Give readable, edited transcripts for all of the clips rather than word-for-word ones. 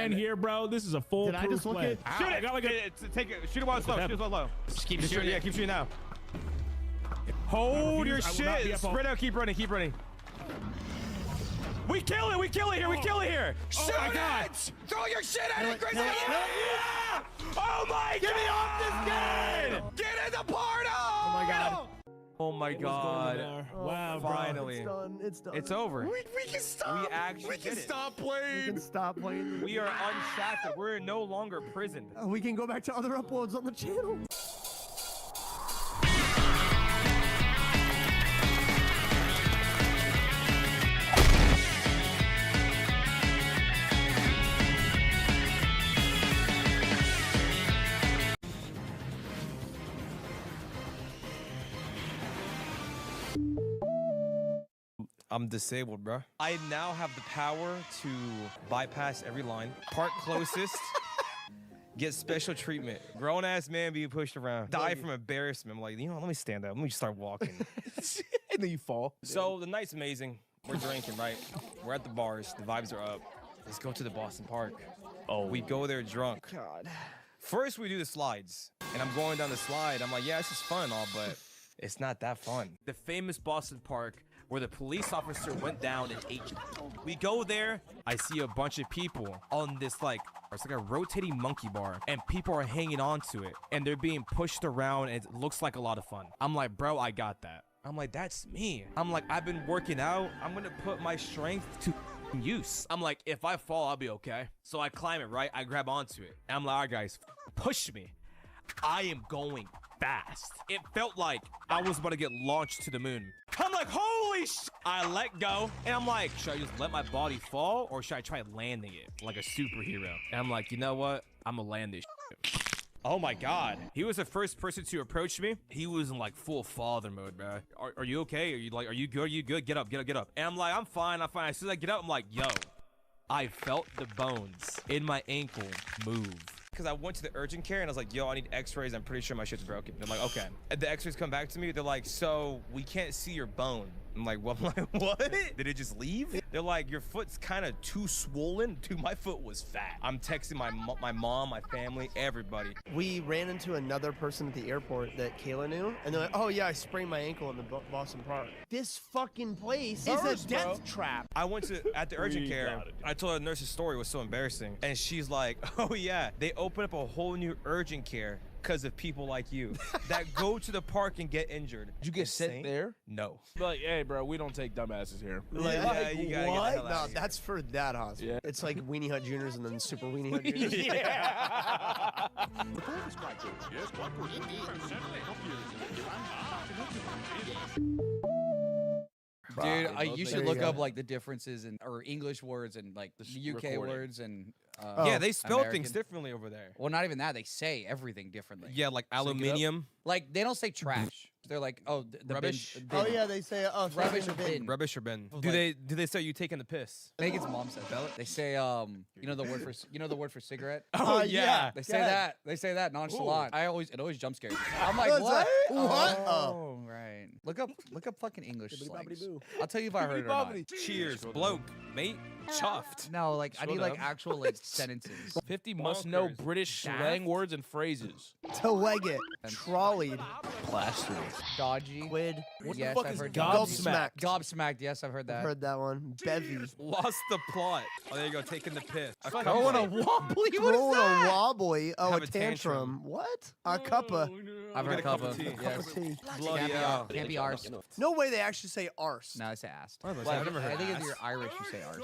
plan here, bro. This is a full. Did I just look at? Shoot it! Take it. Shoot it while it's low. Shoot it while low. Just keep shooting. Yeah, keep shooting now. Hold your shit. Spread out. Keep running. Keep running. We kill it. We kill it here. We kill it here. Shoot it! Throw your shit at it, Grizzly. Yeah! Oh my God! Get me off this game! Get in the portal! Oh my God. Oh my God. Wow, finally. It's done. It's done. It's over. We can stop. We actually We can did it. stop playing. We can stop playing. We are unshackled. We're no longer prisoned. We can go back to other uploads on the channel. I'm disabled, bro. I now have the power to bypass every line, park closest, get special treatment. Grown ass man being pushed around, die from embarrassment. I'm like, you know, let me stand up. Let me just start walking. And then you fall. So the night's amazing. We're drinking, right? We're at the bars. The vibes are up. Let's go to the Boston Park. Oh, we go there drunk. God. First, we do the slides, and I'm going down the slide. I'm like, yeah, it's just fun and all, but it's not that fun. The famous Boston Park, where the police officer went down and ate. We go there, I see a bunch of people on this it's like a rotating monkey bar, and people are hanging on to it, and they're being pushed around, and it looks like a lot of fun. I'm like, bro, I got that. I'm like, that's me. I'm like, I've been working out. I'm gonna put my strength to use. I'm like, if I fall, I'll be okay. So I climb it, right? I grab onto it. And I'm like, all right, guys, push me. I am going fast. It felt like I was about to get launched to the moon. I'm like, holy sh! I let go, and I'm like, should I just let my body fall, or should I try landing it like a superhero? And I'm like, you know what? I'm gonna land this shit. Oh my God. He was the first person to approach me. He was in like full father mode, bro. Are you okay? Are you good? Are you good? Get up, get up, get up. And I'm like, I'm fine, I'm fine. As soon as I get up, I'm like, yo, I felt the bones in my ankle move. Because I went to the urgent care and I was like, yo, I need x-rays. I'm pretty sure my shit's broken. They're like, okay. And the x-rays come back to me. They're like, so we can't see your bone. I'm like, what? What? Did it just leave? They're like, your foot's kind of too swollen. Dude, my foot was fat. I'm texting my mom, my family, everybody. We ran into another person at the airport that Kayla knew, and they're like, oh yeah, I sprained my ankle in the Boston Park. This fucking place is a death trap. I went at the urgent care. I told her the nurse's story was so embarrassing. And she's like, oh yeah, they opened up a whole new urgent care because of people like you that go to the park and get injured. Did you get sent there? No. Like, hey, bro, we don't take dumbasses here. Like, yeah, you gotta what? get the hell No, out of here. that's for that hospital. Yeah. It's like Weenie Hut Juniors and then Super Weenie Hut Juniors. Yeah. Dude, you should look up like the differences in or English words and like the UK words and Yeah, they spell American. things differently over there. Well, not even that. They say everything differently. Yeah, like aluminium. Like they don't say trash. They're like, oh, the Rubbish. Bin, Oh yeah, they say rubbish or bin. Rubbish or bin. Like- Do they say you taking the piss? Megan's mom says that. They say you know the word for cigarette. Oh yeah. They say Yeah. that. They say that nonchalant. It always jump scares me. I'm like, What's what? that? What? Oh, right. Look up fucking English slangs. I'll tell you if I heard it or not. Cheers, bloke, mate, chuffed. No, like I need like up. actual like sentences. 50 must know Bonkers. British Daft. slang words and phrases. To leg it, trolleyed, Plastered. Dodgy. quid, Yes, fuck I've is heard gobsmacked? Gobsmacked. Yes, I've heard that. heard that one. Bevy. Lost the plot. Oh, there you go, taking the piss. A Oh, cuppa. and a wobbly. What is Throwing that? a wobbly. Oh, Have a a tantrum. tantrum. What? A cuppa. I've Get heard a cup cuppa. of tea. Cup Yes. of tea. Bloody Can't be, hell. can't be arse. No way they actually say arse. No, they say ass. I've Well, never heard I think if ass. you're Irish, you say arse.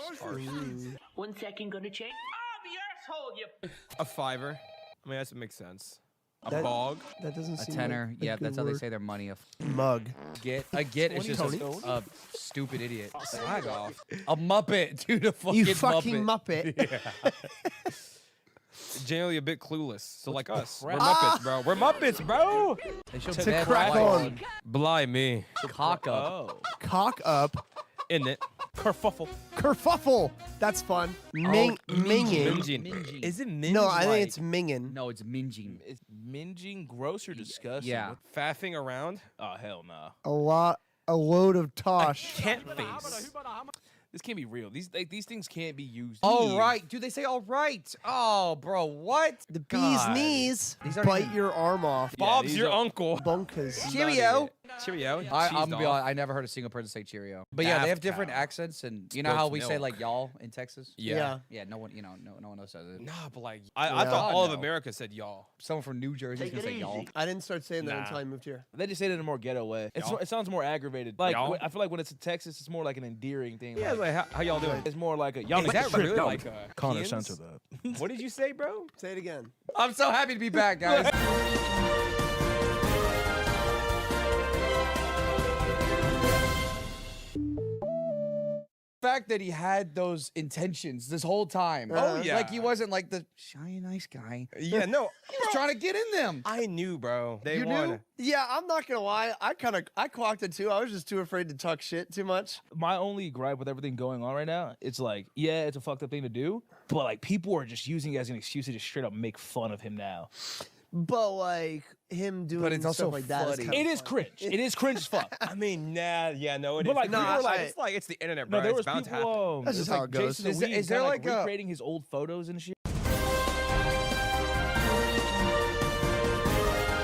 1 second, gonna check. Ah, the asshole, you. A fiver. I mean, that makes sense. A That- bog. That doesn't A seem tenner. like a Yeah, good that's how they word. say their money. A Mug. get. A get is just Tony? a stupid idiot. Flag off. A muppet, dude. A fucking You fucking Muppet. Generally a bit clueless. So like us. We're crap? Muppets, bro. We're Muppets, bro. They show To bad crack lights. on. Bly me. Cock up. Oh. Cock up. In it. Kerfuffle. Kerfuffle. That's fun. Minging. Minging. Minging. Is it minging? No, I like think it's minging. No, it's minging. Is minging gross or disgusting? Yeah. faffing around? Oh, hell nah. A load of tosh. Cat face. This can't be real. These things can't be used. All right, dude. They say all right. Oh, bro, what? The bee's God. knees These aren't bite even- your arm off. Bob's these your are- uncle. Bunkas. Cheerio. Cheerio. I'm Cheesed gonna be off. honest, I never heard a single person say Cheerio. But yeah, they have Daft different cow. accents, and you know how Goat's we say milk. like y'all in Texas. Yeah. Yeah, no one, no one else says it. Nah, but like I Yeah. thought all of No. America said y'all. Someone from New Jersey is Take gonna it say y'all. easy. I didn't start saying that Nah. until I moved here. They just say it in a more ghetto way. Y'all? It sounds more aggravated. Like Y'all? I feel like when it's in Texas, it's more like an endearing thing. Yeah, like, like how y'all doing? it's more like a y'all Is make that the trip really go. like Connor, Ian's? censor that. What did you say, bro? Say it again. I'm so happy to be back, guys. Fact that he had those intentions this whole time. Oh, yeah. Like he wasn't like the shy nice guy. Yeah, no. He was trying to get in them. I knew, bro. They You won. knew? Yeah, I'm not gonna lie. I clocked it too. I was just too afraid to talk shit too much. My only gripe with everything going on right now, it's like, yeah, it's a fucked up thing to do, but like people are just using it as an excuse to just straight up make fun of him now. But like him doing But it's also stuff like that is funny. kinda It is cringe. It is cringe as fuck. I mean, nah, yeah, no, it But, is. like, People people are are like, like- it's like it's the internet, No, bro. there It's was bound to people. happen. That's it's just how like it goes. Jason Is the there- Weed is there kinda, like a- recreating his old photos and shit.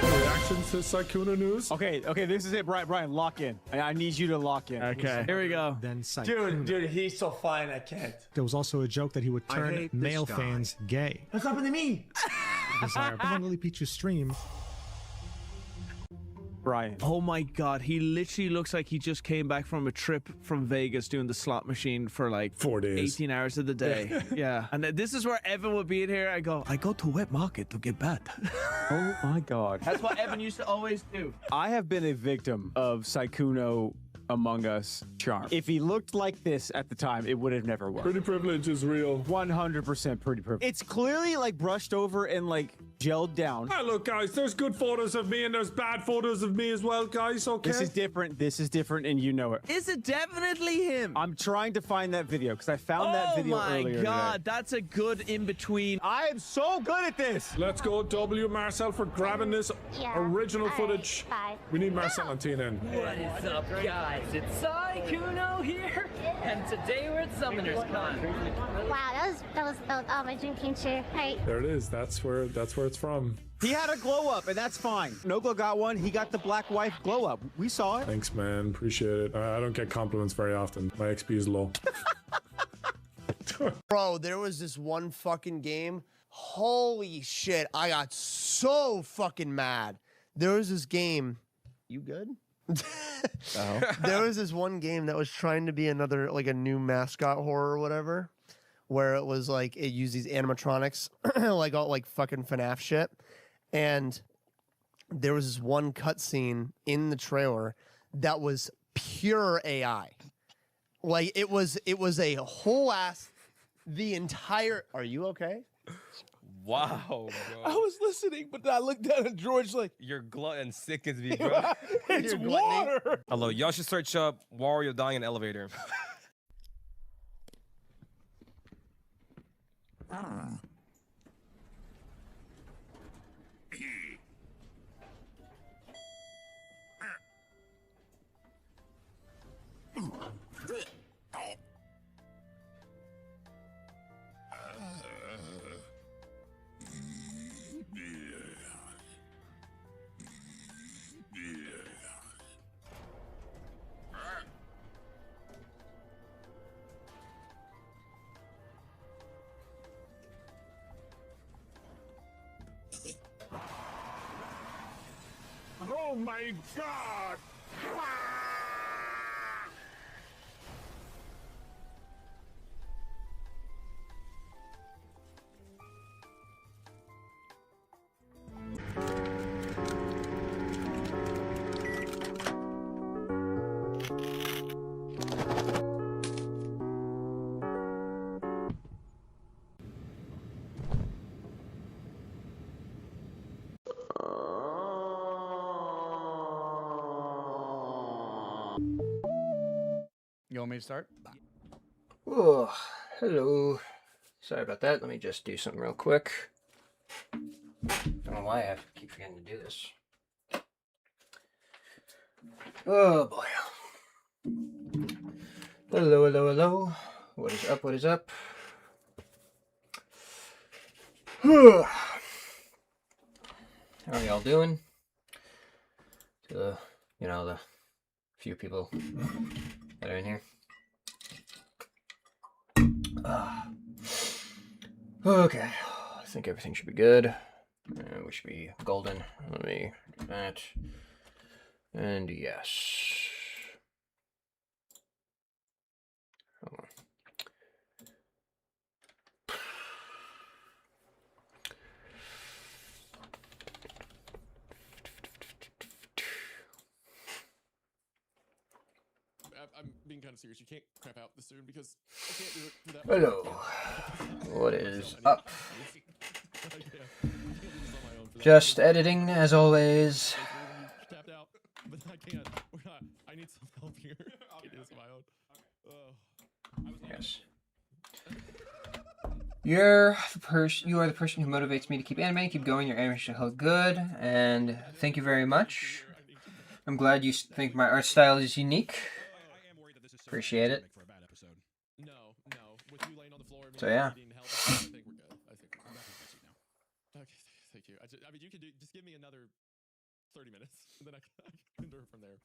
Reactions to Sykkuno news? Okay, this is it, Brian, lock in. I need you to lock in. Okay. Here we go. Then Sykkuno. Dude, he's so fine, I can't. There was also a joke that he would turn hate male this guy. fans gay. What's happened to me? Desire. But on Lily Peach's stream, Brian. Oh my god, he literally looks like he just came back from a trip from Vegas doing the slot machine for like 4 days. 18 hours of the day. Yeah. And this is where Evan would be in here. I go to wet market to get bad. Oh my god. That's what Evan used to always do. I have been a victim of Sykkuno Among Us charm. If he looked like this at the time, it would have never worked. Pretty privilege is real. 100% pretty perfect. It's clearly like brushed over and like gelled down. Hey, look, guys, there's good photos of me and there's bad photos of me as well, guys, okay? This is different, and you know it. Is it definitely him? I'm trying to find that video because I found that video Oh my earlier god, today. that's a good in between. I am so good at this. Let's go, W. Marcel, for grabbing this original All right, footage. bye. We need Marcel and Tina in. What is up, guys? It's Sykkuno here, and today we're at Summoner's Con. Wow, that was my dream came true. Right. There it is. That's where it's from. He had a glow up, and that's fine. Nogla got one. He got the black wife glow up. We saw it. Thanks, man. Appreciate it. I don't get compliments very often. My XP is low. Bro, there was this one fucking game. Holy shit, I got so fucking mad. There was this game. You good? There was this one game that was trying to be another, like a new mascot horror or whatever, where it was like it used these animatronics, like all like fucking FNAF shit. And there was this one cutscene in the trailer that was pure AI. Like it was a whole ass, the entire. Are you okay? Wow, I bro. was listening, but then I looked down at George like, You're glutton sickens me, bro. it's You're gluttony. water. Hello, y'all should search up Wario dying in elevator. Oh my god! You want me to start? Oh, hello. Sorry about that. Let me just do something real quick. Don't know why I have to keep forgetting to do this. Oh boy. Hello, hello, hello. What is up? What is up? How are y'all doing? To the, the few people that are in here. Okay, I think everything should be good. We should be golden. Let me do that. And yes. Hold on. I'm being kind of serious. You can't crap out this soon because I can't do it for that. Hello. What is up? Just editing as always. Tapped out, but I can't. We're not. I need some help here. I can do this on my own. Yes. You are the person who motivates me to keep animating. Keep going. Your animation is good, and thank you very much. I'm glad you think my art style is unique. Appreciate it. So yeah. I think we're good. Okay, thank you. I mean, you can just give me another 30 minutes, and then I can endure from there.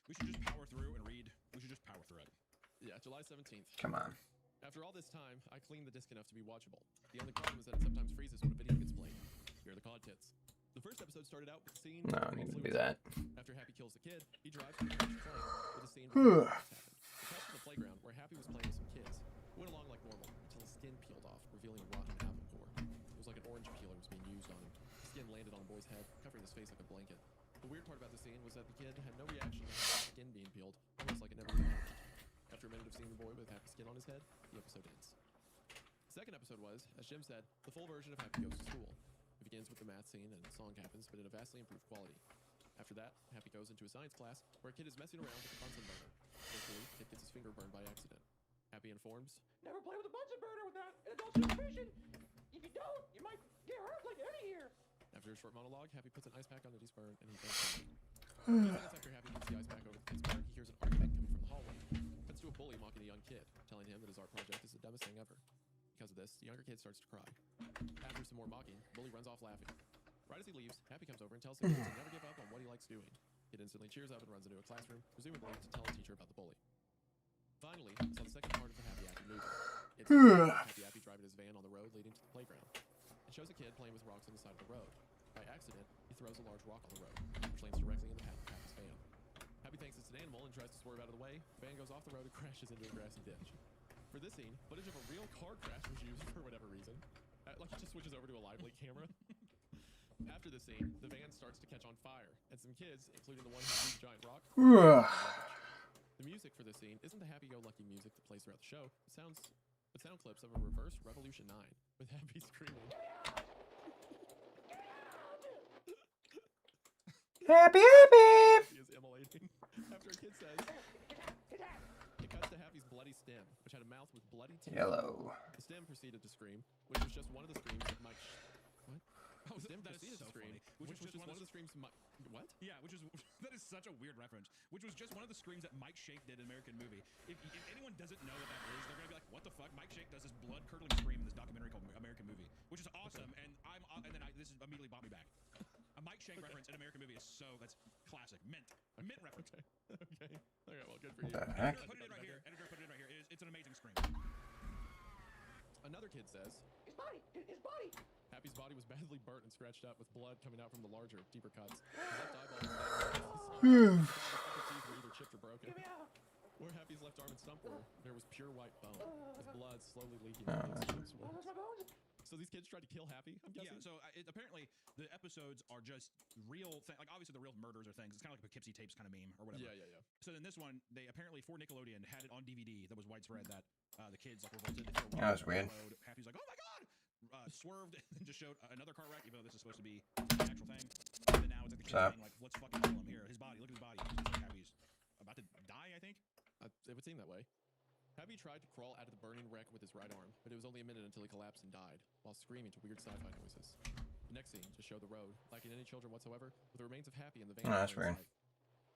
We should just power through and read. We should just power through it. Yeah, July 17th. Come on. After all this time, I cleaned the disc enough to be watchable. The only problem is that it sometimes freezes when a video gets played. Here are the contents. The first episode started out with the scene. No, I need to do that. After Happy kills the kid, he drives to the plane with a scene where it cuts to the playground where Happy was playing with some kids. It went along like normal until his skin peeled off, revealing a rotten apple core. It was like an orange peeler was being used on him. The skin landed on a boy's head, covering his face like a blanket. The weird part about the scene was that the kid had no reaction to his skin being peeled, almost like it never even happened. After a minute of seeing the boy with happy skin on his head, the episode ends. The second episode was, as Jim said, the full version of Happy Goes to School. It begins with the math scene and a song happens, but in a vastly improved quality. After that, Happy goes into a science class where a kid is messing around with a Bunsen burner. Eventually, the kid gets his finger burned by accident. Happy informs, Never play with a Bunsen burner without adult supervision. If you don't, you might get hurt like Eddie here. After a short monologue, Happy puts an ice pack on Eddie's burn and he goes home. 2 minutes after Happy gets the ice pack over the kid's burn, he hears an argument coming from the hallway. Cuts to a bully mocking a young kid, telling him that his art project is the dumbest thing ever. Because of this, the younger kid starts to cry. After some more mocking, the bully runs off laughing. Right as he leaves, Happy comes over and tells the kid to never give up on what he likes doing. Kid instantly cheers up and runs into a classroom, presumably to tell a teacher about the bully. Finally, I saw the second part of the Happy Happy movie. It's Happy driving his van on the road leading to the playground. It shows a kid playing with rocks on the side of the road. By accident, he throws a large rock on the road, which lands directly in the path of Happy's van. Happy thinks it's an animal and tries to swerve out of the way. The van goes off the road and crashes into a grassy ditch. For this scene, footage of a real car crash was used for whatever reason. Like it just switches over to a live leak camera. After this scene, the van starts to catch on fire, and some kids, including the one who threw the giant rock, the music for this scene isn't the happy-go-lucky music that plays throughout the show. It sound clips of a reverse Revolution 9 with Happy screaming. Happy, happy! He is immolating. After a kid says, it cuts to Happy's bloody stem, which had a mouth with bloody teeth. Yellow. The stem proceeded to scream, which was just one of the screams that Mike. What? Oh, the stem proceeded to scream, which was just one of the screams. What? Yeah, that is such a weird reference. Which was just one of the screams that Mike Shake did in American Movie. If anyone doesn't know what that is, they're gonna be like, "What the fuck?" Mike Shake does this blood-curdling scream in this documentary called American Movie, which is awesome. And this immediately brought me back. A Mike Shake reference in American Movie is that's classic. Mint reference. Okay. All right. Well, good for you. What the heck? Put it in right here. Editor, put it in right here. It's an amazing scream. Another kid says, His body. Happy's body was badly burnt and scratched up with blood coming out from the larger, deeper cuts. His left eyeball was teeth were either chipped or broken. Where Happy's left arm and stump were, there was pure white bone, with blood slowly leaking out of his wounds. So these kids tried to kill Happy, I'm guessing? Yeah, so apparently the episodes are just real things. Like, obviously the real murders or things. It's kind of like a Poughkeepsie Tapes kind of meme or whatever. Yeah. So in this one, they apparently, for Nickelodeon, had it on DVD that was widespread that the kids like revolted. That was weird. Happy's like, oh my god! Swerved and then just showed another car wreck, even though this is supposed to be an actual thing. And now it's like the kids saying, like, let's fucking kill him here. His body, look at his body. It's like Happy's about to die, I think. It would seem that way. Happy tried to crawl out of the burning wreck with his right arm, but it was only a minute until he collapsed and died, while screaming to weird sci-fi noises. The next scene just showed the road, lacking any children whatsoever, with the remains of Happy in the van. Oh, that's weird.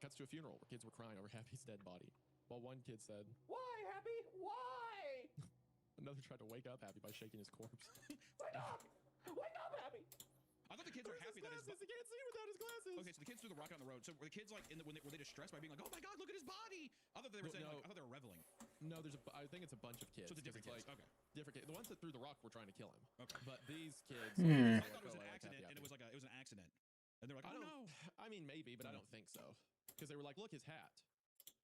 Cuts to a funeral where kids were crying over Happy's dead body, while one kid said, Why, Happy? Why? Another tried to wake up Happy by shaking his corpse. Wake up! Wake up, Happy! I thought the kids were happy that his He can't see without his glasses. Okay, so the kids threw the rock on the road. So were the kids like were they distressed by being like, oh my god, look at his body? I thought they were saying No. like, I thought they were reveling. No, I think it's a bunch of kids. So the different 'cause kids. it's Okay. Different kids. The ones that threw the rock were trying to kill him. Okay. But these kids. I thought it was an accident, and it was an accident. And they're like, I oh don't. no. I mean, maybe, but I don't think so. Because they were like, look, his hat.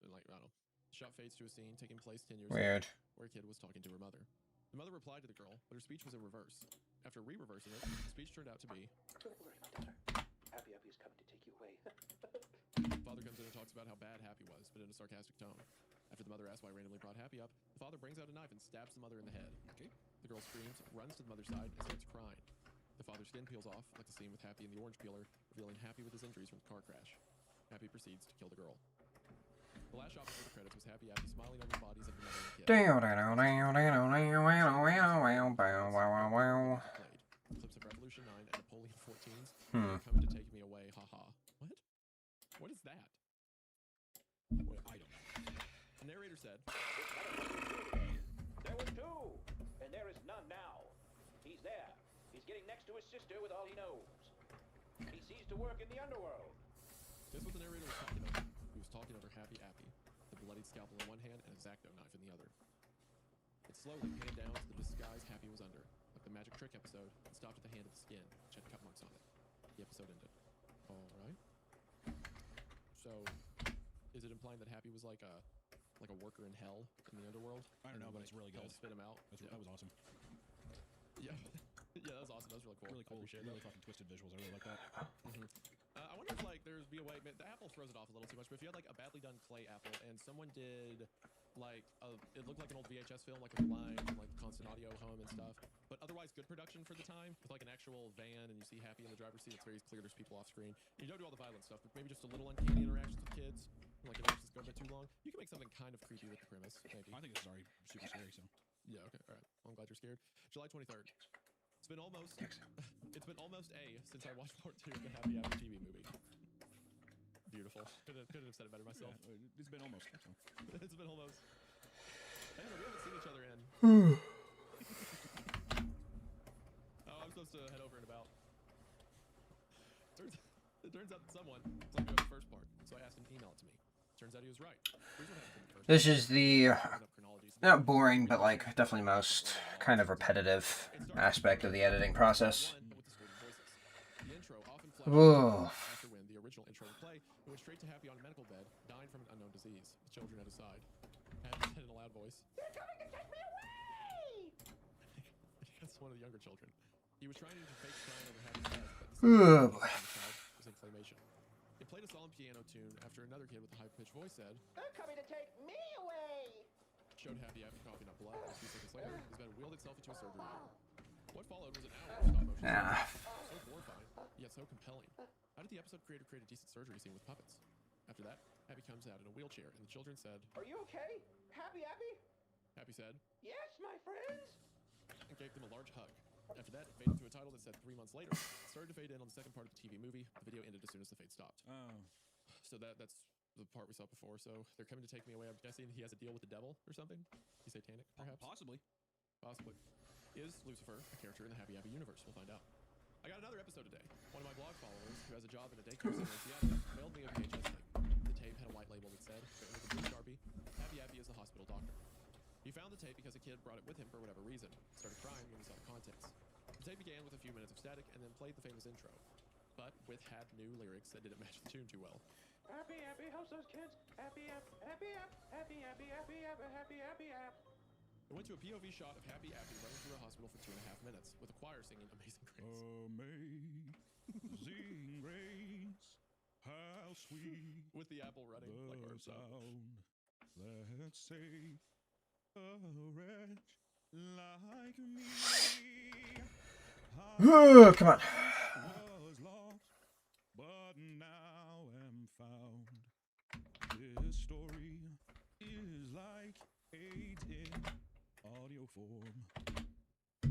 And like, I don't know. Shot fades to a scene taking place 10 years Weird. ago, where a kid was talking to her mother. The mother replied to the girl, but her speech was in reverse. After re-reversing it, the speech turned out to be. Don't worry, my daughter. Happy Happy is coming to take you away. Father comes in and talks about how bad Happy was, but in a sarcastic tone. After the mother asks why I randomly brought Happy up, the father brings out a knife and stabs the mother in the head. Okay. The girl screams, runs to the mother's side, and starts crying. The father's skin peels off, like the scene with Happy and the orange peeler, revealing Happy with his injuries from the car crash. Happy proceeds to kill the girl. The last shot before the credits was Happy smiling over the bodies of the mother and the kid. Clips of Revolution 9 and Napoleon 14's coming to take me away, haha. What? What is that? Well, I don't know. The narrator said, There were two, and there is none now. He's there. He's getting next to his sister with all he knows. He sees to work in the underworld. This was the narrator was talking over. He was talking over Happy Appy, the bloodied scalpel in one hand and a X-Acto knife in the other. It slowly panned down to the disguise Happy was under, like the magic trick episode, and stopped at the hand of the skin, which had cut marks on it. The episode ended. All right. So, is it implying that Happy was like a worker in hell in the underworld? I don't know, but it's really good. Spit him out. That was awesome. Yeah, yeah, that was awesome. That was really cool. Really cool. I appreciate Really that. fucking twisted visuals. I really like that. I wonder if like there's be a way. Man, the apple throws it off a little too much. But if you had like a badly done clay apple and someone did like it looked like an old VHS film, like with lines and like constant audio hum and stuff, but otherwise good production for the time with like an actual van and you see Happy in the driver's seat. It's very clear there's people off screen. And you don't do all the violent stuff, but maybe just a little uncanny interactions with kids. And, like interactions go a bit too long. You can make something kind of creepy with the premise. Maybe. I think this is already super scary. So. Yeah. Okay. All right. Well, I'm glad you're scared. July 23rd. It's been almost a since I watched part 2 of the Happy Happy TV movie. Beautiful. Couldn't have said it better myself. Yeah, it's been almost. So. It's been almost. Hey, we haven't seen each other in. Oh, I'm supposed to head over in about. It turns out that someone told me about the first part, so I asked him to email it to me. Turns out he was right. Here's what happened in the first This part. is the not boring, but like definitely most kind of repetitive aspect of the editing process. The intro often Whoa. after when the original intro would play, it went straight to Happy on a medical bed, dying from an unknown disease. The children at his side. Happy said in a loud voice. They're coming to take me away! That's one of the younger children. He was trying to fake crying over Happy's death, but the Oh, boy. was inflammation. It played a solemn piano tune after another kid with a high-pitched voice said, They're coming to take me away! showed Happy after coughing up blood. A few seconds later, his bed wheeled itself into a surgery room. What followed was an hour of stop-motion so horrifying, yet so compelling. How did the episode creator create a decent surgery scene with puppets? After that, Happy comes out in a wheelchair, and the children said, Are you okay? Happy Happy? Happy said, Yes, my friends! and gave them a large hug. After that, it faded to a title that said 3 months later. It started to fade in on the second part of the TV movie. The video ended as soon as the fade stopped. Oh. So that's the part we saw before. So they're coming to take me away. I'm guessing he has a deal with the devil or something. He's satanic, perhaps? Possibly. Possibly. Is Lucifer a character in the Happy Happy universe? We'll find out. I got another episode today. One of my blog followers, who has a job in a daycare center in Seattle, mailed me a VHS tape. The tape had a white label that said, written with a blue Sharpie, Happy Happy is the hospital doctor. He found the tape because a kid brought it with him for whatever reason. Started crying when he saw the contents. The tape began with a few minutes of static and then played the famous intro, but with had new lyrics that didn't match the tune too well. Happy Happy, how's those kids? Happy Happy, Happy Happy, Happy Happy, Happy Happy, Happy Happy. It went to a POV shot of Happy Happy running through a hospital for 2.5 minutes, with a choir singing Amazing Grace. Amazing Grace, how sweet. With the apple running like the Herb sound that saved a wretch like me. Oh, come on. Was lost, but now am found. This story is like AIDS in audio form. I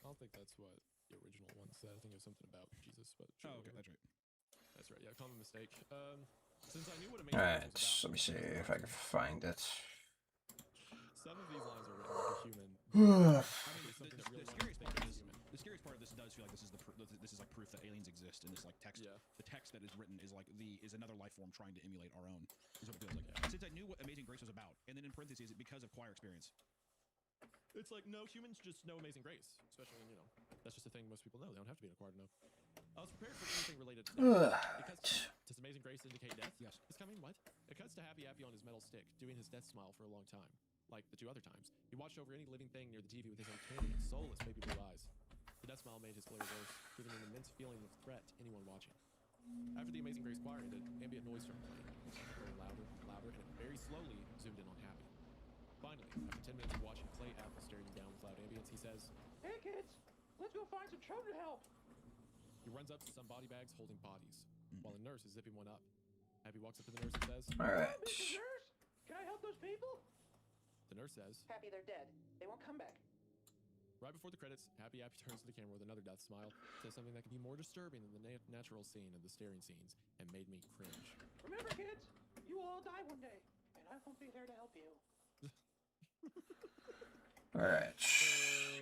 don't think that's what the original one said. I think it was something about Jesus, but sure, Oh, okay, whatever. that's right. That's right. Yeah, common mistake. Since I knew what Amazing Alright, Grace was let me see if I can find it. Some of these lines are written like a human. I mean, the scariest part of this does feel like this is this is like proof that aliens exist, and this like text, the text that is written is like is another life form trying to emulate our own. Is what it feels like. Since I knew what Amazing Grace was about, and then in parentheses, because of choir experience. It's like, no, humans just know Amazing Grace. Especially, you know, that's just a thing most people know. They don't have to be in a choir to know. I was prepared for anything related to death. Because does Amazing Grace indicate death? Yes. It's coming, what? It cuts to Happy Happy on his metal stick, doing his death smile for a long time. Like the 2 other times. He watched over any living thing near the TV with his uncanny and soulless baby blue eyes. The death smile made his glare worse, giving an immense feeling of threat to anyone watching. After the Amazing Grace choir ended, ambient noise started playing. Growing louder and louder, and it very slowly zoomed in on Happy. Finally, after 10 minutes of watching clay apples staring him down with loud ambience, he says, Hey kids, let's go find some children to help. he runs up to some body bags holding bodies, while a nurse is zipping one up. Happy walks up to the nurse and says, Alright. Mrs. Nurse, can I help those people? The nurse says, Happy they're dead. They won't come back. right before the credits, Happy turns to the camera with another death smile, says something that could be more disturbing than the natural scene of the staring scenes, and made me cringe. Remember kids, you will all die one day, and I won't be there to help you. Alright.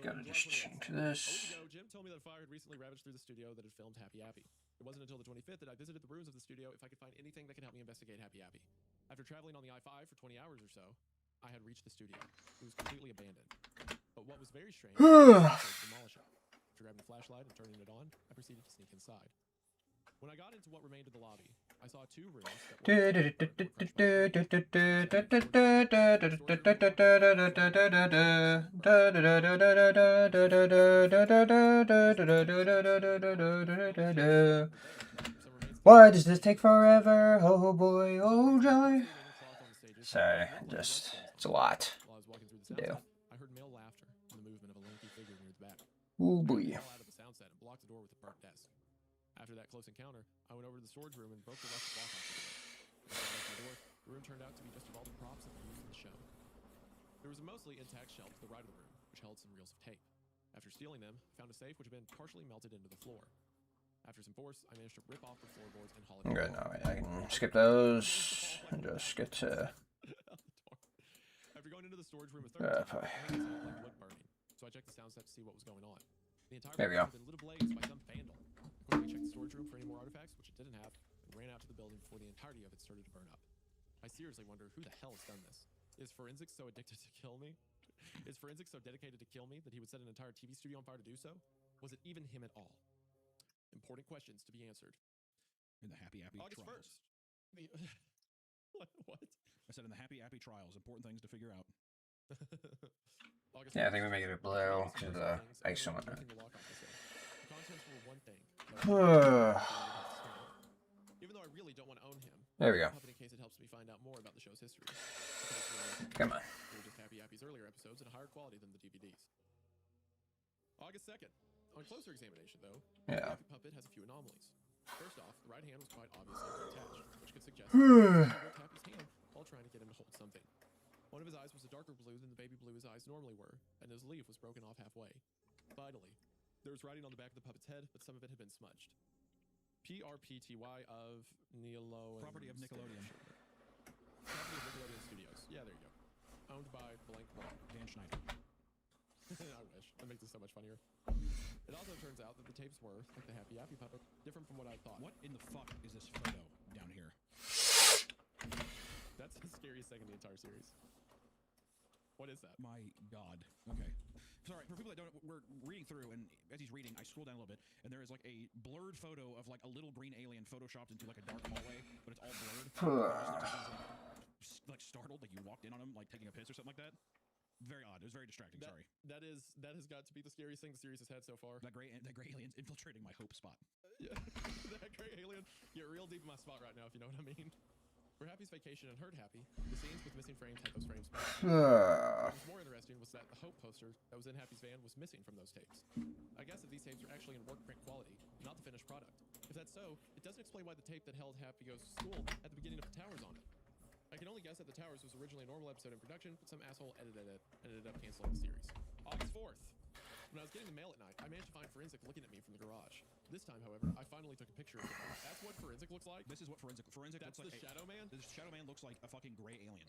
Gotta just change this. A week ago, Jim told me that a fire had recently ravaged through the studio that had filmed Happy. It wasn't until the 25th that I visited the ruins of the studio if I could find anything that could help me investigate Happy. After traveling on the I-5 for 20 hours or so, I had reached the studio. It was completely abandoned. But what was very strange was to demolish it. After grabbing a flashlight and turning it on, I proceeded to sneak inside. When I got into what remained of the lobby, I saw 2 rooms that Why does this take forever? Oh boy, oh joy. Sorry, just, it's a lot to do. I heard male laughter and the movement of a lanky figure near the back. Oh boy. I out of the sound set and blocked the door with a burnt desk. After that close encounter, I went over to the storage room and broke the rusted block off the door. As I opened the door, the room turned out to be just of all the props that were used in the show. There was a mostly intact shelf to the right of the room, which held some reels of tape. After stealing them, I found a safe which had been partially melted into the floor. After some force, I managed to rip off the floorboards and haul it Okay, no, wait, I can skip those and just get to. After going into the storage room a third time, I heard the sound like wood burning, so I checked the sound set to see what was going on. The entire There we go. room had been lit ablaze by some vandal. I quickly checked the storage room for any more artifacts, which it didn't have, and ran out to the building before the entirety of it started to burn up. I seriously wonder who the hell has done this. Is forensics so addicted to kill me? Is forensics so dedicated to kill me that he would set an entire TV studio on fire to do so? Was it even him at all? Important questions to be answered. In the Happy August trials. 1st. What? I said in the Happy trials, important things to figure out. Yeah, I think we make it a blue because of the ice and whatnot. The contents were one thing. Even though I really don't want to own him. There we go. In case it helps me find out more about the show's history. Come on. They were just Happy's earlier episodes and higher quality than the DVDs. August 2nd. On closer examination, though, Yeah. the Happy Puppet has a few anomalies. First off, the right hand was quite obviously detached, which could suggest that he ripped Happy's hand while trying to get him to hold something. One of his eyes was a darker blue than the baby blue his eyes normally were, and his leaf was broken off halfway. Finally, there was writing on the back of the puppet's head, but some of it had been smudged. PRPTY of Nickelodeon. Property of Nickelodeon. Property of Nickelodeon Studios. Yeah, there you go. Owned by blank blank. Dan Schneider. I wish. That makes it so much funnier. It also turns out that the tapes were, like the Happy Puppet, different from what I thought. What in the fuck is this photo down here? That's the scariest thing in the entire series. What is that? My God. Okay. Sorry, for people that don't, we're reading through, and as he's reading, I scroll down a little bit, and there is like a blurred photo of like a little green alien photoshopped into like a dark hallway, but it's all blurred. Like startled, like you walked in on him, like taking a piss or something like that. Very odd. It was very distracting. Sorry. That has got to be the scariest thing the series has had so far. That gray alien's infiltrating my hope spot. Yeah, that gray alien. You're real deep in my spot right now, if you know what I mean. For Happy's vacation and Hurt Happy, the scenes with missing frames had those frames back. What was more interesting was that the Hope poster that was in Happy's van was missing from those tapes. I guess that these tapes are actually in work print quality, not the finished product. If that's so, it doesn't explain why the tape that held Happy Goes to School at the beginning of The Towers on it. I can only guess that The Towers was originally a normal episode in production, but some asshole edited it and ended up canceling the series. August 4th. When I was getting the mail at night, I managed to find Forensic looking at me from the garage. This time, however, I finally took a picture of him. That's what Forensic looks like. This is what Forensic That's looks like. the Shadow Man? This Shadow Man looks like a fucking gray alien.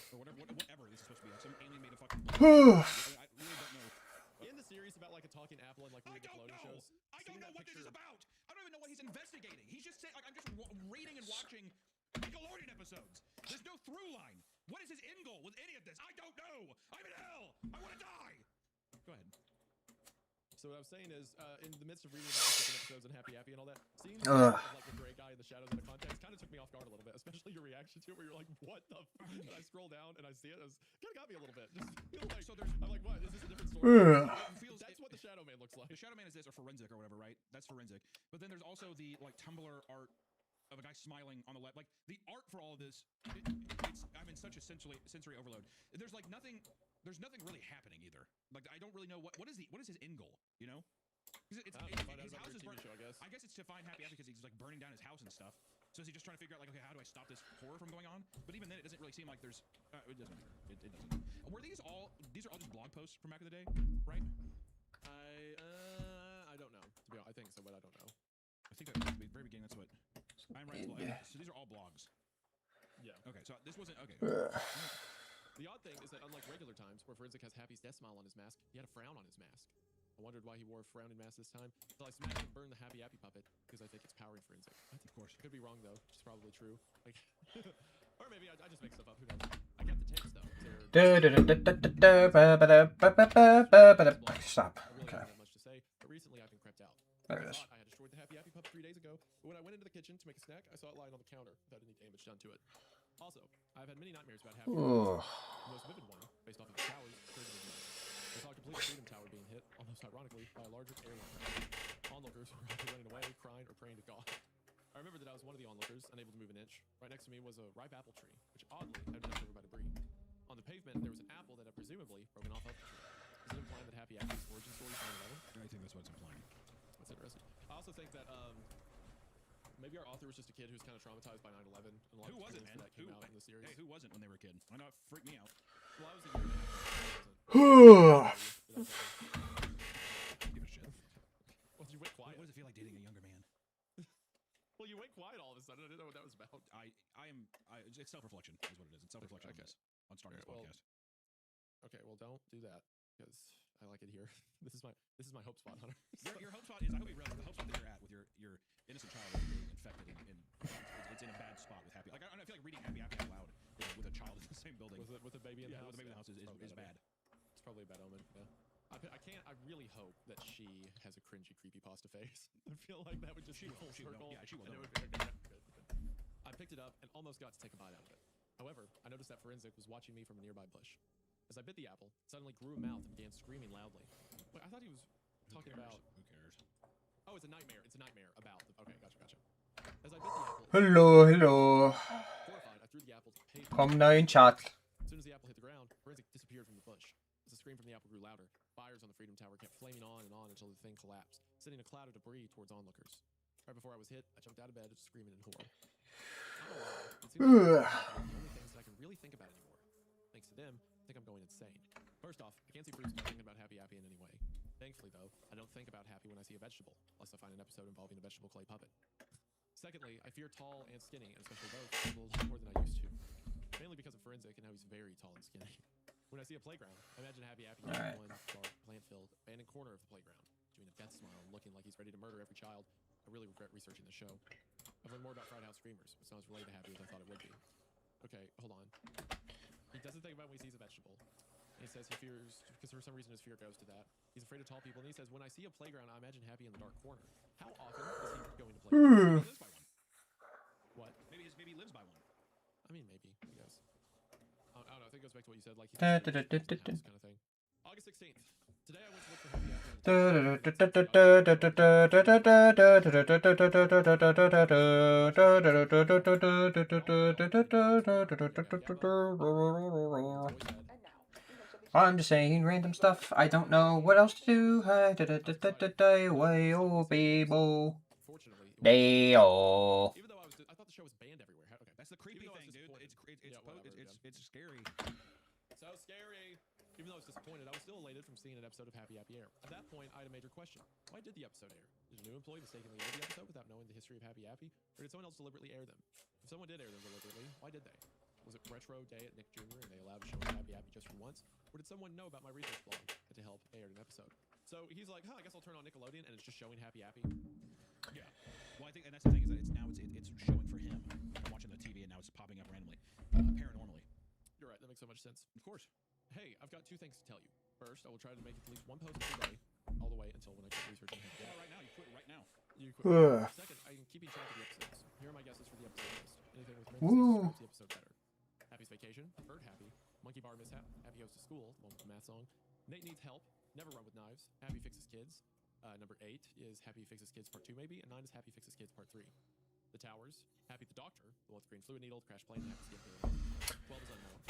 Or whatever this is supposed to be. Like some alien made a fucking I really don't know. In the series about like a talking apple and like one of the Nickelodeon shows. I don't know what this is about. I don't even know what he's investigating. He's just saying, like, I'm just reading and watching Nickelodeon episodes. There's no through line. What is his end goal with any of this? I don't know. I'm in hell. I want to die. Go ahead. So what I was saying is, in the midst of reading about the different episodes and Happy and all that, seeing of like the gray guy in the shadows in the context kind of took me off guard a little bit, especially your reaction to it, where you're like, "What the?" And I scroll down and I see it. It kind of got me a little bit. Just feel like, so I'm like, "What? Is this a different story?" That's what the Shadow Man looks like. The Shadow Man is this, or Forensic, or whatever, right? That's Forensic. But then there's also the like Tumblr art of a guy smiling on the left. Like the art for all of this, I'm in such a sensory overload. There's like nothing. There's nothing really happening either. Like I don't really know what is his end goal. You know? His house is burning. I guess it's to find Happy because he's like burning down his house and stuff. So is he just trying to figure out like, okay, how do I stop this horror from going on? But even then, it doesn't really seem like there's. It doesn't matter. It doesn't. Were these all? These are all just blog posts from back in the day, right? I don't know. To be honest, I think so, but I don't know. I think at the very beginning, that's what I'm right. So these are all blogs. Yeah. Okay. So this wasn't okay. The odd thing is that unlike regular times where Forensic has Happy's death smile on his mask, he had a frown on his mask. I wondered why he wore a frowning mask this time. So I smashed and burned the Happy puppet because I think it's powering Forensic. Of course. Could be wrong though, which is probably true. Like, or maybe I just make stuff up. Who knows? I kept the tapes though. Stop. I really Okay. don't have much to say, but recently I've been crept out. There it is. I had destroyed the Happy puppet 3 days ago, but when I went into the kitchen to make a snack, I saw it lying on the counter without any damage done to it. Also, I've had many nightmares about Happy. Ooh. The most vivid one, based off of the towers, occurred in the night. I saw a complete Freedom Tower being hit, almost ironically, by a larger airline. Onlookers were either running away, crying, or praying to God. I remember that I was one of the onlookers, unable to move an inch. Right next to me was a ripe apple tree, which oddly had been knocked over by debris. On the pavement, there was an apple that had presumably broken off of the tree. Is it implying that Happy Apple's origin story is 9/11? I think that's what it's implying. That's interesting. I also think that maybe our author was just a kid who was kind of traumatized by 9/11. And a lot Who of wasn't, kids man? that came out in the series. Hey, who wasn't when they were a kid? I know it freaked me out. Well, I was a year and a half. Give a shit. Well, you went quiet. What does it feel like dating a younger man? Well, you went quiet all of a sudden. I didn't know what that was about. It's self-reflection is what it is. It's self-reflection on starting this podcast. Okay, well, don't do that because I like it here. This is my hope spot, Hunter. Your hope spot is, I hope you realize the hope spot that you're at with your innocent child is being infected and it's in a bad spot with Happy. Like I feel like reading Happy out loud with a child in the same building. With a baby in the house. With a baby in the house is bad. It's probably a bad omen. Yeah. I really hope that she has a cringy, creepypasta face. I feel like that would just be full circle. Yeah, she will. And it would be okay. Good. I picked it up and almost got to take a bite out of it. However, I noticed that Forensic was watching me from a nearby bush. As I bit the apple, it suddenly grew a mouth and began screaming loudly. Wait, I thought he was talking about. Who cares? Oh, it's a nightmare. It's a nightmare about. Okay, gotcha. As I bit the apple. Hello. Horrified, I threw the apple to the pavement. Kom now in chat. As soon as the apple hit the ground, Forensic disappeared from the bush. As the scream from the apple grew louder, fires on the Freedom Tower kept flaming on and on until the thing collapsed, sending a cloud of debris towards onlookers. Right before I was hit, I jumped out of bed, screaming in horror. I don't know why. It seems like the only things that I can really think about anymore. Thanks to them, I think I'm going insane. First off, I can't see Bruce thinking about Happy in any way. Thankfully, though, I don't think about Happy when I see a vegetable, unless I find an episode involving a vegetable clay puppet. Secondly, I fear tall and skinny, and especially both, a little more than I used to. Mainly because of Forensic and how he's very tall and skinny. When I see a playground, I imagine Happy in one dark, plant-filled, abandoned corner of the playground, doing a death smile and looking like he's ready to murder every child. I really regret researching the show. I've learned more about Fright House Screamers, but it's not as related to Happy as I thought it would be. Okay, hold on. He doesn't think about when he sees a vegetable. And he says he fears, because for some reason his fear goes to that. He's afraid of tall people, and he says, when I see a playground, I imagine Happy in the dark corner. How often is he going to playgrounds? He lives by one. What? Maybe his baby lives by one. I mean, maybe, I guess. I don't know, I think it goes back to what you said, like, kind of thing. August 16th. Today I went to look for Happy I'm just saying random stuff. I don't know what else to do. Way oh people. Day-oh. Even though I thought the show was banned everywhere. Okay. That's the creepy thing, dude. It's scary. So scary. Even though I was disappointed, I was still elated from seeing an episode of Happy Happy Air. At that point, I had a major question. Why did the episode air? Did a new employee mistakenly air the episode without knowing the history of Happy Happy? Or did someone else deliberately air them? If someone did air them deliberately, why did they? Was it retro day at Nick Jr. and they allowed to show Happy Happy just for once? Or did someone know about my research blog to help air an episode? So he's like, I guess I'll turn on Nickelodeon and it's just showing Happy Happy. Yeah. Well, I think, and that's the thing is that it's showing for him. I'm watching the TV and now it's popping up randomly, paranormally. You're right. That makes so much sense. Of course. Hey, I've got 2 things to tell you. First, I will try to make at least 1 post every day, all the way until when I quit researching Happy Happy. Right now, you quit right now. You quit. Second, I am keeping track of the episodes. Here are my guesses for the episode list. Anything with parentheses describes the episode better. Happy's vacation, Bird Happy, Monkey Bar mishap, Happy goes to school, the one with the math song. Nate needs help, Never run with knives, Happy fixes kids. Number 8 is Happy fixes kids part 2 maybe, and 9 is Happy fixes kids part 3. The Towers, Happy the Doctor, the one with the green fluid needle, crash plane, and Happy skip 12 is unknown.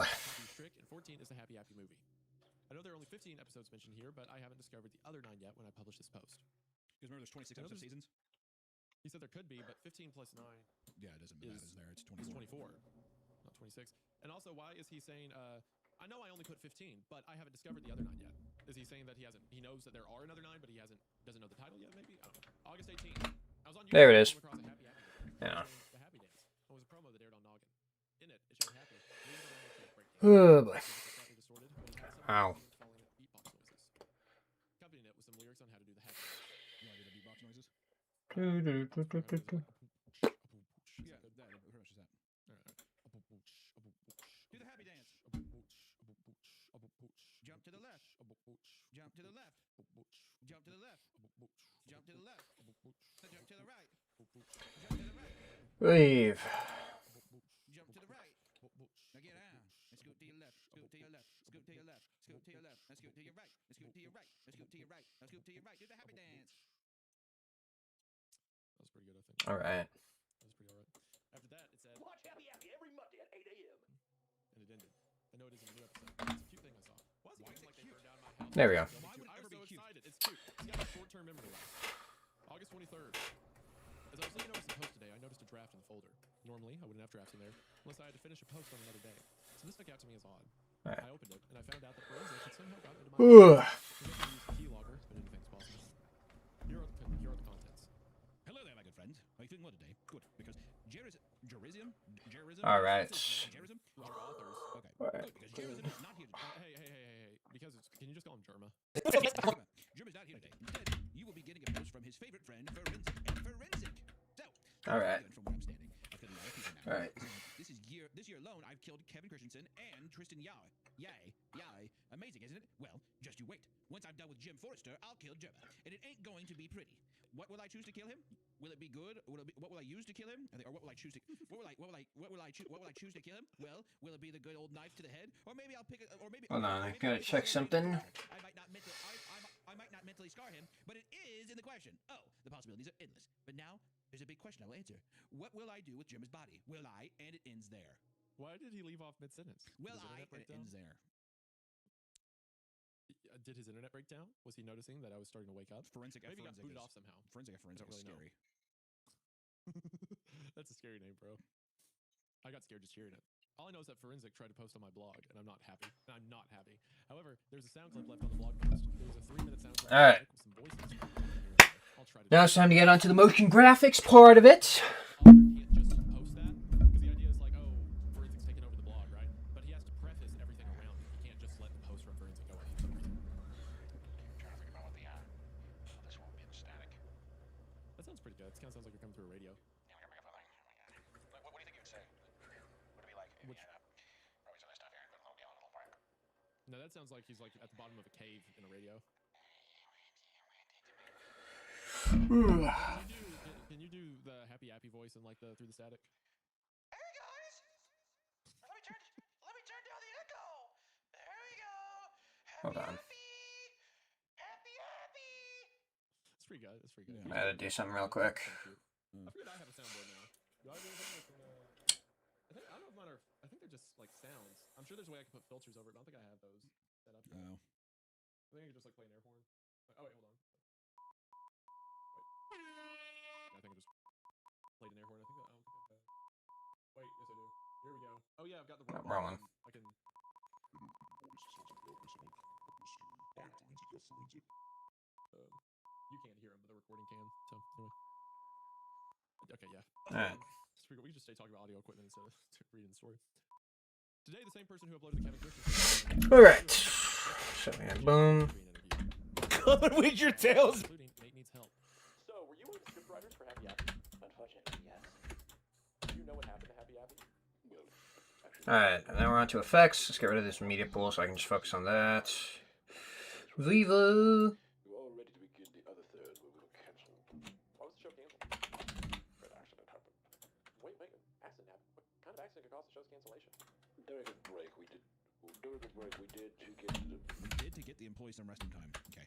Happy's Trick, and 14 is the Happy Happy movie. I know there are only 15 episodes mentioned here, but I haven't discovered the other 9 yet when I publish this post. Because remember, there's 26 episode seasons? He said there could be, but 15 plus 9 yeah, it doesn't matter. It's 24. Not 26. And also, why is he saying, I know I only put 15, but I haven't discovered the other 9 yet. Is he saying that he knows that there are another 9, but he doesn't know the title yet, maybe? I don't know. August 18th. I was on YouTube. There it is. Came across a Happy Happy video. Yeah. The Happy Dance. It was a promo that aired on Noggin. In it showed Happy. Oh boy. Ow. Accompanying it with some lyrics on how to do the Happy. You want to do the beatbox noises? Do, do, do, do, do, do. Yeah, that pretty much is that. Do the Happy Dance. Jump to the left. Jump to the left. Jump to the left. Jump to the left. Jump to the right. Jump to the right. Wave. Jump to the right. Now get down. And scoot to your left. Scoot to your left. Scoot to your left. Scoot to your left. And scoot to your right. And scoot to your right. And scoot to your right. And scoot to your right. Do the Happy Dance. That was pretty good, I think. All right. That was pretty alright. After that, it said, Watch Happy Happy every Monday at 8 a.m. And it ended. I know it isn't a new episode. It's a cute thing I saw. Why is it like they burned down my house? There we go. I was so excited. It's cute. It's got a short-term memory loss. August 23rd. As I was looking over some posts today, I noticed a draft in the folder. Normally, I wouldn't have drafts in there unless I had to finish a post on another day. So this stuck out to me as odd. Right. I opened it, and I found out that Forensic had somehow gotten into my Ugh. use the keylogger, but anything's possible. Here are the contents. Hello there, my good friend. Are you feeling well today? Good, because Jerism. All right. Jerism? Our authors. Okay. Right. Good, because Jerism is not here today. Hey. Because can you just call him Germa? Germa's not here today. Instead, you will be getting a post from his favorite friend, Forensic. And Forensic. So, All right. from where I'm standing. I've killed a lot of people now. All right. This year alone, I've killed Kevin Christensen and Tristan Yai. Yay. Amazing, isn't it? Well, just you wait. Once I'm done with Jim Forrester, I'll kill Germa. And it ain't going to be pretty. What will I choose to kill him? Will it be good? What will I use to kill him? Or what will I choose to? What will I choose to kill him? Well, will it be the good old knife to the head, or maybe I'll pick or maybe. Hold on, I gotta check something. I might not mentally scar him, but it is in the question. Oh, the possibilities are endless. But now there's a big question I will answer. What will I do with Germa's body? Will I? And it ends there. Why did he leave off mid-sentence? Will I? And it ends there. Did his internet break down? Was he noticing that I was starting to wake up? Forensic. Maybe he got booted is, off somehow. Forensic is really scary. That's a scary name, bro. I got scared just hearing it. All I know is that Forensic tried to post on my blog, and I'm not happy. However, there's a sound clip left on the blog post. There's a 3-minute sound clip. All right. With some voices. I'll try to Now it's time to get onto the motion graphics part of it. Can't just post that, because the idea is like, oh, Forensic's taking over the blog, right? But he has to preface everything around it. He can't just let the post from Forensic go up. Trying to think about what this won't be in static. That sounds pretty good. It kind of sounds like you're coming through a radio. Yeah, we're gonna make a thing. What do you think you would say? Would it be like, probably some nice stuff here, but a little down, a little fire. No, that sounds like he's like at the bottom of a cave in a radio. Can you do the Happy voice and like through the static? Hey guys, let me turn down the echo. There we go. Hold on. Happy. It's pretty good. I gotta do something real quick. I forget I have a soundboard now. Do I do anything like I don't know if mine are. I think they're just like sounds. I'm sure there's a way I can put filters over it. But I don't think I have those set up yet. No. I think I can just like play an air horn. Oh wait, hold on. I think I just played an air horn. I don't think I have that. Wait, yes I do. Here we go. Oh yeah, I've got the Wrong one. I can. You can't hear him, but the recording can. So anyway. Okay, yeah. Alright. We can just stay talking about audio equipment instead of reading the story. Today, the same person who uploaded the Kevin Christian. Alright. So yeah, boom. Color with your tails. Nate needs help. So, were you one of the scriptwriters for Happy Happy? Unfortunately, yes. Do you know what happened to Happy Happy? Alright, and now we're on to effects. Let's get rid of this media pool so I can just focus on that. Viva! We were all ready to begin the other third when we were cancelled. Why was the show cancelled? An accident happened. Wait, accident happened? What kind of accident could cause the show's cancellation? During a break, we did to get the employees some resting time. Okay.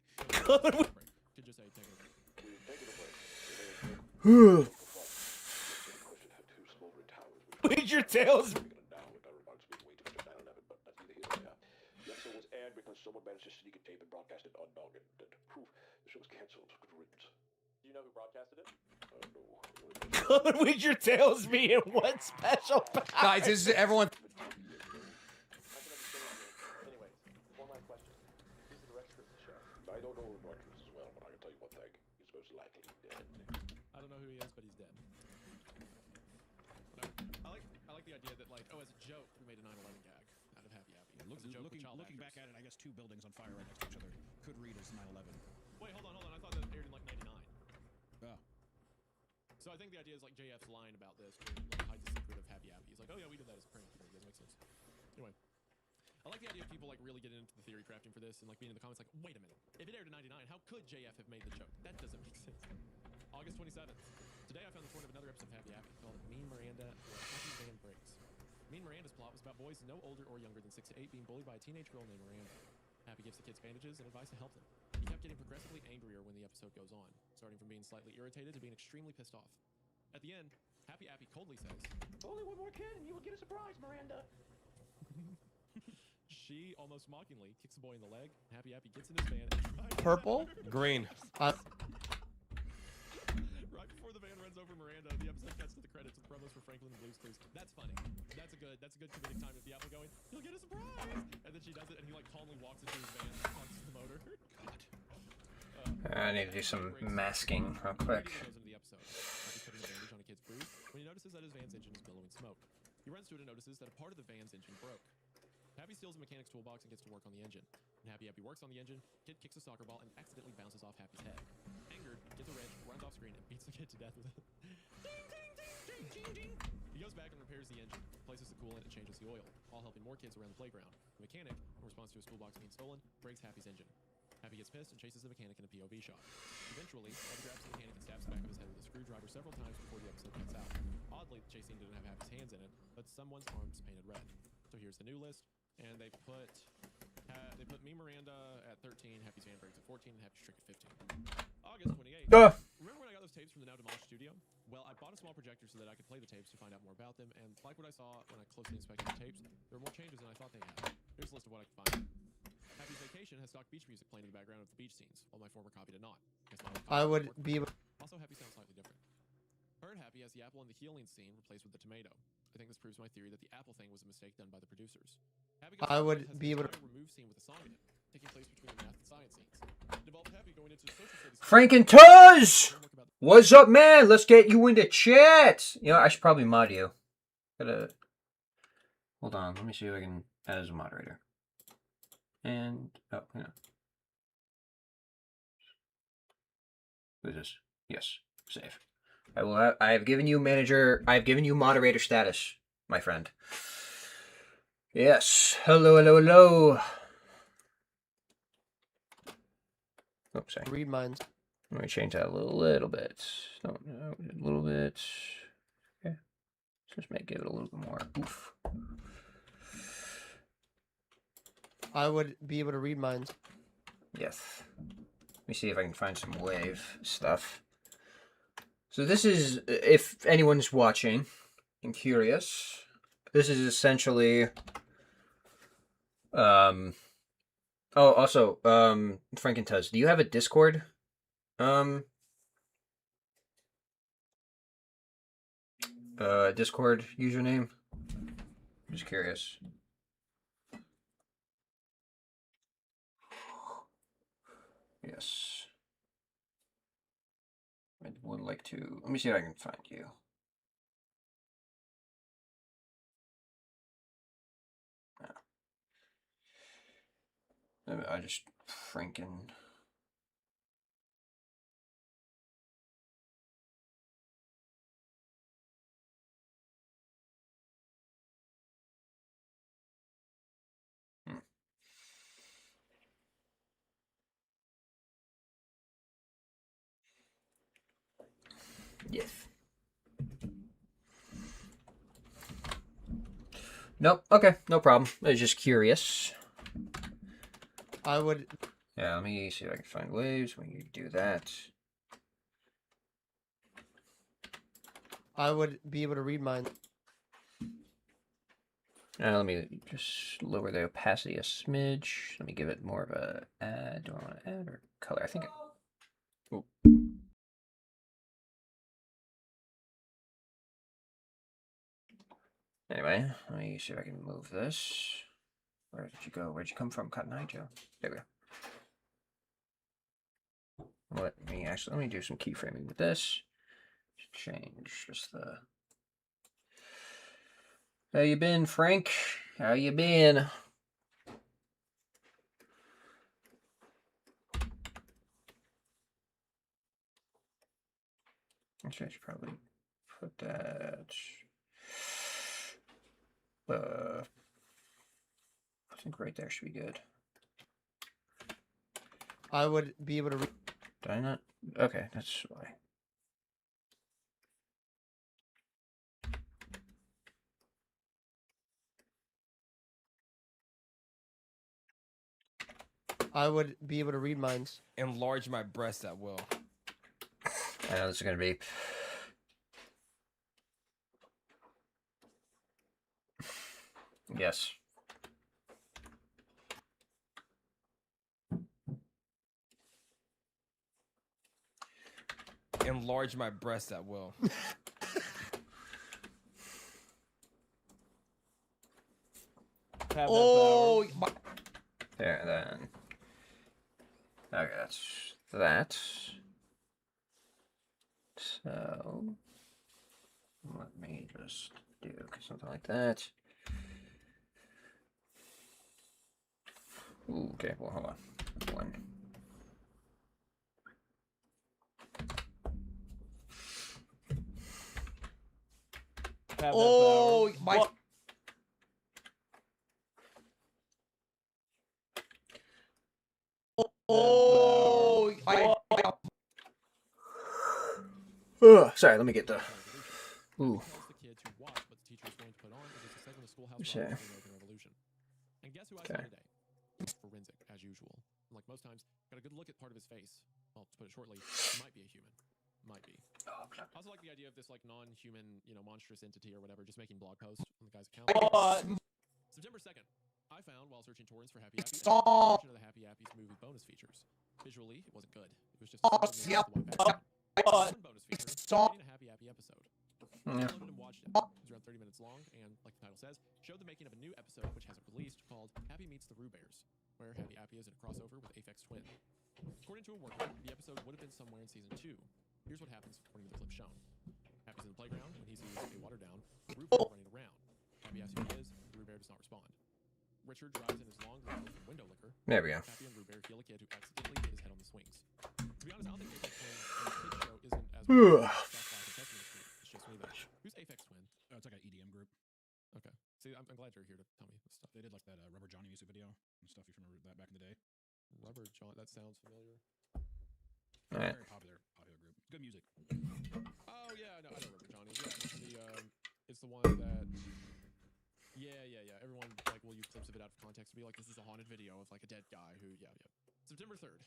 Could just say take a break. We had taken a break. With your tails. The episode was aired because someone managed to sneak a tape and broadcast it unknown, and proof the show was cancelled. Good riddance. Do you know who broadcasted it? No. Color with your tails being what special power? Guys, this is everyone. Anyways, one last question. Who's the director of the show? I don't know who the director is as well, but I can tell you one thing. He's most likely dead. I don't know who he is, but he's dead. No, I like the idea that, like, as a joke, we made a 9/11 gag out of Happy Happy. Looking back at it, I guess two buildings on fire right next to each other could read as 9/11. Wait, hold on. I thought that aired in like '99. Oh. So I think the idea is like JF's line about this to like hide the secret of Happy Happy. He's like, oh yeah, we did that as a prank. It doesn't make sense. Anyway, I like the idea of people like really getting into the theory crafting for this and like being in the comments like, wait a minute, if it aired in '99, how could JF have made the joke? That doesn't make sense. August 27th. Today I found the report of another episode of Happy Happy called Mean Miranda or Happy Van Breaks. Mean Miranda's plot was about boys no older or younger than 6 to 8 being bullied by a teenage girl named Miranda. Happy gives the kids bandages and advice to help them. He kept getting progressively angrier when the episode goes on, starting from being slightly irritated to being extremely pissed off. At the end, Happy Happy coldly says, Only one more kid and you will get a surprise, Miranda. She, almost mockingly, kicks the boy in the leg. Happy Happy gets in his van and drives Purple? Green. Right before the van runs over Miranda, the episode cuts to the credits with promos for Franklin and Blue's Clues. That's funny. That's a good comedic time with the apple going, he'll get a surprise! And then she does it and he like calmly walks into his van and honks the motor. God. I need to do some masking real quick. Goes into the episode. Happy putting a bandage on a kid's bruise when he notices that his van's engine is billowing smoke. He runs to it and notices that a part of the van's engine broke. Happy steals a mechanic's toolbox and gets to work on the engine. When Happy works on the engine, Kid kicks a soccer ball and accidentally bounces off Happy's head. Angered, gets a wrench, runs off screen, and beats the kid to death with it. He goes back and repairs the engine, replaces the coolant, and changes the oil, all helping more kids around the playground. The mechanic, in response to his toolbox being stolen, breaks Happy's engine. Happy gets pissed and chases the mechanic in a POV shot. Eventually, Happy grabs the mechanic and stabs the back of his head with a screwdriver several times before the episode cuts out. Oddly, the chase scene didn't have Happy's hands in it, but someone's arms painted red. So here's the new list, and they put me Miranda at 13, Happy's Van Breaks at 14, and Happy's Trick at 15. August 28th. Remember when I got those tapes from the now demolished studio? Well, I bought a small projector so that I could play the tapes to find out more about them, and like what I saw when I closely inspected the tapes, there were more changes than I thought they had. Here's a list of what I could find. Happy's Vacation has stock beach music playing in the background of the beach scenes, while my former copy did not. I would be able. Also, Happy sounds slightly different. Bird Happy has the apple in the healing scene replaced with the tomato. I think this proves my theory that the apple thing was a mistake done by the producers. I would be able to. Remove scene with a song in it, taking place between the math and science scenes. It involved Happy going into social studies. Frankentuz! What's up, man? Let's get you into chat. You know, I should probably mod you. Hold on. Let me see if I can add as a moderator. And who is this? Yes, save. I have given you manager. I have given you moderator status, my friend. Yes. Hello, hello, hello. Oops, sorry. Read minds. Let me change that a little bit. No, a little bit. Okay. Let's just give it a little bit more. Oof. I would be able to read minds. Yes. Let me see if I can find some wave stuff. So this is, if anyone's watching and curious, this is essentially, also, Frankentuz, do you have a Discord? Discord username? I'm just curious. Yes. I would like to. Let me see if I can find you. I just freaking. Yes. Nope. Okay. No problem. I was just curious. I would. Yeah. Let me see if I can find waves when you do that. I would be able to read mine. Let me just lower the opacity a smidge. Let me give it more of a add. Do I want to add or color? I think. Oh. Anyway, let me see if I can move this. Where did you go? Where'd you come from, Cotton Eye Joe? There we go. Let me do some keyframing with this. Change just the. How you been, Frank? How you been? Actually, I should probably put that. I think right there should be good. I would be able to read. Did I not? Okay, that's why. I would be able to read mines. Enlarge my breast at will. I know this is going to be. Yes. Enlarge my breast at will. Oh, there, then. Okay, that's that. So, let me just do something like that. Ooh, okay, well, hold on. One. Oh, my. Oh, Sorry, let me get the. Ooh. Okay. And guess who I saw today? Forensic, as usual. Like most times, got a good look at part of his face. Well, to put it shortly, he might be a human. Might be. I also like the idea of this like non-human, monstrous entity or whatever, just making blog posts on the guy's account. September 2nd, I found while searching torrents for Happy Appies, a version of the Happy Appies movie bonus features. Visually, it wasn't good. It was just a one bonus feature, in a Happy Appy episode. I downloaded and watched it. It was around 30 minutes long, and like the title says, showed the making of a new episode which hasn't released called Happy Meets the Roo Bears, where Happy Appy is in a crossover with Aphex Twin. According to a worker, the episode would have been somewhere in season 2. Here's what happens according to the clip shown. Happy's in the playground when he sees a watered-down Roo Bear running around. Happy asks who he is. The Roo Bear does not respond. Richard drives in his long robe from window liquor. There we go. Happy and Roo Bear heal a kid who accidentally hit his head on the swings. To be honest, I don't think Aphex Twin in the kids show isn't as good as Sasquatch and Sesame Street. It's just me though. Who's Aphex Twin? Oh, it's like an EDM group. Okay. See, I'm glad you're here to tell me this stuff. They did like that Rubber Johnny music video and stuff. If you remember that back in the day. Rubber John, that sounds familiar. Very popular group. Good music. Oh yeah, no, I know Rubber Johnny. Yeah, it's the one that. Yeah. Everyone will use clips of it out of context to be like, this is a haunted video of like a dead guy who, yeah. September 3rd.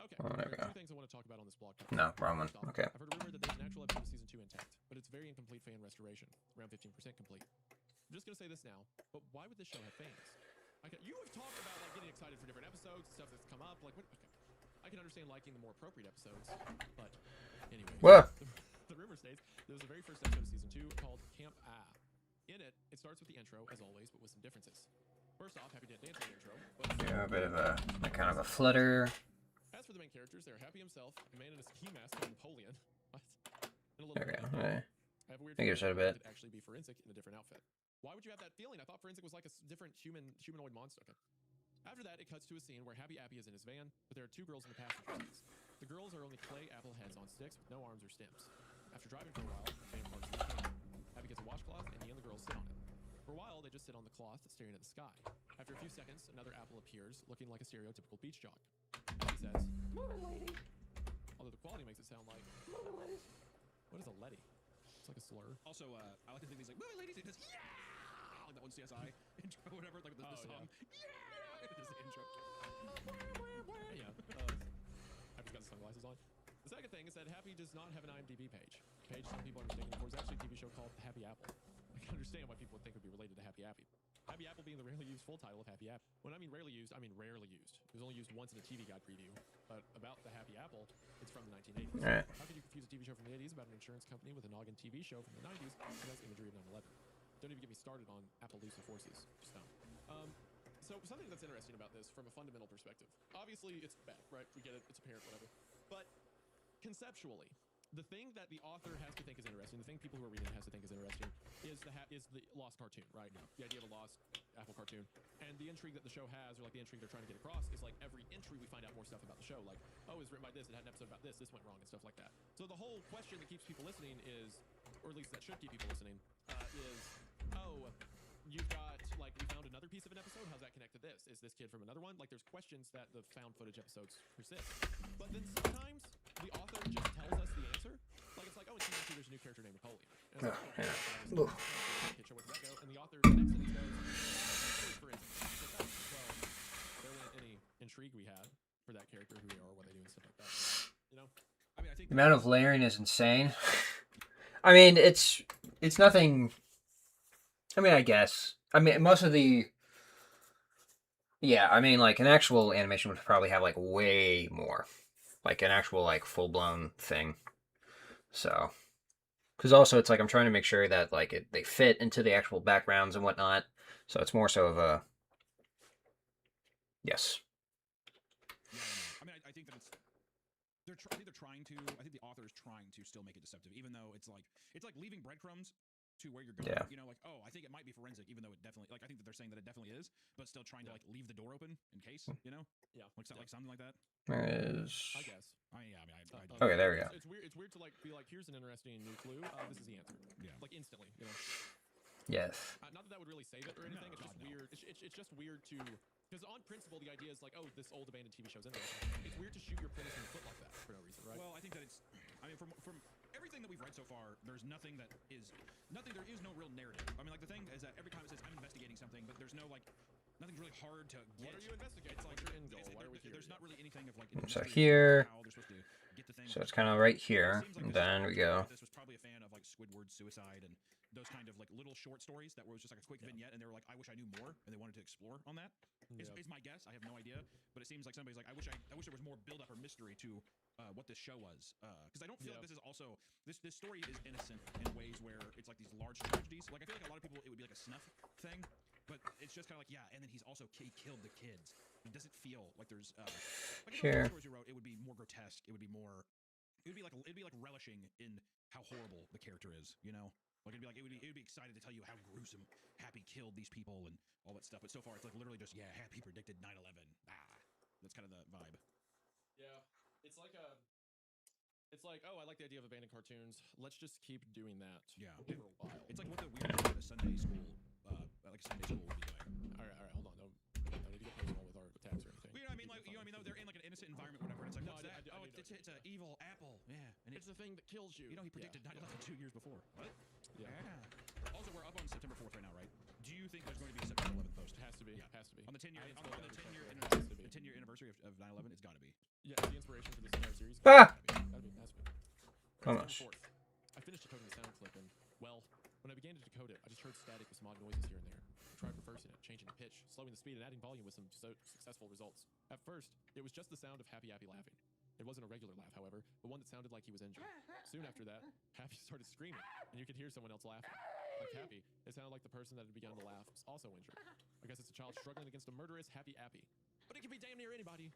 Okay. There are two things I want to talk about on this blog. No, wrong one. Okay. I've heard a rumor that there's an actual episode of season 2 intact, but it's very incomplete fan restoration, around 15% complete. I'm just gonna say this now, but why would this show have fans? You have talked about like getting excited for different episodes, stuff that's come up. Like, what? Okay, I can understand liking the more appropriate episodes, but anyway. What? The rumor states there was the very first episode of season 2 called Camp Ah. In it, it starts with the intro as always, but with some differences. First off, Happy Dance Dancing intro. Yeah, a bit of a kind of a flutter. As for the main characters, they're Happy himself, a man in a ski mask called Napoleon. What? And a little There we bit go. of Alright. I have a weird I think feeling I said a that bit. could actually be Forensic in a different outfit. Why would you have that feeling? I thought Forensic was like a different humanoid monster. Okay. After that, it cuts to a scene where Happy Appy is in his van, but there are 2 girls in the passenger seats. The girls are only clay apple heads on sticks with no arms or stems. After driving for a while, the van parks in the can. Happy gets a washcloth, and he and the girls sit on it. For a while, they just sit on the cloth, staring at the sky. After a few seconds, another apple appears, looking like a stereotypical beach jog. Happy says, "Moving, ladies." Although the quality makes it sound like, "Moving, ladies." What is a letty? It's like a slur. Also, I like to think he's like, moving ladies, he does, yeah! Like that one CSI intro or whatever, like the song. Yeah! There's the intro. Yeah. Happy's got the sunglasses on. The second thing is that Happy does not have an IMDb page. A page some people are mistaken for is actually a TV show called The Happy Apple. I can understand why people would think it would be related to Happy Appy. Happy Apple being the rarely used full title of Happy Apple. When I mean rarely used, I mean rarely used. It was only used once in a TV Guide preview. But about the Happy Apple, it's from the 1980s. Alright. How could you confuse a TV show from the 80s about an insurance company with a noggin TV show from the 90s that has imagery of 9/11? Don't even get me started on Appaloosa forces. Just don't. So something that's interesting about this from a fundamental perspective. Obviously, it's bad, right? We get it. It's apparent, whatever. But conceptually, the thing that the author has to think is interesting, the thing people who are reading it has to think is interesting, is the lost cartoon, right? The idea of a lost Apple cartoon. And the intrigue that the show has, or like the intrigue they're trying to get across, is like every entry we find out more stuff about the show. Like, oh, it was written by this, it had an episode about this went wrong, and stuff like that. So the whole question that keeps people listening is, or at least that should keep people listening, is, oh, you've got, like, we found another piece of an episode, how's that connect to this? Is this kid from another one? Like, there's questions that the found footage episodes persist. But then sometimes the author just tells us the answer. Like, it's like, oh, in season 2 there's a new character named Napoleon. And it's like, oh, kid show, where did that go? And the author connects it and goes, hey, for instance. It's like, oh, well, there went any intrigue we had for that character, who they are, what they do, and stuff like that. You know? I mean, I think The amount of layering is insane. I mean, it's nothing. I mean, I guess. I mean, most of the. Yeah, I mean, like, an actual animation would probably have, like, way more. Like, an actual, like, full-blown thing. So. Because also, it's like, I'm trying to make sure that, like, they fit into the actual backgrounds and whatnot. So it's more so of a. Yes. Yeah, I mean, I think that it's. I think they're trying to. I think the author is trying to still make it deceptive, even though it's like leaving breadcrumbs to where you're going. Yeah. You know, like, oh, I think it might be forensic, even though it definitely, like, I think that they're saying that it definitely is, but still trying to like leave the door open in case, you know. Yeah. Like something like that. There is. I guess. I mean, Okay, there we go. It's weird. It's weird to like be like, here's an interesting new clue. This is the answer. Yeah. Like instantly, you know. Yes. Not that would really save it or anything. It's just weird. It's just weird to, because on principle the idea is like, oh, this old abandoned TV show's interesting. It's weird to shoot your premise in the foot like that for no reason, right? Well, I think that it's. I mean, from everything that we've read so far, there's nothing that is nothing. There is no real narrative. I mean, like, the thing is that every time it says I'm investigating something, but there's no like. Nothing's really hard to get. What are you investigating? It's like What's your end goal? Why are we here? There's not really anything of like. So here. How they're supposed to get the thing. So it's kind of right here. And then we go. This was probably a fan of like Squidward's Suicide and those kind of like little short stories that was just like a quick vignette, and they were like, I wish I knew more, and they wanted to explore on that. Is my guess. I have no idea, but it seems like somebody's like, I wish there was more build up or mystery to what this show was, because I don't feel like this is also this story is innocent in ways where it's like these large tragedies. Like, I feel like a lot of people it would be like a snuff thing, but it's just kind of like, yeah, and then he's also he killed the kids. It doesn't feel like there's like Sure. the stories you wrote. It would be more grotesque. It would be more. It'd be like relishing in how horrible the character is, you know. Like, it would be excited to tell you how gruesome Happy killed these people and all that stuff. But so far, it's like literally just, yeah, Happy predicted 9/11. That's kind of the vibe. Yeah, it's like oh, I like the idea of abandoned cartoons. Let's just keep doing that. Yeah. For a while. It's like what the weird thing that a Sunday school, like a Sunday school would be doing. All right, hold on. No need to get personal with our attacks or anything. Well, you know what I mean? Like, you know what I mean? Though they're in like an innocent environment, whatever. And it's like, what's that? Oh, it's an evil apple. Yeah, and It's the thing that kills you. You know, he predicted 9/11 2 years before. What? Yeah. Also, we're up on September 4th right now, right? Do you think there's going to be a September 11th post? Has to be. Yeah. Has to be. On the 10-year, I on the installed 10-year, every software. It has to be. the 10-year anniversary of 9/11, it's got to be. Yeah, it's the inspiration for this entire series. Ah! Gotta be. Has to be. Almost. September 4th. I finished decoding the sound clip, and well, when I began to decode it, I just heard static with some odd noises here and there. I tried reversing it, changing the pitch, slowing the speed, and adding volume with some successful results. At first, it was just the sound of Happy Appy laughing. It wasn't a regular laugh, however, but one that sounded like he was injured. Soon after that, Happy started screaming, and you could hear someone else laughing. Like Happy, it sounded like the person that had begun the laugh was also injured. I guess it's a child struggling against a murderous Happy Appy. But it can be damn near anybody.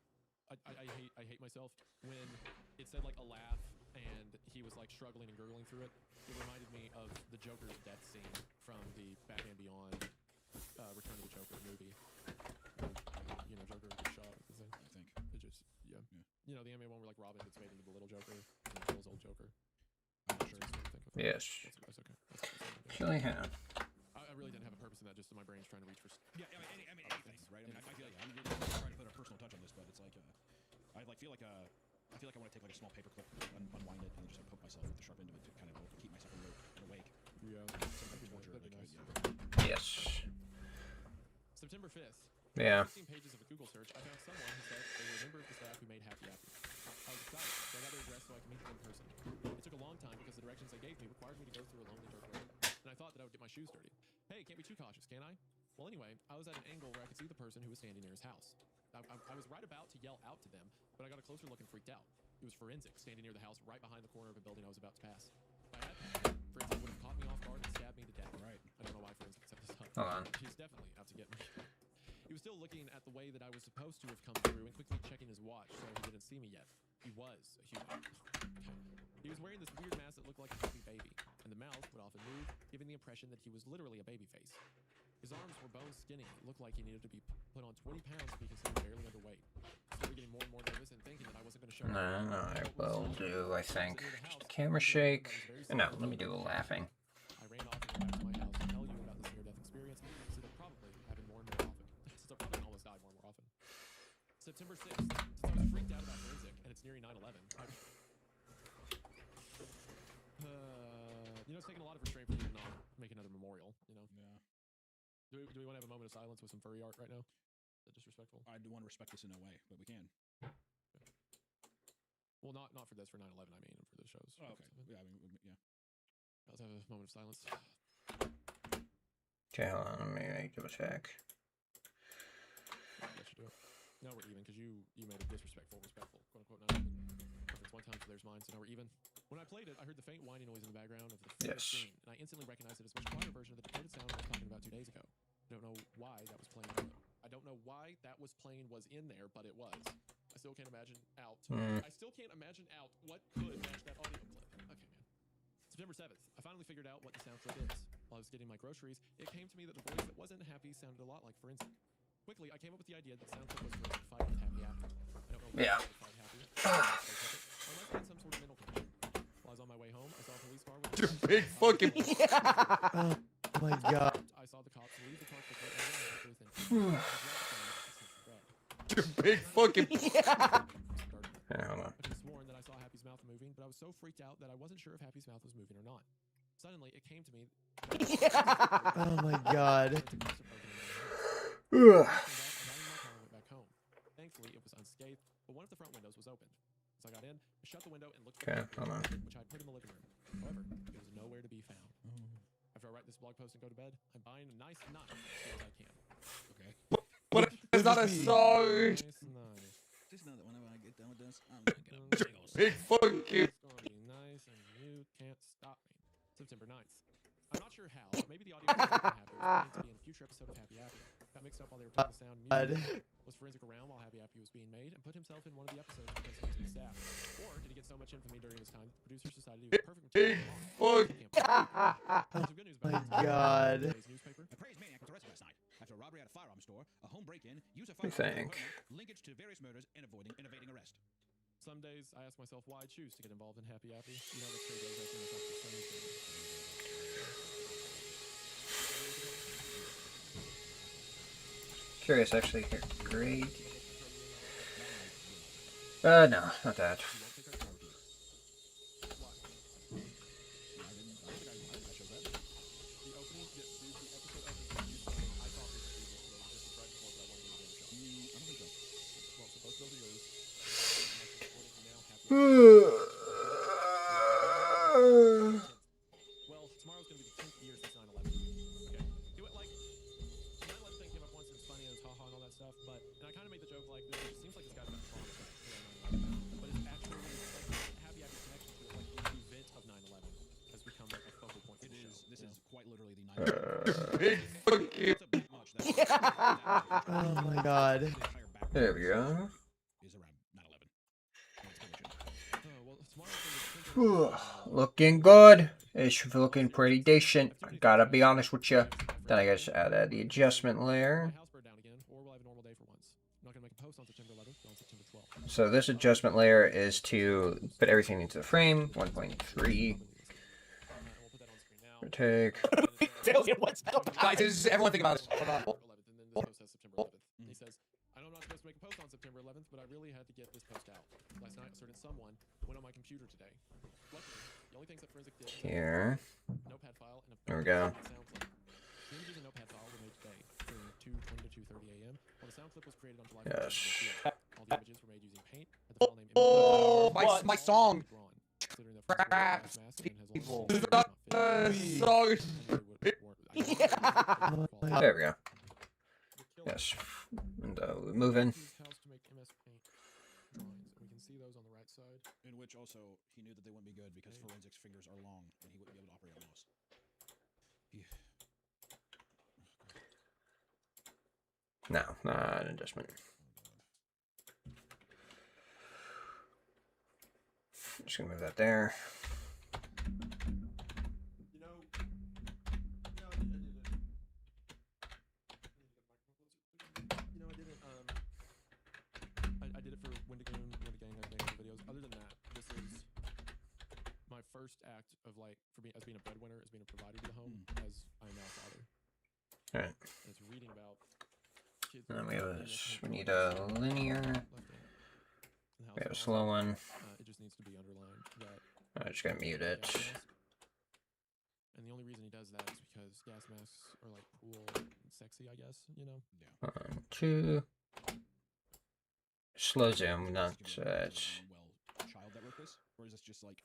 I hate myself when it said like a laugh and he was like struggling and gurgling through it. It reminded me of the Joker's death scene from the Batman Beyond Return of the Joker movie. You know, Joker gets shot with the thing. I think. It just yeah. You know, the anime one where like Robin gets made into the little Joker and kills old Joker. I'm not sure. Yes. That's okay. That's Surely have. I really didn't have a purpose in that. Just my brain's trying to reach for. Yeah, I mean, anything, right? I mean, I feel like I'm really trying to put a personal touch on this, but it's like I feel like I want to take like a small paper clip, unwind it, and then just like poke myself with the sharp end of it to kind of keep myself awake. Yeah. Some type of torture, That'd be like, nice. Yes. September 5th. Yeah. 16 pages of a Google search. I found someone who said they were a member of the staff who made Happy Happy. I was excited, so I got their address so I could meet them in person. It took a long time because the directions they gave me required me to go through a lonely dirt road, and I thought that I would get my shoes dirty. Hey, can't be too cautious, can I? Well, anyway, I was at an angle where I could see the person who was standing near his house. I was right about to yell out to them, but I got a closer look and freaked out. It was Forensic, standing near the house right behind the corner of a building I was about to pass. If I had passed, Forensic would have caught me off guard and stabbed me to death. Right. I don't know why Forensic set this up. Hold on. He's definitely out to get me. He was still looking at the way that I was supposed to have come through and quickly checking his watch so he didn't see me yet. He was a human. He was wearing this weird mask that looked like a happy baby, and the mouth would often move, giving the impression that he was literally a baby face. His arms were bone skinny. It looked like he needed to be put on 20 pounds to be considered barely underweight. I started getting more and more nervous and thinking that I wasn't going to show up. I will do, I think, just a camera shake. No, let me do a laughing. I ran off and went back to my house to tell you about this near-death experience, since it'll probably happen more and more often. Since I'll probably almost die more and more often. September 6th. Since I was freaked out about Forensic, and it's nearing 9/11. You know, it's taking a lot of restraint for you to not make another memorial, you know? Yeah. Do we want to have a moment of silence with some furry art right now? Is that disrespectful? I do want to respect this in no way, but we can. Okay. Well, not for this, for 9/11, I mean, and for the shows. Oh, okay. Yeah, I mean, yeah. Let's have a moment of silence. Okay, hold on, let me double check. Let you do it. No, we're even, because you made a disrespectful, respectful, quote-unquote, 9/11 reference one time, so there's mine, so now we're even. When I played it, I heard the faint whining noise in the background of the first scene, and I instantly recognized it as a much quieter version of the decoded sound I was talking about 2 days ago. I don't know why that was playing. I don't know why that was playing was in there, but it was. I still can't imagine out. I still can't imagine out what could match that audio clip. Okay, man. September 7th. I finally figured out what the sound clip is. While I was getting my groceries, it came to me that the voice that wasn't happy sounded a lot like Forensic. Quickly, I came up with the idea that the sound clip was Forensic fighting with Happy After. I don't know why Yeah. fight Happy. Unless they had some sort of mental connection. While I was on my way home, I saw a police car with Big fucking. Oh my god. I saw the cops leave the car quickly and run after within 2 Big fucking. I Hold on. could have sworn that I saw Happy's mouth moving, but I was so freaked out that I wasn't sure if Happy's mouth was moving or not. Suddenly, it came to me. Oh my god. Back home. Thankfully, it was unscathed, but one of the front windows was opened. As I got in, I shut the window and looked for Okay, the hold on. which I put in the living room. However, it was nowhere to be found. After I write this blog post and go to bed, I'm buying a nice knife as soon as I can. Okay. What is that a song? Nice knife. Just know that whenever I get done with this, I'm gonna get a big old Big fucking. It's gonna be nice, and you can't stop me. September 9th. I'm not sure how, but maybe the audio was Happy was planning to be in a future episode of Happy Happy. Got mixed up while they were playing the sound music. Was Forensic around while Happy Happy was being made and put himself in one of the episodes because he was in the staff? Or did he get so much infamy during his time that the producers decided he was perfect Big fuck. Some good news about My god. today's newspaper. A praised maniac was arrested last night after a robbery at a firearms store, a home break-in, use of I firearms, think. linkage to various murders, and evading arrest. Some days I ask myself why I choose to get involved in Happy Happy. You know, the 3 days I see myself the same thing. Curious, actually, here. Great. No, not that. Well, tomorrow's gonna be the 10th year since 9/11. Okay, it went like the 9/11 thing came up once and it was funny and it was haha and all that stuff. But and I kind of made the joke like this. It seems like this guy's got trauma around 9/11, but it's actually like Happy Happy connection to it. Like the event of 9/11 has become like a focal point. It is. This is quite literally the 9. Big fucking. Oh my god. There we go. Is around Looking good. It's looking pretty decent. I gotta be honest with you. Then I guess add the adjustment layer. So this adjustment layer is to put everything into the frame. 1.3. Take. Guys, is everyone think about this? He says, I know I'm not supposed to make a post on September 11th, but I really had to get this post out. Last night, a certain someone went on my computer today. Luckily, the only things that Forensic did Here. notepad file and a There we go. sound clip. The images and notepad file were made today between 2:20 to 2:30 a.m. While the sound clip was created on July 1st. Yes. All the images were made using paint. And the file name Oh, my song. Crap. People. There we go. Yes. And moving. In which also he knew that they wouldn't be good because Forensic's fingers are long and he wouldn't be able to operate a mouse. No, not an adjustment. Just gonna move that there. I did it for Wendigoon, Wendigang, I've made other videos. Other than that, this is my first act of like, as being a breadwinner, as being a provider to the home, as I am now a father. Alright. And it's reading about kids. And then we need a linear. We have a slow one. It just needs to be underlined that. I'm just gonna mute it. And the only reason he does that is because gas masks are like cool and sexy, I guess, you know? Yeah. 1, 2. Slow zoom, not child that wrote this? Or is this just like,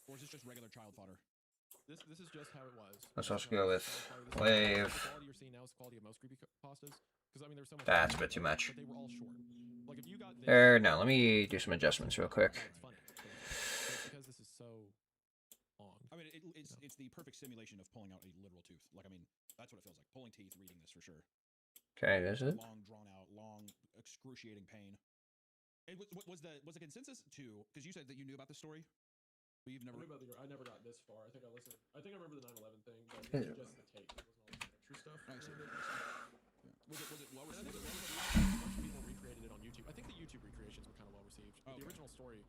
or is this just regular child fodder? This is just how it was. Let's also go with wave. The quality you're seeing now is the quality of most creepypastas. Because I mean, there's so much. That's a bit too much. But they were all short. Like if you got this, There, no, let me do some adjustments real quick. It's funny. But because this is so long. I mean, it's the perfect simulation of pulling out a literal tooth. Like, I mean, that's what it feels like. Pulling teeth, reading this for sure. Okay, this is it. Long, drawn out, long, excruciating pain. And was the consensus too? Because you said that you knew about the story, but you've never. I never got this far. I think I listened. I think I remember the 9/11 thing, but it was just the tape. It wasn't all the extra stuff. I see. Was it well received? A bunch of people recreated it on YouTube. I think the YouTube recreations were kind of well received. But the original story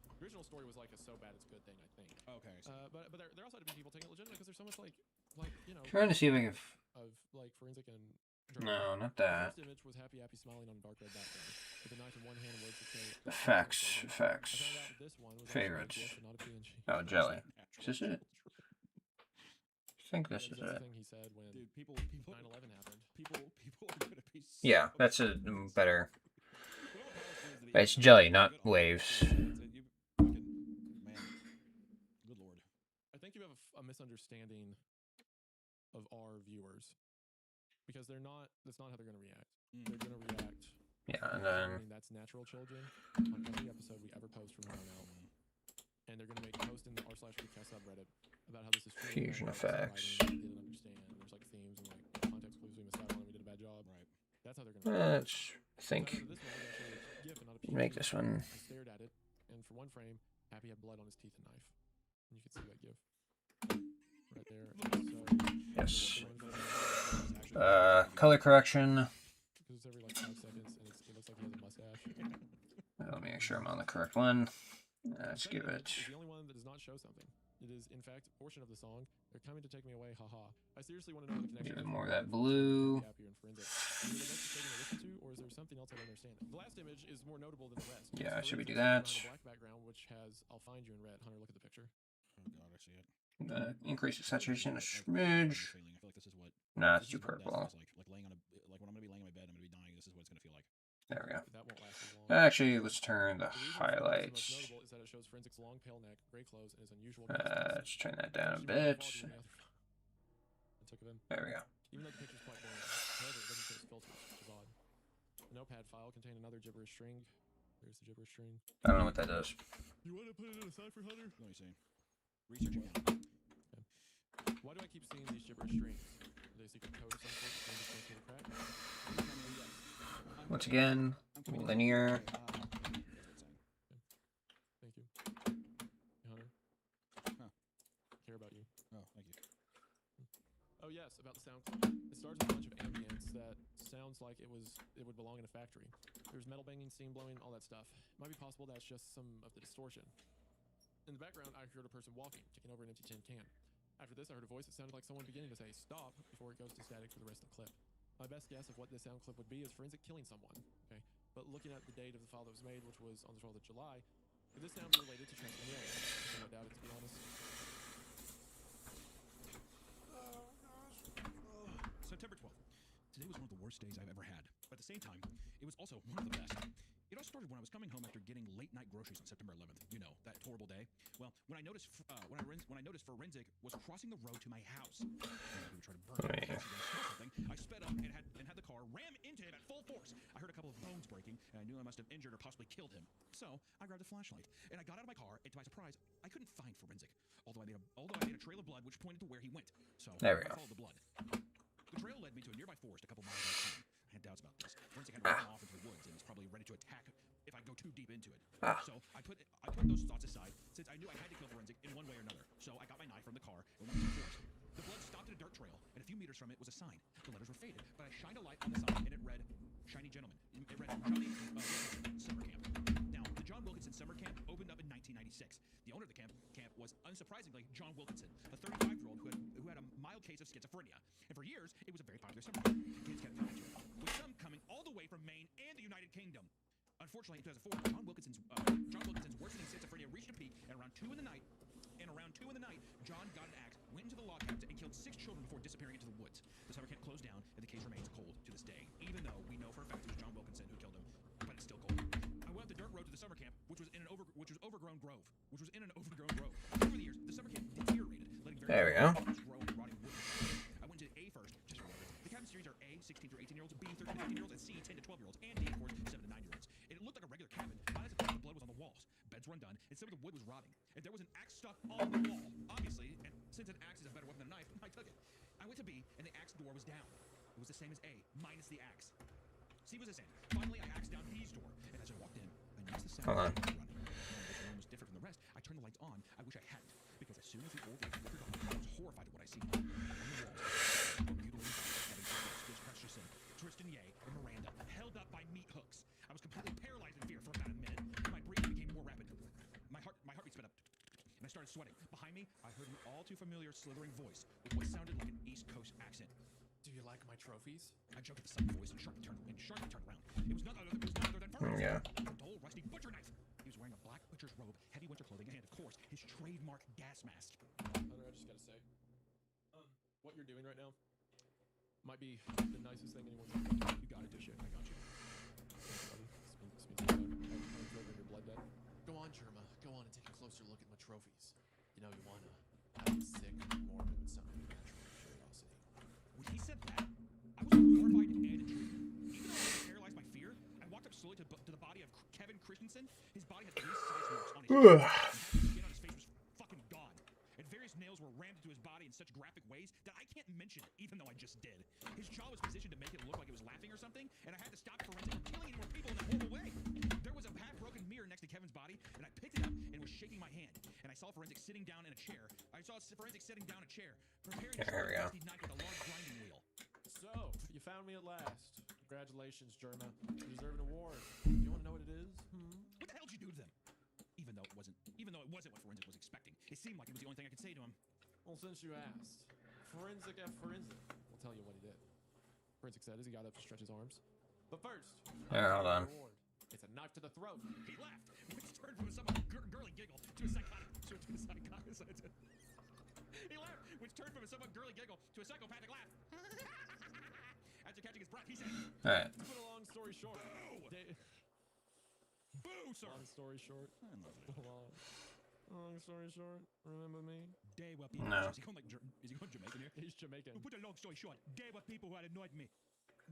was like a so bad it's good thing, I think. Okay. But there also had to be people taking it legitimate because there's so much like you know. Trying to see if I can. Of like forensic and. No, not that. The first image was happy smiling on a dark red background with a knife in one hand and words that say. Effects. I found out that this one was Favorites. actually not a PNG. Oh, jelly. Is this it? I think this is That's it. the thing he said when 9/11 happened. People are gonna be. Yeah, that's a better. It's jelly, not waves. Man, good lord. I think you have a misunderstanding of our viewers because they're not. That's not how they're going to react. They're going to react. Yeah, and then. I mean, that's natural children on every episode we ever post from now on out. And they're going to make a post in the r/Freecast subreddit about how this is true. Fusion effects. They didn't understand. There's like themes and like context clues we missed out on. And we did a bad job. Right. That's how they're going to. Let's think. Make this one. I stared at it, and for one frame, Happy had blood on his teeth and knife. And you can see that gif right there. So, yes. Color correction. Because it's every like 5 seconds, and it looks like he has a mustache. Let me make sure I'm on the correct one. Let's give it. It's the only one that does not show something. It is, in fact, a portion of the song. They're coming to take me away, haha. I seriously want to know the connection. Give it more of that blue. Or is there something else I don't understand? The last image is more notable than the rest. Yeah, should we do that? Black background, which has "I'll find you" in red. Hunter, look at the picture. Oh god, I see it. Increase the saturation a smidge. I feel like this is what. Nah, it's too purple. Like laying on a like when I'm gonna be laying on my bed, I'm gonna be dying. This is what it's gonna feel like. There we go. That won't last as long. Actually, let's turn the highlights. What's notable is that it shows Forensic's long, pale neck, gray clothes, and his unusual. Let's turn that down a bit. There we go. Even though the picture's quite boring, however, it doesn't show his filters, which is odd. The notepad file contained another gibberish string. There's the gibberish string. I don't know what that does. You want to put it in a cipher, Hunter? Let me see. Research again. Okay. Why do I keep seeing these gibberish strings? Are they a secret code or something? Maybe it's going through the crack? Once again, linear. Thank you. Hey, Hunter. Oh yes, about the sound clip. It starts with a bunch of ambience that sounds like it would belong in a factory. There's metal banging, steam blowing, all that stuff. It might be possible that's just some of the distortion. In the background, I heard a person walking, kicking over an empty tin can. After this, I heard a voice that sounded like someone beginning to say stop before it goes to static for the rest of the clip. My best guess of what this sound clip would be is forensic killing someone. Okay, but looking at the date of the file that was made, which was on the 12th of July, could this sound be related to Transylvania? I somewhat doubt it, to be honest. September 12th. Today was one of the worst days I've ever had. But at the same time, it was also one of the best. It all started when I was coming home after getting late-night groceries on September 11th. You know, that horrible day. Well, when I noticed forensic was crossing the road to my house, and we were trying to burn it, something, I sped up and had the car ram into him at full force. I heard a couple of bones breaking, and I knew I must have injured or possibly killed him. So I grabbed a flashlight and I got out of my car, and to my surprise, I couldn't find forensic. Although I made a trail of blood which pointed to where he went. So There we I go. followed the blood. The trail led me to a nearby forest a couple miles away from me. I had doubts about this. Forensic had run off into the woods and was probably ready to attack if I go too deep into it. So I put those thoughts aside since I knew I had to kill Forensic in one way or another. So I got my knife from the car and went to the forest. The blood stopped at a dirt trail, and a few meters from it was a sign. The letters were faded, but I shined a light on the sign, and it read, "Shiny Gentleman." It read, "Johnny Wilkinson Summer Camp." Now, the John Wilkinson Summer Camp opened up in 1996. The owner of the camp was, unsurprisingly, John Wilkinson, a 35-year-old who had a mild case of schizophrenia. And for years, it was a very popular summer camp. Kids kept coming to it, with some coming all the way from Maine and the United Kingdom. Unfortunately, in 2004, John Wilkinson's worsening schizophrenia reached a peak, and around 2 in the night, John got an axe, went into the log cabin, and killed 6 children before disappearing into the woods. The summer camp closed down, and the case remains cold to this day, even though we know for a fact it was John Wilkinson who killed him, but it's still cold. I went up the dirt road to the summer camp, which was in an overgrown grove. Over the years, the summer camp deteriorated, letting There we go. grow and rotting wood. I went to A first, just for reference. The cabin series are A, 16 through 18-year-olds, B, 13 to 15-years-olds, and C, 10 to 12-years-olds, and D, of course, 7 to 9-year-olds. It looked like a regular cabin, minus the fact the blood was on the walls. Beds were undone, and some of the wood was rotting. And there was an axe stuck on the wall. Obviously, and since an axe is a better weapon than a knife, I took it. I went to B, and the axe door was down. It was the same as A, minus the axe. C was the same. Finally, I axed down B's door, and as I walked in, I noticed the sound Hold on. of running. The room was different from the rest. I turned the lights on. I wish I hadn't, because as soon as the old light flickered on, I was horrified at what I seen. On the walls, were mutilated bodies having Christensen, Tristan Ye, and Miranda, held up by meat hooks. I was completely paralyzed in fear for about a minute. My breathing became more rapid. My heartbeat sped up, and I started sweating. Behind me, I heard an all too familiar slithering voice with what sounded like an East Coast accent. Do you like my trophies? I jumped at the sound of the voice and sharply turned around. It was none other than Fergus. Yeah. A dull, rusty butcher knife. He was wearing a black butcher's robe, heavy winter clothing, and, of course, his trademark gas mask. Hunter, I just gotta say, what you're doing right now might be the nicest thing anyone's ever done. You got it, dipshit. I got you. Thanks, buddy. This means a lot. I'm enjoying your blood debt. Go on, Germa. Go on and take a closer look at my trophies. You know, you wanna have a sick, morbid, supernatural curiosity. When he said that, I was horrified and intrigued. Even though I was paralyzed by fear, I walked up slowly to the body of Kevin Christensen. His body had 3 size marks on his face. The skin on his face was fucking gone. And various nails were rammed into his body in such graphic ways that I can't mention it, even though I just did. His jaw was positioned to make it look like it was laughing or something, and I had to stop Forensic from killing any more people in that horrible way. There was a half-broken mirror next to Kevin's body, and I picked it up and was shaking my hand. And I saw Forensic sitting down in a chair. Preparing to There we go. rusty knife with a large grinding wheel. So, you found me at last. Congratulations, Germa. You deserve an award. You want to know what it is? What the hell did you do to them? Even though it wasn't what Forensic was expecting. It seemed like it was the only thing I could say to him. Well, since you asked, Forensic F. Forensic will tell you what he did. Forensic said as he got up to stretch his arms. But first, Here, hold on. reward. It's a knife to the throat. He laughed, which turned from a somewhat girly giggle to a psychotic. He laughed, which turned from a somewhat girly giggle to a psychopathic laugh. After catching his breath, he said, All right. To put a long story short, Boo, sir! Long story short, I love it. long story short, remember me? They were people. No. Is he going Jamaican here? He's Jamaican. Put a long story short, they were people who had annoyed me.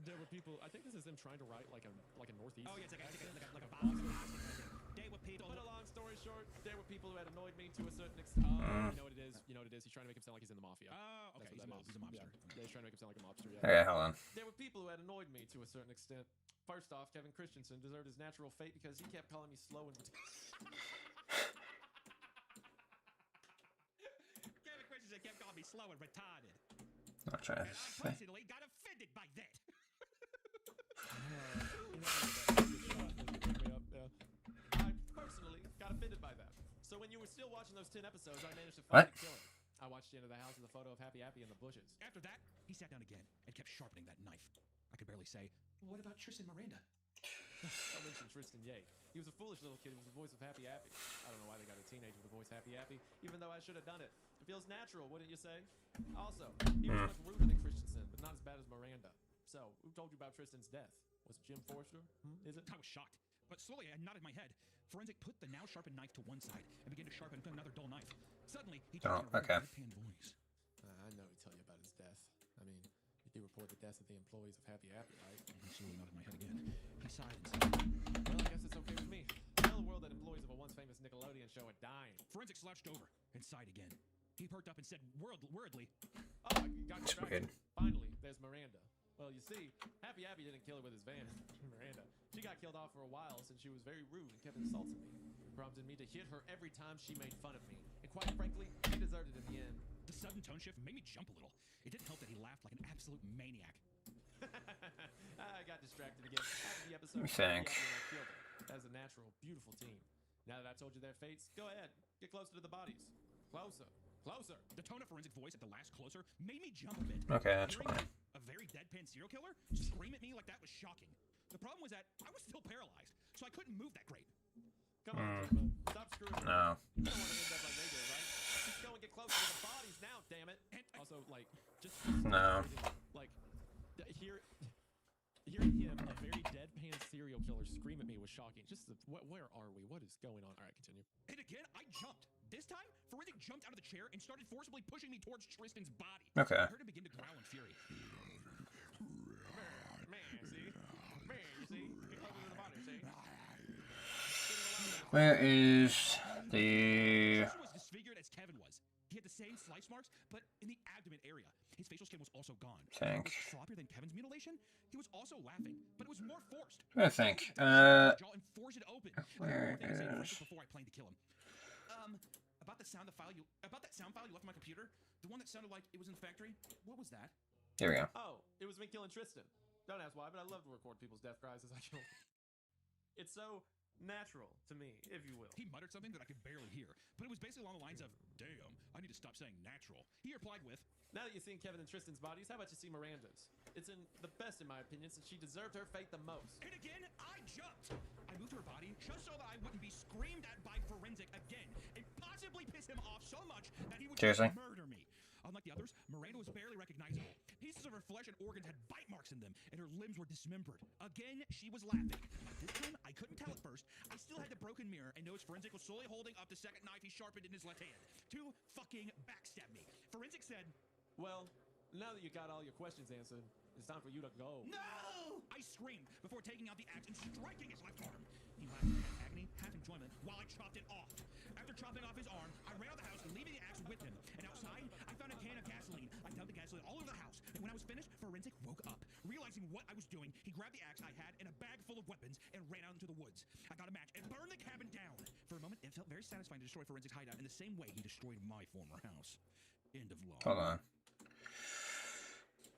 There were people. I think this is him trying to write like a northeast. Oh, yeah, it's like a accent. They were people. To put a long story short, there were people who had annoyed me to a certain extent. You know what it is? You know what it is? He's trying to make him sound like he's in the mafia. Oh, okay. He's a mobster. Yeah, he's trying to make him sound like a mobster. Yeah. Okay, hold on. There were people who had annoyed me to a certain extent. First off, Kevin Christensen deserved his natural fate because he kept calling me slow and. Kevin Christensen kept calling me slow and retarded. I'll try to think. personally got offended by that. I personally got offended by that. So when you were still watching those 10 episodes, I managed to What? find and kill him. I watched you into the house with a photo of Happy Happy in the bushes. After that, he sat down again and kept sharpening that knife. I could barely say, what about Tristan Miranda? I mentioned Tristan Yates. He was a foolish little kid who was the voice of Happy Happy. I don't know why they got a teenager with the voice Happy Happy, even though I should have done it. It feels natural, wouldn't you say? Also, he was much ruder than Christensen, but not as bad as Miranda. So, who told you about Tristan's death? Was it Jim Forrester? Is it? I was shocked, but slowly I nodded my head. Forensic put the now sharpened knife to one side and began to sharpen another dull knife. Suddenly, he talked in a okay. deadpan voice. I know he'd tell you about his death. I mean, you do report the deaths of the employees of Happy Happy, right? He slowly nodded my head again. He sighed and said, well, I guess it's okay with me. Tell the world that employees of a once famous Nickelodeon show are dying. Forensic slouched over and sighed again. He perked up and said worriedly, oh, I got distracted. Finally, there's Miranda. Well, you see, Happy Happy didn't kill her with his van. Miranda. She got killed off for a while since she was very rude and kept insulting me. Prompted me to hit her every time she made fun of me. And quite frankly, she deserved it in the end. The sudden tone shift made me jump a little. It didn't help that he laughed like an absolute maniac. I got distracted again. After the episode, Let me think. I killed her. That's a natural, beautiful team. Now that I told you their fates, go ahead. Get closer to the bodies. Closer. Closer. The tone of Forensic voice at the last closer made me jump a bit. Okay, that's Hearing fine. a very deadpan serial killer scream at me like that was shocking. The problem was that I was still paralyzed, so I couldn't move that great. Come on, Jimbo. Stop screwing around. No. You don't want to end up like they did, right? Just go and get closer to the bodies now, damn it. And also, like, just No. like, hearing him, a very deadpan serial killer, scream at me was shocking. Just where are we? What is going on? All right, continue. And again, I jumped. This time, Forensic jumped out of the chair and started forcibly pushing me towards Tristan's body. Okay. I heard him begin to growl in fury. Where is the... Tristan was disfigured as Kevin was. He had the same slice marks, but in the abdomen area. His facial skin was also gone. Think. It was sloppier than Kevin's mutilation. He was also laughing, but it was more forced. I think. Jaw and force it open. Where Thing I said is... before I planned to kill him. About that sound file you left on my computer, the one that sounded like it was in the factory. What was that? Here we go. Oh, it was me killing Tristan. Don't ask why, but I love to record people's death cries as I kill them. It's so natural to me, if you will. He muttered something that I could barely hear, but it was basically along the lines of, damn, I need to stop saying natural. He replied with, now that you've seen Kevin and Tristan's bodies, how about you see Miranda's? It's the best in my opinion, since she deserved her fate the most. And again, I jumped. I moved her body just so that I wouldn't be screamed at by Forensic again, and possibly piss him off so much that he would Seriously? murder me. Unlike the others, Miranda was barely recognizable. Pieces of her flesh and organs had bite marks in them, and her limbs were dismembered. Again, she was laughing. This time, I couldn't tell at first. I still had the broken mirror and noticed Forensic was slowly holding up the second knife he sharpened in his left hand to fucking backstab me. Forensic said, well, now that you got all your questions answered, it's time for you to go. no! I screamed before taking out the axe and striking his left arm. He laughed in half agony, half enjoyment, while I chopped it off. After chopping off his arm, I ran out of the house, leaving the axe with him. And outside, I found a can of gasoline. I dumped the gasoline all over the house. And when I was finished, Forensic woke up. Realizing what I was doing, he grabbed the axe I had and a bag full of weapons and ran out into the woods. I got a match and burned the cabin down. For a moment, it felt very satisfying to destroy Forensic's hideout in the same way he destroyed my former house. End of log. Hold on.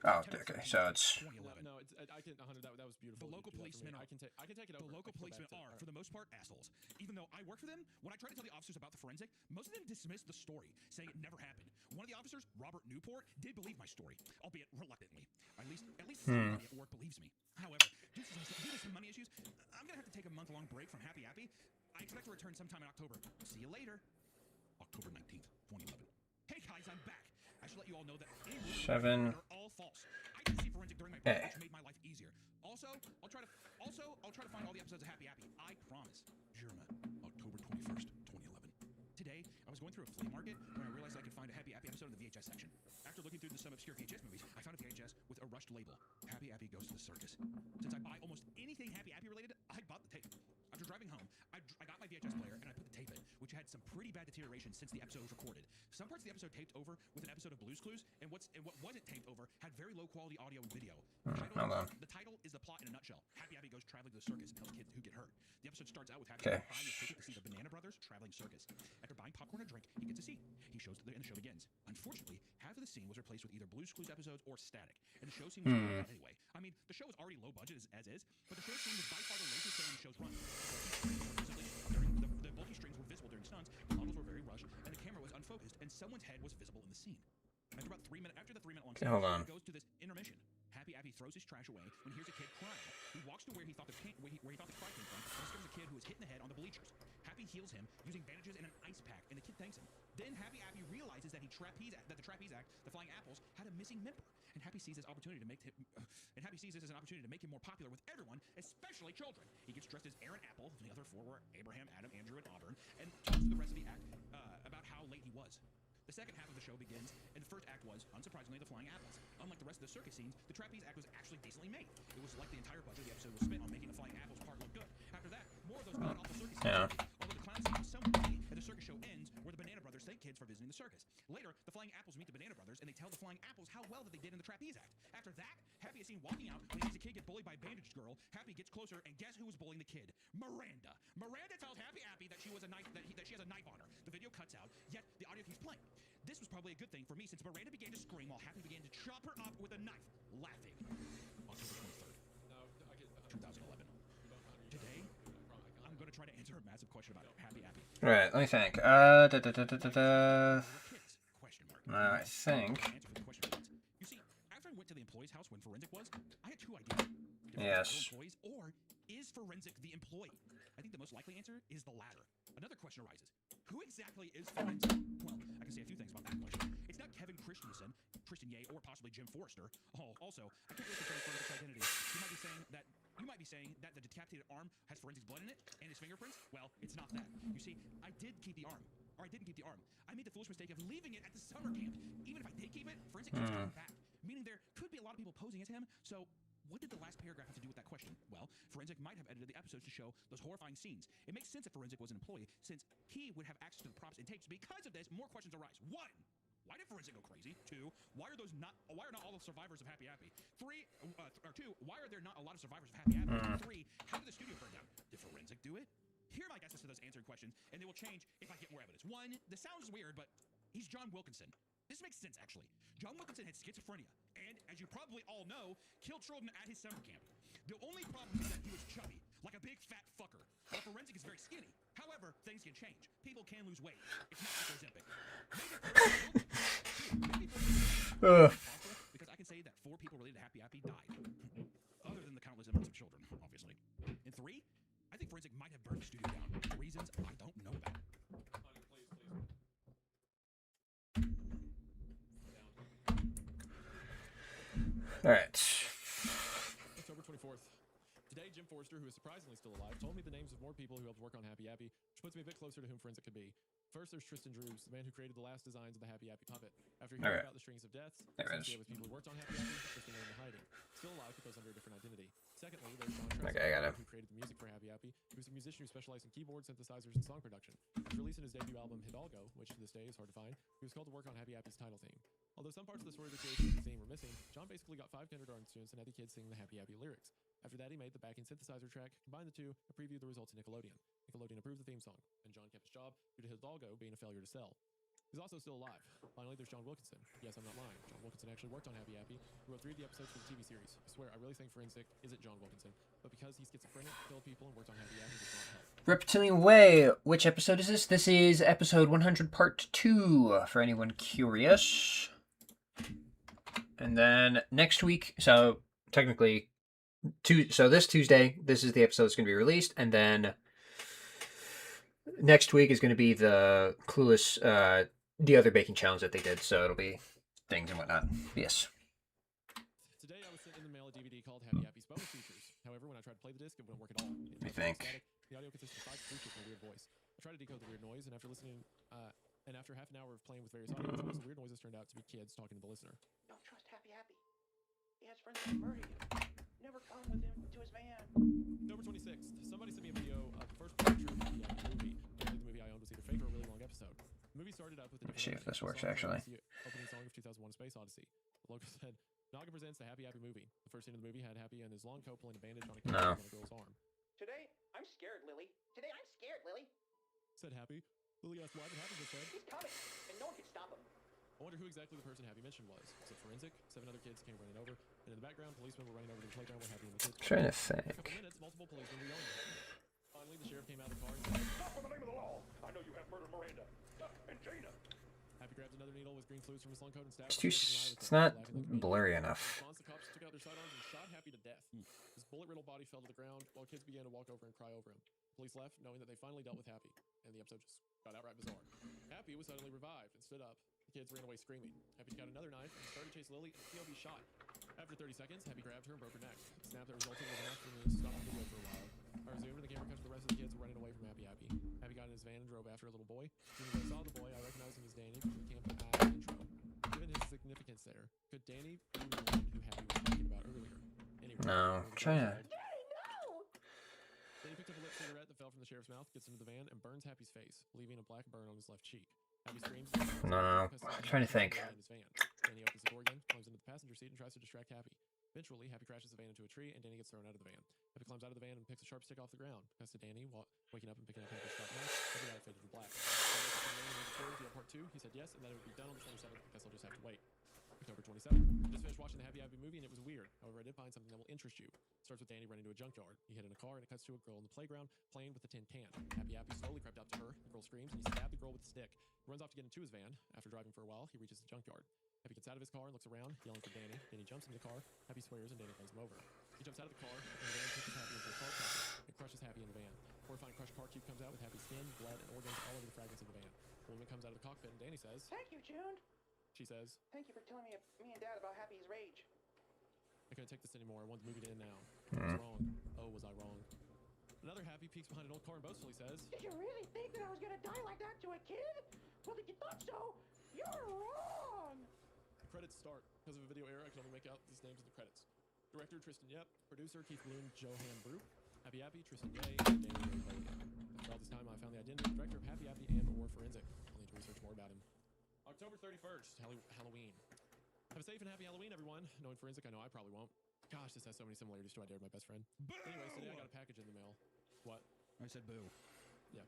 Oh, okay. So it's... No, it's, I can 100. That was beautiful. The local policemen I can take it over. The local policemen are, for the most part, assholes. Even though I work for them, when I try to tell the officers about the forensic, most of them dismiss the story, saying it never happened. One of the officers, Robert Newport, did believe my story, albeit reluctantly. At least somebody at work believes me. However, due to some money issues, I'm gonna have to take a month-long break from Happy Happy. I expect to return sometime in October. See you later. October 19th, 2011. Hey guys, I'm back. I should let you all know that any rumors 7. are all false. I did see Forensic during my break, which made my life easier. Also, I'll try to find all the episodes of Happy Happy. I promise. German, October 21st, 2011. Today, I was going through a flea market when I realized I could find a Happy Happy episode in the VHS section. After looking through some obscure VHS movies, I found a VHS with a rushed label. Happy Happy Goes to the Circus. Since I buy almost anything Happy Happy related, I bought the tape. After driving home, I got my VHS player and I put the tape it, which had some pretty bad deterioration since the episode was recorded. Some parts of the episode taped over with an episode of Blue's Clues, and what wasn't taped over had very low quality audio and video. The title is the plot in a nutshell. Happy Abby goes traveling to the circus and tells kids who get hurt. The episode starts out with Happy Abby buying a ticket to see the Banana Brothers traveling circus. After buying popcorn and drink, he gets a seat. And the show begins. Unfortunately, half of the scene was replaced with either Blue's Clues episodes or static, and the show scene was cut out anyway. I mean, the show is already low budget as is, but the show scene was by far the latest thing in the show's run. The bulky strings were visible during stunts, the models were very rushed, and the camera was unfocused, and someone's head was visible in the scene. After about 3 minutes, after the 3 minute long scene, it goes to this intermission. Happy Abby throws his trash away when he hears a kid crying. He walks to where he thought the cry came from and discovers a kid who was hit in the head on the bleachers. Happy heals him using bandages and an ice pack, and the kid thanks him. Then Happy Abby realizes that the trapeze act, the Flying Apples, had a missing member, and Happy sees this opportunity to make him, as an opportunity to make him more popular with everyone, especially children. He gets dressed as Aaron Apple, and the other four were Abraham, Adam, Andrew, and Auburn, and talks to the rest of the act about how late he was. The second half of the show begins, and the first act was, unsurprisingly, the Flying Apples. Unlike the rest of the circus scenes, the trapeze act was actually decently made. It was like the entire budget of the episode was spent on making the Flying Apples part look good. After that, more of those god-awful circus scenes. Although the clown scene was somewhat funny, and the circus show ends where the Banana Brothers thank kids for visiting the circus. Later, the Flying Apples meet the Banana Brothers, and they tell the Flying Apples how well that they did in the trapeze act. After that, Happy is seen walking out when he sees a kid get bullied by a bandaged girl. Happy gets closer, and guess who was bullying the kid? Miranda. Miranda tells Happy Abby that she has a knife on her. The video cuts out, yet the audio keeps playing. This was probably a good thing for me since Miranda began to scream while Happy began to chop her up with a knife, laughing. October 23rd, 2011. Today, I'm going to try to answer a massive question about Happy Abby. Right, let me think. I think. You see, after I went to the employee's house when Forensic was, I had two ideas. Yes. Employees, or is Forensic the employee? I think the most likely answer is the latter. Another question arises. Who exactly is Forensic? Well, I can say a few things about that question. It's not Kevin Christensen, Christian Ye, or possibly Jim Forrester. Oh, also, I can't really confirm Forensic's identity. You might be saying that the decapitated arm has Forensic's blood in it and his fingerprints. Well, it's not that. You see, I didn't keep the arm. I made the foolish mistake of leaving it at the summer camp. Even if I did keep it, Forensic keeps coming back, meaning there could be a lot of people posing as him. So what did the last paragraph have to do with that question? Well, Forensic might have edited the episodes to show those horrifying scenes. It makes sense if Forensic was an employee, since he would have access to the props and tapes. Because of this, more questions arise. 1. Why did Forensic go crazy? 2. Why are not all the survivors of Happy Abby? 2. Why are there not a lot of survivors of Happy Abby? 3. How did the studio burn down? Did Forensic do it? Here are my guesses to those answered questions, and they will change if I get more evidence. 1. This sounds weird, but he's John Wilkinson. This makes sense, actually. John Wilkinson had schizophrenia, and, as you probably all know, killed children at his summer camp. The only problem is that he was chubby, like a big fat fucker, while Forensic is very skinny. However, things can change. People can lose weight. It's not like Ozempic. Because I can say that 4 people related to Happy Abby died. Other than the countless numbers of children, obviously. And 3, I think Forensic might have burned the studio down for reasons I don't know about. All right. October 24th. Today, Jim Forrester, who is surprisingly still alive, told me the names of more people who helped work on Happy Abby, which puts me a bit closer to whom Forensic could be. First, there's Tristan Drews, the man who created the last designs of the Happy Abby puppet. After hearing about the strings of deaths, associated with people who worked on Happy Abby, Tristan went into hiding. Still alive, but goes under a different identity. Secondly, there's John Trestle, who created the music for Happy Abby, who's a musician who specialized in keyboards, synthesizers, and song production. He's releasing his debut album, Hidalgo, which to this day is hard to find. He was called to work on Happy Abby's title theme. Although some parts of the story of the creation of the theme were missing, John basically got 5 kindergarten students and had the kids sing the Happy Abby lyrics. After that, he made the backing synthesizer track, combined the two, and previewed the results to Nickelodeon. Nickelodeon approved the theme song, and John kept his job due to Hidalgo being a failure to sell. He's also still alive. Finally, there's John Wilkinson. Yes, I'm not lying. John Wilkinson actually worked on Happy Abby. He wrote 3 of the episodes for the TV series. I swear, I really think Forensic isn't John Wilkinson, but because he's schizophrenic, killed people, and worked on Happy Abby, does not help. Reptilian Way. Which episode is this? This is episode 100, part 2, for anyone curious. And then next week, so technically, so this Tuesday, this is the episode that's going to be released, and then next week is going to be the Clooless, the other baking challenge that they did, so it'll be things and whatnot. Yes. Today I was sent in the mail a DVD called Happy Abby's bonus features. However, when I tried to play the disc, it wouldn't work at all. I think. The audio consists of 5 screeches and a weird voice. I tried to decode the weird noise, and after listening, and after half an hour of playing with various audios, the weird noises turned out to be kids talking to the listener. Don't trust Happy Abby. He has friends that murder you. Never come with him to his van. October 26th. Somebody sent me a video of the first picture of the movie. And believe the movie I owned was either fake or a really long episode. The movie started up with a Let's see if different this works song playing actually. as the opening song of 2001: A Space Odyssey. The logo said, Naga presents the Happy Happy movie. The first scene of the movie had Happy and his long coat pulling a bandage on a kid No. on a girl's arm. Today, I'm scared, Lily. Today, I'm scared, Lily. Said Happy. Lily asked why it happened this said. He's coming, and no one can stop him. I wonder who exactly the person Happy mentioned was. Was it Forensic? 7 other kids came running over, and in the background, policemen were running over to the playground where Happy and the kids were. Trying to In a think. couple minutes, multiple policemen were yelling at him. Finally, the sheriff came out of the car and said, Stop in the name of the law. I know you have murdered Miranda. And Jaina. Happy grabbed another needle with green fluids from his long coat and stabbed It's him too. in the eye with It's it, not laughing like a blurry maniac. In enough. response, the cops took out their sidearms and shot Happy to death. His bullet-riddled body fell to the ground while kids began to walk over and cry over him. Police left, knowing that they finally dealt with Happy, and the episode just got outright bizarre. Happy was suddenly revived and stood up. The kids ran away screaming. Happy got another knife and started to chase Lily, and POV shot. After 30 seconds, Happy grabbed her and broke her neck. A snap that resulted in enough for me to stop the video for a while. I resumed, and the camera cut to the rest of the kids running away from Happy Happy. Happy got in his van and drove after a little boy. As soon as I saw the boy, I recognized him as Danny from the camp intro. Given his significance there, could Danny be the one who Happy was talking about earlier? Anyway, No. the Trying to. Danny picked up a lit cigarette that fell from the sheriff's mouth, gets into the van, and burns Happy's face, leaving a black burn on his left cheek. Happy screams. No. I'm trying to think. In his van. Danny opens the door again, climbs into the passenger seat, and tries to distract Happy. Eventually, Happy crashes the van into a tree, and Danny gets thrown out of the van. Happy climbs out of the van and picks a sharp stick off the ground. Cuts to Danny, waking up and picking up Happy's sharp knife. Every eye faded to black. Part 2, he said yes, and that it would be done on the 27th. I guess I'll just have to wait. October 27th. I just finished watching the Happy Happy movie and it was weird. However, I did find something that will interest you. It starts with Danny running to a junkyard. He hid in a car and it cuts to a girl in the playground playing with a tin can. Happy Happy slowly crept up to her. The girl screams and he stabbed the girl with the stick. He runs off to get into his van. After driving for a while, he reaches the junkyard. Happy gets out of his car and looks around, yelling for Danny. Danny jumps into the car. Happy swears and Danny runs him over. He jumps out of the car and the van pushes Happy into a car crusher. It crushes Happy in the van. Horrifying crushed car cube comes out with Happy's skin, blood, and organs all over the fragments of the van. A woman comes out of the cockpit and Danny says, Thank you, June. She says, Thank you for telling me and Dad about Happy's rage. I couldn't take this anymore. I want the movie to end now. I was wrong. Oh, was I wrong? Another Happy peeks behind an old car and boastfully says, Did you really think that I was gonna die like that to a kid? Well, if you thought so, you're wrong. The credits start. Because of a video error, I can only make out these names in the credits. Director Tristan Yep, producer Keith Bloom, Johan Brook, Happy Happy, Tristan Yeh, and Danny Ray Bogan. After all this time, I found the identity of the director of Happy Happy and or Forensic. I'll need to research more about him. October 31st, Halloween. Have a safe and happy Halloween, everyone. Knowing Forensic, I know I probably won't. Gosh, this has so many similarities to I Dared My Best Friend. Boo! Anyways, today I got a package in the mail. What? I said boo. Yeah.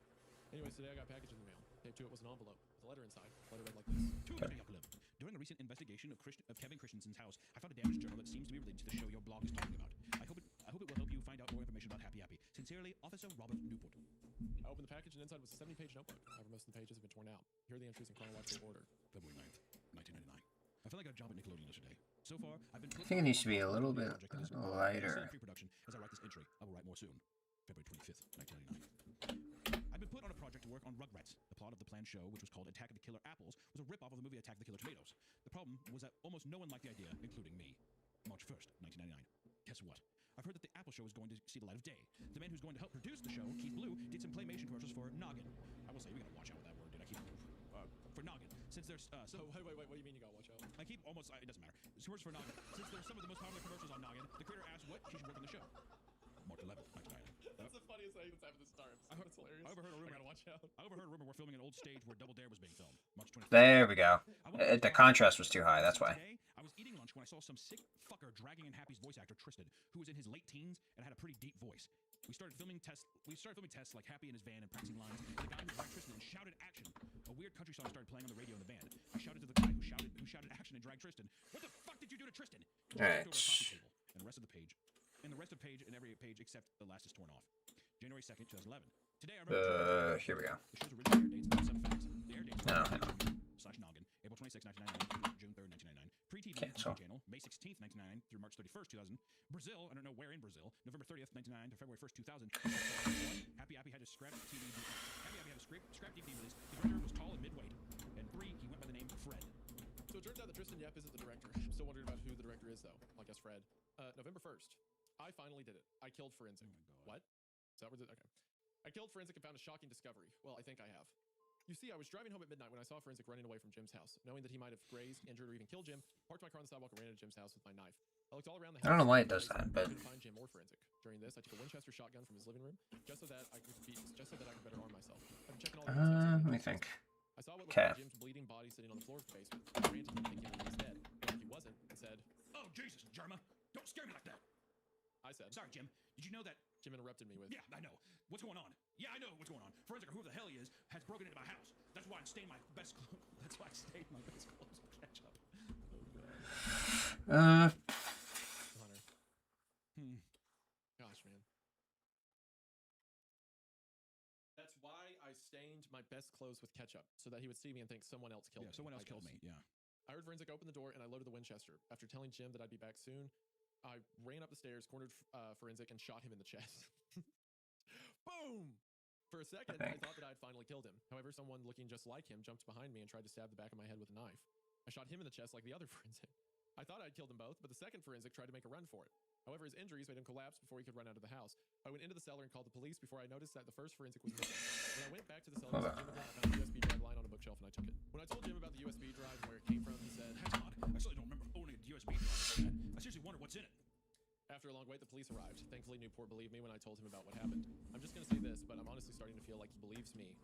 Anyways, today I got a package in the mail. Taped to it was an envelope with a letter inside. The letter read like this. To Apocalypse. During a recent investigation of Kevin Christensen's house, I found a damaged journal that seems to be related to the show your blog is talking about. I hope it will help you find out more information about Happy Happy. Sincerely, Officer Robert Newport. I opened the package and inside was a 70-page notebook. However, most of the pages have been torn out. Here are the entries in chronological order. February 9th, 1999. I felt like I got a job at Nickelodeon yesterday. So far, I've been. I think it needs to be a little bit lighter. Pre-production as I write this entry. I will write more soon. February 25th, 1999. I've been put on a project to work on Rugrats. The plot of the planned show, which was called Attack of the Killer Apples, was a rip-off of the movie Attack of the Killer Tomatoes. The problem was that almost no one liked the idea, including me. March 1st, 1999. Guess what? I've heard that the Apple show is going to see the light of day. The man who's going to help produce the show, Keith Blue, did some Claymation commercials for Noggin. I will say, we gotta watch out with that word, dude. I keep... for Noggin. Since there's... wait, what do you mean you gotta watch out? I keep almost... it doesn't matter. It's words for Noggin. Since there's some of the most popular commercials on Noggin, the creator asked what she should work on the show. March 11th, 1999. That's the funniest thing that's happened this time. That's hilarious. I overheard a rumor. I gotta watch out. I overheard a rumor we're filming an old stage where Double Dare was being filmed. March 25th. There we go. The contrast was too high, that's why. Today, I was eating lunch when I saw some sick fucker dragging in Happy's voice actor Tristan, who was in his late teens and had a pretty deep voice. We started filming tests like Happy in his van and practicing lines. The guy who dragged Tristan and shouted action. A weird country song started playing on the radio in the van. I shouted to the guy who shouted action and dragged Tristan. What the fuck did you do to Tristan? All right. And the rest of the page. And the rest of page and every page except the last is torn off. January 2nd, 2011. Today I wrote here we go. The show's original air dates are some facts. The air dates No. /Noggin, April 26, 1999 June 3rd, 1999. Pre-TV Cancel. channel, May 16th, 1999 through March 31st, 2000. Brazil, I don't know where in Brazil, November 30th, 1999 to February 1st, 2000. Happy Happy had to scrap TV. Happy Happy had a scrap DVD release. The director was tall and mid-weight. And 3, he went by the name Fred. So it turns out that Tristan Yep isn't the director. I'm still wondering about who the director is, though. I guess Fred. November 1st. I finally did it. I killed Forensic. What? Is that where okay. I killed Forensic and found a shocking discovery. Well, I think I have. You see, I was driving home at midnight when I saw Forensic running away from Jim's house. Knowing that he might have grazed, injured, or even killed Jim, parked my car on the sidewalk and ran to Jim's house with my knife. I looked all around the house. I don't know why it does that, but couldn't find Jim or Forensic. During this, I took a Winchester shotgun from his living room just so that I could better arm myself. I've been checking all the let me think. I saw what looked Okay. like Jim's bleeding body sitting on the floor of the basement. I ran to him thinking he was dead, but he wasn't, and said, Oh, Jesus, Jerma. Don't scare me like that. I said, Sorry, Jim. Did you know that? Jim interrupted me with, Yeah, I know. What's going on? Yeah, I know what's going on. Forensic, or whoever the hell he is, has broken into my house. That's why I stained my best clothes. That's why I stained my best clothes with ketchup. Hunter. Gosh, man. That's why I stained my best clothes with ketchup, so that he would see me and think someone else killed me. Someone else I killed guess. me, yeah. I heard Forensic open the door, and I loaded the Winchester. After telling Jim that I'd be back soon, I ran up the stairs, cornered Forensic, and shot him in the chest. Boom! For a second, I thought that I had finally killed him. However, someone looking just like him jumped behind me and tried to stab the back of my head with a knife. I shot him in the chest like the other Forensic. I thought I'd killed them both, but the second Forensic tried to make a run for it. However, his injuries made him collapse before he could run out of the house. I went into the cellar and called the police before I noticed that the first Forensic was missing. When I went back to the cellar, Jim again, I found a USB drive lying on a bookshelf and I took it. When I told Jim about the USB drive and where it came from, he said, That's odd. I certainly don't remember owning a USB drive. I seriously wonder what's in it. After a long wait, the police arrived. Thankfully, Newport believed me when I told him about what happened. I'm just going to say this, but I'm honestly starting to feel like he believes me.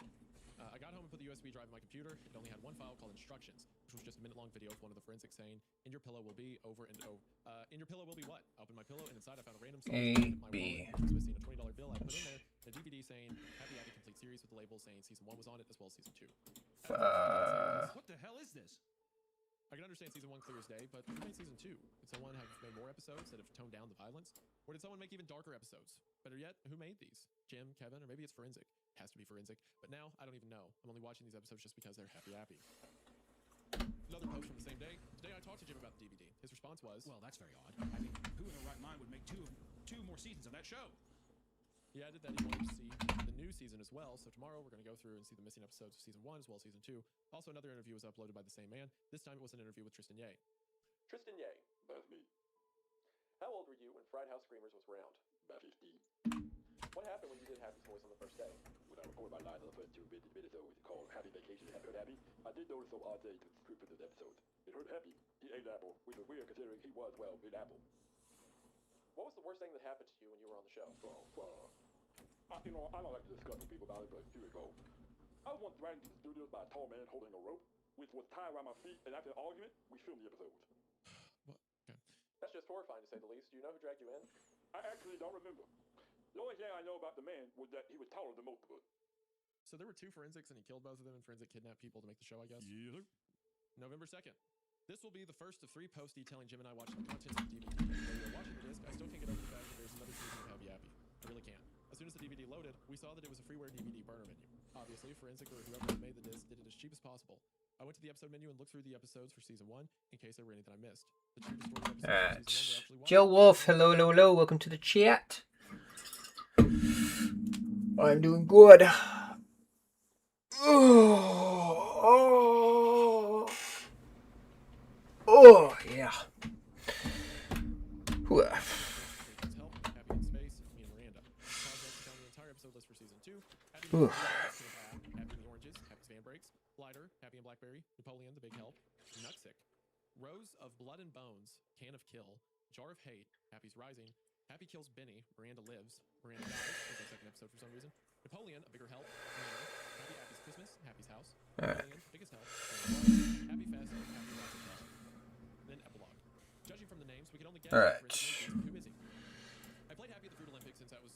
I got home and put the USB drive in my computer. It only had one file called instructions, which was just a minute-long video of one of the forensics saying, "In your pillow will be over and over." In your pillow will be what? I opened my pillow and inside I found a random song. My wallet was missing a $20 bill I put in there, and a DVD saying "Happy Happy Complete Series" with the label saying Season 1 was on it as well as Season 2. What the hell is this? I can understand Season 1 clear as day, but who made Season 2? Did someone have made more episodes that have toned down the violence? Or did someone make even darker episodes? Better yet, who made these? Jim, Kevin, or maybe it's Forensic? Has to be Forensic. But now, I don't even know. I'm only watching these episodes just because they're happy. Another post from the same day. Today I talked to Jim about the DVD. His response was, Well, that's very odd. I mean, who in their right mind would make two more seasons of that show? he added that he wanted to see the new season as well, so tomorrow we're going to go through and see the missing episodes of Season 1 as well as Season 2. Also, another interview was uploaded by the same man. This time it was an interview with Tristan Ye. Tristan Ye. That's me. How old were you when Fried House Screamers was around? About 15. What happened when you did Happy's voice on the first day? When I recorded my lines on the first 2 minutes called Happy Vacation and Hurt Happy, I did notice some odd things with the script for this episode. It hurt Happy. He ate apple, which was weird considering he was, well, an apple. What was the worst thing that happened to you when you were on the show? I don't like to discuss with people about it, but here we go. I was once dragged into the studios by a tall man holding a rope, which was tied around my feet, and after an argument, we filmed the episode. Okay. That's just horrifying to say the least. Do you know who dragged you in? I actually don't remember. The only thing I know about the man was that he was taller than most of us. So there were 2 forensics and he killed both of them, and Forensic kidnapped people to make the show, I guess? Yeah. November 2nd. This will be the first of 3 posts detailing Jim and I watching the contents of the DVD. Though we are watching the disc, I still can't get over the fact that there's another season of Happy Happy. I really can't. As soon as the DVD loaded, we saw that it was a freeware DVD burner menu. Obviously, Forensic or whoever made the disc did it as cheap as possible. I went to the episode menu and looked through the episodes for Season 1 in case there were any that I missed. The true distorted episodes of Season 1 were actually Joe Wolf, hello, welcome to the chat. I'm doing good. Oh yeah. Happy in Space, me and Miranda. Project found the entire episode list for Season 2. Happy in the Oranges, Happy's Van Breaks, Lighter, Happy in Blackberry, Napoleon, The Big Help, Nutsick, Rose of Blood and Bones, Can of Kill, Jar of Hate, Happy's Rising, Happy Kills Benny, Miranda Lives, Miranda Dies, was the second episode for some reason, Napoleon, A Bigger Help, Miranda, Happy Happy's Christmas, Happy's House, Napoleon, Biggest Help, Happy Fest, Happy Lots of Love. Then Epilogue. Judging from the names, we can only guess who is he. I played Happy at the Fruit Olympics since that was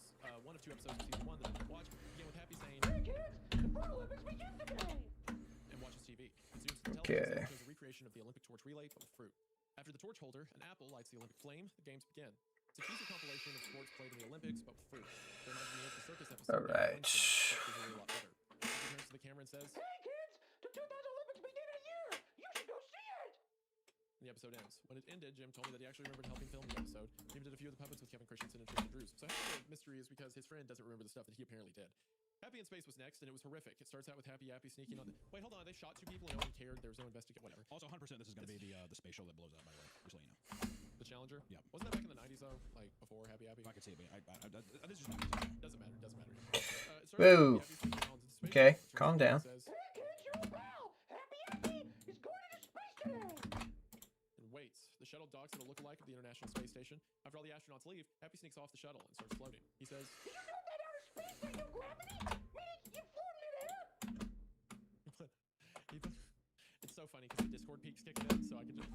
one of 2 episodes of Season 1 that I didn't watch. Began with Happy saying, "Hey kids, the Fruit Olympics begin today!" and watches TV. It seems to tell us a recreation of the Olympic torch relay, but with fruit. After the torch holder, an apple lights the Olympic flame. The games begin. It's a cheesy compilation of sports played in the Olympics, but with fruit. It reminds me of the circus episode. All right. A lot better. He turns to the camera and says, Hey kids, the 2000 Olympics begin in a year. You should go see it. And the episode ends. When it ended, Jim told me that he actually remembered helping film the episode. He even did a few of the puppets with Kevin Christensen and Tristan Drews. So I think the mystery is because his friend doesn't remember the stuff that he apparently did. Happy in Space was next, and it was horrific. It starts out with Happy sneaking on the... Wait, hold on. They shot 2 people and no one cared. There was no investigation. Whatever. Also, 100% this is going to be the space show that blows up, by the way. Just let you know. The Challenger? Yeah. Wasn't that back in the 90s, though? Like, before Happy? I could say it, but this is not... Doesn't matter. Whoa. Okay, calm down. Hey The shuttle docks at a lookalike of the International Space Station. After all the astronauts leave, Happy sneaks off the shuttle and starts floating. He says, "Did you know that outer space there's no gravity? Meaning you float in midair?" It's so funny because the Discord peak's kicking in, so I can just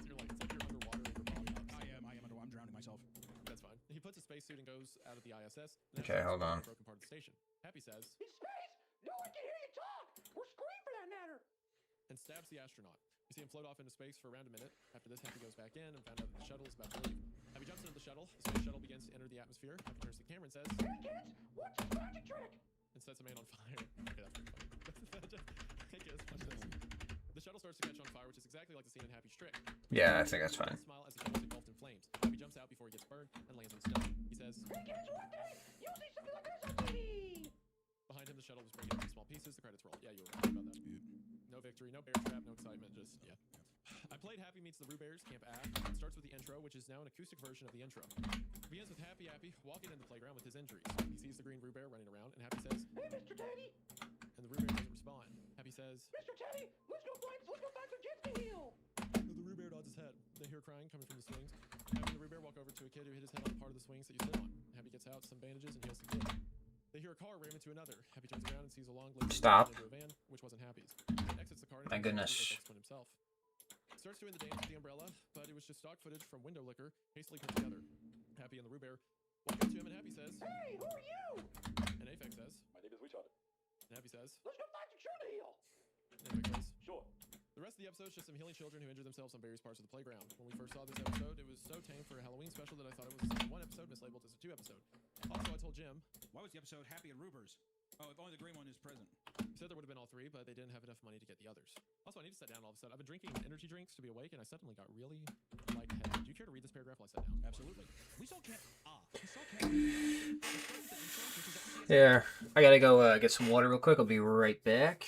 you're like, it's like you're underwater and you're bobbing up. I am underwater. I'm drowning myself. That's fine. He puts a spacesuit and goes out of the ISS. Okay, hold on. Broken part of the station. Happy says, "In space, no one can hear you talk or scream for that matter." and stabs the astronaut. We see him float off into space for around a minute. After this, Happy goes back in and found out that the shuttle is about to leave. Happy jumps into the shuttle. The space shuttle begins to enter the atmosphere. Happy turns to the camera and says, "Hey kids, what's this magic trick?" and sets a man on fire. Okay, that's pretty funny. Hey kids, watch this. The shuttle starts to catch on fire, which is exactly like the scene in Happy's trick. Yeah, I think that's fine. Smile as the shuttle is engulfed in flames. Happy jumps out before he gets burned and lands on snow. He says, "Hey kids, one day you'll see something like this on TV." behind him, the shuttle was breaking up into small pieces. The credits roll. Yeah, you were right about that. No victory, no bear trap, no excitement, just, yeah. I played Happy Meets the Roo Bears, Camp A. It starts with the intro, which is now an acoustic version of the intro. It begins with Happy walking into the playground with his injuries. He sees the green Roo Bear running around, and Happy says, "Hey, Mr. Teddy." and the Roo Bear doesn't respond. Happy says, "Mr. Teddy, let's go find some kids to heal." the Roo Bear nods his head. They hear crying coming from the swings. Happy and the Roo Bear walk over to a kid who hit his head on the part of the swings that you sit on. Happy gets out some bandages and heals the kid. They hear a car ram into another. Happy turns around and sees a long lady Stop. into a van, which wasn't Happy's. He exits the car and My goodness. himself. Starts doing the dance with the umbrella, but it was just stock footage from window liquor, hastily put together. Happy and the Roo Bear walk up to him, and Happy says, "Hey, who are you?" and Aphex says, "My name is Richard." and Happy says, "Let's go find some children to heal." and Aphex says, "Sure." The rest of the episode is just some healing children who injure themselves on various parts of the playground. When we first saw this episode, it was so tame for a Halloween special that I thought it was a season 1 episode mislabeled as a 2 episode. Also, I told Jim, Why was the episode Happy and Rubers? Oh, if only the green one is present. he said there would have been all 3, but they didn't have enough money to get the others. Also, I need to sit down all of a sudden. I've been drinking energy drinks to be awake, and I suddenly got really lightheaded. Do you care to read this paragraph while I sit down? Absolutely. We saw Camp We saw Camp Yeah, I gotta go get some water real quick. I'll be right back.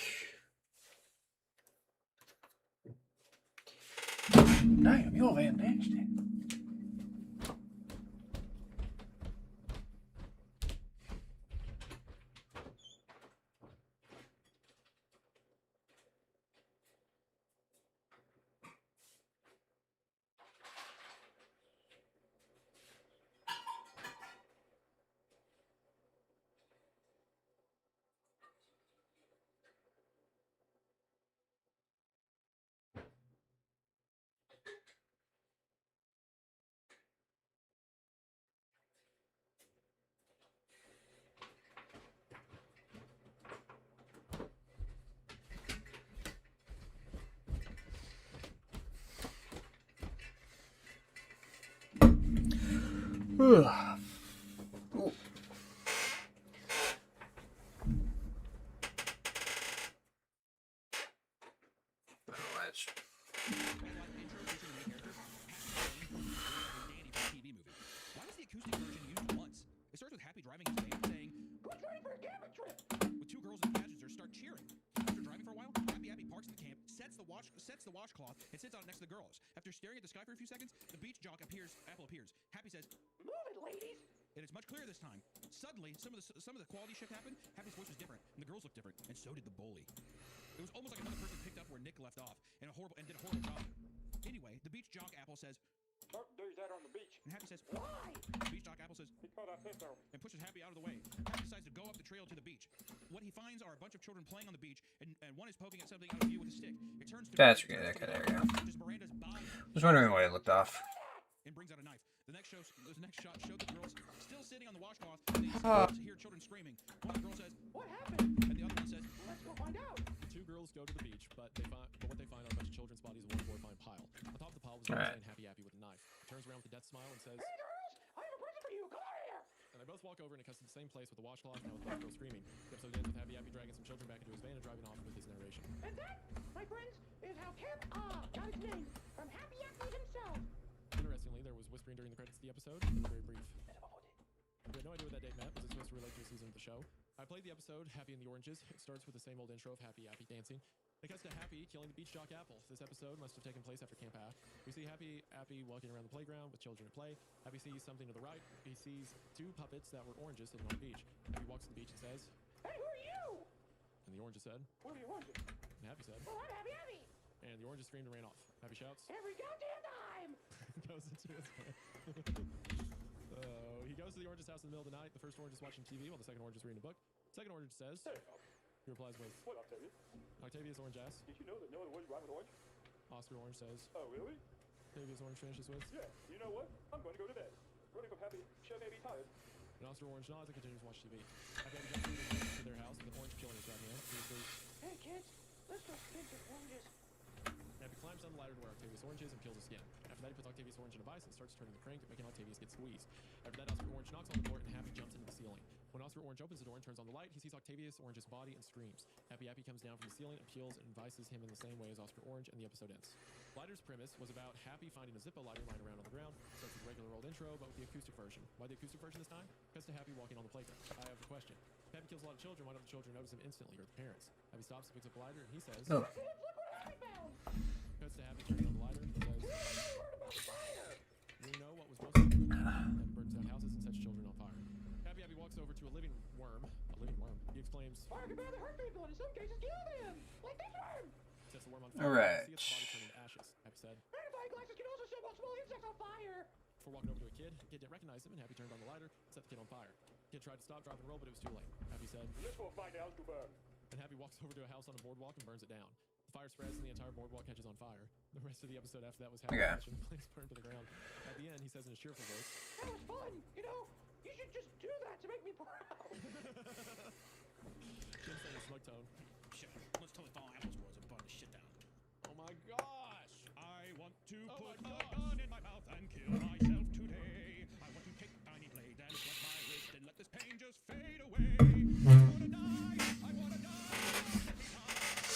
Damn, you're fantastic. Ugh. Ooh. Let's... Why was the acoustic version used once? It starts with Happy driving his van saying, "Who's ready for a camping trip?" with 2 girls and passengers start cheering. After driving for a while, Happy parks at the camp, sets the washcloth, and sits on it next to the girls. After staring at the sky for a few seconds, the beach jock Apple appears. Happy says, "Move it, ladies." and it's much clearer this time. Suddenly, some of the quality shift happened. Happy's voice was different, and the girls looked different, and so did the bully. It was almost like another person picked up where Nick left off, and did a horrible job. Anyway, the beach jock Apple says, "Don't do that on the beach." and Happy says, "Why?" The beach jock Apple says, "Because I said so." and pushes Happy out of the way. Happy decides to go up the trail to the beach. What he finds are a bunch of children playing on the beach, and one is poking at something out of view with a stick. It turns to That's good. Okay, there we go. I was wondering why it looked off. And brings out a knife. The next shot showed the girls still sitting on the washcloth, and they hear children screaming. One of the girls says, "What happened?" And the other one says, "Let's go find out." The 2 girls go to the beach, but what they find are a bunch of children's bodies in one horrifying pile. On top of the pile was a man saying Happy with a knife. He turns around with a death smile and says, "Hey girls, I have a present for you. Come over here." and they both walk over and it cuts to the same place with the washcloth and with both girls screaming. The episode ends with Happy dragging some children back into his van and driving off with his narration. And that, my friends, is how Camp got its name from Happy himself. Interestingly, there was whispering during the credits of the episode. They were very brief. We had no idea what that date meant. Was it supposed to relate to a season of the show? I played the episode, Happy and the Oranges. It starts with the same old intro of Happy dancing. It cuts to Happy killing the beach jock Apple. This episode must have taken place after Camp A. We see Happy walking around the playground with children at play. Happy sees something to the right. He sees 2 puppets that were oranges sitting on the beach. Happy walks to the beach and says, "Hey, who are you?" and the oranges said, "What are you oranges?" and Happy said, "Oh, I'm Happy." and the oranges screamed and ran off. Happy shouts, "Every goddamn time." time. Goes into his he goes to the orange's house in the middle of the night. The first orange is watching TV while the second orange is reading a book. Second orange says, he replies with, What, Octavius? Octavius Orange asks, Did you know that no one would rhyme with orange? Oscar Orange says, Oh, really? Octavius Orange finishes with, Yeah. You know what? I'm going to go to bed. Running from happy, show may be tired. and Oscar Orange nods and continues to watch TV. Happy Happy jumps into their house with an orange killing his right hand. He says, Hey kids, let's go spin some oranges. Happy climbs down the ladder to where Octavius Orange is and peels his skin. After that, he puts Octavius Orange in a vice and starts turning the crank, making Octavius get squeezed. After that, Oscar Orange knocks on the door and Happy jumps into the ceiling. When Oscar Orange opens the door and turns on the light, he sees Octavius Orange's body and screams. Happy comes down from the ceiling and peels and vices him in the same way as Oscar Orange, and the episode ends. Lighter's premise was about Happy finding a Zippo lighter lying around on the ground. Starts with the regular old intro, but with the acoustic version. Why the acoustic version this time? Cuts to Happy walking on the playground. I have a question. If Happy kills a lot of children, why don't the children notice him instantly, or the parents? Happy stops and picks up the lighter, and he says, Look what Happy found. Cuts to Happy turning on the lighter and says, you know what was most important that burns down houses and sets children on fire. Happy walks over to a living worm. He exclaims, Fire can barely hurt people and in some cases kill them. Like this worm. Sets the worm on fire. Alright. See its body turn into ashes. Happy said, Magnifying glasses can also show small insects on fire. Before walking over to a kid, the kid didn't recognize him, and Happy turned on the lighter, set the kid on fire. The kid tried to stop, drop, and roll, but it was too late. Happy said, Let's go find out to burn. and Happy walks over to a house on a boardwalk and burns it down. The fire spreads and the entire boardwalk catches on fire. The rest of the episode after that was Happy watching the place burn to the ground. At the end, he says in a cheerful voice, That was fun. You know, you should just do that to make me proud. Jim said in a smug tone, Shit, let's totally follow Apple's words and burn this shit down. oh my gosh! I want to Oh put my a gosh. gun in my mouth and kill myself today. I want to take a tiny blade and slit my wrist and let this pain just fade away. I wanna die. I wanna die.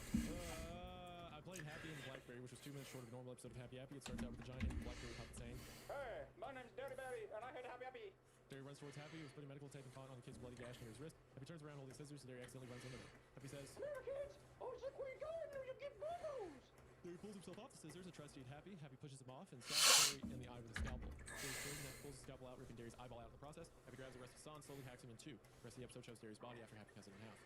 I played Happy in the Blackberry, which was 2 minutes short of a normal episode of Happy Happy. It starts out with a giant hit Blackberry puppet saying, Hey, my name's Dirty Barry, and I hate Happy. Derry runs towards Happy, who's putting medical tape and cotton on the kid's bloody gash near his wrist. Happy turns around holding scissors, and Derry accidentally runs into them. Happy says, Come here, kids. Oh, look where you're going, or you'll get boo-boos. Derry pulls himself off the scissors and tries to eat Happy. Happy pushes him off and stabs Derry in the eye with a scalpel. Derry screams and pulls the scalpel out, ripping Derry's eyeball out in the process. Happy grabs the rest of the saw and slowly hacks him in two. The rest of the episode shows Derry's body after Happy cuts it in half.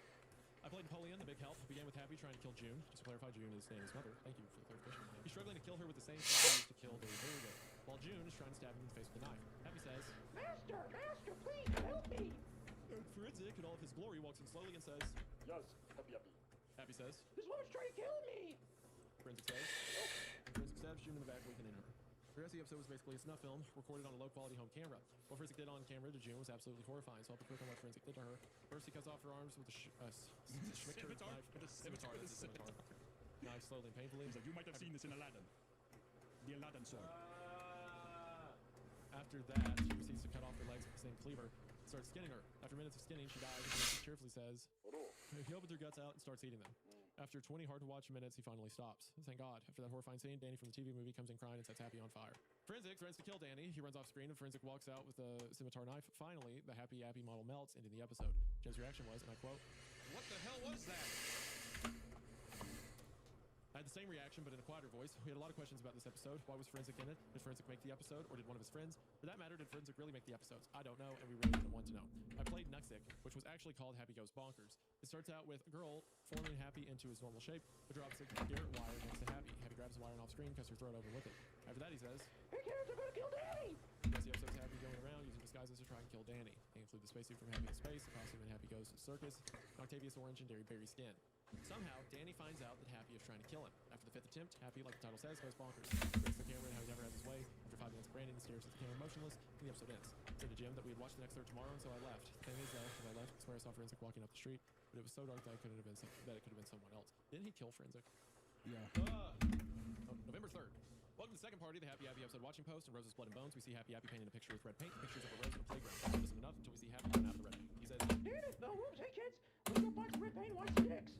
I played Napoleon, the big help. It began with Happy trying to kill June. Just to clarify, June is Danny's mother. Thank you for the clarification. He's struggling to kill her with the same stuff he used to kill Derry with, while June is trying to stab him in the face with a knife. Happy says, Master, please help me. Forensic, in all of his glory, walks in slowly and says, Yes, Happy. Happy says, This woman's trying to kill me. Forensic says, and Forensic stabs June in the back, weakening her. The rest of the episode was basically a snuff film recorded on a low-quality home camera. What Forensic did on camera to June was absolutely horrifying, so I'll be quick on what Forensic did to her. First, he cuts off her arms with a scimitar knife. Scimitar, that's a scimitar. Knife slowly and painfully. So you might have seen this in Aladdin. The Aladdin sword. After that, she proceeds to cut off her legs with the same cleaver and starts skinning her. After minutes of skinning, she dies, and Forensic cheerfully says, he opens her guts out and starts eating them. After 20 hard-to-watch minutes, he finally stops. Thank God. After that horrifying scene, Danny from the TV movie comes in crying and sets Happy on fire. Forensic threatens to kill Danny. He runs off screen, and Forensic walks out with a scimitar knife. Finally, the Happy model melts, ending the episode. Jim's reaction was, and I quote, What the hell was that? I had the same reaction, but in a quieter voice. We had a lot of questions about this episode. Why was Forensic in it? Did Forensic make the episode, or did one of his friends? For that matter, did Forensic really make the episodes? I don't know, and we really didn't want to know. I played Nuxic, which was actually called Happy Goes Bonkers. It starts out with a girl forming Happy into his normal shape, but drops a garrote wire next to Happy. Happy grabs the wire and off screen, cuts her throat open with it. After that, he says, Hey, kids, I'm gonna kill Danny. the rest of the episode's Happy going around using disguises to try and kill Danny. They include the spacesuit from Happy in Space, the costume in Happy Goes to the Circus, Octavius Orange, and Derry Berry Skin. Somehow, Danny finds out that Happy is trying to kill him. After the 5th attempt, Happy, like the title says, goes bonkers. Breaks the camera and how he never has his way. After 5 minutes, Brandon stares at the camera motionless, and the episode ends. I said to Jim that we'd watch the next third tomorrow, and so I left. The thing is, though, when I left, I swear I saw Forensic walking up the street, but it was so dark that it could have been someone else. Didn't he kill Forensic? Yeah. November 3rd. Welcome to the second party of the Happy episode watching post. In Rose's Blood and Bones, we see Happy painting a picture with red paint. Pictures of a rose in a playground. That isn't enough until we see Happy run out of the red paint. He says, Damn it, no whoops. Hey, kids, let's go buy some red paint and white sticks.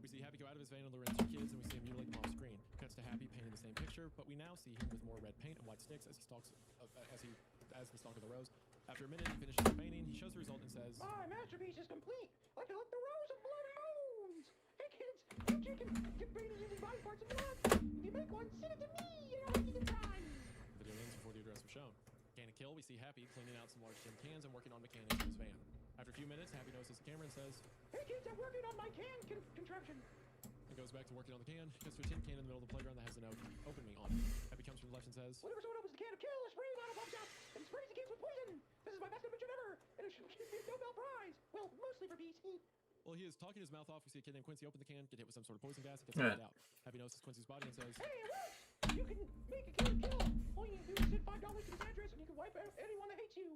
we see Happy go out of his van and lure in 2 kids, and we see him mutilate them off screen. Cuts to Happy painting the same picture, but we now see him with more red paint and white sticks as he stalks, as the stalk of the rose. After a minute, he finishes the painting. He shows the result and says, My masterpiece is complete. I collect the rose of blood and bones. Hey, kids, you chicken, get painted using body parts of blood. If you make one, send it to me, and I'll give you the time. The video ends before the address was shown. Can and kill, we see Happy cleaning out some large tin cans and working on mechanics in his van. After a few minutes, Happy notices the camera and says, Hey, kids, I'm working on my can contraption. and goes back to working on the can. Gets to a tin can in the middle of the playground that has the note "Open me" on it. Happy comes from the left and says, Whenever someone opens the can of kill, a spray bottle pops out and sprays the cans with poison. This is my best invention ever, and it should give me a Nobel Prize. Well, mostly for peace. well, he is talking his mouth off. We see a kid named Quincy open the can, get hit with some sort of poison gas, and gets knocked out. Happy notices Quincy's body and says, Hey, it works! You can make a can of kill. All you need to do is send $5 to this address, and you can wipe out anyone that hates you.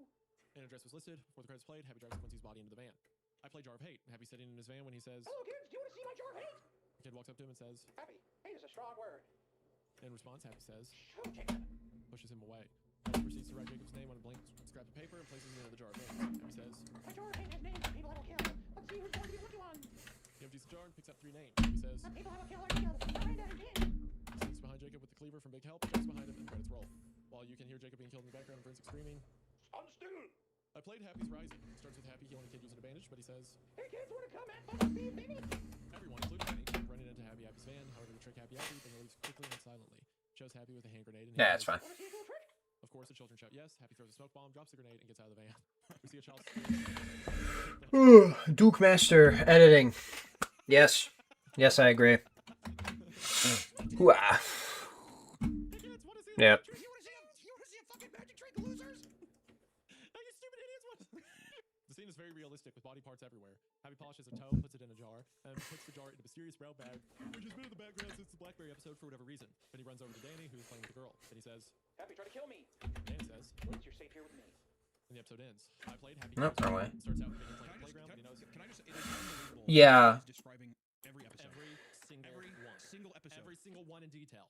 an address was listed. Before the credits played, Happy drives Quincy's body into the van. I play Jar of Hate, and Happy's sitting in his van when he says, Hello, kids. Do you want to see my jar of hate? the kid walks up to him and says, Happy. Hate is a strong word. in response, Happy says, Showtime. pushes him away. Happy proceeds to write Jacob's name on a blank scrap of paper and places it into the jar of hate. Happy says, My jar of hate has names of people I will kill. Let's see who's going to be the lucky one. he empties the jar and picks out 3 names. Happy says, The people I will kill are Jacob, Miranda, and Ken. sneaks behind Jacob with the cleaver from Big Help, jumps behind him, and the credits roll. While you can hear Jacob being killed in the background and Forensic screaming, I'm still. I played Happy's Rising. It starts with Happy healing a kid using a bandage, but he says, Hey, kids, want to come and fuck with me, baby? everyone, including Benny, running into Happy's van. However, to trick Happy, then leaves quickly and silently. Shows Happy with a hand grenade. And he Yeah, that's says, fine. Want to see a cool trick? Of course, the children shout yes. Happy throws a smoke bomb, drops the grenade, and gets out of the van. We see a child. Duke Master editing. Yes. Yes, I agree. Hooah. Yep. The scene is very realistic with body parts everywhere. Happy polishes a toe, puts it in a jar, and puts the jar in a mysterious brown bag, which has been in the background since the Blackberry episode for whatever reason. Then he runs over to Danny, who's playing with the girl. Then he says, Happy, try to kill me. Danny says, Wait, you're safe here with me. and the episode ends. I played Happy. Nope, wrong way. Starts out with Danny playing the playground, but he knows. Can I just? It is unbelievable. Yeah. He's describing every episode. Every single episode. Every single one in detail.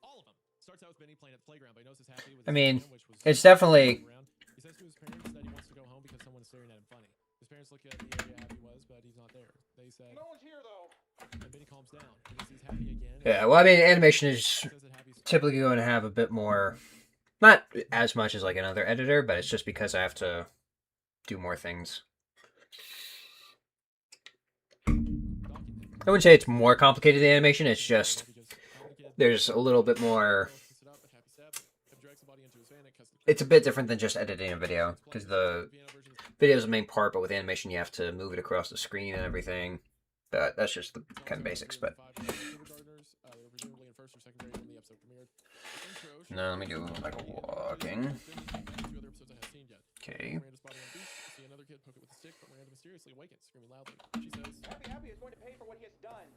All of them. Starts out with Benny playing at the playground, but he knows he's happy with I his mean, fan, which was it's definitely. around. He says to his parents that he wants to go home because someone is staring at him funny. His parents look at the area Happy was, but he's not there. They said, No one's here, though. and Benny calms down. He sees Happy again. Yeah, well, I mean, animation is typically going to have a bit more. Not as much as like another editor, but it's just because I have to do more things. I wouldn't say it's more complicated than animation, it's just there's a little bit more. It's a bit different than just editing a video, because the video is the main part, but with animation you have to move it across the screen and everything. But that's just the kind of basics, but... No, let me do like walking. Okay. Another kid poke it with a stick, but Miranda mysteriously awakens, screaming loudly. She says, Happy is going to pay for what he has done.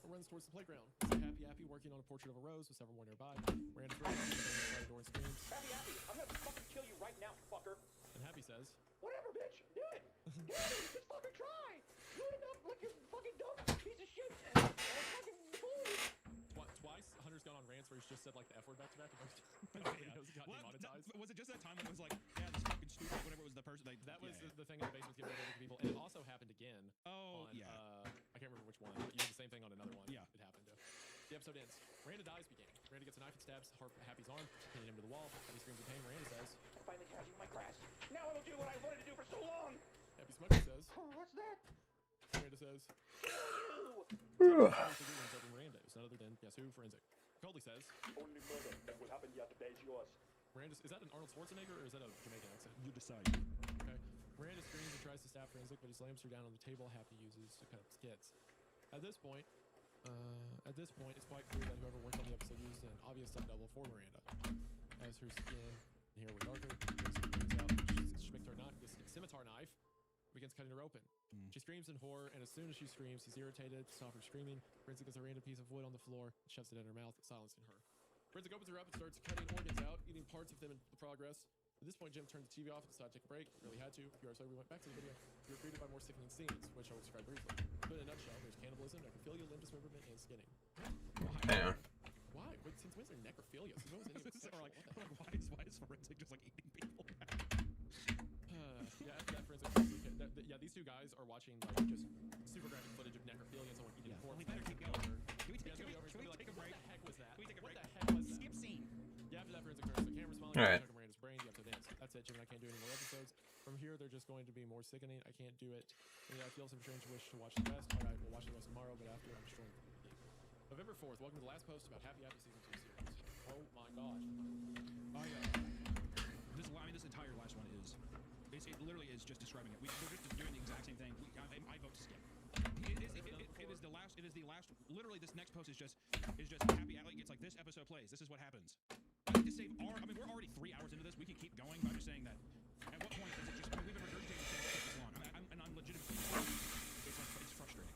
Runs towards the playground. See Happy working on a portrait of a rose with several more nearby. Miranda throws the door and screams, Happy, I'm gonna fucking kill you right now, fucker. and Happy says, Whatever, bitch. Do it. Do it. Just fucking try. Do it enough like you're fucking dumb piece of shit. Fucking fool. Twice, Hunter's gone on rants where he's just said like the F word back to back. Videos got demonetized. Was it just that time when it was like, yeah, this fucking stupid, whatever it was the person. Like, That was the thing in the basement giving over to people, and it also happened again. Oh, on, yeah. I can't remember which one, but you did the same thing on another one. Yeah. It happened. The episode ends. Miranda dies began. Miranda gets a knife and stabs Happy's arm, pinning him to the wall. Happy screams in pain. Miranda says, I finally have you, my grass. Now I will do what I wanted to do for so long. Happy Smoker says, Oh, what's that? Miranda says, Miranda is none other than guess who? Forensic. Coldly says, Only murder that will happen yesterday is yours. Miranda, is that an Arnold Schwarzenegger or is that a Jamaican accent? You decide. Okay. Miranda screams and tries to stab Forensic, but he slams her down on the table Happy uses to cut up skits. At this point, it's quite clear that whoever worked on the episode used an obvious stunt double for Miranda. As her skin and hair were darker, scimitar knife begins cutting her open. She screams in horror, and as soon as she screams, he's irritated to stop her screaming. Forensic gets a random piece of wood on the floor and shoves it in her mouth, silencing her. Forensic opens her up and starts cutting organs out, eating parts of them in the progress. At this point, Jim turned the TV off and decided to take a break. Really had to. If you are so, we went back to the video. We were greeted by more sickening scenes, which I'll describe briefly. But in a nutshell, there's cannibalism, necrophilia, limb dismemberment, and skinning. Yeah. Why? Wait, since when's there necrophilia? Since when was any of this Or like, sexual? What the heck? why is Forensic just like eating people? Yeah, after that Forensic, yeah, these two guys are watching like just super graphic footage of necrophilia and someone eating corpse. We better keep going. Can we take a break? What the heck was that? Can we take a break? What the heck was that? Skip scene. Yeah, after that Forensic turns the camera smiling. All right. Miranda's brain. The episode ends. That's it, Jim. I can't do any more episodes. From here, they're just going to be more sickening. I can't do it. And I feel some strange wish to watch the rest. All right, we'll watch the rest tomorrow, but after I'm destroying the league. November 4th. Welcome to the last post about Happy Season 2 series. Oh my gosh. This entire last one is. It literally is just describing it. We're just doing the exact same thing. I vote to skip. It is the last. It is the last. Literally, this next post is just happy. Like it's like this episode plays. This is what happens. I need to save our. I mean, we're already 3 hours into this. We can keep going. But I'm just saying that. At what point does it just? I mean, we've been regurgitating things for this long. I'm legitimately. It's frustrating.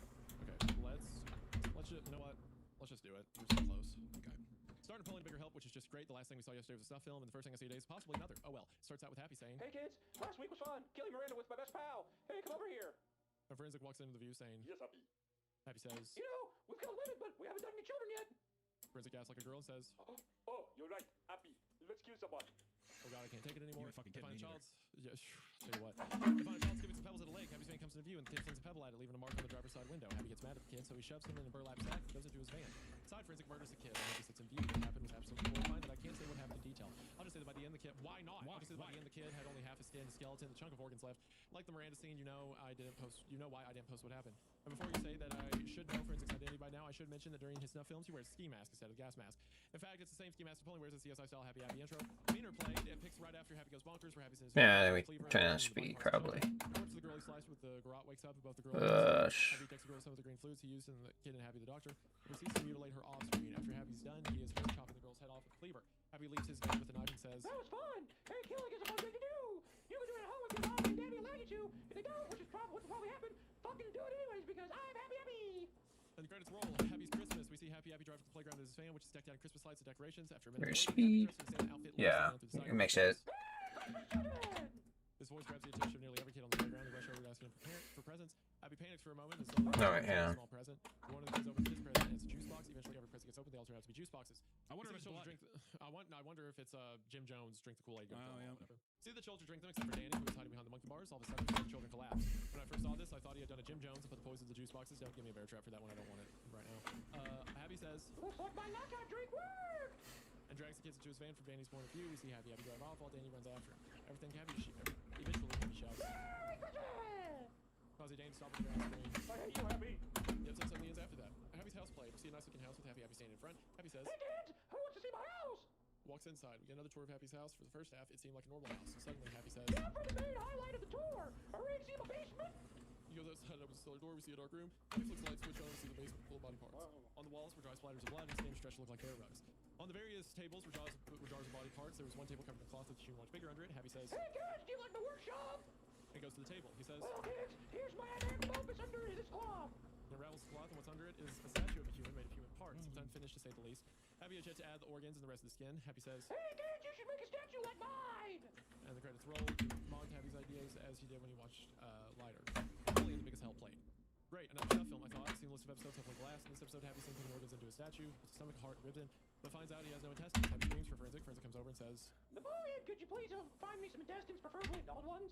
Okay, let's just, you know what? Let's just do it. We're so close. Okay. Starting to pull in bigger help, which is just great. The last thing we saw yesterday was a snuff film, and the first thing I see today is possibly another. Oh well. Starts out with Happy saying, Hey kids, last week was fun. Killing Miranda with my best pal. Hey, come over here. a forensic walks into the view saying, Yes, Happy. Happy says, You know, we've killed women, but we haven't done any children yet. forensic asks like a girl and says, Oh, you're right, Happy. Let's kill someone. oh god, I can't take it anymore. You're a fucking They kid, find a me child's. Yeah, tell you what. They find a child skipping some pebbles at a lake. Happy's van comes into view, and the kid flings a pebble at it, leaving a mark on the driver's side window. Happy gets mad at the kid, so he shoves him in a burlap sack and goes into his van. Side forensic murders the kid. Happy sits in view. What happened was absolutely horrifying, that I can't say what happened in detail. I'll just say that by the end, the kid. Why not? I'll just say that by the end, the kid had only half his skin, the skeleton, the chunk of organs left. Like the Miranda scene, you know, I didn't post. You know why I didn't post what happened. And before you say that I should know forensics identity by now, I should mention that during his snuff films, he wears a ski mask instead of a gas mask. In fact, it's the same ski mask that only wears the CSI style Happy Happy intro. Meaner played. It picks right after Happy goes bonkers, where Happy's in his Yeah, we turn on speed probably. Reports to the girl he sliced with the garrote wakes up, and both the girls. Happy takes the girl some of the green fluids he used, and the kid and Happy the doctor. He sees him mutilate her off screen. After Happy's done, he is first chopping the girl's head off with a cleaver. Happy leaves his van with a knife and says, That was fun. Hey, killing is a fun thing to do. You can do it at home if your mom and daddy allow you to. If they don't, which is probably what'll probably happen, fucking do it anyways because I'm happy. And the credits roll. Happy's Christmas. We see Happy drive to the playground with his van, which is decked out in Christmas lights and decorations. After a minute, There's waiting, Happy speed. dresses in Santa outfit, Yeah, leaps down through the it makes it. His voice grabs the attention of nearly every kid on the playground. They rush over to ask him for presents. Happy panics for a moment and slowly Alright, opens yeah. a small present. One of the kids opens his present and it's a juice box. Eventually, every present gets opened. They all turn out to be juice boxes. I wonder We if see it's the children blood. I wonder if it's Jim Jones drink the Kool-Aid. Oh, yeah. Whatever. See the children drink them except for Danny, who was hiding behind the monkey bars. All of a sudden, the children collapse. When I first saw this, I thought he had done a Jim Jones and put the poison in the juice boxes. Don't give me a bear trap for that one. I don't want it right now. Happy says, Looks like my knockout drink worked. and drags the kids into his van from Danny's point of view. We see Happy drive off while Danny runs after him. Everything Happy eventually Happy shouts, Merry Christmas. causing Danny to stop on the ground screen. I hate you, Happy. The episode suddenly ends after that. Happy's house played. We see a nice looking house with Happy standing in front. Happy says, Hey kids, who wants to see my house? walks inside. We get another tour of Happy's house. For the first half, it seemed like a normal house. So suddenly Happy says, Yeah, for the main highlight of the tour. Are we ready to see my basement? he goes outside, opens the cellar door. We see a dark room. Happy flicks the light switch on. We see the basement full of body parts. On the walls were dry splatters of blood and standing stretched look like bear rugs. On the various tables were jars of body parts. There was one table covered in cloth with a human much bigger under it. Happy says, Hey kids, do you like the workshop? and goes to the table. He says, Well kids, here's my magnum opus under this cloth. and unravels the cloth, and what's under it is a statue of a human made of human parts. It's unfinished to say the least. Happy has yet to add the organs and the rest of the skin. Happy says, Hey kids, you should make a statue like mine. and the credits roll. Mocked Happy's ideas as he did when he watched Lighter. Finally, in the biggest help played. Great, another stuff film. I thought. I've seen a list of episodes hopefully glass. In this episode, Happy sinks the organs into a statue, puts a stomach, a heart, ribs in, but finds out he has no intestines. Happy screams for forensic. Forensic comes over and says, Napoleon, could you please find me some intestines, preferably adult ones?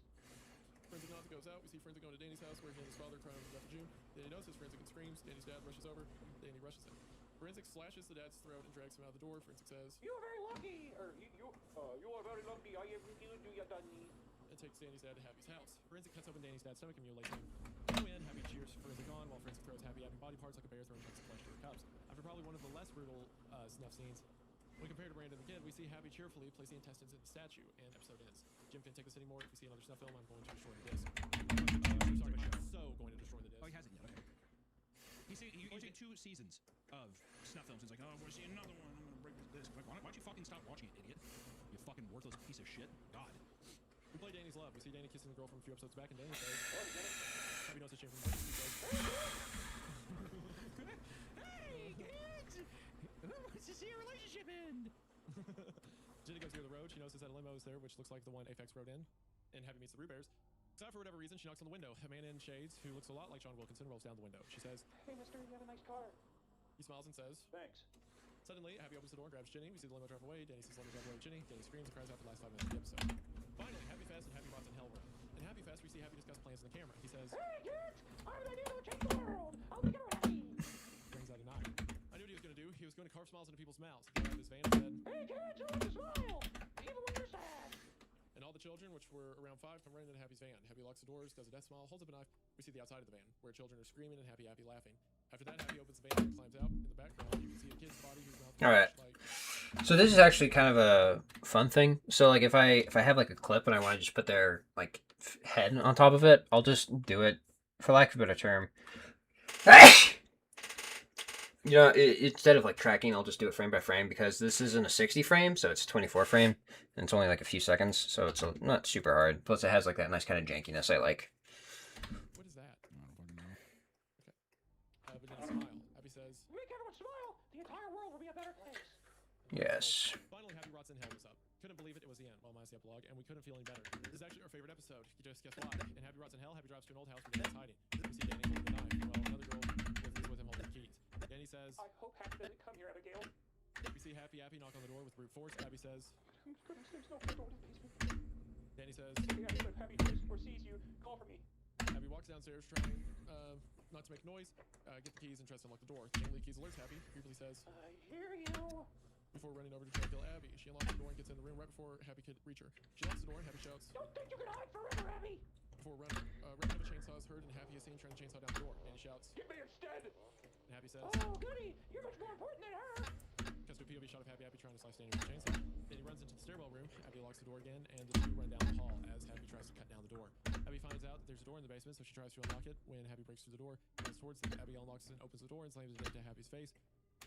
Forensic nods and goes out. We see Forensic going to Danny's house where he and his father crying over the death of June. Danny notices Forensic and screams. Danny's dad rushes over. Danny rushes him. Forensic slashes the dad's throat and drags him out the door. Forensic says, You are very lucky, or you are very lucky. I am you do your Danny. and takes Danny's dad to Happy's house. Forensic cuts open Danny's dad's stomach and mutilates him. No in, Happy cheers Forensic on while Forensic throws Happy having body parts like a bear throwing chunks of flesh to her cubs. After probably one of the less brutal snuff scenes, when compared to Brandon the Kid, we see Happy cheerfully place the intestines in the statue, and episode ends. Jim can't take this anymore. If we see another snuff film, I'm going to destroy the disc. Sorry, I'm so going to destroy the disc. Oh, he hasn't yet. Okay. He's seen 2 seasons of snuff films. He's like, oh, we're seeing another one. I'm gonna break this disc. Like, why don't you fucking stop watching it, idiot? You fucking worthless piece of shit. God. We play Danny's Love. We see Danny kissing the girl from a few episodes back, and Danny says, Happy knows the shame from Brandon. He says, Hey, kids! Who wants to see a relationship end? Jenny goes near the road. She notices that a limo is there, which looks like the one Apex rode in. And Happy meets the Rue Bears. So for whatever reason, she knocks on the window. A man in shades who looks a lot like Sean Wilkinson rolls down the window. She says, Hey mister, you have a nice car. he smiles and says, Thanks. Suddenly, Happy opens the door and grabs Jenny. We see the limo drive away. Danny sees the limo drive away with Jenny. Danny screams and cries out for the last 5 minutes of the episode. Finally, Happy Fest and Happy Bots in Hell room. In Happy Fest, we see Happy discuss plans in the camera. He says, Hey kids, I have an idea that will change the world. I'll make everyone happy. brings out a knife. I knew what he was going to do. He was going to carve smiles into people's mouths. He got out of his van and said, Hey kids, who wants to smile? Even when you're sad. and all the children, which were around 5, come running into Happy's van. Happy locks the doors, does a death smile, holds up a knife. We see the outside of the van, where children are screaming and Happy laughing. After that, Happy opens the van and climbs out. In the background, you can see a kid's body whose mouth is All right. like, So this is actually kind of a fun thing. So like if I have like a clip and I want to just put their like head on top of it, I'll just do it for lack of a better term. You know, instead of like tracking, I'll just do it frame by frame because this isn't a 60 frame, so it's 24 frame, and it's only like a few seconds, so it's not super hard. Plus, it has like that nice kind of jankiness I like. What is that? Okay. But then smile. Abby says, Make everyone smile. The entire world will be a better place. Yes. Finally, Happy rots in, hell was up. Couldn't believe it was the end. Well, minus the epilogue, and we couldn't feel any better. This is actually our favorite episode. You just guess why. In Happy rots in hell, Happy drives to an old house where Danny's hiding. We see Danny holding the knife. Well, another girl is with him holding the keys. Danny says, I hope Happy doesn't come here, Abigail. we see Happy knock on the door with brute force. Abby says, Goodness, there's no door to the basement. Danny says, If Happy hears or sees you, call for me. Abby walks downstairs trying not to make noise, get the keys, and tries to unlock the door. The only keys alerts Happy. Briefly says, I hear you. Before running over to try to kill Abby, she unlocks the door and gets in the room right before Happy could reach her. She locks the door and Happy shouts, Don't think you can hide forever, Abby. Before running, running of a chainsaw is heard and Happy is seen trying to chainsaw down the door. Danny shouts, Get me instead. and Happy says, Oh, goody. You're much more important than her. Cuts to a POV shot of Happy trying to slice Danny with a chainsaw. Then he runs into the stairwell room. Abby locks the door again, and the two run down the hall as Happy tries to cut down the door. Abby finds out that there's a door in the basement, so she tries to unlock it. When Happy breaks through the door, goes towards it, Abby unlocks it and opens the door and slams it into Happy's face.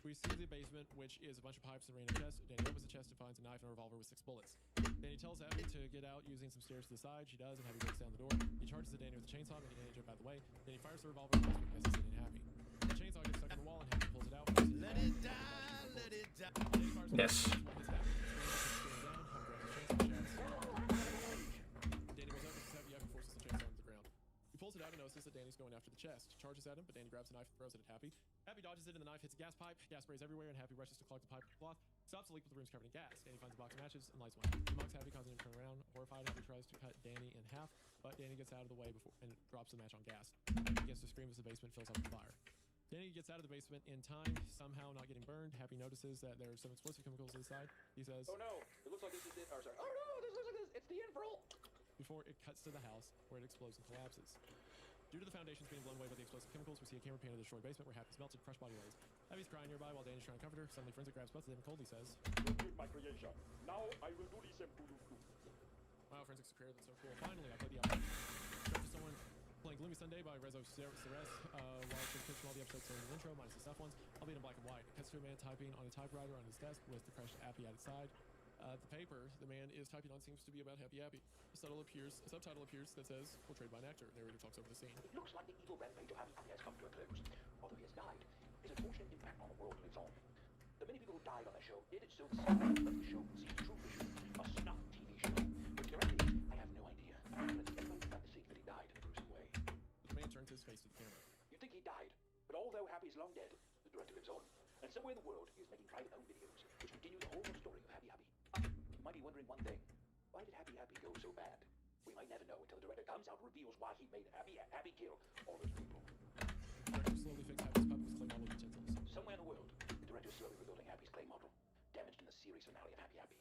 We see the basement, which is a bunch of pipes and random chests. Danny opens the chest and finds a knife and a revolver with 6 bullets. Danny tells Abby to get out using some stairs to the side. She does, and Happy breaks down the door. He charges at Danny with a chainsaw, making Danny jump out of the way. Then he fires the revolver at the basement as he's hitting Happy. The chainsaw gets stuck in the wall, and Happy pulls it out. Let it die, let it die. Yes. Pulls it out and notices that Danny's going after the chest. Charges at him, but Danny grabs the knife and throws it at Happy. Happy dodges it and the knife hits a gas pipe. Gas sprays everywhere and Happy rushes to clog the pipe with cloth. Stops the leak but the room's covered in gas. Danny finds a box of matches and lights one. He mocks Happy, causing him to turn around. Horrified, Happy tries to cut Danny in half, but Danny gets out of the way before and drops the match on gas. Happy begins to scream as the basement fills up with fire. Danny gets out of the basement in time, somehow not getting burned. Happy notices that there are some explosive chemicals inside. He says, Oh no, it looks like this is it. Or sorry. Oh no, this looks like this. It's the end for all. Before it cuts to the house where it explodes and collapses. Due to the foundations being blown away by the explosive chemicals, we see a camera pan of the destroyed basement where Happy's melted, crushed body lays. Happy's crying nearby while Danny's trying to comfort her. Suddenly, Forensic grabs both of them and coldly says, Don't take my creation. Now I will do the same to you. Wow, Forensic's creative and so cool. Finally, I played the album. Directed someone playing Gloomy Sunday by Rezo Ceres. While it's been pitched from all the episodes in the intro, minus the stuff ones, albeit in black and white. It cuts to a man typing on a typewriter on his desk with the crushed Happy at its side. The paper the man is typing on seems to be about Happy Happy. A subtitle appears that says, portrayed by an actor. Narrator talks over the scene. It looks like the evil rampage of Happy Happy has come to a close. Although he has died, his unfortunate impact on the world lives on. The many people who died on that show did it so the show would seem true vision, a snuff TV show. But directly, I have no idea. Everyone got to see that he died in a gruesome way. The man turns his face to the camera. You think he died, but although Happy is long dead, the director lives on. And somewhere in the world, he is making private owned videos, which continue the whole story of Happy Happy. You might be wondering one thing. Why did Happy Happy go so bad? We might never know until the director comes out and reveals why he made Happy kill all those people. The director slowly fixed Happy's puppet with clay model utensils. Somewhere in the world, the director is slowly rebuilding Happy's clay model, damaged in the series finale of Happy Happy.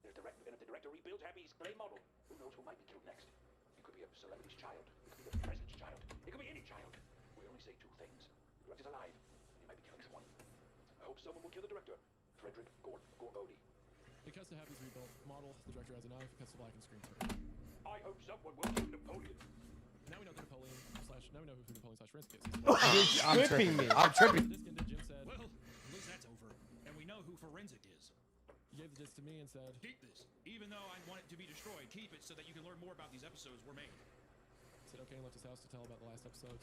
And if the director rebuilds Happy's clay model, who knows who might be killed next? It could be a celebrity's child. It could be the president's child. It could be any child. We only say two things. The director's alive, and he might be killing someone. I hope someone will kill the director, Frederick Gorbodi. It cuts to Happy's rebuilt model. The director has a knife. It cuts to black and screams her. I hope someone will kill Napoleon. Now we know who Napoleon slash Forensic is. I'm tripping. I'm tripping. The disc ended, Jim said, Well, at least that's over. And we know who Forensic is. He gave the disc to me and said, Keep this. Even though I want it to be destroyed, keep it so that you can learn more about these episodes we're made. He said okay and left his house to tell about the last episode.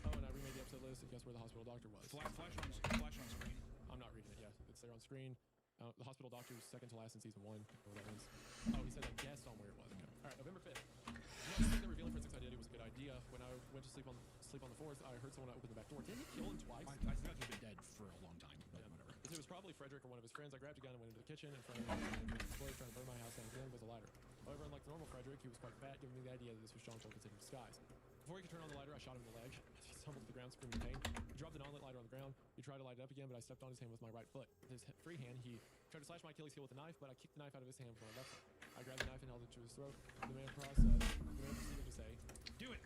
Oh, and I remade the episode list and guess where the hospital doctor was. Flash on screen. I'm not reading it, yeah. It's there on screen. The hospital doctor was second to last in season 1. I don't know what that means. Oh, he said I guessed on where it was. Okay. Alright, November 5th. You know, I think that revealing Forensics identity was a good idea. When I went to sleep on the 4th, I heard someone open the back door. Didn't he kill him twice? I thought he'd been dead for a long time, but whatever. It was probably Frederick or one of his friends. I grabbed a gun and went into the kitchen in front of him and exploded, trying to burn my house down. At the end was a lighter. However, unlike the normal Frederick, he was quite fat, giving me the idea that this was John Wilkins in disguise. Before he could turn on the lighter, I shot him in the leg. He stumbled to the ground, screaming in pain. He dropped the non-lit lighter on the ground. He tried to light it up again, but I stepped on his hand with my right foot. With his free hand, he tried to slash my Achilles heel with a knife, but I kicked the knife out of his hand with my left hand. I grabbed the knife and held it to his throat. The man proceeded to say, Do it!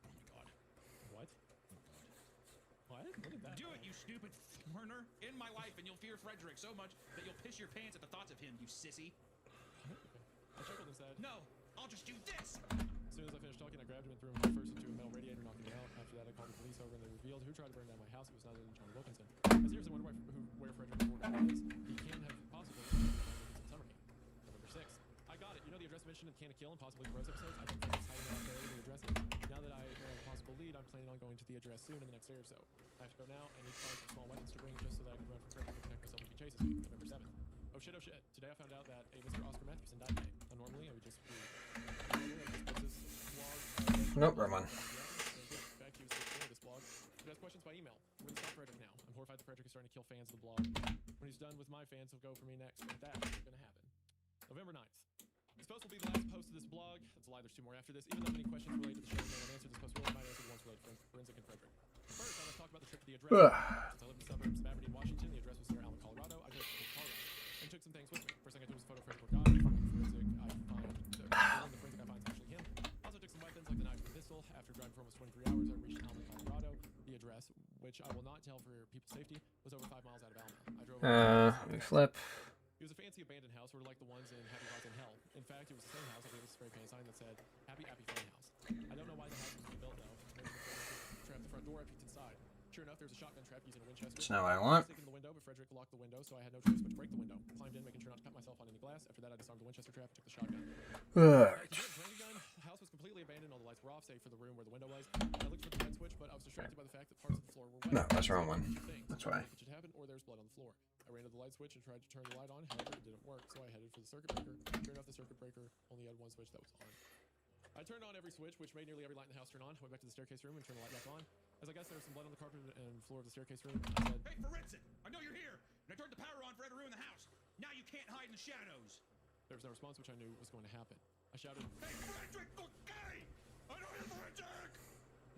Oh my god. What? What? What did that Do it, you stupid foreigner! In my life, and you'll fear Frederick so much that you'll piss your pants at the thoughts of him, you sissy. I chuckled and said, No, I'll just do this. As soon as I finished talking, I grabbed him and threw him first into a metal radiator, knocking him out. After that, I called the police over and they revealed who tried to burn down my house. It was none other than John Wilkinson. I seriously wonder where Frederick Gordon is. He can have possibly been Wilkinson summer camp. November 6th. I got it. You know the address mentioned in Can of Kill and possibly the Rose episodes? I think Frederick's hiding out there where the address is. Now that I know a possible lead, I'm planning on going to the address soon in the next day or so. I have to go now. I need to find some small weapons to bring just so that I can run from Frederick and protect myself if he chases me. November 7th. Oh shit, oh shit. Today I found out that a Mr. Oscar Mathewson died today. Normally I would just be... Nope, wrong one. Back to this blog. If you have questions by email, we're going to stop Frederick now. I'm horrified that Frederick is starting to kill fans of the blog. When he's done with my fans, he'll go for me next. But that's going to happen. November 9th. This post will be the last post of this blog. That's a lie, there's 2 more after this. Even though many questions related to the show may not answer, this post really might answer the ones related to Forensic and Frederick. First, I must talk about the trip to the address. Since I live in the suburbs of Aberdeen, Washington, the address was near Alma, Colorado. I drove to Colorado and took some things with me. First thing I took was a photo of Frederick Morgan. From the forensic I find is actually him. Also took some weapons like the knife and the pistol. After driving for almost 23 hours, I reached Alma, Colorado. The address, which I will not tell for people's safety, was over 5 miles out of Alma. I drove Let me flip. It was a fancy abandoned house, sort of like the ones in Happy House in Hell. In fact, it was the same house. I gave a spray paint sign that said Happy Happy Fun House. I don't know why the house was built though. Maybe the trap the front door, I peeked inside. Sure enough, there's a shotgun trap using a Winchester. That's not what I want. I was the window, but Frederick locked the window, so I had no choice but to break the window. Climbed in, making sure not to cut myself on any glass. After that, I disarmed the Winchester trap, took the shotgun. The house was completely abandoned. All the lights were off, save for the room where the window was. I looked for the light switch, but I was distracted by the fact that parts of the floor were wet. No, that's the wrong one. That's why. It should happen, or there's blood on the floor. I ran to the light switch and tried to turn the light on. However, it didn't work, so I headed for the circuit breaker. Sure enough, the circuit breaker only had one switch that was on. I turned on every switch, which made nearly every light in the house turn on. I went back to the staircase room and turned the light back on. As I guess there was some blood on the carpet and floor of the staircase room, I said, Hey, Forensic! I know you're here, and I turned the power on for every room in the house. Now you can't hide in the shadows. There was no response, which I knew was going to happen. I shouted, Hey, Frederick, okay! I know you're Forensic!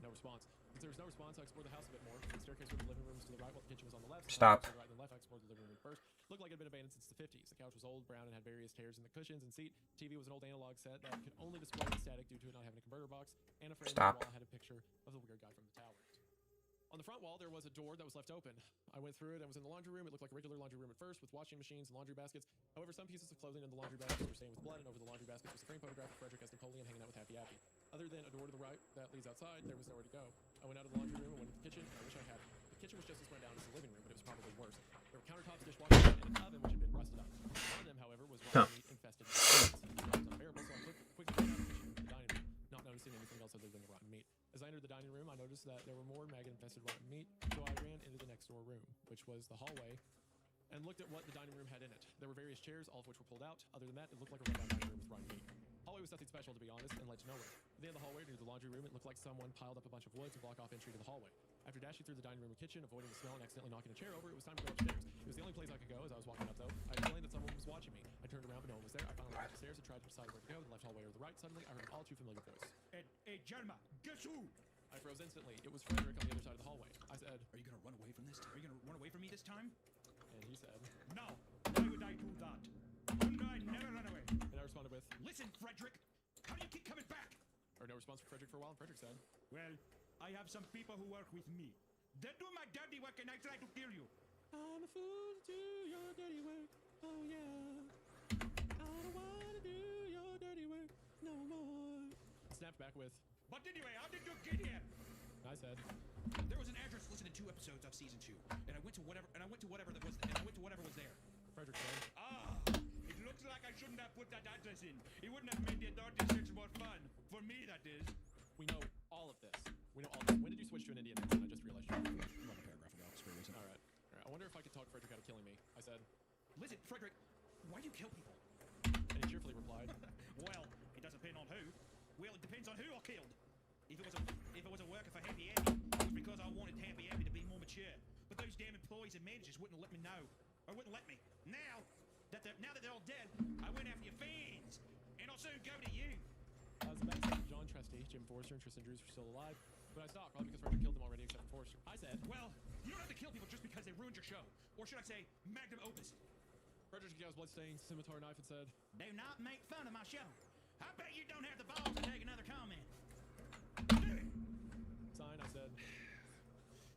No response. Since there was no response, I explored the house a bit more. The staircase room and living room was to the right, while the kitchen was on the left. Stop. To the right and the left, I explored the living room first. Looked like it had been abandoned since the 50s. The couch was old, brown, and had various tears in the cushions and seat. TV was an old analog set that could only display the static due to it not having a converter box. And a frame on the wall had a picture of the weird guy from the towers. On the front wall, there was a door that was left open. I went through it and was in the laundry room. It looked like a regular laundry room at first, with washing machines and laundry baskets. However, some pieces of clothing in the laundry baskets were stained with blood, and over the laundry baskets was a frame photograph of Frederick as Napoleon hanging out with Happy Happy. Other than a door to the right that leads outside, there was nowhere to go. I went out of the laundry room and went to the kitchen, and I wish I had. The kitchen was just as run down as the living room, but it was probably worse. There were countertops, dishwashers, and an oven which had been rusted up. One of them, however, was rotten meat infested with rats. It was unbearable, so I quickly went out of the kitchen to the dining room, not noticing anything else other than the rotten meat. As I entered the dining room, I noticed that there were more maggot-infested rotten meat, so I ran into the next door room, which was the hallway, and looked at what the dining room had in it. There were various chairs, all of which were pulled out. Other than that, it looked like a rundown dining room with rotten meat. Hallway was nothing special, to be honest, and led to nowhere. At the end of the hallway, near the laundry room, it looked like someone piled up a bunch of wood to block off entry to the hallway. After dashing through the dining room and kitchen, avoiding the smell and accidentally knocking a chair over, it was time to go upstairs. It was the only place I could go. As I was walking up, though, I had a feeling that someone was watching me. I turned around, but no one was there. I finally went upstairs and tried to decide where to go, the left hallway or the right. Suddenly, I heard an all too familiar voice. Hey, Jelma, guess who? I froze instantly. It was Frederick on the other side of the hallway. I said, Are you gonna run away from this? Are you gonna run away from me this time? And he said, No. Why would I do that? Wouldn't I never run away? And I responded with, Listen, Frederick. How do you keep coming back? Or no response from Frederick for a while, and Frederick said, Well, I have some people who work with me. They do my dirty work and I try to kill you. I'm a fool to do your dirty work. Oh yeah. I don't wanna do your dirty work no more. I snapped back with, But anyway, how did you get here? I said, There was an address listed in 2 episodes of season 2, and I went to whatever was there. Frederick said, It looks like I shouldn't have put that address in. It wouldn't have made the authority search more fun. For me, that is. We know all of this. We know all of this. When did you switch to an Indian accent? I just realized you Run a paragraph ago. It's very recent. All right. I wonder if I could talk Frederick out of killing me. I said, Listen, Frederick, why do you kill people? And he cheerfully replied, Well, it doesn't depend on who. Well, it depends on who I killed. If it was a worker for Happy Happy, it was because I wanted Happy Happy to be more mature. But those damn employees and managers wouldn't let me know. Or wouldn't let me. Now that they're all dead, I went after your fans. And I'll soon go to you. I was about to say John Trusty, Jim Forrester, and Tristan Drews were still alive, but I stopped, probably because Frederick killed them already except for Forrester. I said, Well, you don't have to kill people just because they ruined your show. Or should I say, magnum opus. Frederick took out his bloodstained scimitar knife and said, Do not make fun of my show. I bet you don't have the balls to take another comment. Sign, I said,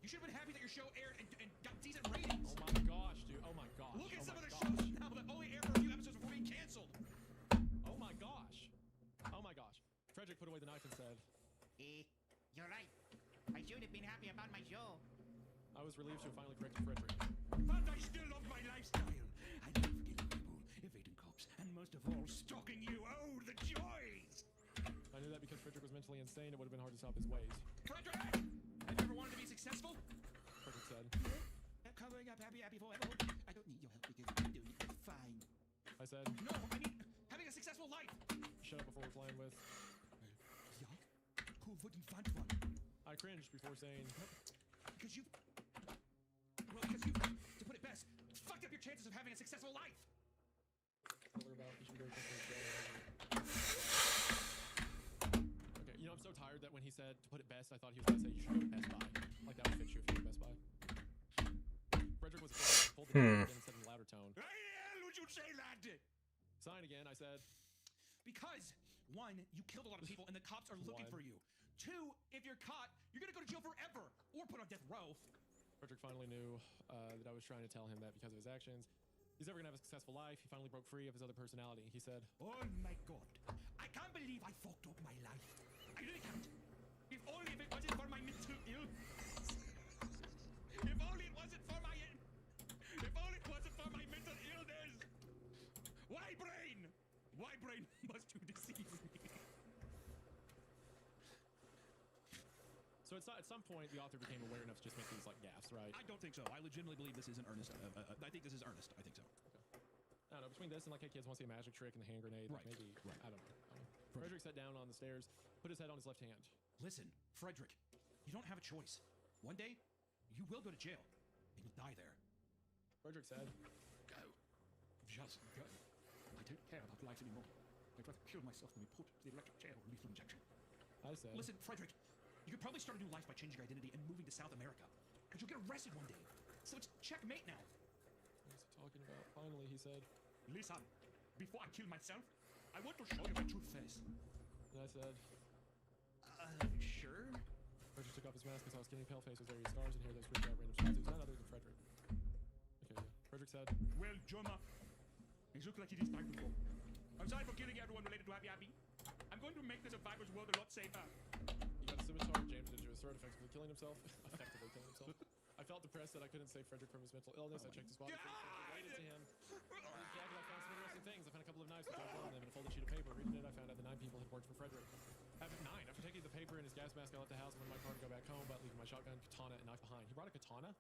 You should have been happy that your show aired and got decent ratings. Oh my gosh, dude. Oh my gosh. Look at some of the gosh. shows now that only air for a few episodes before being canceled. Oh my gosh. Oh was relieved to have finally corrected Frederick. But I still love my lifestyle. I love killing people, evading cops, and most of all, stalking you. Oh, the joys! I knew that because Frederick was mentally insane, it would have been hard to stop his ways. Frederick! Have you ever wanted to be successful? Frederick said. Covering up Happy Happy forever. I don't need your help because I'm doing it fine. I said. No, I mean having a successful life. Shut up before we're playing with. Ja, who wouldn't want one? I cringed before saying. Because you, to put it best, fucked up your chances of having a successful life. Okay, you know, I'm so tired that when he said to put it best, I thought he was going to say you should go to Best Buy. Like that would fit you if you were Best Buy. Frederick was pulled the trigger again and said in a louder tone. Why the hell would you say that? Sign again, I said. Because, one, you killed a lot of people and the cops are looking for you. Two, if you're caught, you're gonna go to jail forever or put on death row. Frederick finally knew that I was trying to tell him that because of his actions, he's never gonna have a successful life. He finally broke free of his other personality. He said, "Oh my God, I can't believe I fucked up my life. I really can't. If only if it wasn't for my mental illness. If only it wasn't for my mental illness. Why brain? Why brain must you deceive me?" So at some point, the author became aware enough to just make these like gaffes, right? I don't think so. I legitimately believe this isn't earnest. I think this is earnest. I think so. Okay. I don't know. Between this and like, hey, kids want to see a magic trick and the hand grenade, like, maybe. Right. I don't know. Frederick sat down on the stairs, put his head on his left hand. Listen, Frederick, you don't have a choice. One day, you will go to jail, and you'll die there. Frederick said, "Go. Just go. I don't care about life anymore. I'd rather kill myself than be put to the electric chair or lethal injection." I said, "Listen, Frederick, you could probably start a new life by changing your identity and moving to South America. But you'll get arrested one day. So it's checkmate now." "What's he talking about?" Finally, he said, "Listen, before I kill myself, I want to show you my true face." And I said, "Sure." Frederick took off his mask and saw his skinny pale face with various scars and hair that was ripped out random spots. It was none other than Frederick. Okay, yeah. Frederick said, "Well, Joma, it looks like it is time to go. I'm sorry for killing everyone related to Happy Happy. I'm going to make the survivors' world a lot safer." He got a scimitar jammed into his throat, effectively killing himself. I felt depressed that I couldn't save Frederick from his mental illness. I checked his body for related to him. In his jacket, I found some interesting things. I found a couple of knives with their blood on them and a folded sheet of paper. Reading it, I found out the 9 people had worked for Frederick. After taking the paper and his gas mask, I left the house and went to my car to go back home, but leaving my shotgun, katana, and knife behind. He brought a katana?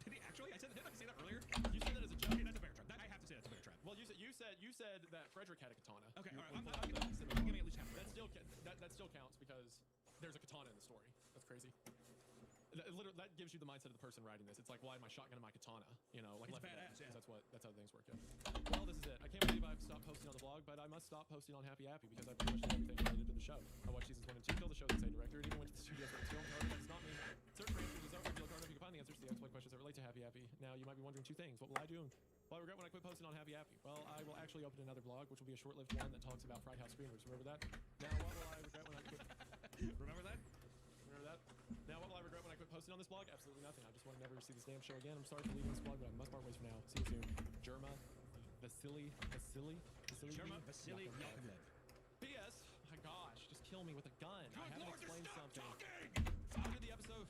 Did he actually? Didn't I say that earlier? You said that as a joke. Okay, that's a bear trap. I have to say that's a bear trap. Well, you said that Frederick had a katana. Okay, You- all we right. pulled out Give me at least half a that still counts because there's a katana in the story. That's crazy. That gives you the mindset of the person writing this. It's like, why am I shotgun and my katana? You know, like It's left badass, yeah. That's how things work. Yeah. Well, this is it. I can't believe I've stopped posting on the blog, but I must stop posting on Happy Happy because I pretty much did everything related to the show. I watched seasons 1 and 2, killed the show's insane director, and even went to the studio for its film. However, that does not mean certain answers is over. If you look hard enough, you can find the answers to the exploit questions that relate to Happy Happy. Now, you might be wondering 2 things. What will I do? Well, I regret when I quit posting on Happy Happy. Well, I will actually open another blog, which will be a short-lived one that talks about Fright House Screamers. Remember that? Now, what will I regret when I quit? Remember that? Remember that? Now, what will I regret when I quit posting on this blog? Absolutely nothing. I just want to never see this damn show again. I'm sorry for leaving this blog, but I must part ways for now. See you soon. Germa, Vasily. Germa, Vasily, Yakovlev. P.S. My gosh, just kill me with a gun. I haven't Lord, explained stop something. talking! How did the episode...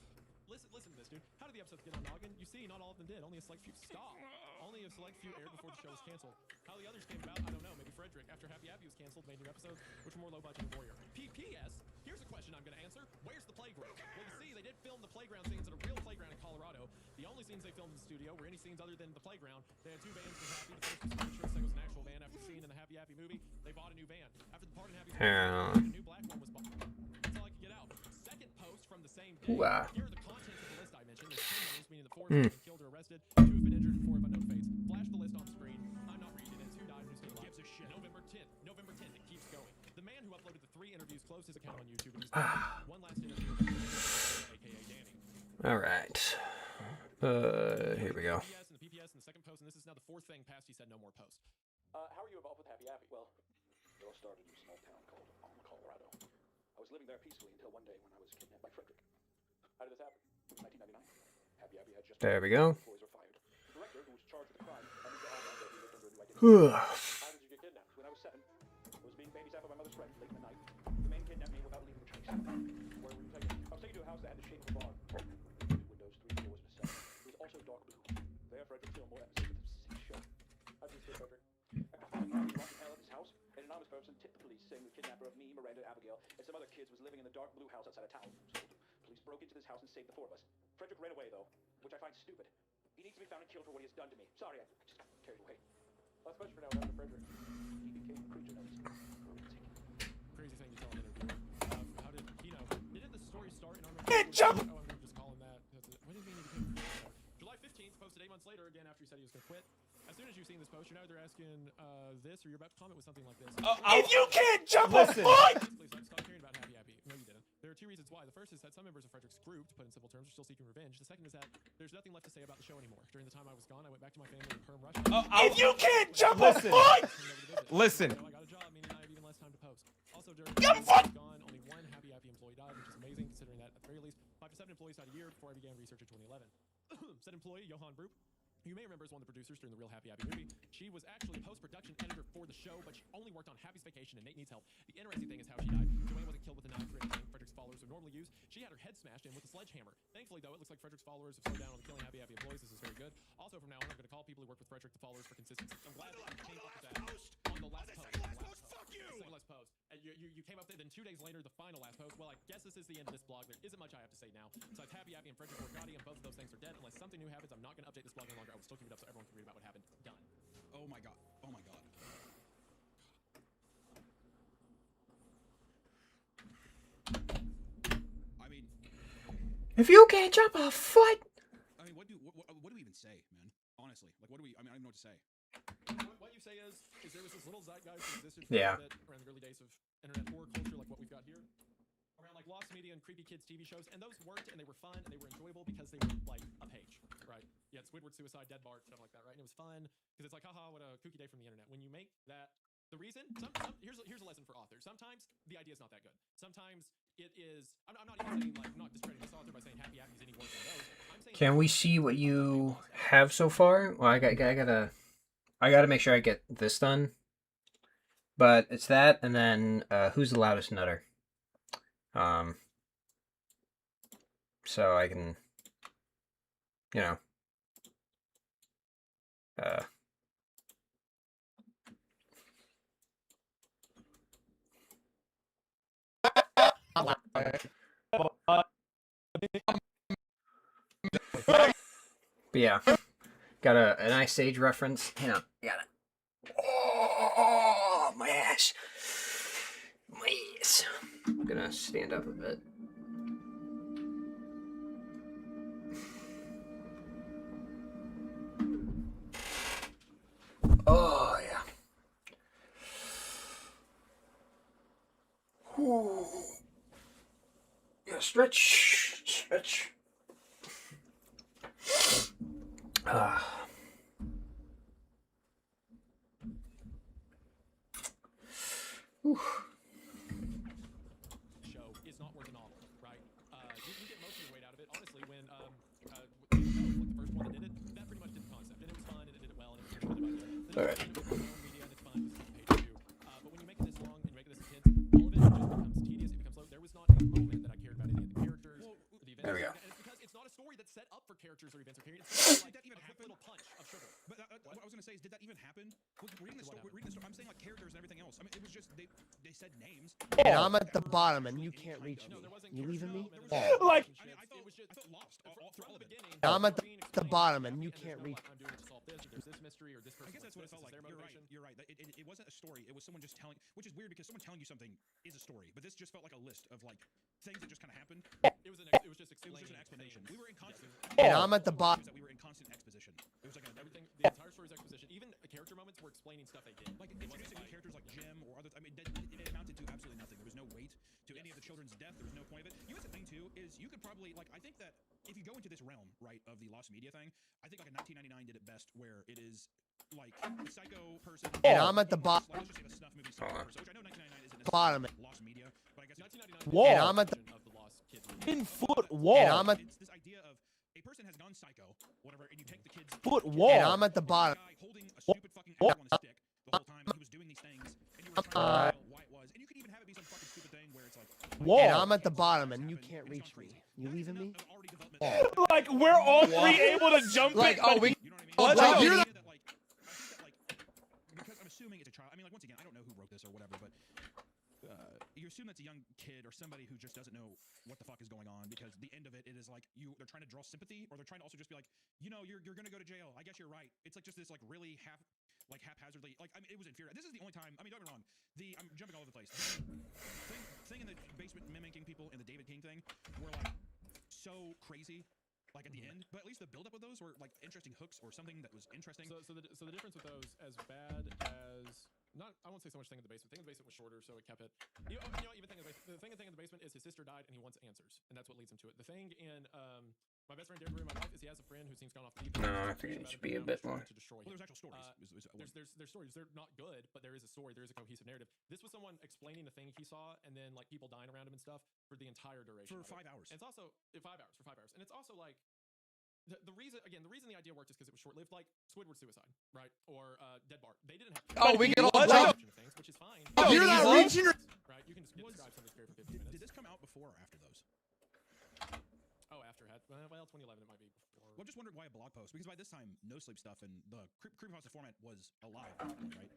Listen to this, dude. How did the episodes get on Noggin? You see, not all of them did. Only a select few stopped. Only a select few aired before the show was canceled. How the others came about, I don't know. Maybe Frederick, after Happy Happy was canceled, made new episodes, which were more low budget and warrior. P.S. Here's a question I'm going to answer. Where's the playground? Well, you see, they did film the playground scenes at a real playground in Colorado. The only scenes they filmed in the studio were any scenes other than the playground. They had 2 vans for Happy. The first was furniture, the second was an actual van. After the scene in the Happy Happy movie, they bought a new van. After the part in Happy a new black one was bought. That's all I could get out. Second post from the same day. Wow. Here are the contents of the list I mentioned. There's 10 names, meaning the 4 have been killed or arrested, 2 have been injured, and 4 have unknown fates. Flash the list on the screen. I'm not reading it. 2 died, who's still alive. Gives a shit. November 10th, it keeps going. The man who uploaded the 3 interviews closed his account on YouTube and he's one last interview with aka Danny. All right. Here we go. PPS and the PPS and the second post, and this is now the 4th thing past he said no more posts. How are you involved with Happy Happy? Well, it all started in a small town called Colorado. I was living there peacefully until one day when I was kidnapped by Frederick. How did this happen? It was 1999. Happy Happy had just... There we go. Employees were fired. The director, who was charged with the crime, and the owner that he lived under a new identity. How did you get kidnapped? When I was 7, I was being babysat by my mother's friend late in the night. The man kidnapped me without leaving a trace. Where were you taken? I was taken to a house that had the shape of a bar. Windows, 3 floors, and a cellar. dark blue. There, Frederick, still more episodes of this sick show. How'd you say, Frederick? Happy Happy locked hell of his house. An anonymous person tipped the police saying the kidnapper of me, Miranda, Abigail, and some other kids was living in the dark blue house outside of town. So, police broke into this house and saved the 4 of us. Frederick ran away, though, which I find stupid. He needs to be found and killed for what he has done to me. Sorry, I just got carried away. Last question for now, Dr. Frederick. He became a creature known as Crazy thing you tell an interviewer. How did he know? Didn't the story start in our jump! Oh, I'm gonna just call him that. When did he mean he became a creature? July 15th, posted 8 months later, again after he said he was gonna quit. As soon as you've seen this post, you're either asking this or you're about to comment with something like this. If you can't jump a foot! Please, stop caring about Happy Happy. No, you didn't. There are 2 reasons why. The first is that some members of Frederick's group, to put in simple terms, are still seeking revenge. The second is that there's nothing left to say about the show anymore. During the time I was gone, I went back to my family in Perm, Russia. If you can't jump a foot! Listen. I got a job, meaning I have even less time to post. Also, during the time I was gone, only 1 Happy Happy employee died, which is amazing considering that at the very least 5 to 7 employees died a year before I began research in 2011. Said employee, Johan Broop, you may remember as one of the producers during the Real Happy Happy movie. She was actually post-production editor for the show, but she only worked on Happy's Vacation and Nate Needs Help. The interesting thing is how she died. Joanne wasn't killed with a knife or anything Frederick's followers would normally use. She had her head smashed in with a sledgehammer. Thankfully, though, it looks like Frederick's followers have slowed down on the killing Happy Happy employees. This is very good. Also, from now on, I'm going to call people who work with Frederick the followers for consistency. I'm glad that you came up with that on the last post. Fuck you! The second last post. And you came up with it, then 2 days later, the final last post. Well, I guess this is the end of this blog. There isn't much I have to say now. Besides Happy Happy and Frederick Morgatti, and both of those things are dead. Unless something new happens, I'm not going to update this blog any longer. I will still keep it up so everyone can read about what happened. Done. Oh my god. Oh my god. I mean, If you can't jump a foot. I mean, what do we even say, man? Honestly, like, what do we? I mean, I don't even know what to say. What you say is there was this little zeitgeist that existed for Yeah. a bit around the early days of internet horror culture, like what we've got here, around like lost media and creepy kids TV shows, and those worked and they were fun and they were enjoyable because they were like a page, right? You had Squidward Suicide, Dead Bart, stuff like that, right? And it was fun because it's like, haha, what a kooky day from the internet. When you make that the reason, here's a lesson for authors. Sometimes the idea is not that good. Sometimes it is. I'm not even saying like I'm not discrediting this author by saying Happy Happy is any worse than those. I'm saying. Can we see what you have so far? Well, I gotta make sure I get this done. But it's that, and then who's the loudest nutter? So I can, you know, but yeah, got an Ice Age reference. Hang on, got it. Oh, my ass. My ass. I'm gonna stand up a bit. Oh, yeah. Ooh. Yeah, stretch. Stretch. Show is not worth a novel, right? You get most of your weight out of it, honestly, when like the first one that did it, that pretty much did the concept, and it was fun, and it did it well, and it was really about it. All right. Media, and it's fun, it's PT2. But when you make it this long and you make it this intense, all of it just becomes tedious. It becomes slow. There was not a moment that I cared about any of the characters, the events. There we go. And it's because it's not a story that's set up for characters or events or periods. It's like Did that even a quick happen? little punch of sugar. But what I was gonna say is, did that even happen? Reading the story, I'm saying like characters and everything else. I mean, it was just they said names. And I'm at the bottom, and you can't reach me. You leaving me? Like, I felt lost all through all of it. I'm at the bottom, and you can't reach me. There's this mystery or this person. I guess that's what it felt like. Their You're right. motivation. You're right. It wasn't a story. It was someone just telling, which is weird because someone telling you something is a story. But this just felt like a list of like things that just kind of happened. It was just an explanation. We were in constant. And I'm at the bottom. We were in constant exposition. It was like Everything, the entire story's exposition. Even character moments were explaining stuff they did. like introducing new characters like Jim or other. I mean, it amounted to absolutely nothing. There was no weight to any of the children's death. There was no point of it. You know, the thing too is you could probably like. I think that if you go into this realm right of the lost media thing, I think like a 1999 did it best, where it is like a psycho person. And I'm at the bottom. Like, let's just say the snuff movie psycho person, which I know 1999 isn't Bottom. lost media, but I guess 1999 Wall. And I'm at the of the lost kids. 10-foot and wall. I'm at it's this idea of a person has gone psycho, whatever, and you take the kids. Foot and wall. I'm at the bottom. Guy holding a stupid fucking apple on a stick the whole time, and he was doing these things, and you were trying to figure out why it was, and you could even have it be some fucking stupid thing where it's like. And I'm at the bottom, and you can't reach me. You leaving me? Like we're all three able to jump Like, it. oh, but we- you know Oh, what like, I mean? you're I think that, like, because I'm assuming it's a child. I mean, like, once again, I don't know who wrote this or whatever, but you assume that's a young kid or somebody who just doesn't know what the fuck is going on, because the end of it, it is like they're trying to draw sympathy, or they're trying to also just be like, you know, you're gonna go to jail. I guess you're right. It's like just this like really haphazardly, like, I mean, it was infuriating. This is the only time. I mean, don't get me wrong. I'm jumping all over the place. The thing in the basement mimicking people and the David King thing were like so crazy. Like at the end, but at least the buildup of those were like interesting hooks or something that was interesting. So the difference with those, as bad as not, I won't say so much thing in the basement. Thing in the basement was shorter, so it kept it. Even thing in the basement. The thing in the basement is his sister died, and he wants answers, and that's what leads him to it. The thing in my best friend Dared to Ruin My Life is he has a friend who seems gone off the deep end. No, I think it should be a bit more. To destroy him. Well, there's actual stories. There's stories. They're not good, but there is a story. There is a cohesive narrative. This was someone explaining the thing he saw, and then like people dying around him and stuff for the entire duration. For 5 hours. And it's also 5 hours. For 5 hours, and it's also like. The reason the idea worked is because it was short-lived, like Squidward Suicide, right? Or Dead Bart. They didn't have. Oh, we can all jump things, which is fine. Oh, you're not reaching. Right? You can just describe something scary for 15 minutes. Did this come out before or after those? Oh, after had well, 2011 it might be before. Well, I just wondered why a blog post, because by this time, no sleep stuff and the creepypasta format was alive, right?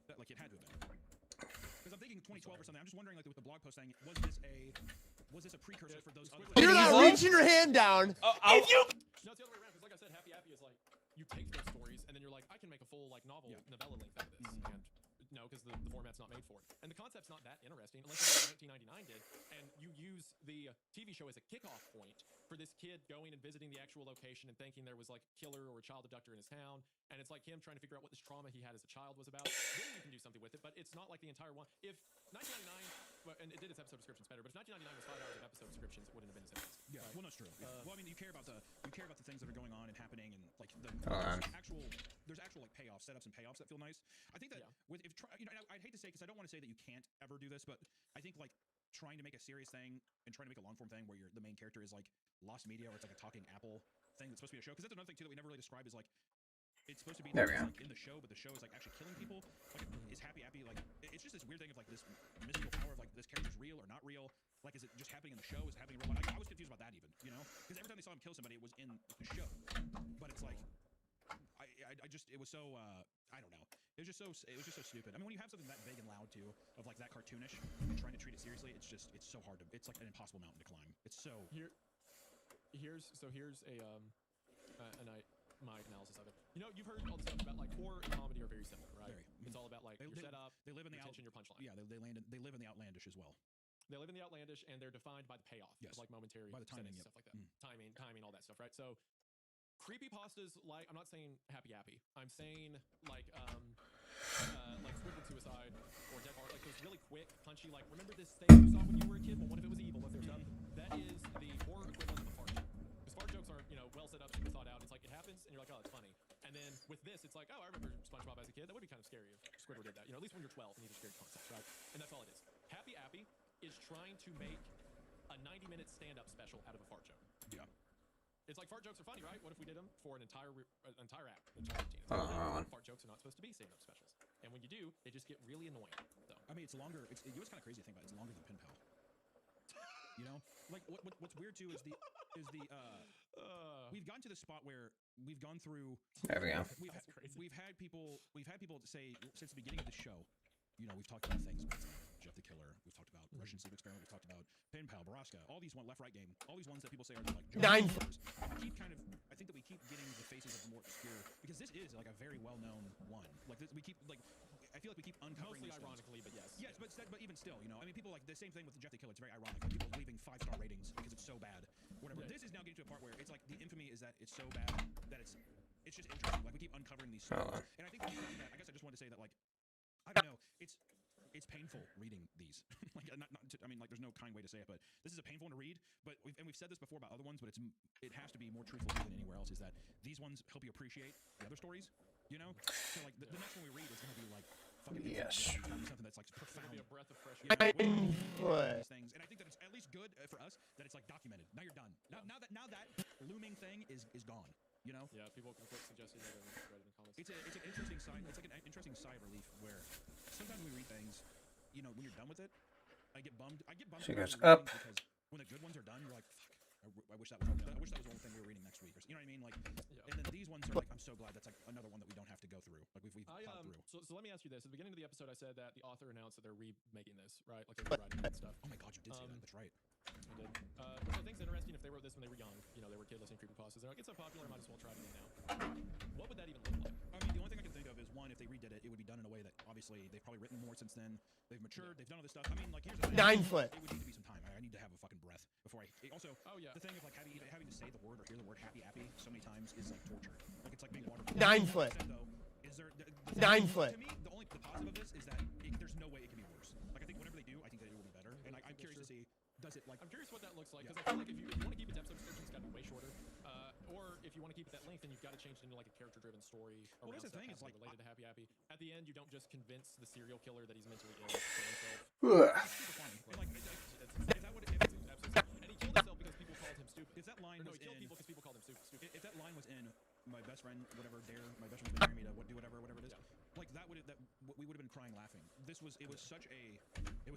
That, like, it had to have been. Because I'm thinking 2012 or something. I'm just wondering, like, with the blog post saying, was this a precursor for those other? You're not reaching your hand down. If you. No, it's the other way around. Because like I said, Happy Happy is like you take those stories and then you're like, I can make a full like novella length out of this. And no, because the format's not made for it, and the concept's not that interesting unless you do what 1999 did, and you use the TV show as a kickoff point for this kid going and visiting the actual location and thinking there was like a killer or a child abductor in his town, and it's like him trying to figure out what this trauma he had as a child was about. Then you can do something with it, but it's not like the entire one. If 1999, and it did its episode descriptions better, but if 1999 was 5 hours of episode descriptions, it wouldn't have been as intense. Yeah, well, that's true. Yeah. Well, I mean, you care about the things that are going on and happening, and like there's actual like payoffs, setups, and payoffs that feel nice. I think that I'd hate to say, because I don't want to say that you can't ever do this, but I think like trying to make a serious thing and trying to make a long form thing where the main character is like lost media, or it's like a talking apple thing that's supposed to be a show. Because that's another thing too that we never really describe is like. It's supposed to be like, in the show, but the show is like actually killing people. Like, is Happy Happy like? It's just this weird thing of like this mystical power of like this character's real or not real. Like, is it just happening in the show? Is it happening in real life? I was confused about that even, you know? Because every time they saw him kill somebody, it was in the show. But it's like, it was so I don't know. It was just so stupid. I mean, when you have something that big and loud too, of like that cartoonish, and trying to treat it seriously, it's so hard to. It's like an impossible mountain to climb. It's so. Here's my analysis of it. You know, you've heard all the stuff about like horror and comedy are very similar, right? It's all about like your setup, they live in your tension, your punchline. Yeah, they live in the outlandish as well. They live in the outlandish, and they're defined by the payoff, yes, of like momentary by the timing, stuff like that. Timing, all that stuff, right? So, creepypastas, like I'm not saying Happy Happy. I'm saying like Squidward Suicide or Dead Art, like those really quick, punchy. Like, remember this thing you saw when you were a kid? But what if it was evil? What if there was stuff? That is the horror equivalent of a fart joke. Because fart jokes are well set up, super thought out. It's like it happens, and you're like, oh, it's funny. And then with this, it's like, oh, I remember SpongeBob as a kid. That would be kind of scary if Squidward did that. You know, at least when you're 12 and these are scary concepts, right? And that's all it is. Happy Happy is trying to make a 90-minute stand-up special out of a fart joke. Yeah. It's like fart jokes are funny, right? What if we did them for an entire act, entire routine? Fart jokes are not supposed to be stand-up specials, and when you do, they just get really annoying. So I mean, it's longer. It's kind of crazy to think about. It's longer than Pen Pal. You know, like what's weird too is the we've gotten to the spot where we've gone through. There we go. We've had people say since the beginning of the show. You know, we've talked about things. Jeff the Killer. We've talked about Russian Sleep Experiment. We've talked about Pen Pal, Baraska. All these left-right game. All these ones that people say are like 9. I think that we keep getting the faces of the more obscure, because this is like a very well-known one. Like this, I feel like we keep uncovering. Mostly ironically, but yes. Yes, but even still, you know, I mean, people like the same thing with Jeff the Killer. It's very ironic. Like, people leaving 5-star ratings because it's so bad. Whatever. Yeah. This is now getting to a part where it's like the infamy is that it's so bad that it's just interesting. Like we keep uncovering these stories, and I think that, I guess I just wanted to say that, like, I don't know, it's painful reading these. Like, I mean, like, there's no kind way to say it, but this is a painful one to read. But we've said this before about other ones, but it has to be more truthful than anywhere else. Is that these ones help you appreciate the other stories? You know, so like the next one we read is going to be like fucking yes, something that's like profound. Be a breath of fresh air. These things, and I think that it's at least good for us that it's like documented. Now you're done. Now that looming thing is gone. You know? Yeah, people can put suggestions in the comments. It's an interesting sign. It's like an interesting sigh of relief where sometimes we read things, you know, when you're done with it, I get bummed. She goes up. Because when the good ones are done, you're like, fuck. I wish that was the only thing we were reading next week. Or, you know what I mean? Like, and then these ones are like, I'm so glad that's like another one that we don't have to go through. Like we've plowed through. So let me ask you this: at the beginning of the episode, I said that the author announced that they're remaking this, right? Like they're rewriting it and stuff. Oh my god, you did say that. That's right. I did. Which I think is interesting. If they wrote this when they were young, you know, they were kid listening creepypastas. They're like, it's so popular, I might as well try it again now. What would that even look like? I mean, the only thing I can think of is one, if they redid it, it would be done in a way that obviously they've probably written more since then. They've matured. They've done all this stuff. I mean, like here's the thing. 9 foot. It would need to be some time. I need to have a fucking breath before I. Also, the thing of like having to say the word or hear the word happy so many times is like torture. Like it's like being water. 9 foot. Is there 9 foot. To me, the positive of this is that there's no way it can be worse. Like I think whatever they do, I think that it will be better. And I'm curious to see. Does it like? I'm curious what that looks like because I feel like if you want to keep it to episode description, it's got to be way shorter. Or if you want to keep it that length, then you've got to change it into like a character-driven story. Well, that's the thing. It's like related to Happy Happy. At the end, you don't just convince the serial killer that he's mentally ill to kill himself. That's super funny. And like, is that what it is? Absolutely. And he killed himself because people called him stupid. If that line was he killed in, people because people called him stupid. If that line was in my best friend, whatever, my best friend's been daring me to do whatever it is. Like we would have been crying laughing. It was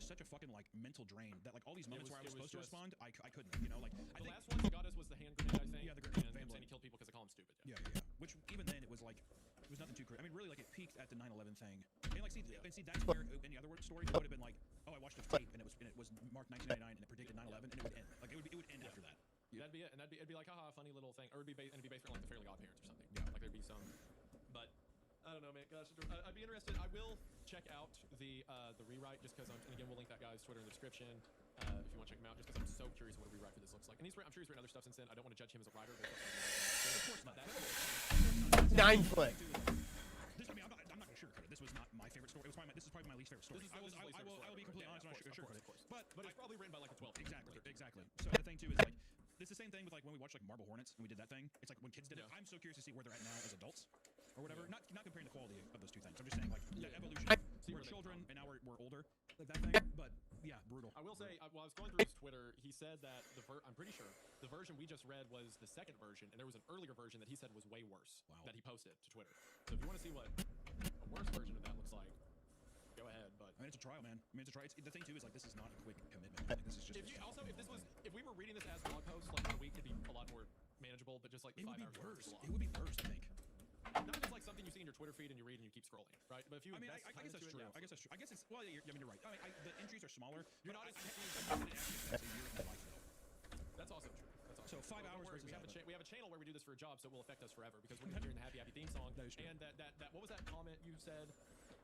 such a fucking like mental drain that like all these moments where I was supposed to respond, I couldn't. You know, like the last one that got us was the hand grenade, I think. Yeah, the grenade. And saying he killed people because they call him stupid. Yeah. Which even then it was like it was nothing too crazy. I mean, really, like it peaked at the 9/11 thing. And like see that's where any other story would have been like, oh, I watched a tape and it was marked 1999 and it predicted 9/11 and it would end. Like it would end after that. That'd be it, and it'd be like, haha, funny little thing, or it'd be based on like the Fairly Odd Parents or something. Yeah, like there'd be some, but I don't know, man. Gosh, I'd be interested. I will check out the rewrite just because and again we'll link that guy's Twitter in the description if you want to check him out. Just because I'm so curious what a rewrite for this looks like, and I'm sure he's written other stuff since then. I don't want to judge him as a writer, but of course not. 9 foot. I mean, I'm not gonna sugarcoat it. This was not my favorite story. This is probably my least favorite story. I will be completely honest. I'm not sugarcoat it. But it's probably written by like a 12. Exactly. So the thing too is like. It's the same thing with like when we watched like Marble Hornets and we did that thing. It's like when kids did it. I'm so curious to see where they're at now as adults or whatever. Not comparing the quality of those two things. I'm just saying like the evolution. We're children and now we're older. Like that thing. But yeah, brutal. I will say, while I was going through his Twitter, he said that I'm pretty sure the version we just read was the second version, and there was an earlier version that he said was way worse that he posted to Twitter. So if you want to see what a worse version of that looks like, go ahead. But I mean, it's a trial, man. I mean, it's a trial. The thing too is like this is not a quick commitment. Like, this is just. If we were reading this as blog posts like 1 week, it'd be a lot more manageable. But just like it 5 would be hours worse. It would be worse, I think. Not just like something you see in your Twitter feed and you read and you keep scrolling, right? But if you, I mean, I guess that's true. I guess that's true. I guess it's well. I mean, you're right. I mean, the entries are smaller. You're not as That's also true. So 5 hours versus we have a channel where we do this for a job, so it will affect us forever because we're hearing the Happy Happy theme song. That is true. And that what was that comment you said?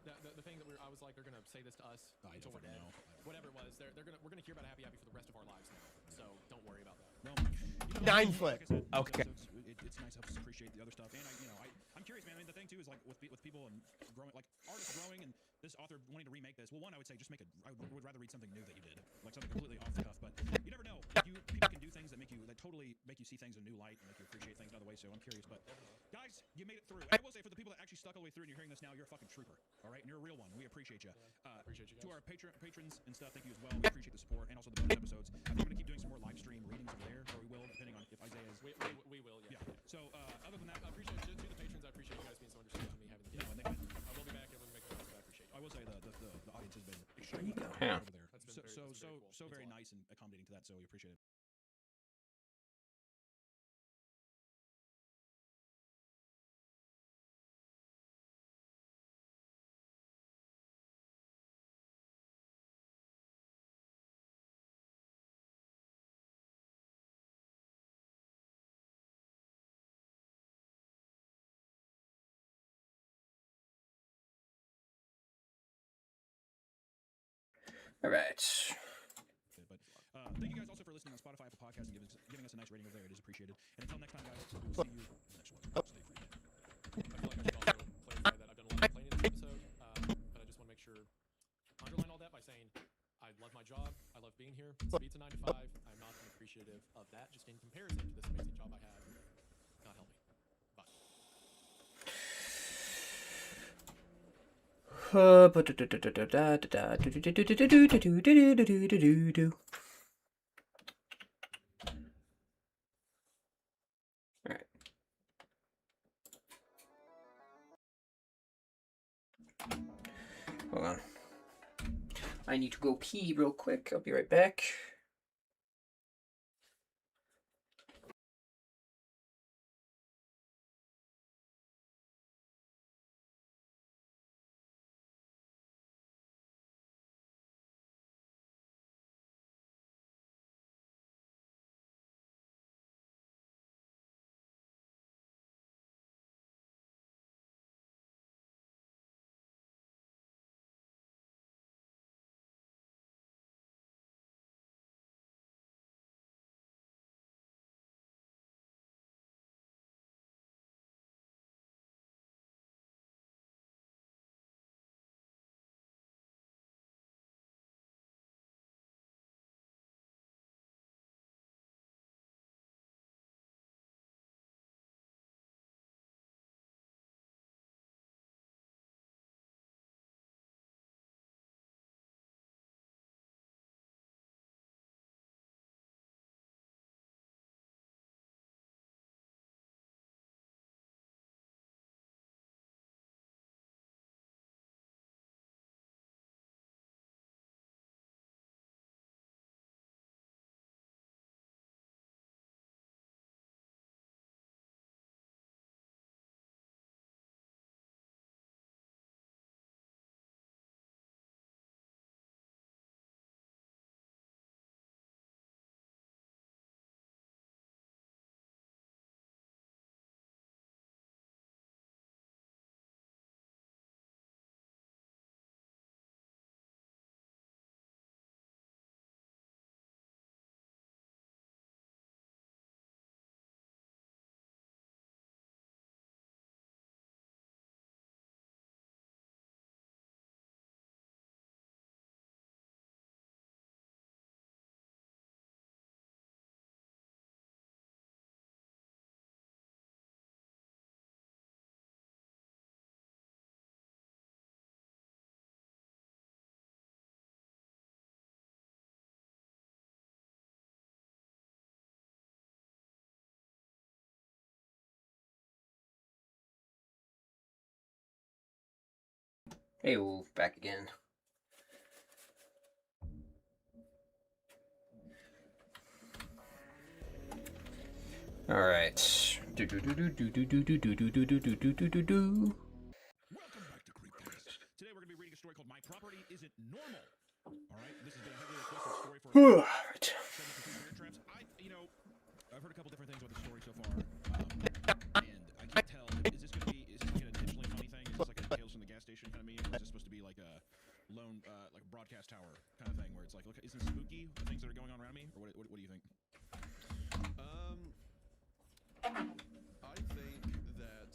The thing that I was like, they're gonna say this to us until we're dead. Whatever it was, we're gonna hear about Happy Happy for the rest of our lives now. So don't worry about that. Well, 9 foot. Okay. It's nice to appreciate the other stuff, and I'm curious, man. I mean, the thing too is like with people and growing, like artists growing, and this author wanting to remake this. Well, one, I would say just make I would rather read something new that you did, like something completely off the cuff. But you never know. Like people can do things that totally make you see things in a new light and make you appreciate things another way. So I'm curious, but guys, you made it through. And I will say for the people that actually stuck all the way through and you're hearing this now, you're a fucking trooper. All right, and you're a real one. We appreciate you. Appreciate you guys. To our patrons and stuff, thank you as well. We appreciate the support and also the bonus episodes. I think we're gonna keep doing some more live stream readings over there, or we will, depending on if Isaiah's. We will, yeah. So other than that, I appreciate to the patrons. I appreciate you guys being so understanding to me having the game. I will be back and we'll make the best, but I appreciate you. I will say the audience has been extremely Yeah. over there. So very nice and accommodating to that. So we appreciate it. All right. But thank you guys also for listening on Spotify, Apple Podcasts, and giving us a nice rating over there. It is appreciated. And until next time, guys, we will see you in the next one. Stay free. I feel like I should also clarify that I've done a lot of complaining in this episode, but I just want to make sure underline all that by saying I love my job. I love being here. It's beats a 9 to 5. I'm not unappreciative of that, just in comparison to this amazing job I have. God help me. Bye. Alright. Hold on. I need to go pee real quick. I'll be right back. Hey, back again. All right. Welcome back to Creepcast. Today we're going to be reading a story called My Property Isn't Normal. All right, this has been a heavily requested story for bear traps. I've heard a couple different things about the story so far, and I can't tell. Is this going to be an intentionally funny thing? Is this like a Tales from the Gas Station kind of meme? Or is this supposed to be like a lone, like a broadcast tower kind of thing, where it's like, look, isn't it spooky the things that are going on around me, or what do you think? I think that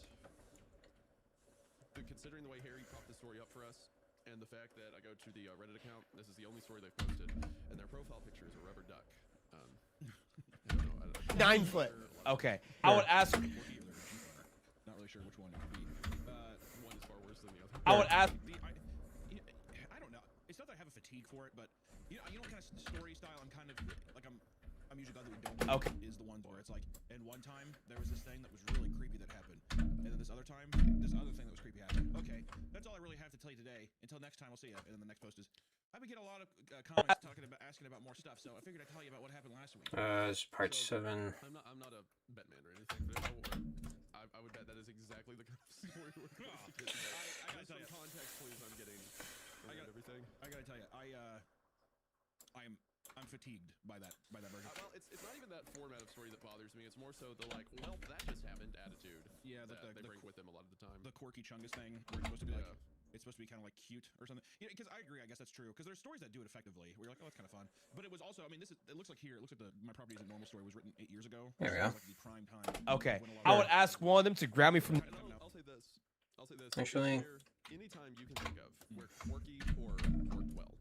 considering the way Harry propped the story up for us, and the fact that I go to the Reddit account, this is the only story they've posted, and their profile picture is a rubber duck. I don't know. 9 foot. Okay, I would ask. Not really sure which one it could be. One is far worse than the other. I would ask. I don't know. It's not that I have a fatigue for it, but you know, kind of story style. I'm kind of like I'm usually glad that we don't. Okay. Is the ones where it's like, and one time there was this thing that was really creepy that happened, and then this other time, this other thing that was creepy happened. Okay, that's all I really have to tell you today. Until next time, we'll see you. And then the next post is, I've been getting a lot of comments asking about more stuff, so I figured I'd tell you about what happened last week. It's part 7. I'm not a Batman or anything, but I would bet that is exactly the kind of story we're going to get today. I gotta tell you. Context, please. I'm getting everything. I gotta tell you, I'm fatigued by that version. Well, it's not even that format of story that bothers me. It's more so the like, well, that just happened attitude. Yeah, that they bring with them a lot of the time. The quirky Chungus thing, where it's supposed to be like, it's supposed to be kind of like cute or something. Yeah, because I agree. I guess that's true. Because there's stories that do it effectively. Where you're like, oh, that's kind of fun. But it was also, I mean, it looks like here. It looks like the My Property Isn't Normal story was written 8 years ago. There we go. Like the prime time. Okay, I would ask one of them to grab me from. I'll say this. Actually, anytime you can think of where quirky or worked well.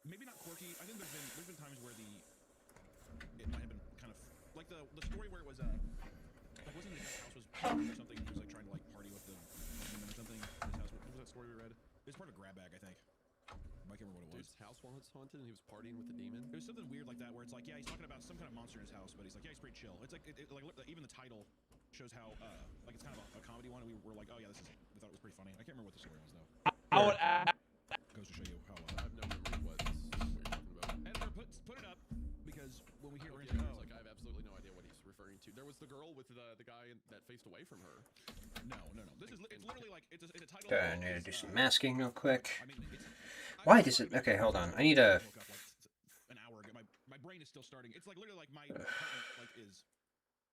Maybe not quirky. I think there's been times where it might have been kind of like the story where it was like wasn't the house was haunted or something. He was like trying to like party with the demon or something. His house. What was that story we read? It was part of Grab Bag, I think. I can't remember what it was. Dude's house was haunted and he was partying with the demon. It was something weird like that where it's like, yeah, he's talking about some kind of monster in his house, but he's like, yeah, he's pretty chill. It's like like even the title shows how like it's kind of a comedy one. And we were like, oh yeah, we thought it was pretty funny. I can't remember what the story was though. I would ask. Goes to show you how. I have no memory what you're talking about. Editor, put it up because when we hear it, like I have absolutely no idea what he's referring to. There was the girl with the guy that faced away from her. No. It's literally like it's a title. okay, I need to do some masking real quick. Why does it? Okay, hold on. I need a. An hour ago, my brain is still starting. It's like literally like my apartment like is.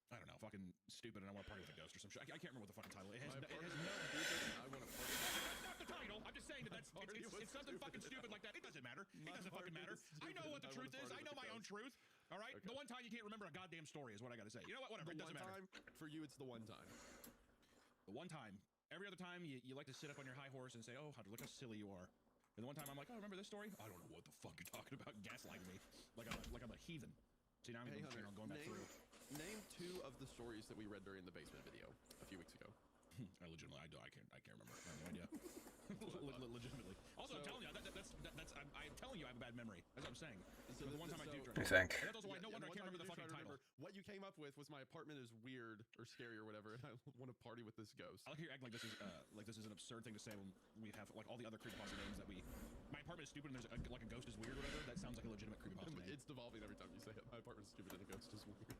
I don't know, fucking stupid, and I want to party with a ghost or some shit. I can't remember what the fucking title. It has no. I want to party. That's not the title. I'm just saying that it's something fucking stupid like that. It doesn't matter. It doesn't fucking matter. I know what the truth is. I know my own truth. All right. Okay. The one time you can't remember a goddamn story is what I gotta say. You know what? Whatever. It doesn't matter. For you, it's the one time. The one time. Every other time, you like to sit up on your high horse and say, "Oh, look how silly you are." And the one time I'm like, "Oh, remember this story?" I don't know what the fuck you're talking about. Gaslighting me like I'm a heathen. See now I'm going back through. Name 2 of the stories that we read during the basement video a few weeks ago. I legitimately, I can't remember. I have no idea. Legitimately. Also, I'm telling you, I'm telling you, I have a bad memory. That's what I'm saying. So the one time I do drink. I think. That's also why no wonder I can't remember the fucking title. What you came up with was my apartment is weird or scary or whatever, and I want to party with this ghost. I like you act like this is an absurd thing to say when we have like all the other creepypasta names that we. My apartment is stupid and there's like a ghost is weird or whatever. That sounds like a legitimate creepypasta name. It's devolving every time you say it. My apartment is stupid and a ghost is weird.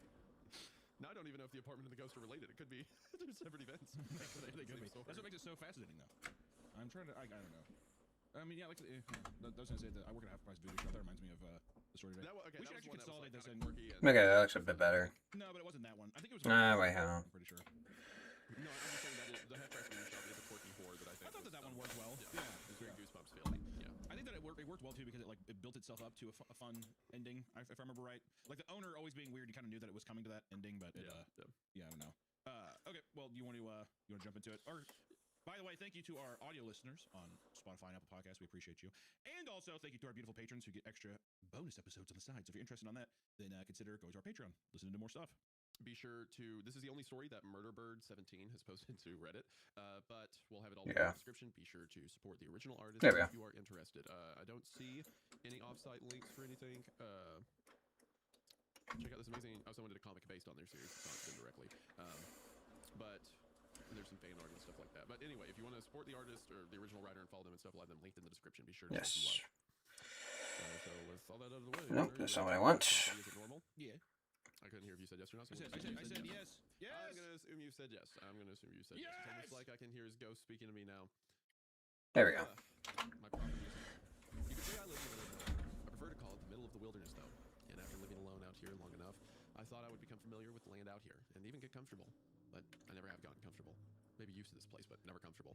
Now I don't even know if the apartment and the ghost are related. It could be two separate events. They could be. That's what makes it so fascinating, though. I'm trying to. I don't know. I mean, yeah, like I was gonna say that I work at a half price voodoo shop. That reminds me of the story today. We should actually consolidate this in. Okay, that looks a bit better. No, but it wasn't that one. I think it was. Wait, hold on. I'm pretty sure. No, I'm just saying that the half price voodoo shop is a quirky horror that I think. I thought that one worked well. Yeah, it's very Goosebumps feeling. Yeah, I think that it worked well too because it built itself up to a fun ending. If I remember right, like the owner always being weird, you kind of knew that it was coming to that ending, but yeah, I don't know. Okay, well, you want to jump into it? Or, by the way, thank you to our audio listeners on Spotify and Apple Podcasts. We appreciate you, and also thank you to our beautiful patrons who get extra bonus episodes on the side. So if you're interested on that, then consider going to our Patreon, listen to more stuff. Be sure to. This is the only story that MurderBird17 has posted to Reddit, but we'll have it all in the description. Be sure to support the original artist if you are interested. I don't see any offsite links for anything. Check out this amazing. Someone did a comic based on their series. It's not them directly, but there's some fan art and stuff like that. But anyway, if you want to support the artist or the original writer and follow them and stuff, I'll have them linked in the description. Be sure to show some love. So with all that out of the way, Nope, that's not what I want. is it normal? Yeah. I couldn't hear if you said yes or not. So I said yes. Yes. I'm gonna assume you said yes. I'm gonna assume you said yes. It's almost like I can hear his ghost speaking to me now. There we go. My property is. You could say I live in a. I prefer to call it the middle of the wilderness, though. And after living alone out here long enough, I thought I would become familiar with the land out here and even get comfortable. But I never have gotten comfortable. Maybe used to this place, but never comfortable.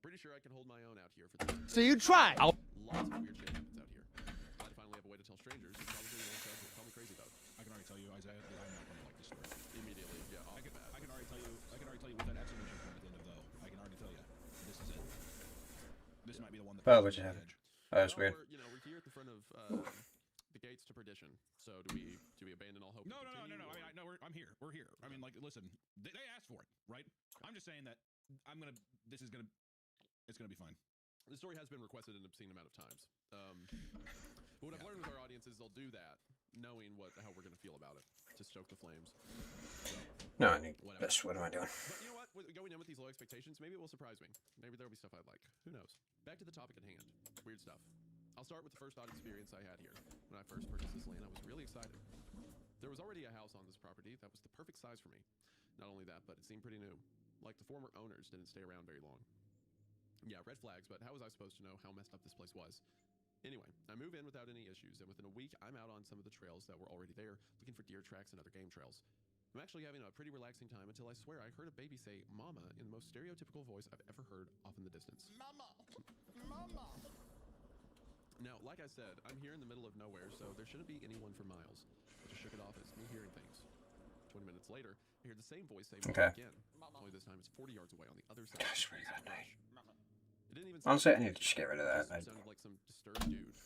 Pretty sure I can hold my own out here for the. So you tried. Lots of weird shit happens out here. Glad to finally have a way to tell strangers. Who probably won't call me crazy though. I can already tell you, Isaiah, that I'm not going to like this story. Immediately, yeah. I can already tell you. I can already tell you with that exclamation point at the end of though. I can already tell you. This is it. This might be the one that. Oh, what'd you have? Oh, that's weird. We're here at the front of the gates to perdition. So do we abandon all hope? No. I mean, I'm here. We're here. I mean, like, listen, they asked for it, right? I'm just saying that it's gonna be fine. The story has been requested an obscene amount of times. But what I've learned with our audience is they'll do that, knowing how we're gonna feel about it, to stoke the flames. So, No, I need this. What am I doing? But you know what? Going in with these low expectations, maybe it will surprise me. Maybe there'll be stuff I like. Who knows? Back to the topic at hand. Weird stuff. I'll start with the first odd experience I had here. When I first purchased this land, I was really excited. There was already a house on this property that was the perfect size for me. Not only that, but it seemed pretty new. Like the former owners didn't stay around very long. Yeah, red flags, but how was I supposed to know how messed up this place was? Anyway, I move in without any issues, and within a week, I'm out on some of the trails that were already there, looking for deer tracks and other game trails. I'm actually having a pretty relaxing time until I swear I heard a baby say "mama" in the most stereotypical voice I've ever heard off in the distance. Mama! Mama! Now, like I said, I'm here in the middle of nowhere, so there shouldn't be anyone for miles. I just shook it off as me hearing things. 20 minutes later, I hear the same voice say "mama" again. Only this time it's 40 yards away on the other side of the trees in the bush. It didn't even Honestly, I need to just get rid of that. It sounded like some disturbed dude.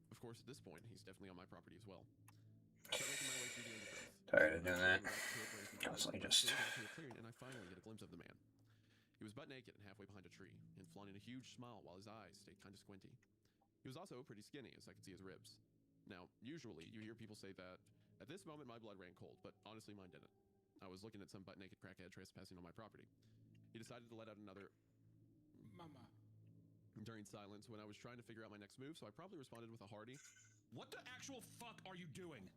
Of course, at this point, he's definitely on my property as well. I start making my way through the undergrowth. Tired of doing that. Constantly just. And I finally get a glimpse of the man. He was butt naked and halfway behind a tree, and flaunting a huge smile while his eyes stayed kind of squinty. He was also pretty skinny, as I could see his ribs. Now, usually, you hear people say that, at this moment my blood ran cold, but honestly mine didn't. I was looking at some butt naked crackhead trespassing on my property. He decided to let out another "mama" during silence when I was trying to figure out my next move, so I probably responded with a hearty, "What the actual fuck are you doing?"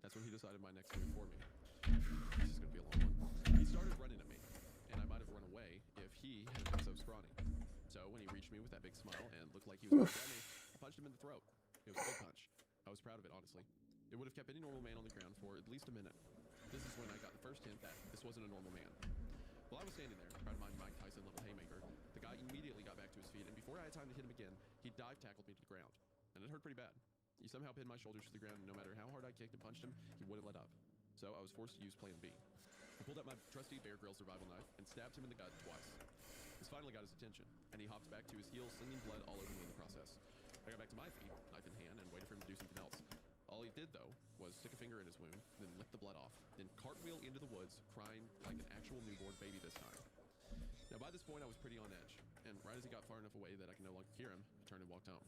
That's when he decided my next move for me. This is gonna be a long one. He started running at me, and I might have run away if he hadn't been so scrawny. So when he reached me with that big smile and looked like he was gonna grab me, I punched him in the throat. It was a good punch. I was proud of it, honestly. It would have kept any normal man on the ground for at least a minute. This is when I got the first hint that this wasn't a normal man. While I was standing there, proud of my Mike Tyson little haymaker, the guy immediately got back to his feet, and before I had time to hit him again, he dive tackled me to the ground. And it hurt pretty bad. He somehow pinned my shoulders to the ground, and no matter how hard I kicked and punched him, he wouldn't let up. So I was forced to use Plan B. I pulled out my trusty Bear Grylls survival knife and stabbed him in the gut twice. This finally got his attention, and he hopped back to his heels, sending blood all over me in the process. I got back to my feet, knife in hand, and waited for him to do something else. All he did, though, was stick a finger in his wound, then lick the blood off, then cartwheel into the woods, crying like an actual newborn baby this time. Now, by this point, I was pretty on edge, and right as he got far enough away that I could no longer hear him, I turned and walked home.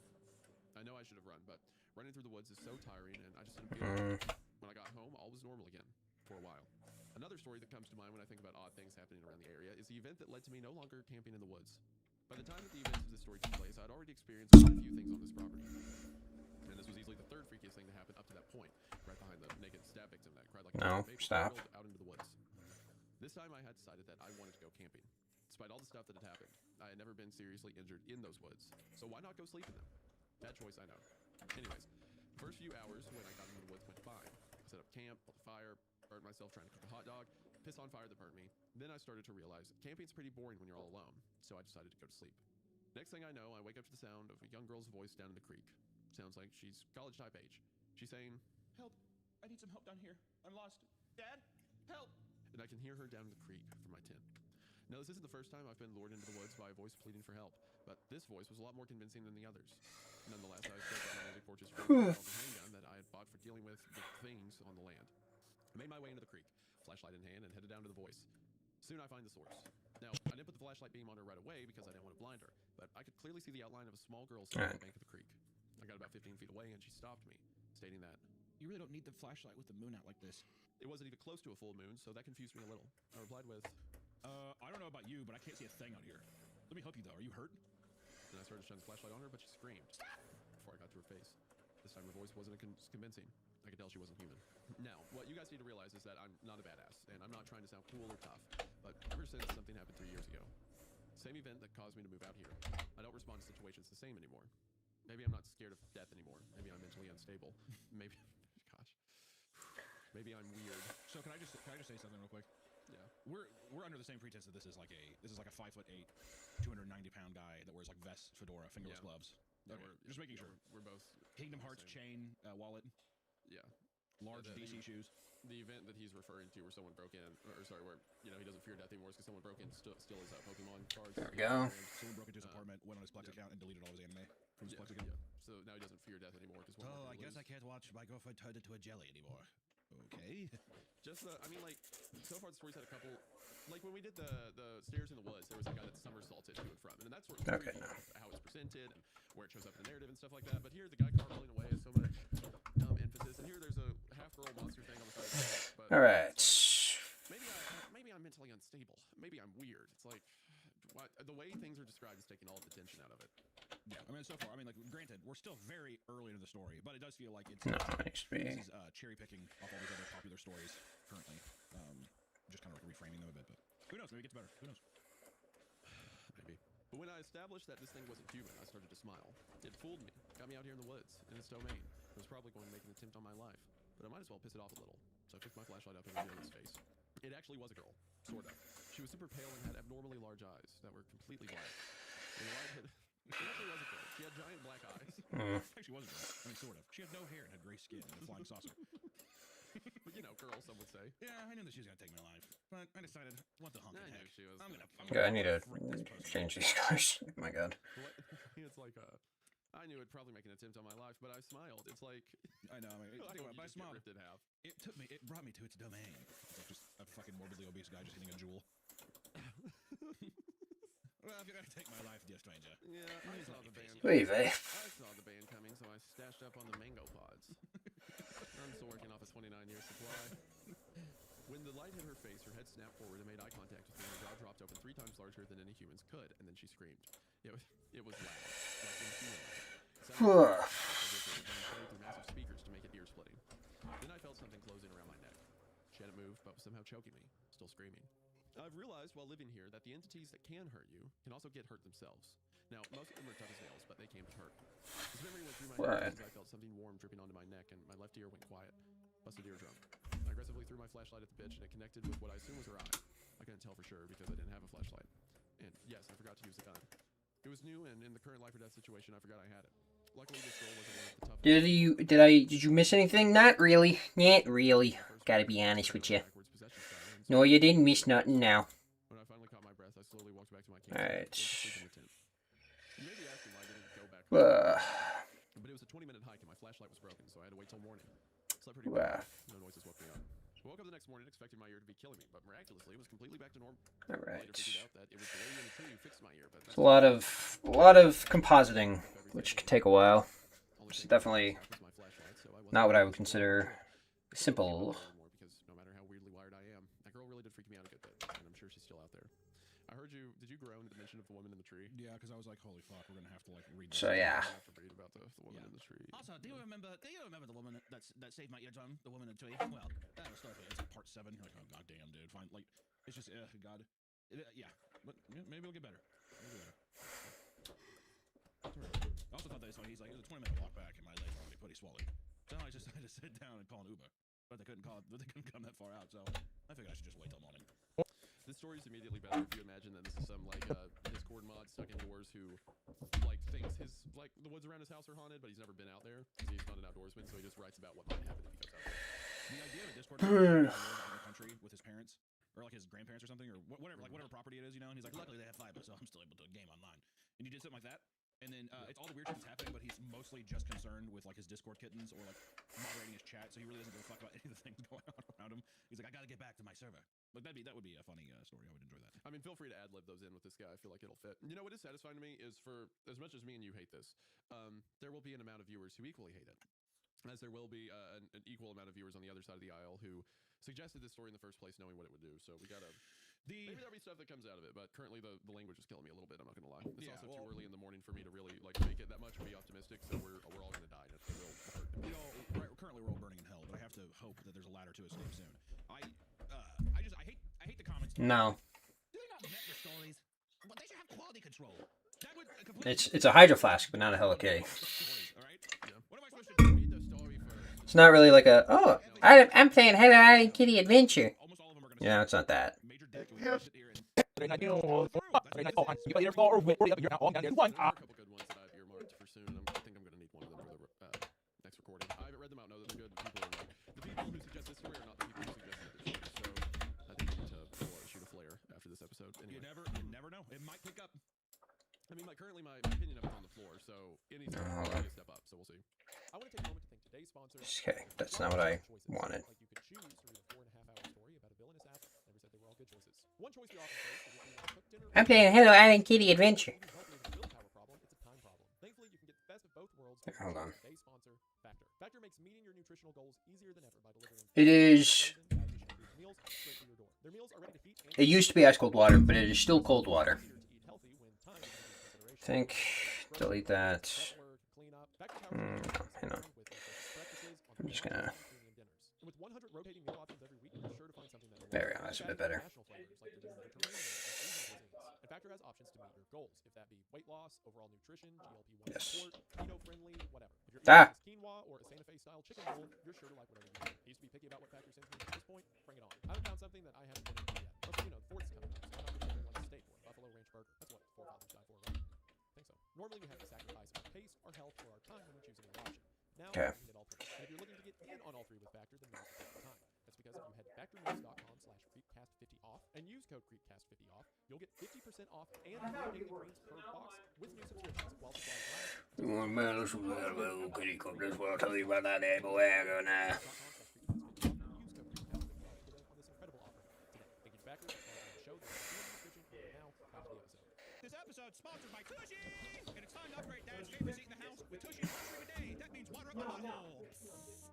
I know I should have run, but running through the woods is so tiring, and I just didn't feel it. When I got home, all was normal again, for a while. Another story that comes to mind when I think about odd things happening around the area is the event that led to me no longer camping in the woods. By the time that the events of this story took place, I'd already experienced quite a few things on this property. And this was easily the third freakiest thing to happen up to that point, right behind the naked stab victim that cried like a baby out into the woods. This time I had decided that I wanted to go camping. Despite all the stuff that had happened, I had never been seriously injured in those woods, so why not go sleep in them? Bad choice, I know. Anyways, the first few hours when I got into the woods went fine. I set up camp, built a fire, burned myself trying to cook a hot dog, pissed on fire that burned me. Then I started to realize camping's pretty boring when you're all alone, so I decided to go to sleep. Next thing I know, I wake up to the sound of a young girl's voice down in the creek. Sounds like she's college-type age. She's saying, "Help! I need some help down here. I'm lost. Dad, help!" And I can hear her down in the creek from my tent. Now, this isn't the first time I've been lured into the woods by a voice pleading for help, but this voice was a lot more convincing than the others. Nonetheless, I still got my magic torches for the handgun that I had bought for dealing with the things on the land. I made my way into the creek, flashlight in hand, and headed down to the voice. Soon I find the source. Now, I didn't put the flashlight beam on her right away because I didn't want to blind her, but I could clearly see the outline of a small girl sitting on the bank of the creek. I got about 15 feet away, and she stopped me, stating that, "You really don't need the flashlight with the moon out like this." It wasn't even close to a full moon, so that confused me a little. I replied with, I don't know about you, but I can't see a thing out here. Let me help you though. Are you hurt? And I started to shine the flashlight on her, but she screamed. Stop! Before I got to her face. This time her voice wasn't convincing. I could tell she wasn't human. Now, what you guys need to realize is that I'm not a badass, and I'm not trying to sound cool or tough, but ever since something happened 3 years ago, same event that caused me to move out here, I don't respond to situations the same anymore. Maybe I'm not scared of death anymore. Maybe I'm mentally unstable. Maybe, gosh, maybe I'm weird. So can I just say something real quick? Yeah. We're under the same pretense that this is like a 5'8", 290-pound guy that wears like vest, fedora, fingerless gloves. Yeah, Okay, just making sure. We're both Kingdom Hearts chain, wallet. Yeah. Large DC shoes. The event that he's referring to, where someone broke in, or sorry, where he doesn't fear death anymore, is because someone broke in, steal his Pokemon cards. There we go. Someone broke into his apartment, went on his Plex account, and deleted all his anime from his Plex account. Yeah. So now he doesn't fear death anymore. Oh, I guess I can't watch my girlfriend turn into a jelly anymore. Okay. Just I mean, like, so far the story's had a couple. Like when we did the stairs in the woods, there was a guy that somersaulted to and from, and that's where Okay, no. how it's presented and where it shows up in the narrative and stuff like that. But here, the guy cartwheeling away has so much emphasis, and here there's a half-girl monster thing on the side of the head. But All right. maybe I'm mentally unstable. Maybe I'm weird. It's like the way things are described is taking all the tension out of it. Yeah, I mean, so far, like, granted, we're still very early into the story, but it does feel like it's No, HP. this is cherry picking off all these other popular stories currently. Just kind of like reframing them a bit, but who knows? Maybe it gets better. Who knows? Maybe. But when I established that this thing wasn't human, I started to smile. It fooled me. Got me out here in the woods, in its domain. It was probably going to make an attempt on my life, but I might as well piss it off a little. So I fixed my flashlight up and revealed its face. It actually was a girl, sort of. She was super pale and had abnormally large eyes that were completely black. And the light hit. She actually was a girl. She had giant black eyes. Actually, was a girl. I mean, sort of. She had no hair and had gray skin and a flying saucer. But girl, some would say. Yeah, I knew that she was gonna take my life, but I decided, what the hunk of heck? She was. I'm gonna Okay, I need to change these colors. Oh my god. It's like I knew it'd probably make an attempt on my life, but I smiled. It's like I know. I mean, I think hope about it, you by just get smile, ripped in half. It brought me to its domain. It's like just a fucking morbidly obese guy just hitting a jewel. Well, if you're gonna take my life, dear stranger. Yeah, I saw the band. Leave, eh? I saw the band coming, so I stashed up on the mango pods. I'm still working off a 29-year supply. When the light hit her face, her head snapped forward and made eye contact with me. Her jaw dropped open 3 times larger than any humans could, and then she screamed. It was loud, like inhuman. Through massive speakers to make it ear-splitting. Then I felt something closing around my neck. She hadn't moved, but was somehow choking me, still screaming. I've realized while living here that the entities that can hurt you can also get hurt themselves. Now, most of them are tough as nails, but they came to hurt. This memory went through my head as I felt something warm dripping onto my neck, and my left ear went quiet. Busted eardrum. I aggressively threw my flashlight at the bitch, and it connected with what I assume was her eye. I couldn't tell for sure because I didn't have a flashlight. And yes, I forgot to use the gun. It was new, and in the current life or death situation, I forgot I had it. Luckily, this girl wasn't one of the toughest. Did you miss anything? Not really. Not really. Gotta be honest with you. No, you didn't miss nothing now. When I finally caught my breath, I slowly walked back to my Alright. You may be asking why I didn't go back. But it was a 20-minute hike, and my flashlight was broken, so I had to wait till morning. Slept pretty well. No noises woke me up. I woke up the next morning expecting my ear to be killing me, but miraculously, it was completely back to normal. Alright. Later figured out that it was the lady in the tree who fixed my ear, but It's a lot of compositing, which could take a while. Which is definitely not what I would consider simple. because no matter how weirdly wired I am, that girl really did freak me out a good bit, and I'm sure she's still out there. I heard you. Did you groan at the mention of the woman in the tree? Yeah, because I was like, holy fuck, we're gonna have to like read. So yeah. I have to read about the woman in the tree. Also, do you remember the woman that saved my eardrum? The woman in the tree? Well, that was story. It's like part 7. You're like, oh god damn, dude. Fine. Like, it's just, god. Yeah, but maybe it'll get better. I also thought that he's like, it was a 20-minute walk back, and my legs were already pretty swollen. So I just had to sit down and call an Uber, but they couldn't come that far out. So I figured I should just wait till morning. This story is immediately better if you imagine that this is some like Discord mod stuck indoors who like thinks the woods around his house are haunted, but he's never been out there because he's not an outdoorsman, so he just writes about what might happen if he goes out there. The idea of a Discord mod in the country with his parents or like his grandparents or something or whatever property it is, and he's like, luckily they have fiber, so I'm still able to game online. And you did something like that. And then it's all the weird shit that's happening, but he's mostly just concerned with like his Discord kittens or like moderating his chat, so he really doesn't give a fuck about any of the things going on around him. He's like, I gotta get back to my server. Like that would be a funny story. I would enjoy that. I mean, feel free to ad-lib those in with this guy. I feel like it'll fit. You know what is satisfying to me is for as much as me and you hate this, there will be an amount of viewers who equally hate it, as there will be an equal amount of viewers on the other side of the aisle who suggested this story in the first place, knowing what it would do. So we gotta. Maybe there'll be stuff that comes out of it, but currently the language is killing me a little bit. I'm not gonna lie. It's Yeah, also well- too early in the morning for me to really like make it that much and be optimistic. So we're all gonna die. It's real hard. You know, currently we're all burning in hell, but I have to hope that there's a ladder to escape soon. I hate the comments. No. Do they not vet the stories? But they should have quality control. That would completely. It's a Hydro Flask, but not a Hello Kitty. It's not really like a, oh, I'm playing Hello Kitty Adventure. You know, it's not that. A couple good ones that I've earmarked for soon. I think I'm gonna need one of them for the next recording. I haven't read them out. Know that they're good. The people who suggest this story are not the people who suggested this story. So I think I need to shoot a flare after this episode. Anyway. You never know. It might pick up. I mean, like currently my opinion of it's on the floor, so anything can step up. So we'll see. I want to take a moment to thank today's sponsor. Okay, that's not what I wanted. Like you could choose to read a 4.5-hour story about a villainous app. Never said they were all good choices. One choice we often face is if you want to cook dinner. I'm playing Hello Kitty Adventure. Thankfully, you can get the best of both worlds. Hold on. Today's sponsor, Factor. Factor makes meeting your nutritional goals easier than ever by delivering. It is. Meals straight to your door. Their meals are ready to heat. It used to be ice cold water, but it is still cold water. I think. Delete that. No, hang on. I'm just gonna. There we go. That's a bit better. Factor has options to meet your goals, if that be weight loss, overall nutrition, GLP-1 Yes. support, keto-friendly, whatever. If you're Ah. eating quinoa or a Santa Fe style chicken roll, you're sure to like whatever you eat. I used to be picky about what Factor sends me. At this point, bring it on. I haven't found something that I haven't been into yet. Plus, you know, Ford's coming up, so why not get everyone to stay for? Buffalo Ranch Burger. That's what forefathers died for, right? I think so. Normally, we have to sacrifice our taste, our health, or our time when we're choosing a option. Now, Okay. you can get all three. And if you're looking to get in on all three with Factor, then now's the perfect time. That's because if you head to factormeals.com/creepcast50 off and use code creepcast50 off, you'll get 50% off and 3 daily greens per box with new subscriptions while supplies last. You want man, let's Hello Kitty come this way. I'll tell you about that apple wagon now. This episode sponsored by Tushy, and it's time to upgrade Dad's favorite seat in the house with Tushy one stream a day. That means water up my butthole.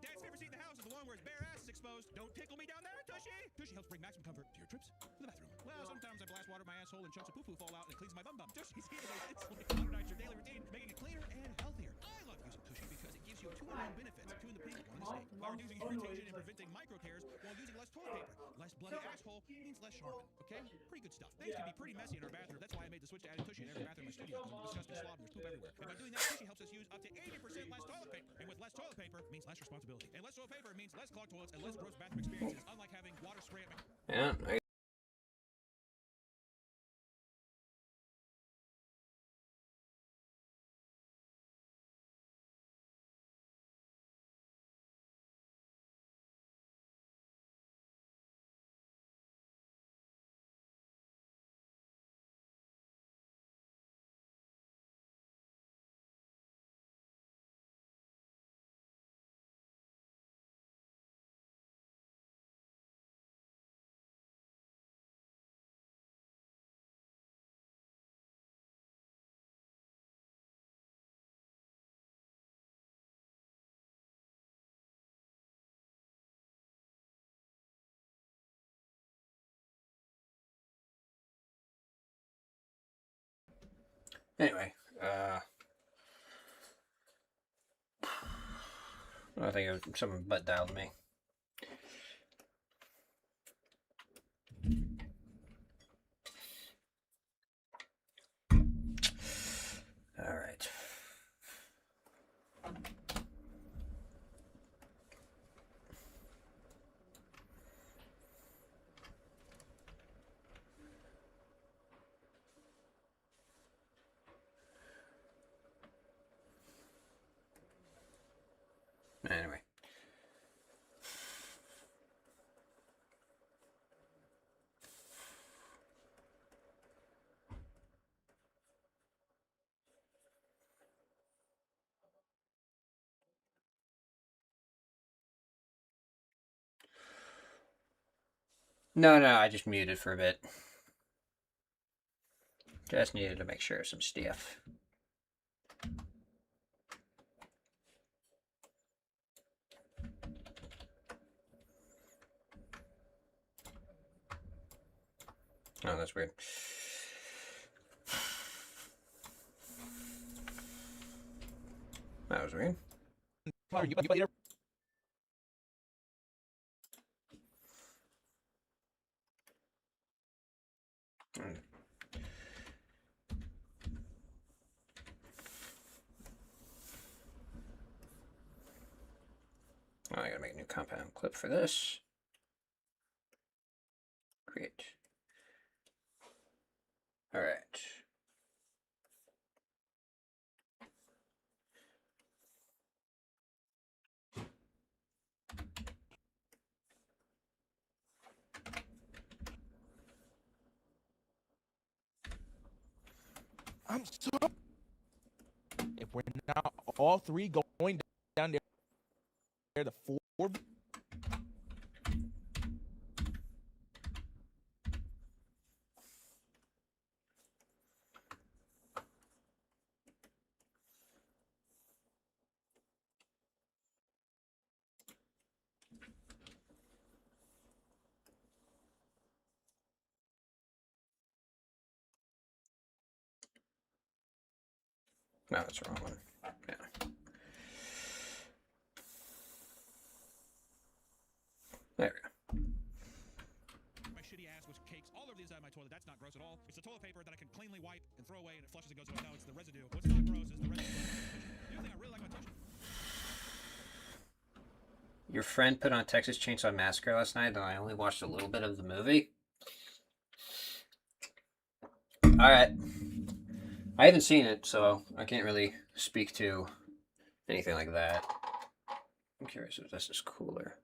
Dad's favorite seat in the house is the one where his bare ass is exposed. Don't tickle me down there, Tushy. Tushy helps bring maximum comfort to your trips to the bathroom. Well, sometimes I blast water in my asshole and chunks of poo-poo fall out and it cleans my bum-bum. Tushy's heat instantly modernize your daily routine, making it cleaner and healthier. I love using Tushy because it gives you 2 in-1 benefits: 2 in the pink, 1 in the snake, while reducing irritation and preventing micro tears while using less toilet paper. Less bloody asshole means less Charmin. Okay? Pretty good stuff. Things can be pretty messy in our bathroom. That's why I made the switch to adding Tushy in every bathroom in my studio. Disgusting slob and there's poop everywhere. And by doing that, Tushy helps us use up to 80% less toilet paper. And with less toilet paper means less responsibility. And less toilet paper means less clogged toilets and less gross bathroom experiences. Unlike having water spray at my... Yeah. Anyway, I think it was someone butt dialed me. All right. Anyway. No, I just muted for a bit. Just needed to make sure of some stuff. Oh, that's weird. That was weird. Oh, I gotta make a new compound clip for this. Create. All right. I'm sorry. If we're not all three going down there, the four. No, that's the wrong one. Yeah. There we go. My shitty ass which cakes all over the inside of my toilet. That's not gross at all. It's the toilet paper that I can cleanly wipe and throw away and it flushes and goes away. No, it's the residue. What's not gross is the residue. The other thing I really like about tissue. Your friend put on Texas Chainsaw Massacre last night, and I only watched a little bit of the movie. Alright. I haven't seen it, so I can't really speak to anything like that. I'm curious if this is cooler.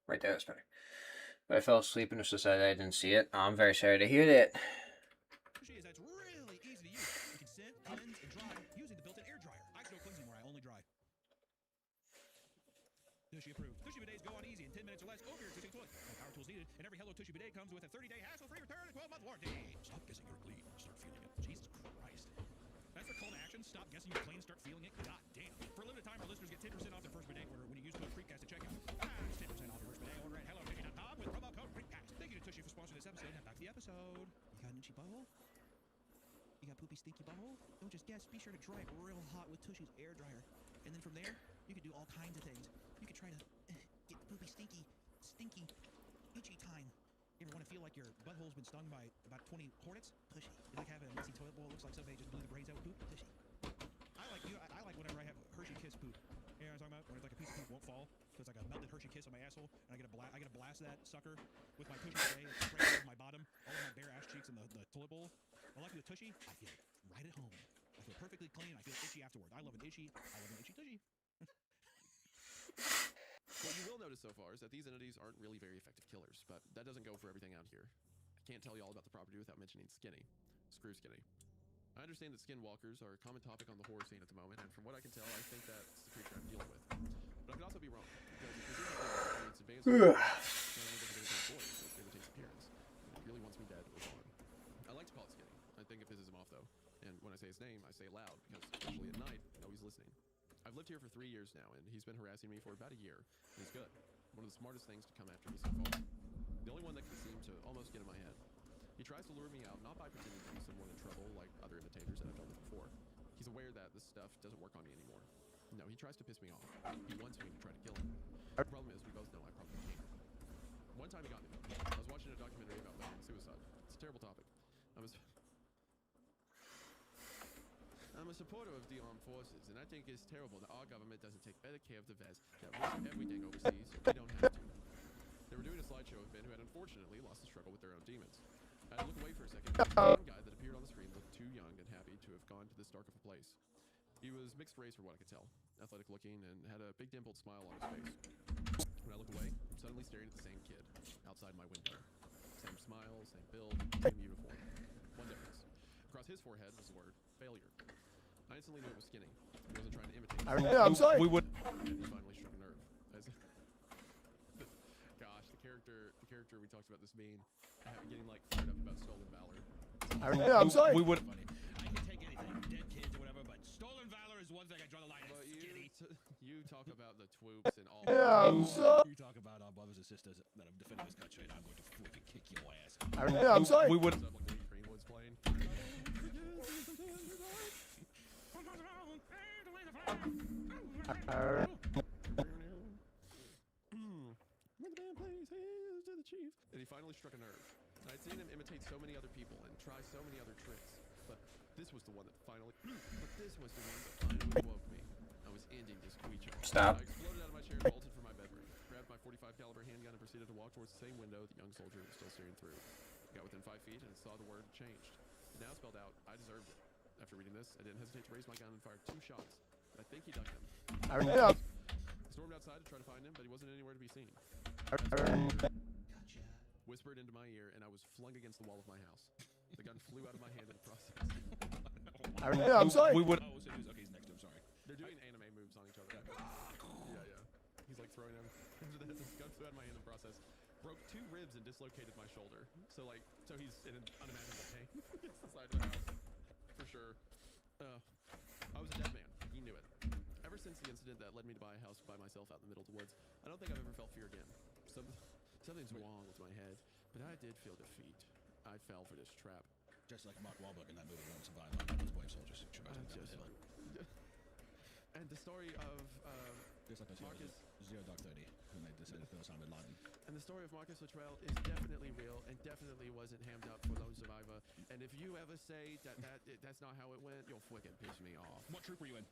Right there, that's better. But I fell asleep and decided I didn't see it. Oh, I'm very sorry to hear that. Is that's really easy to use. You can scent, cleanse, and dry using the built-in air dryer. I don't cleanse anymore. I only dry. Tushy approved. Tushy bidets go on easy in 10 minutes or less over your existing toilet. No power tools needed, and every Hello Tushy bidet comes with a 30-day hassle-free return and 12-month warranty. Stop guessing you're clean. Start feeling it. Jesus Christ. That's the call to action. Stop guessing you're clean. Start feeling it. God damn. For a limited time, our listeners get 10% off their first bidet order when you use code FREAKCAST at checkout. That's 10% off your first bidet order at HelloTushy.com with promo code FREAKCAST. Thank you to Tushy for sponsoring this episode. Now back to the episode. You got an itchy butthole? You got poopy stinky butthole? Don't just guess. Be sure to dry it real hot with Tushy's air dryer. And then from there, you can do all kinds of things. You can try to get poopy stinky, itchy time. You ever want to feel like your butthole's been stung by about 20 hornets? Tushy. You like having a messy toilet bowl? Looks like somebody just blew the brains out with poop? Tushy. I like whenever I have Hershey Kiss poop. You know what I'm talking about? When it's like a piece of poop won't fall, so it's like a melted Hershey Kiss on my asshole, and I get to blast that sucker with my Tushy spray and spray it over my bottom, all of my bare ass cheeks in the toilet bowl. I like with Tushy, I feel right at home. I feel perfectly clean. I feel itchy afterward. I love an itchy Tushy. What you will notice so far is that these entities aren't really very effective killers, but that doesn't go for everything out here. I can't tell you all about the property without mentioning Skinny. Screw Skinny. I understand that skinwalkers are a common topic on the horror scene at the moment, and from what I can tell, I think that's the creature I'm dealing with. But I could also be wrong, because if this is its advanced not only does it imitate voice, it imitates appearance. It really wants me dead or gone. I like to call it Skinny. I think it pisses him off, though. And when I say his name, I say it loud, because especially at night, I know he's listening. I've lived here for 3 years now, and he's been harassing me for about a year. And he's good. One of the smartest things to come after me so far. The only one that can seem to almost get in my head. He tries to lure me out, not by pretending to be someone in trouble like other imitators that I've done with before. He's aware that this stuff doesn't work on me anymore. No, he tries to piss me off. He wants me to try to kill him. The problem is, we both know I probably can't. One time he got me. I was watching a documentary about murder and suicide. It's a terrible topic. I'm a supporter of the armed forces, and I think it's terrible that our government doesn't take better care of the vets that risk everything overseas so we don't have to. They were doing a slideshow of men who had unfortunately lost the struggle with their own demons. I had to look away for a second. The guy that appeared on the screen looked too young and happy to have gone to this dark of a place. He was mixed race from what I could tell, athletic looking, and had a big dimpled smile on his face. When I look away, I'm suddenly staring at the same kid, outside my window. Same smile, same build, same uniform. One difference. Across his forehead was the word, failure. I instantly knew it was Skinny. He wasn't trying to imitate me. I'm sorry. We would. He finally struck a nerve. Gosh, the character we talked about this being getting like fired up about stolen valor. I'm sorry. We would. I can take anything, dead kids or whatever, but stolen valor is there's one thing I draw the line at. Skinny. You talk about the twoops and all. Yeah, I'm sorry. You talk about our brothers and sisters that have defended this country, and I'm going to freaking kick your ass. Yeah, I'm sorry. We would. Greenwood's playing. When the band plays Hail to the Chief. And he finally struck a nerve. I'd seen him imitate so many other people and try so many other tricks, but this was the one that finally woke me. I was ending this creature. Stop. I exploded out of my chair and bolted for my bedroom. Grabbed my 45 caliber handgun and proceeded to walk towards the same window the young soldier was still staring through. Got within 5 feet and saw the word changed. It now spelled out, I deserved it. After reading this, I didn't hesitate to raise my gun and fired 2 shots. I think he ducked them. Yeah. I stormed outside to try to find him, but he wasn't anywhere to be seen. Whispered into my ear, and I was flung against the wall of my house. The gun flew out of my hand in the process. Yeah, I'm sorry. We would. Oh, so okay, he's next to him. Sorry. They're doing anime moves on each other. Yeah. He's like throwing him into the head. His gun flew out of my hand in the process. Broke 2 ribs and dislocated my shoulder. So he's in an unimaginable pain against the side of the house. For sure. I was a dead man. He knew it. Ever since the incident that led me to buy a house by myself out in the middle of the woods, I don't think I've ever felt fear again. Something's wrong with my head, but I did feel defeat. I fell for this trap. Just like Mark Wahlberg in that movie, Won't Survive, like those brave soldiers. And the story of Just like Marcus. Zero Dark 30, who made this edit for Osama bin Laden. And the story of Marcus Luttrell is definitely real and definitely wasn't hammed up for Lone Survivor. And if you ever say that's not how it went, you'll fucking piss me off. What troop were you in?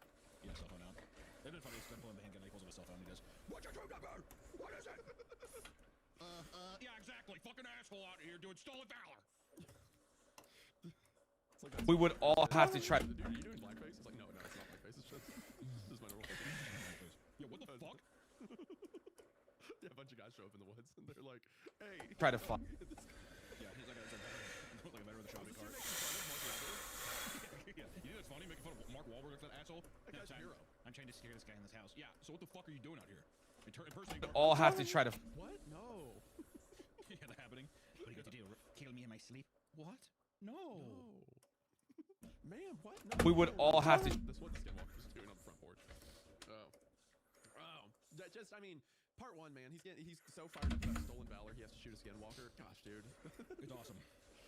Yeah, cell phone out. It'd been funny if pulling the handgun and he pulls up his cell phone and he goes, "What's your troop number? What is it?" Yeah, exactly. Fucking asshole out here doing stolen valor. We would all have to try. Dude, are you doing blackface? It's like, no, it's not blackface. It's just my normal face. Yeah, what the fuck? Yeah, a bunch of guys show up in the woods and they're like, hey. Try to find. Yeah, he's like a veteran of the shopping cart. Yeah, you know what's funny? Making fun of Mark Wahlberg, that asshole? That guy's a hero. I'm trying to scare this guy in this house. Yeah, so what the fuck are you doing out here? All have to try to. What? No. Yeah, that's happening. What are you going to do? Kill me in my sleep? What? No. Man, what? No. We would all have to. This one Skinwalker's doing on the front porch. Oh. That just, I mean, part 1, man. He's so fired up about stolen valor. He has to shoot a Skinwalker. Gosh, dude. It's awesome.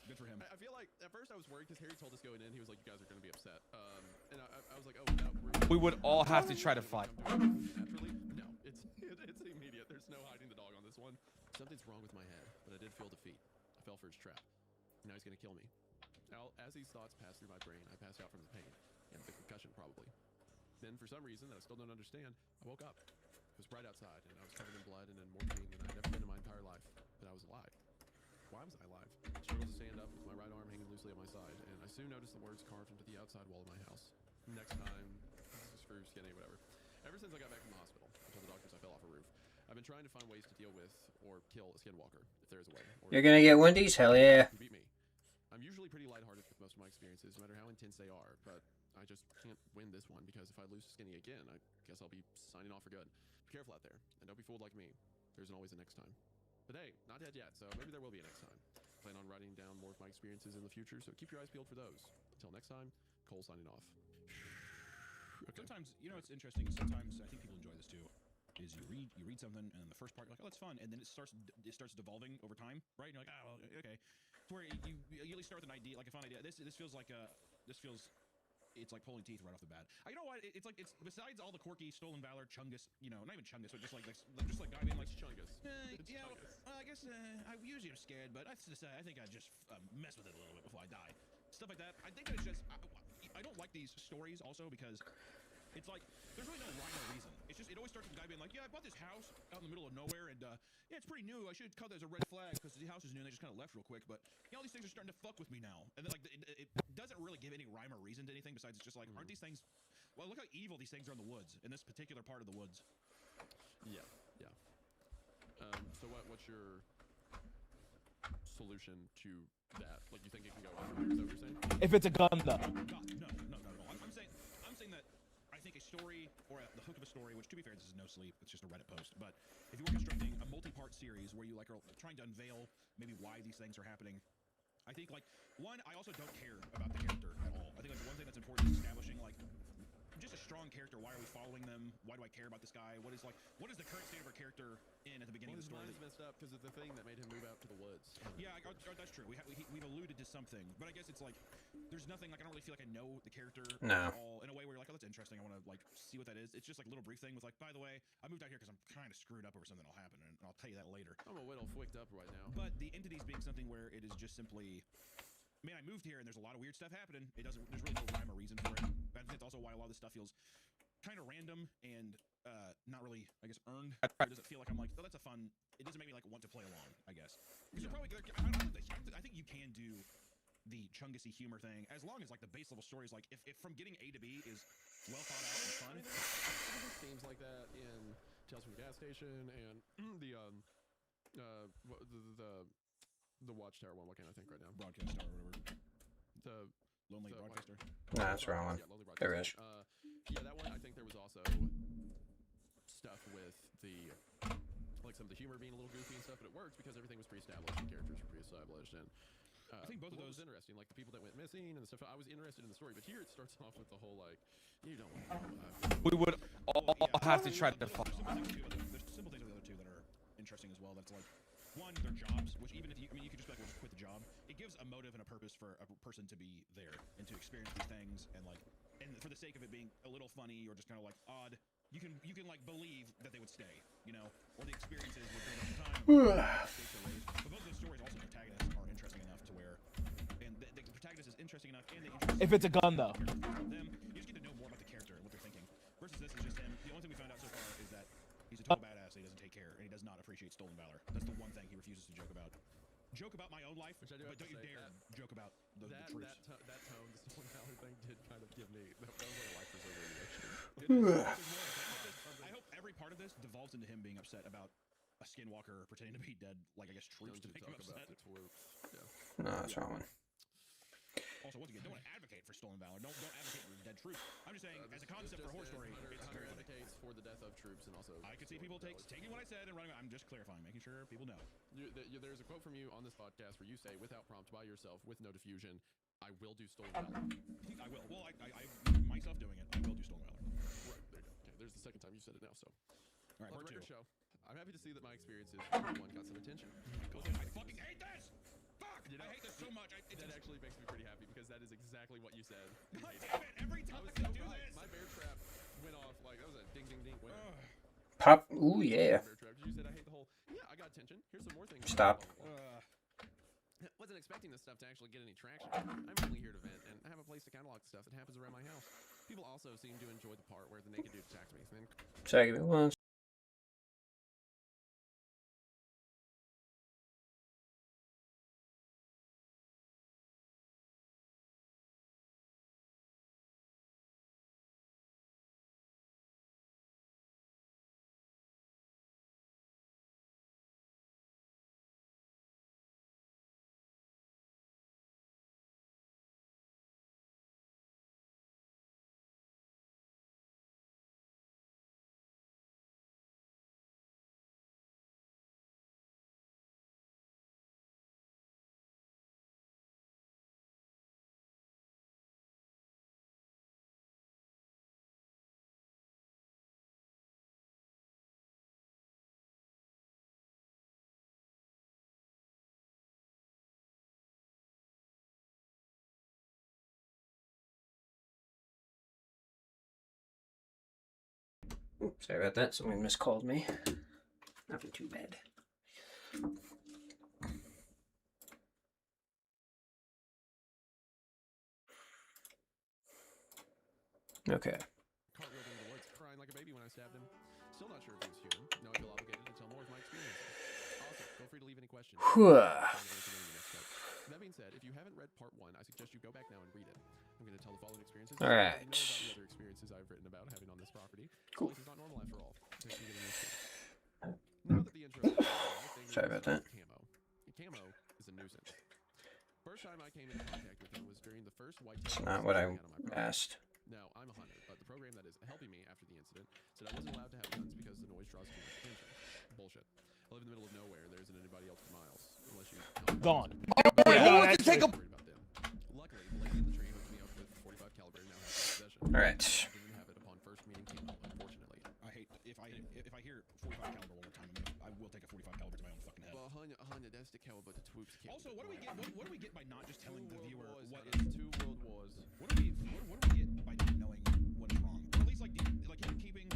Good for him. I feel like at first I was worried because Harry told us going in. He was like, "You guys are going to be upset," and I was like, "Oh, no." We would all have to try to fight. Naturally, no. It's immediate. There's no hiding the dog on this one. Something's wrong with my head, but I did feel defeat. I fell for his trap. Now he's going to kill me. Now, as these thoughts passed through my brain, I passed out from the pain and the concussion, probably. Then, for some reason that I still don't understand, I woke up. It was bright outside, and I was covered in blood and in more pain than I'd ever been in my entire life. But I was alive. Why was I alive? I struggled to stand up with my right arm hanging loosely at my side, and I soon noticed the words carved into the outside wall of my house. Next time, screw skinny, whatever. Ever since I got back from the hospital, I told the doctors I fell off a roof. I've been trying to find ways to deal with or kill a Skinwalker, if there is a way. You're gonna get Wendy's? Hell yeah. He beat me. I'm usually pretty lighthearted with most of my experiences, no matter how intense they are, but I just can't win this one because if I lose to Skinny again, I guess I'll be signing off for good. Be careful out there, and don't be fooled like me. There isn't always a next time. But hey, not dead yet, so maybe there will be a next time. I plan on writing down more of my experiences in the future, so keep your eyes peeled for those. Until next time, Cole signing off. Okay. Sometimes, you know, it's interesting. Sometimes I think people enjoy this too. Is you read something, and then the first part you're like, oh, that's fun, and then it starts devolving over time, right? And you're like, oh, well, okay. To where you really start with an idea, like a fun idea. This feels like it's like pulling teeth right off the bat. You know what? It's besides all the quirky stolen valor, Chungus, you know, not even Chungus, but just like guy being like Chungus. Yeah, I guess I usually am scared, but I think I just mess with it a little bit before I die. Stuff like that. I think it's just I don't like these stories also because it's like there's really no rhyme or reason. It's just it always starts with a guy being like, yeah, I bought this house out in the middle of nowhere, and yeah, it's pretty new. I should cut that as a red flag because the house is new and they just kind of left real quick. But you know, all these things are starting to fuck with me now, and then like it doesn't really give any rhyme or reason to anything besides it's just like, aren't these things? Well, look how evil these things are in the woods, in this particular part of the woods. Yeah. So what's your solution to that? Like, you think it can go on? Is that what you're saying? If it's a gun, though. No. I'm saying that I think a story or the hook of a story, which to be fair, this is no sleep. It's just a Reddit post. But if you were constructing a multi-part series where you like are trying to unveil maybe why these things are happening, I think like one, I also don't care about the character at all. I think like the one thing that's important is establishing like just a strong character. Why are we following them? Why do I care about this guy? What is the current state of our character in at the beginning of the story? His mind's messed up because of the thing that made him move out to the woods. Yeah, that's true. We've alluded to something, but I guess it's like there's nothing. Like I don't really feel like I know the character at all in a way where you're like, oh, that's interesting. I want to like see what that is. It's just like a little brief thing with like, by the way, I moved out here because I'm kind of screwed up over something that'll happen, and I'll tell you that later. I'm a little flicked up right now. But the entities being something where it is just simply. Man, I moved here and there's a lot of weird stuff happening. There's really no rhyme or reason for it. But I think that's also why a lot of this stuff feels kind of random and not really, I guess, earned. It doesn't feel like I'm like, oh, that's a fun. It doesn't make me like want to play along, I guess. Because you're probably, I think you can do the Chungussy humor thing as long as like the base level story is like, if from getting A to B is well thought out and fun. There's themes like that in Tales from the Gas Station and the Watchtower one. What can't I think right now? Broadcast Tower or whatever. The Lonely Broadcaster. Nah, that's the wrong one. Yeah, Lonely There Broadcaster. is. Yeah, that one. I think there was also stuff with the like some of the humor being a little goofy and stuff, but it works because everything was pre-established and characters were pre-established. And I think both of those was interesting, like the people that went missing and the stuff. I was interested in the story, but here it starts off with the whole like, you don't want to We would all have to try to follow. There's simple things with the other two that are interesting as well. That's like. One, their jobs, which even if you could just be like, well, just quit the job. It gives a motive and a purpose for a person to be there and to experience these things, and like, and for the sake of it being a little funny or just kind of like odd, you can like believe that they would stay, you know, or the experiences would build up time. But both of those stories, also protagonists, are interesting enough to where, and the protagonist is interesting enough, and If it's a gun, though. Them, you just get to know more about the character and what they're thinking. Versus this is just him. The only thing we found out so far is that he's a total badass. He doesn't take care, and he does not appreciate stolen valor. That's the one thing he refuses to joke about. Joke about my own life, but don't you dare joke about the truth. That tone, the stolen valor thing, did kind of give me that was like a life preserver reaction. I hope every part of this devolves into him being upset about a skinwalker pretending to be dead, like I guess troops to make him upset. No, that's the wrong one. Also, once again, don't want to advocate for stolen valor. Don't advocate for dead troops. I'm just saying, as a concept for a horror story, it's very funny. Advocates for the death of troops, and also I could see people taking what I said and running. I'm just clarifying, making sure people know. There's a quote from you on this podcast where you say, "Without prompt, by yourself, with no diffusion, I will do stolen valor." I will. Well, I myself doing it. I will do stolen valor. Right there you go. Okay, there's the second time you said it now. So, all right, part two. Show. I'm happy to see that my experiences one got some attention. I fucking hate this. Fuck! I hate this so much. That actually makes me pretty happy because that is exactly what you said. God damn it! Every time I do this, my bear trap went off like that was a ding ding ding winner. Pop. Ooh, yeah. You said I hate the whole. Yeah, I got attention. Here's some more things. Stop. Wasn't expecting this stuff to actually get any traction. I'm only here to vent and I have a place to catalog the stuff that happens around my house. People also seem to enjoy the part where the naked dude attacks me. And then Sorry, give me one. Oops, sorry about that. Someone miscalled me. Nothing too bad. Okay. Cart rode into the woods, crying like a baby when I stabbed him. Still not sure if he was human. Now I feel obligated to tell more of my experiences. Also, feel free to leave any questions. That being said, if you haven't read part 1, I suggest you go back now and read it. I'm going to tell the following experiences. All right. Know about the other experiences I've written about having on this property. Cool. This is not normal after all. There's some getting used to. Now that the intro is over, Sorry about that. Camo. Camo is a nuisance. First time I came into contact with him was during the first white. It's not what I asked. Now, I'm a hunter, but the program that is helping me after the incident said I wasn't allowed to have guns because the noise draws too much attention. Bullshit. I live in the middle of nowhere. There isn't anybody else for miles. Unless you... Gone. Who wants to take a... Luckily, the lady in the tree hooked me up with 45 caliber and now has possession. All right. I didn't have it 45 caliber one more time. I will take a 45 caliber to my own fucking head. Well, Hanya, that's the caliber the troops can't. Also, what do we get? What do we get by not just telling the viewer what is 2 world wars? What do we get by not knowing what is wrong? Or at least like him keeping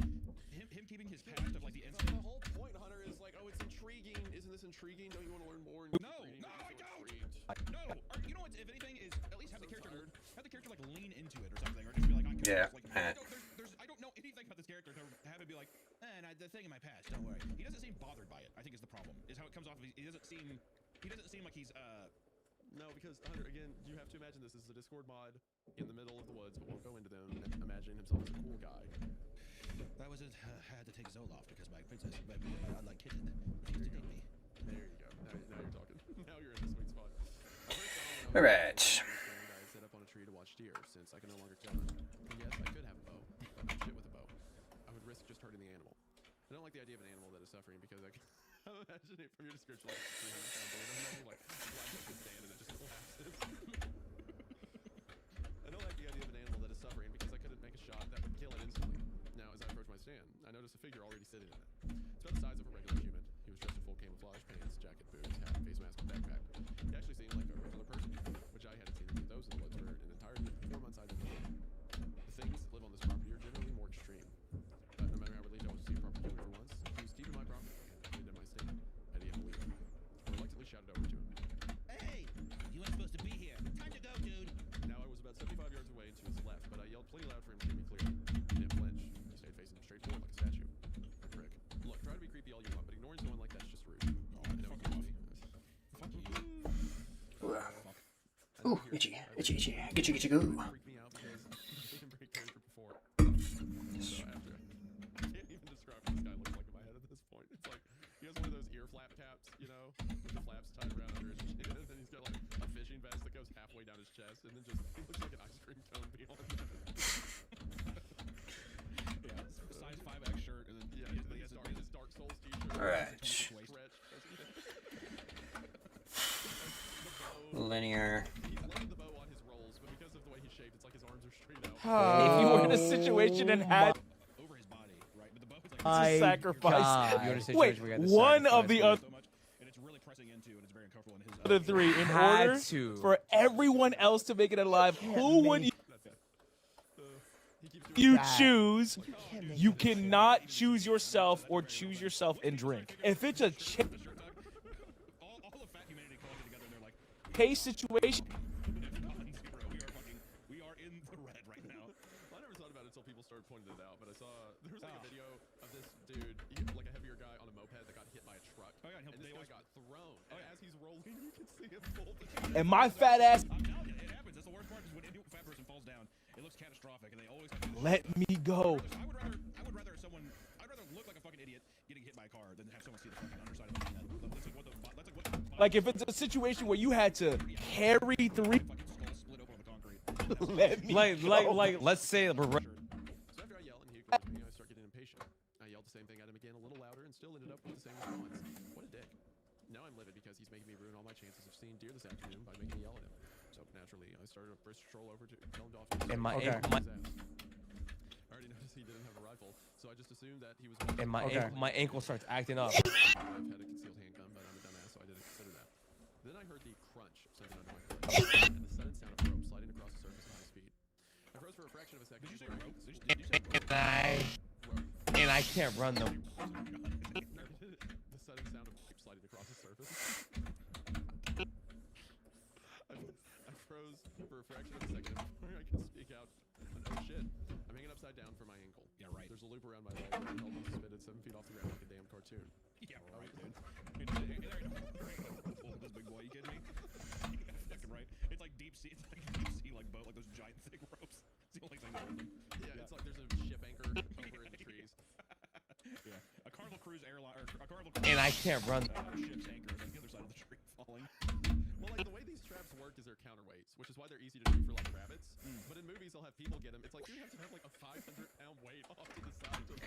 his past of like the incident. The whole point, Hunter, is like, oh, it's intriguing. Isn't this intriguing? Don't you want to learn more? No, I don't. No, or, you know what? If anything, is at least have the character like lean into it or something, or just be like, I don't know anything about this character to have it be like, the thing in my past. Don't worry. He doesn't seem bothered by it. I think is the problem. Is how it comes off. He doesn't seem like he's No, because Hunter, again, you have to imagine this is a Discord mod in the middle of the woods, but won't go into them. Imagine himself as a cool guy. I wasn't had to take Zoloft because my princess, my unlike kitten, refused to date me. There you go. Now you're talking. Now you're in the sweet spot. All right. I set up on a tree to watch deer since I can no longer kill them. And yes, I could have a bow. I could shit with a bow. I would risk just hurting the animal. I don't like the idea of an animal that is suffering because I imagine it from your description like 300-pound balloon. I'm imagining like flying up the stand and it just collapses. I don't like the idea of an animal that is suffering because I couldn't make a shot that would kill it instantly. Now, as I approach my stand, I notice a figure already sitting in it. It's about the size of a regular human. He was dressed in full camouflage pants, jacket, boots, hat, face mask, and backpack. He actually seemed like a regular person, which I hadn't seen any of those in the woods for an entire 4 months I've been living. The things that live on this property are generally more extreme. But no matter how relieved I was to see a proper human for once, he was keeping my property and in my stand. I didn't even leave. I reluctantly shouted over to him. Hey, you weren't supposed to be here. Time to go, dude. Now I was about 75 yards away and to his left, but I yelled plenty loud for him to hear me clearly. He didn't flinch. He stayed facing straight forward like a statue. A prick. Look, try to be creepy all you want, but ignoring someone like that's just rude. No, Fuck you. Ooh, itchy, itchy, itchy, itchy, itchy, goo. Freaked me out because he didn't break character before. So after, I can't even describe what this guy looks like in my head at this point. It's like he has one of those ear flap caps, you know, with the flaps tied around under his chin, and then he's got like a fishing vest that goes halfway down his chest, and then just he looks like an ice cream cone beyond that. Yeah, size 5X shirt, and then his Dark Souls t-shirt. All right. Linear. He's loaded the bow on his rolls, but because of the way he's shaped, it's like his arms are straight out. If you were in a situation and had over his body, right? But the bow is like to sacrifice. You're in a situation Wait, where you had to one of the sacrifice other. so much, and it's really pressing into, and it's very uncomfortable. And his The three in Had order to. for everyone else to make it alive. Who would you choose? You cannot choose yourself or choose yourself and drink. If it's a all of fat humanity collected together, and they're like, case situation, we are in the red right now. I never thought about it until people started pointing it out, but I saw there was like a video of this dude, like a heavier guy on a moped that got hit by a truck, Oh, yeah, and this guy got thrown. And as he's rolling, you can see him pull the and my fat ass I'm telling you, it happens. That's the worst part. Is when any fat person falls down, it looks catastrophic, and they always have to let me go. I would rather look like a fucking idiot getting hit by a car than have someone see the fucking underside of my head. Like if it's a situation where you had to carry three, let me go. let's say So after I yell and he ignores me, I start getting impatient. I yelled the same thing at him again, a little louder, and still ended up with the same response. What a dick. Now I'm livid because he's making me ruin all my chances of seeing deer this afternoon by making me yell at him. So naturally, I started a brisk stroll over to tell him to off to And my- his and my- I already noticed he didn't have a rifle, so I just assumed that he was. and my ankle starts acting up. I've had a concealed handgun, but I'm a dumbass, so I didn't consider that. Then I heard the crunch of something under my foot, and the sudden sound of rope sliding across the surface at high speed. I froze for a fraction of a second. Did you say rope? Did you say rope? And I can't run them. The sudden sound of rope sliding across the surface. I froze for a fraction of a second before I could speak out. Oh shit! I'm hanging upside down for my ankle. Yeah, right. There's a loop around my leg that held me suspended 7 feet off the ground like a damn cartoon. Yeah, right, dude. This big boy, you kidding me? Fucking right. It's like deep sea. It's like deep sea, like boat, like those giant thick ropes. It's the only thing that holds them. Yeah, it's like there's a ship anchor over in the trees. Yeah, a Carnival Cruise airline or a Carnival. And I can't run. Ship's anchor is on the other side of the tree, falling. Well, like the way these traps work is they're counterweights, which is why they're easy to do for like rabbits. But in movies, they'll have people get them. It's like you have to have like a 500-pound weight off to the side to the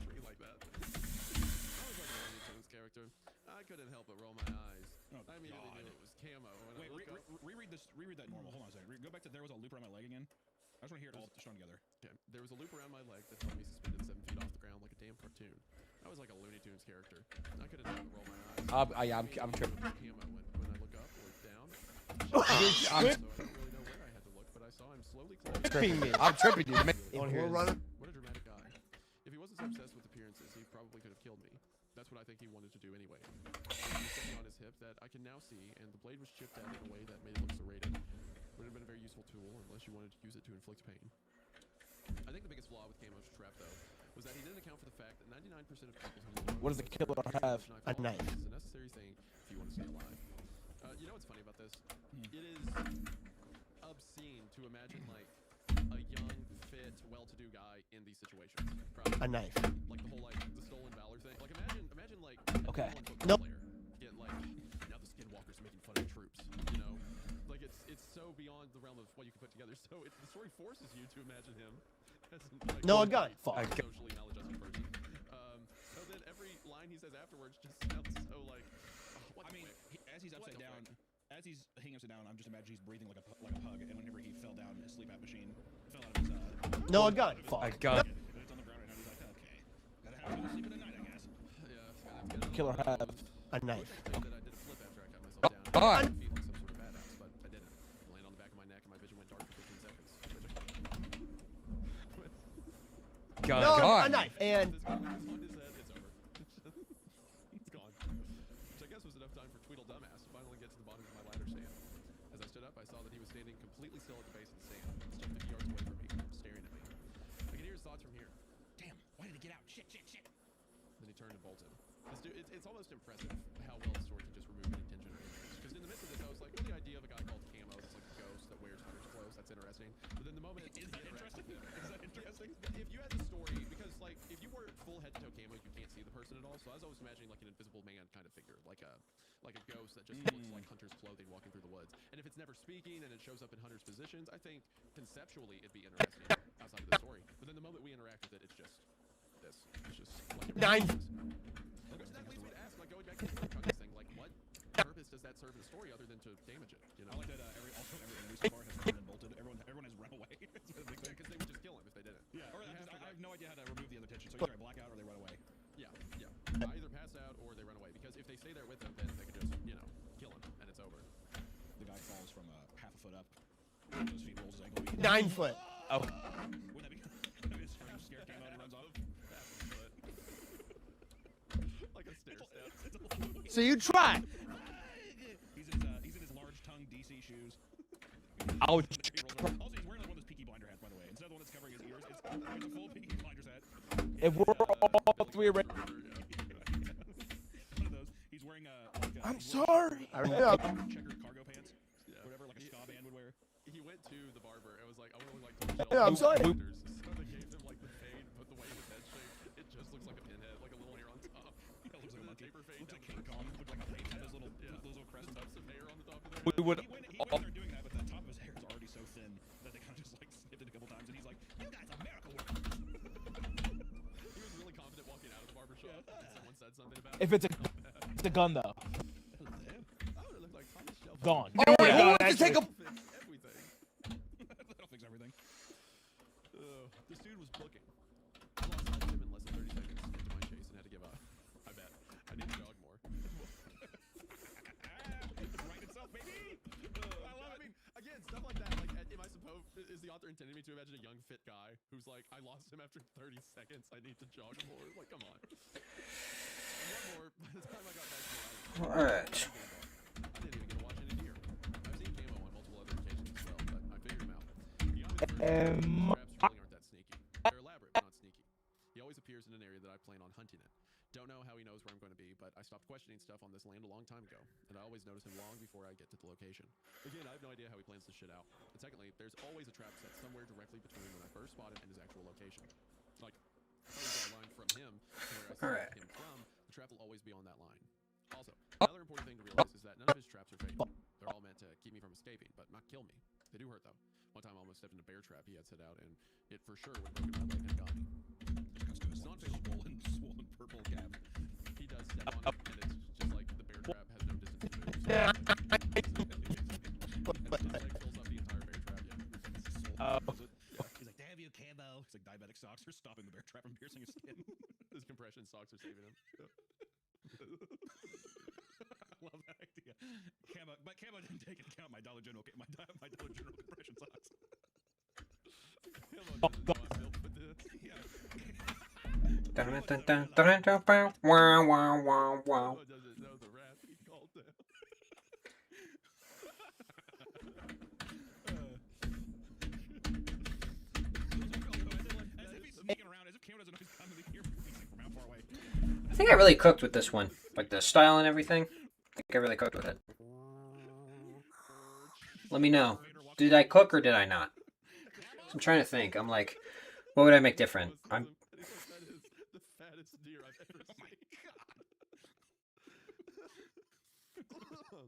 tree like that. I was like a Looney Tunes character. I couldn't help but roll my eyes. Oh, I immediately knew it was camo. When Wait, I looked up, reread this. Reread that normal. Hold on a second. Go back to there was a loop around my leg again. I just want to hear it all strung together. okay, there was a loop around my leg that held me suspended 7 feet off the ground like a damn cartoon. That was like a Looney Tunes character. I could have done roll my eyes. Yeah, I'm tripping. Camo when I look up or down. I'm So I don't really know where I had to look, but I saw him slowly close. tripping me. I'm tripping, dude. If we're running. What a dramatic guy. If he wasn't so obsessed with appearances, he probably could have killed me. That's what I think he wanted to do anyway. He set me on his hip that I can now see, and the blade was chipped out in a way that made it look serrated. Would have been a very useful tool unless you wanted to use it to inflict pain. I think the biggest flaw with Camo's trap, though, was that he didn't account for the fact that 99% of people who What does the killer have? A knife. is a necessary thing if you want to stay alive. You know what's funny about this? It is obscene to imagine like a young, fit, well-to-do guy in these situations. A knife. Like the whole like the stolen valor thing. Like imagine like Okay. Nope. Get like now the skinwalkers making fun of troops. You know, like it's so beyond the realm of what you can put together. So the story forces you to imagine him as like, No, a gun. a socially maladjusted person. So then every line he says afterwards just sounds so like. What the frick? As he's What upside the down, frick? as he's hanging upside down, I'm just imagining he's breathing like a pug. And whenever he fell down, his sleep app machine fell out of his. No, a gun. A gun. And it's on the ground right now. He's like, okay, gotta have to sleep in the night, I guess. Yeah, Killer have a knife. That I did a flip after I cut myself down. God. I feel like some sort of badass, but I didn't. I landed on the back of my neck and my vision went dark for 15 seconds. Gun. No, Gun. a knife. And This gun on his head, it's over. It's gone. Which I guess was enough time for Tweedle Dumbass to finally get to the bottom of my ladder stand. As I stood up, I saw that he was standing completely still at the base of the stand, just 50 yards away from me, staring at me. I could hear his thoughts from here. Damn, why did he get out? Shit. Then he turned and bolted. This dude, it's almost impressive how well the story can just remove any tension or interest. Because in the midst of this, I was like, well, the idea of a guy called Camo that's like a ghost that wears hunter's clothes, that's interesting. But then the moment Is that interesting? Is that interesting? if you had the story, because like if you were full head to toe camo, you can't see the person at all. So I was always imagining like an invisible man kind of figure, like a ghost that just looks like hunter's clothing walking through the woods. And if it's never speaking and it shows up in hunter's positions, I think conceptually it'd be interesting outside of the story. But then the moment we interact with it, it's just this. It's just like Nine. Which that leads me to ask, like going back to the Chungus thing, like what purpose does that serve in the story other than to damage it? You know, I like that every recent bar has turned and bolted. Everyone has run away. It's been a big thing. because they would just kill him if they didn't. Yeah, or You have to, I have no idea how to remove the other tension. So either I black out or they run away. Yeah. I either pass out or they run away. Because if they stay there with him, then they could just, kill him and it's over. The guy falls from half a foot up. His feet rolls his ankle. 9 foot. Oh. Wouldn't that be scared came out and runs off? Like a stair step. So you try. He's in his large tongue DC shoes. Ouch. Also, he's wearing like one of those Peaky Blinder hats, by the way. Instead of the one that's covering his ears, it's a full Peaky Blinders hat. if we're all three One ready. of those. He's wearing I'm sorry. checkered cargo pants. Whatever, like a ska band would wear. He went to the barber and was like, I want to look like Tom Shelby. Yeah, I'm sorry. So they gave him like the fade, but the way his head shaped, it just looks like a pinhead, like a little hair on top. He looks like a monkey. Taper fade Looks down like King Kong. Looks like a plane. Those little crests. tufts of hair on the top of their We head. would. He went there doing that, but the top of his hair is already so thin that they kind of just like snipped it a couple times, and he's like, "You guys are miracle workers." He was really confident walking out of the barber shop. And someone said something about If it's a gun though, Oh, it looked like Thomas Shelby. gone. Oh my Yeah, God! that's To take a. Fix everything. That'll fix everything. This dude was booking. I lost sight of him in less than 30 seconds into my chase and had to give up. I bet. I need to jog more. It's right itself, baby. I mean, again, stuff like that. Like, am I supposed? Is the author intending me to imagine a young, fit guy who's like, I lost him after 30 seconds. I need to jog more. Like, come on. And one more. By the time I got back to life, All right. I didn't even get to watch any deer. I've seen Camo on multiple other occasions as well, but I figured him out. Beyond his version, traps really aren't that sneaky. They're elaborate, but not sneaky. He always appears in an area that I plan on hunting in. Don't know how he knows where I'm going to be, but I stopped questioning stuff on this land a long time ago, and I always notice him long before I get to the location. Again, I have no idea how he plans this shit out. And secondly, there's always a trap set somewhere directly between when I first spot him and his actual location. Like, if I was a line from him to where I see him from, the trap will always be on that line. Also, another important thing to realize is that none of his traps are fatal. They're all meant to keep me from escaping, but not kill me. They do hurt, though. One time I almost stepped in a bear trap he had set out, and it for sure would have broken my leg and got me. It's not swollen purple gap. He does step on it, and it's just like the bear trap has no distance to move. Yeah. And his leg fills up the entire bear trap, yeah. He's like, damn you, Camo. He's like, diabetic socks are stopping the bear trap from piercing his skin. His compression and socks are saving him. I love that idea. But Camo didn't take into account my Dollar General compression socks. Camo doesn't know I'm built for this. Yeah. Wow, wow, wow, wow. Camo doesn't know the rap he called them. As if he's sneaking around, as if Camo doesn't know he's coming to hear music from how far away. I think I really cooked with this one. Like the style and everything. I think I really cooked with it. Let me know. Did I cook or did I not? I'm trying to think. I'm like, what would I make different? I'm... That is the fattest deer I've ever seen.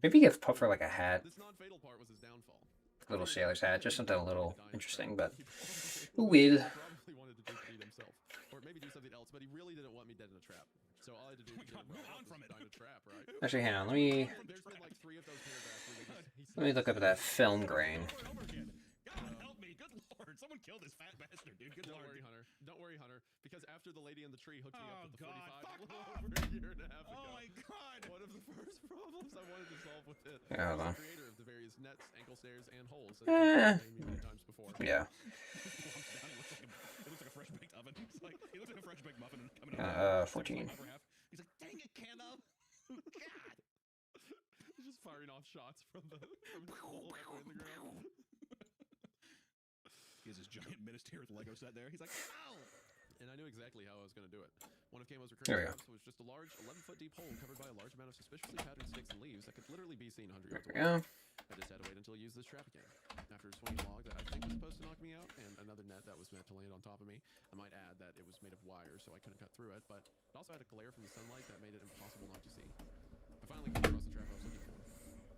Maybe give Puffer like a hat. This non-fatal part was his downfall. Little sailor's hat. Just something a little interesting, but who will? Probably wanted to just beat himself, or maybe do something else, but he really didn't want me dead in a trap. So all I had to do was get him on from it. In a trap, right? Actually, hang on. Let me There's been like 3 of those paragraphs where he let me look up that film grain. God help me, good lord. Someone killed this fat bastard, dude. Good Don't lord. worry, Hunter. Don't worry, Hunter. Because after the lady in the tree hooked me up with the 45 God, a little over a year and a half ago. Oh my god. One of the first problems I wanted to solve with it Yeah, hold was on. the creator of the various nets, ankle stairs, and holes that Eh. I've many times before. Yeah. It looks like a fresh baked oven. It's like, it looks like a fresh baked muffin coming out. 14. He's like, dang it, Camo. God. He's just firing off shots from the hole halfway in the ground. He has his giant Minister with Lego set there. He's like, ow! And I knew exactly how I was going to do it. One of Camo's There we recurring go. traps was just a large 11-foot deep hole covered by a large amount of suspiciously patterned sticks and leaves that could literally be seen 100 yards There we away. go. I just had to wait until he used this trap again. After swinging a log that I think was supposed to knock me out, and another net that was meant to land on top of me. I might add that it was made of wire, so I couldn't cut through it, but it also had a glare from the sunlight that made it impossible not to see. I finally came across the trap I was looking for.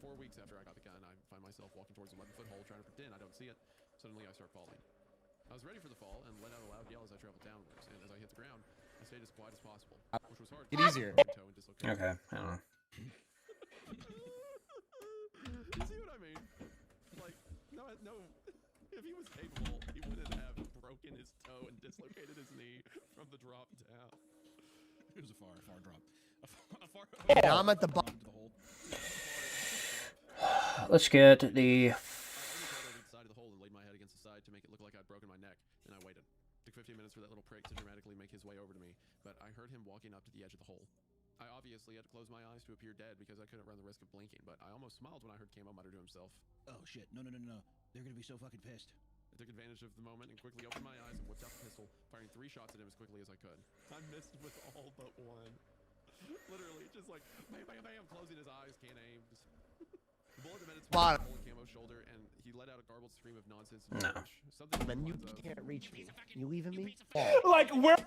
4 weeks after I got the gun, I find myself walking towards an 11-foot hole trying to pretend I don't see it. Suddenly I start falling. I was ready for the fall and let out a loud yell as I traveled downwards, and as I hit the ground, I stayed as quiet as possible, which was hard. Get easier. Okay, I don't know. You see what I mean? Like, no, if he was capable, he wouldn't have broken his toe and dislocated his knee from the drop down. It was a far drop. Yeah, I'm at the bottom. Let's get the Side of the hole and laid my head against the side to make it look like I'd broken my neck. Then I waited. Took 15 minutes for that little prick to dramatically make his way over to me, but I heard him walking up to the edge of the hole. I obviously had to close my eyes to appear dead because I couldn't run the risk of blinking, but I almost smiled when I heard Camo mutter to himself. Oh shit, no. They're gonna be so fucking pissed. I took advantage of the moment and quickly opened my eyes and whipped out the pistol, firing 3 shots at him as quickly as I could. I missed with all but one. Literally, just like, bam, bam, bam, closing his eyes, can't aim. Just... The bullet embedded its hole in Camo's shoulder, and he let out a garbled scream of nonsense. And No. rage. Something Man, you along the lines of, can't reach me. You leaving me? Like where?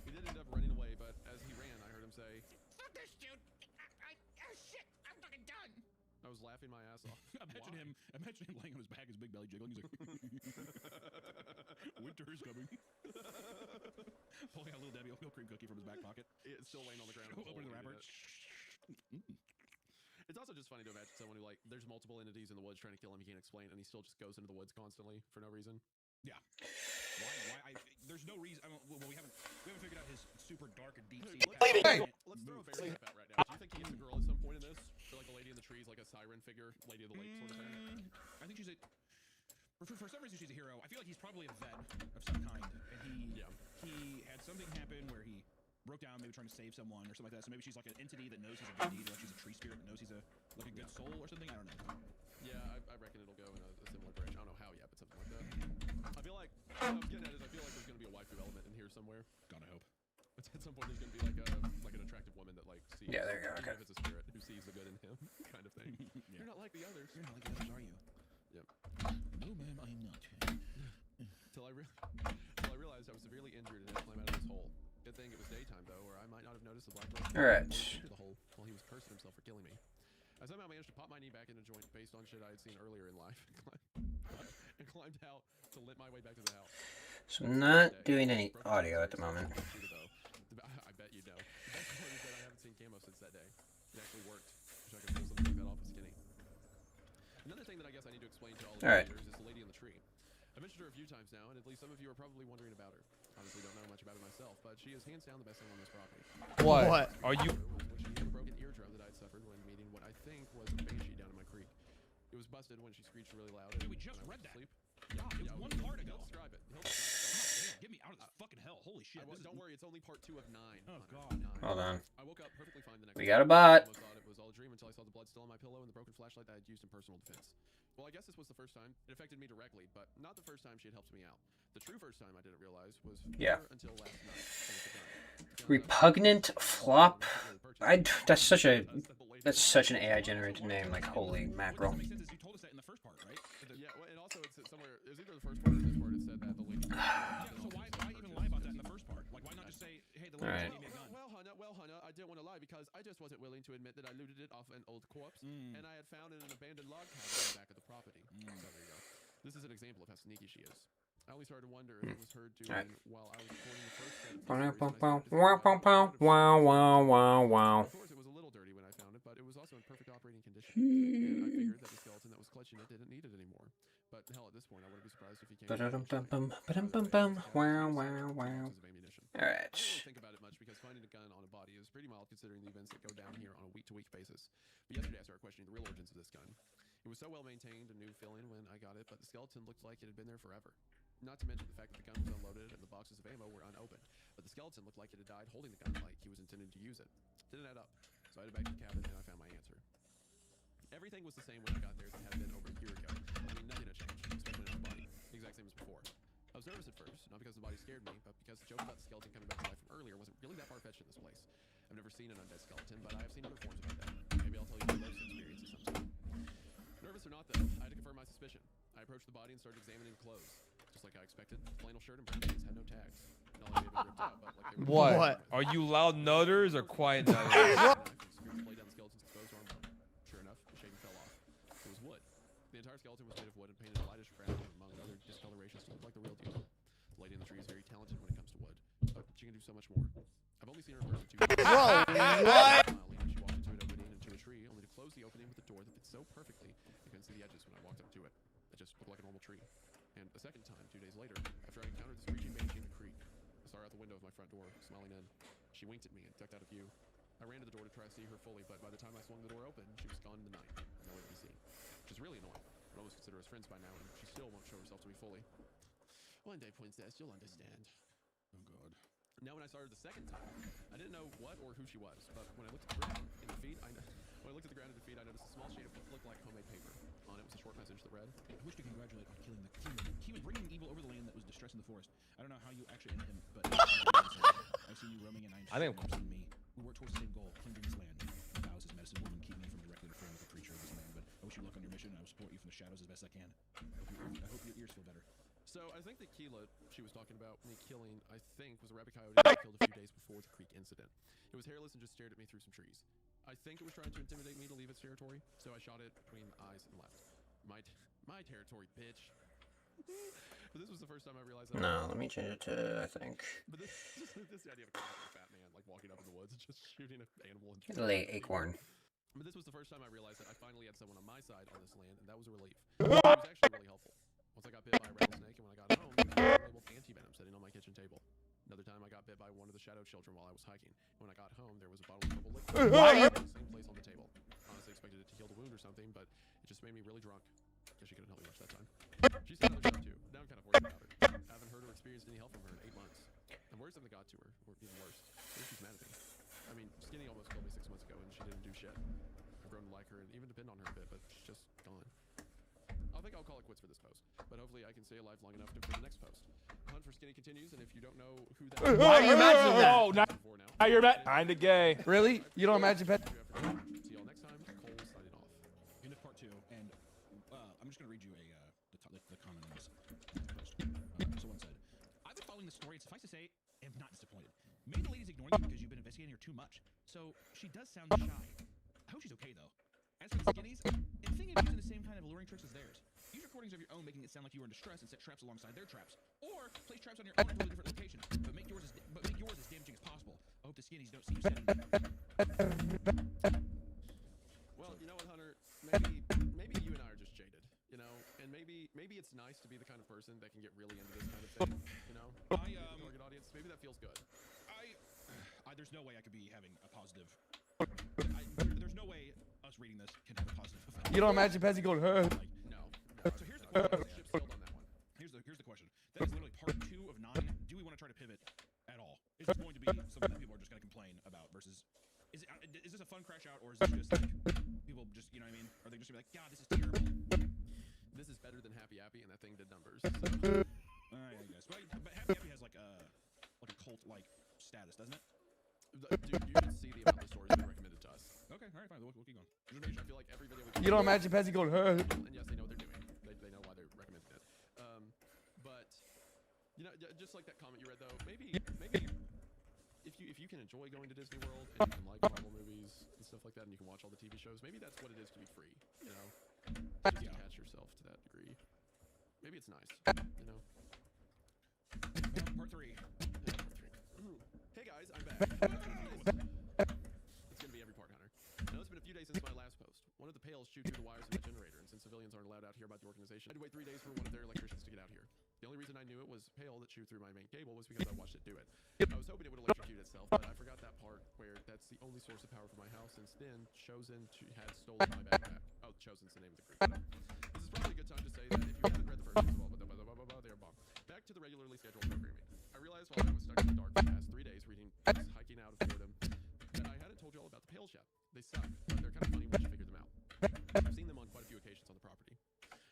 He did end up running away, but as he ran, I heard him say, Fuck this dude! Oh shit! I'm fucking done! I was laughing my ass off. Imagine him laying on his back, his big belly jiggling. He's like, winter is coming. Pulling out a little Debbie oatmeal cream cookie from his back pocket. It's still laying on the ground. Open the wrapper. It's also just funny to imagine someone who, like, there's multiple entities in the woods trying to kill him, he can't explain, and he still just goes into the woods constantly for no reason. Yeah. Why? There's no reason. Well, we haven't figured out his super dark and deep sea. Let's throw a fairy tale out right now. Do you think he gets a girl at some point in this? Or like the lady in the trees, like a siren figure, lady of the lake sort of thing? I think she's a. For some reason, she's a hero. I feel like he's probably a vet of some kind, and he had something happen where he broke down, maybe trying to save someone or something like that. So maybe she's like an entity that knows he's a good deed, like she's a tree spirit that knows he's a good soul or something. I don't know. Yeah, I reckon it'll go in a similar direction. I don't know how yet, but something like that. I feel like what I was getting at is I feel like there's gonna be a waifu element in here somewhere. Gotta hope. At some point, there's gonna be like an attractive woman that like sees. Yeah, there you go, even okay. if it's a spirit who sees the good in him, kind of thing. You're not like the others. You're not like the others, are you? Yep. No, ma'am, I am not. Till I realized I was severely injured and had to climb out of this hole. Good thing it was daytime though, or I might not have noticed the black mark Alright. into the hole while he was cursing himself for killing me. I somehow managed to pop my knee back in a joint based on shit I had seen earlier in life, and climbed out to limp my way back to the house. So I'm not doing any audio at the moment. I bet you know. The best part is that I haven't seen Camo since that day. It actually worked. Wish I could pull something like that off of Skinny. Another thing that I guess I need to explain to all of you Alright. is this lady in the tree. I mentioned her a few times now, and at least some of you are probably wondering about her. Honestly, don't know much about it myself, but she is hands down the best thing on this property. What? Are you? When she had a broken eardrum that I'd suffered when meeting what I think was a banshee down in my creek. It was busted when she screeched really loud. We just read that. Sleep. Yeah, it was one part ago. He'll describe it. He'll describe it. Get me out of this fucking hell. Holy shit. Don't worry, it's only part 2 of 9. Oh, God. Hold on. I woke up perfectly fine the next We day. got a bot. I almost thought it was all a dream until I saw the blood still on my pillow and the broken flashlight that I had used in personal defense. Well, I guess this was the first time it affected me directly, but not the first time she had helped me out. The true first time I didn't realize was until last night. Repugnant flop. That's such an AI generated name. Like holy mackerel. You told us that in the first part, right? Yeah, well, and also it's somewhere. It was either the first part or this part. It said that the lady. Yeah, so why even lie about that in the first part? Like, why not just say, hey, the lady gave me a gun? Well, Hannah, I didn't want to lie because I just wasn't willing to admit that I looted it off an old corpse, and I had found in an abandoned log cabin in the back of the property. So there you go. This is an example of how sneaky she is. I only started to wonder if it was her doing while I was recording the first set of Wow. Of course, it was a little dirty when I found it, but it was also in perfect operating condition. And I figured that the skeleton that was clutching it didn't need it anymore. But hell, at this point, I wouldn't be surprised if he came. Wow. All right. I don't really think about it much because finding a gun on a body is pretty mild considering the events that go down here on a week-to-week basis. But yesterday I started questioning the real origins of this gun. It was so well maintained and new feeling when I got it, but the skeleton looked like it had been there forever. Not to mention the fact that the gun was unloaded and the boxes of ammo were unopened. But the skeleton looked like it had died holding the gun like he was intending to use it. Didn't add up. So I headed back to the cabin and I found my answer. Everything was the same when I got there as it had been over a year ago. I mean, nothing had changed, especially in the body. The exact same as before. I was nervous at first, not because the body scared me, but because the joke about the skeleton coming back to life from earlier wasn't really that far-fetched in this place. I've never seen an undead skeleton, but I have seen other forms of undead. Maybe I'll tell you about those experiences sometime. Nervous or not, though, I had to confirm my suspicion. I approached the body and started examining the clothes. Just like I expected, flannel shirt and brown jeans had no tags. Not only had been ripped out, but like they were What? Are you loud nutters or quiet nutters? Lay down the skeleton's exposed arm. Sure enough, the shaving fell off. It was wood. The entire skeleton was made of wood and painted a lightish brown, among other discolorations to look like the real deal. The lady in the tree is very talented when it comes to wood, but she can do so much more. I've only seen her in person 2 times. Whoa, what? She walked into an opening into a tree, only to close the opening with a door that fits so perfectly I couldn't see the edges when I walked up to it. It just looked like a normal tree. And a second time, 2 days later, after I encountered the screeching banshee in the creek, I saw her out the window of my front door, smiling in. She winked at me and ducked out of view. I ran to the door to try to see her fully, but by the time I swung the door open, she was gone in the night, nowhere to be seen. Which is really annoying. I almost consider us friends by now, and she still won't show herself to me fully. One day, princess, you'll understand. Oh, God. Now, when I started the second time, I didn't know what or who she was, but when I looked at the ground in the feet, I noticed a small sheet of what looked like homemade paper. On it was a short message that read, I wish to congratulate on killing the king. He was bringing evil over the land that was distressed in the forest. I don't know how you actually ended him, but I've seen you roaming and I think you've seen me. We work towards the same goal, cleansing this land. My vows as medicine woman keep me from directly interfering with the creature of this land, but I wish you luck on your mission and I will support you from the shadows as best I can. I hope your ears feel better. So I think that Keela, she was talking about me killing, I think, was a rabbit coyote that I killed a few days before the creek incident. It was hairless and just stared at me through some trees. I think it was trying to intimidate me to leave its territory, so I shot it between the eyes and left. My territory, bitch. But this was the first time I realized that. No, let me change it to, I think. But this idea of a fat man, like walking up in the woods and just shooting an animal. Lay acorn. But this was the first time I realized that I finally had someone on my side on this land, and that was a relief. It was actually really helpful. Once I got bit by a rattlesnake, and when I got home, there was a labeled anti-venom sitting on my kitchen table. Another time I got bit by one of the shadow children while I was hiking. When I got home, there was a bottle of purple liquid. Same place on the table. Honestly expected it to heal the wound or something, but it just made me really drunk. Guess she couldn't help me much that time. She's got other stuff too. Now I'm kind of worried about her. I haven't heard or experienced any help from her in 8 months. And worse than got to her, or even worse. Maybe she's mad at me. I mean, Skinny almost killed me 6 months ago, and she didn't do shit. I've grown to like her and even depend on her a bit, but she's just gone. I think I'll call it quits for this post, but hopefully I can stay alive long enough for the next post. Hunt for Skinny continues, and if you don't know who that is, Why are you imagining that? Oh, now you're kinda gay. Really? You don't imagine pet? see y'all next time. Cole signing off. End of part 2, and I'm just gonna read you the comment on this post. So one said, I've been following the story, and suffice to say, am not disappointed. Maybe the lady's ignoring you because you've been investigating her too much. So she does sound shy. I hope she's okay though. As for the Skinnies, I'm thinking of using the same kind of alluring tricks as theirs. Use recordings of your own, making it sound like you were in distress, and set traps alongside their traps. Or place traps on your own totally different location, but make yours as damaging as possible. I hope the Skinnies don't see you setting. Well, you know what, Hunter? Maybe you and I are just jaded, you know, and maybe it's nice to be the kind of person that can get really into this kind of thing, you know? Target audience, maybe that feels good. There's no way I could be having a positive. There's no way us reading this can have a positive effect. You don't imagine Pezzy going, huh? No. So here's the question. Ship sailed on that one. Here's the question. That is literally part 2 of 9. Do we want to try to pivot at all? Is this going to be something that people are just going to complain about versus? Is this a fun crash out, or is this just like people just, you know what I mean? Are they just gonna be like, God, this is terrible? This is better than Happy Happy, and that thing did numbers. So. I guess. But Happy Happy has like a cult like status, doesn't it? Dude, you should see the amount of stories that are recommended to us. Okay, all right, fine. We'll keep going. I feel like every video we You don't imagine Pezzy going, huh? And yes, they know what they're doing. They know why they're recommending it. But you know, just like that comment you read though, maybe if you can enjoy going to Disney World and you can like Marvel movies and stuff like that, and you can watch all the TV shows, maybe that's what it is to be free. You know, just attach yourself to that degree. Maybe it's nice. You know. Part 3. Hey guys, I'm back. It's gonna be every part, Hunter. Now it's been a few days since my last post. One of the pails chewed through the wires of my generator, and since civilians aren't allowed out here about the organization, I had to wait 3 days for one of their electricians to get out here. The only reason I knew it was a pail that chewed through my main cable was because I watched it do it. I was hoping it would electrocute itself, but I forgot that part where that's the only source of power for my house, since then Chosen had stolen my backpack. Oh, Chosen's the name of the group. This is probably a good time to say that if you haven't read the first one, they're bomb. Back to the regularly scheduled programming. I realized while I was stuck in the dark for the past 3 days reading books, hiking out of boredom, that I hadn't told you all about the pails yet. They suck, but they're kind of funny once you figure them out. I've seen them on quite a few occasions on the property.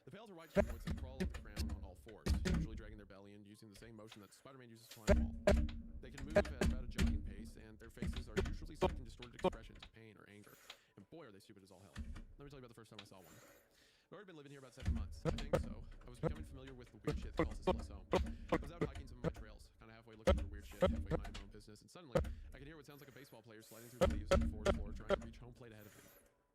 The pails are white humanoids that crawl on the ground on all fours, usually dragging their belly and using the same motion that Spider-Man uses to climb a wall. They can move at about a jogging pace, and their faces are usually set in distorted expressions of pain or anger. And boy, are they stupid as all hell. Let me tell you about the first time I saw one. I've already been living here about 7 months, I think, so I was becoming familiar with the weird shit that calls this place home. I was out hiking some of my trails, kind of halfway looking for weird shit, halfway minding my own business, and suddenly I could hear what sounds like a baseball player sliding through the leaves on the forest floor, trying to reach home plate ahead of me.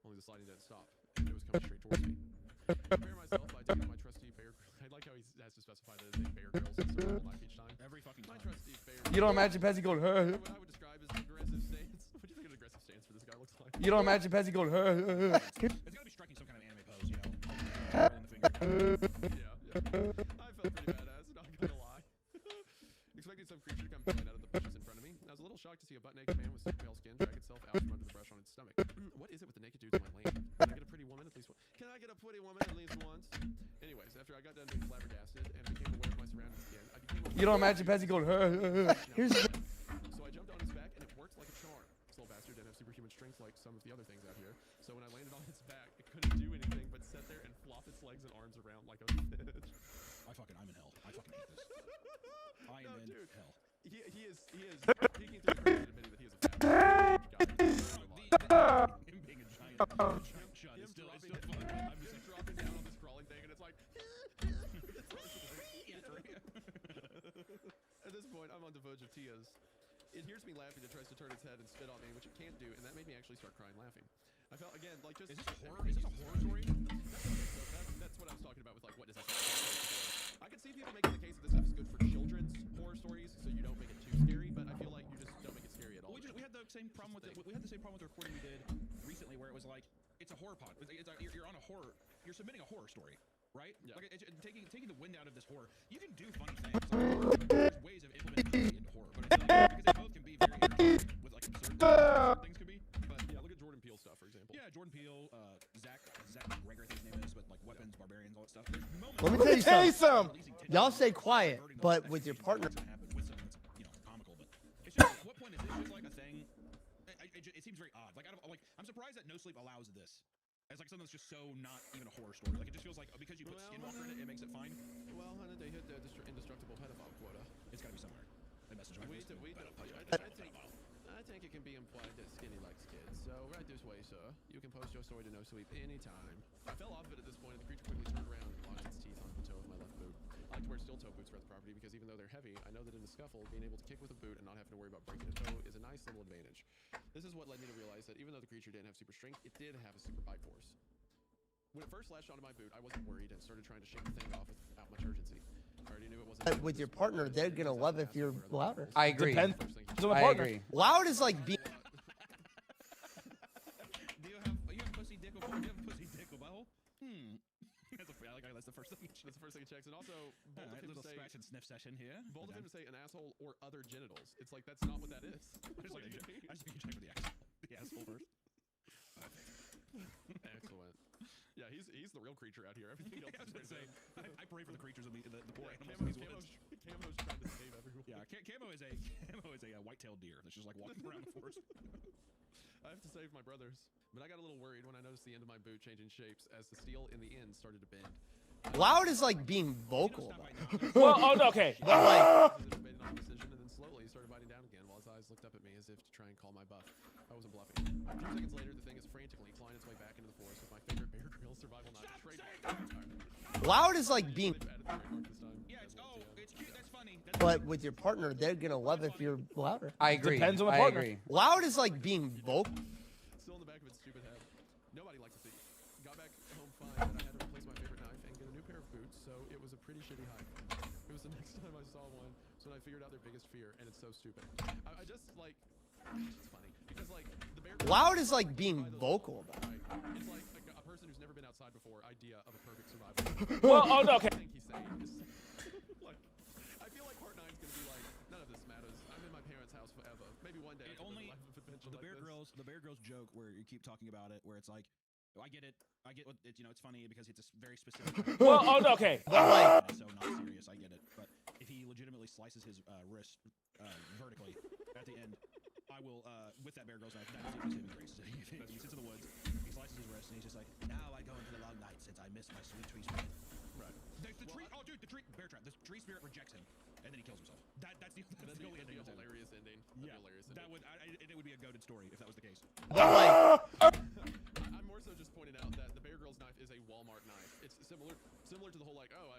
Only the sliding didn't stop, and it was coming straight towards me. I prepare myself by taking out my trusty Bear. I like how he has to specify that it's Bear Grylls instead of Life each time. Every fucking my time. trusty Bear. You don't imagine Pezzy going, huh? What I would describe as aggressive stance. What do you think an aggressive stance for this guy looks like? You don't imagine Pezzy going, huh? It's gotta be striking some kind of anime pose, you know. In the finger. Yeah. I felt pretty badass, not gonna lie. Expecting some creature to come flying out of the bushes in front of me. I was a little shocked to see a butt-naked man with super pale skin drag itself out from under the brush on its stomach. What is it with the naked dudes in my lane? Can I get a pretty woman at least once? Can I get a pretty woman at least once? Anyways, after I got done being flabbergasted and became aware of my surroundings again, I became You don't imagine Pezzy going, huh? Here's So I jumped on his back, and it worked like a charm. This little bastard didn't have superhuman strength like some of the other things out here. So when I landed on its back, it couldn't do anything but sit there and flop its legs and arms around like a fish. I'm in hell. I fucking hate this. I am in hell. He is peeking through the curtain and admitting that he is a fat guy. Him being a giant shut is still fun. I'm just dropping down on this crawling thing, and it's like. At this point, I'm on the verge of tears. It hears me laughing and tries to turn its head and spit on me, which it can't do, and that made me actually start crying laughing. I felt, again, like just... Is this a horror? Is this a horror story? That's what I was talking about with, like, what does that mean? I can see people making the case that this stuff is good for children's horror stories, so you don't make it too scary, but I feel like you just don't make it scary at all. We had the same problem with we had the same problem with the recording we did recently, where it was like, it's a horror pod. You're on a horror... You're submitting a horror story. Right? Yeah. Like taking the wind out of this horror. You can do funny things. Like, there's ways of implementing comedy into horror, but it's like, because they both can be very entertaining with like absurd things could be. But yeah, look at Jordan Peele stuff, for example. Yeah, Jordan Peele, Zach Greger, I think his name is, but like weapons, barbarians, all that stuff. Let me tell you something. Y'all stay quiet, but with your partner. With something that's, you know, comical, but it's just, at what point is this just like a thing? It seems very odd. Like I'm surprised that No Sleep allows this. It's like something that's just so not even a horror story. Like it just feels like because you put Skinwalker in it, it makes it fine. Well, honey, they hit the indestructible pedophile quota. It's got to be somewhere. They message me. I think it can be implied that Skinny likes kids. So right this way, sir. You can post your story to No Sleep anytime. I fell off of it at this point, and the creature quickly turned around and lodged its teeth onto the toe of my left boot. I like to wear steel-toe boots throughout the property because even though they're heavy, I know that in the scuffle, being able to kick with a boot and not having to worry about breaking a toe is a nice little advantage. This is what led me to realize that even though the creature didn't have super strength, it did have a super bite force. When it first lashed onto my boot, I wasn't worried and started trying to shake the thing off without much urgency. I already knew it wasn't. With your partner, they're gonna love if you're louder. I agree. Depends on the I partner. agree. Loud is like Do you have pussy dick or butthole? Hmm. I like okay, that's the first thing. That's the first thing it checks. And also, bold of him to little say, scratch and sniff session here. bold of him to say an asshole or other genitals. It's like, that's not what that is. I just think you check for the asshole first. Excellent. Yeah, he's the real creature out here. Everything else I was is gonna say, I pray for the creatures of the poor animals Camo, in these woods. Camo's trying to save everyone. Yeah, Camo is a white-tailed deer that's just like walking around the forest. I have to save my brothers. But I got a little worried when I noticed the end of my boot changing shapes as the steel in the end started to bend. Loud is like being vocal. Well, oh, no, okay. But like, Made an decision and then slowly started biting down again while his eyes looked up at me as if to try and call my bluff. I wasn't bluffing. A few seconds later, the thing is frantically clawing its way back into the forest with my favorite Bear Grylls survival knife. loud is like being. Yeah, it's cute. That's funny. But with your partner, they're gonna love if you're louder. I agree. Depends on the I partner. agree. Loud is like being vocal. Still in the back of its stupid head. Nobody likes to see. Got back home fine, but I had to replace my favorite knife and get a new pair of boots, so it was a pretty shitty hike. It was the next time I saw one, so when I figured out their biggest fear, and it's so stupid. I just like, it's funny because like the bear. Loud is like being vocal about it. It's like a person who's never been outside before idea of a perfect survival. Well, oh, no, okay. I think he's saying is like, I feel like part 9's gonna be like, none of this matters. I'm in my parents' house forever. Maybe one day. I can live a life of adventure The like this. Bear Grylls joke where you keep talking about it, where it's like, oh, I get it. I get what it's it's funny because it's a very specific. Well, oh, no, okay. But like, So not serious. I get it. But if he legitimately slices his wrist vertically at the end, I will with that Bear Grylls knife. That is his grace. He sits in the woods. He slices his wrist, and he's just like, now I go into the long night since I missed my sweet tree spirit. Right. The tree. Oh, dude, the tree. Bear trap. The tree spirit rejects him, and then he kills himself. That's the only ending. That'd be a hilarious ending. That'd be a hilarious ending. That would. It would be a goated story if that was the case. but like, I'm more so just pointing out that the Bear Grylls knife is a Walmart knife. It's similar to the whole like, oh,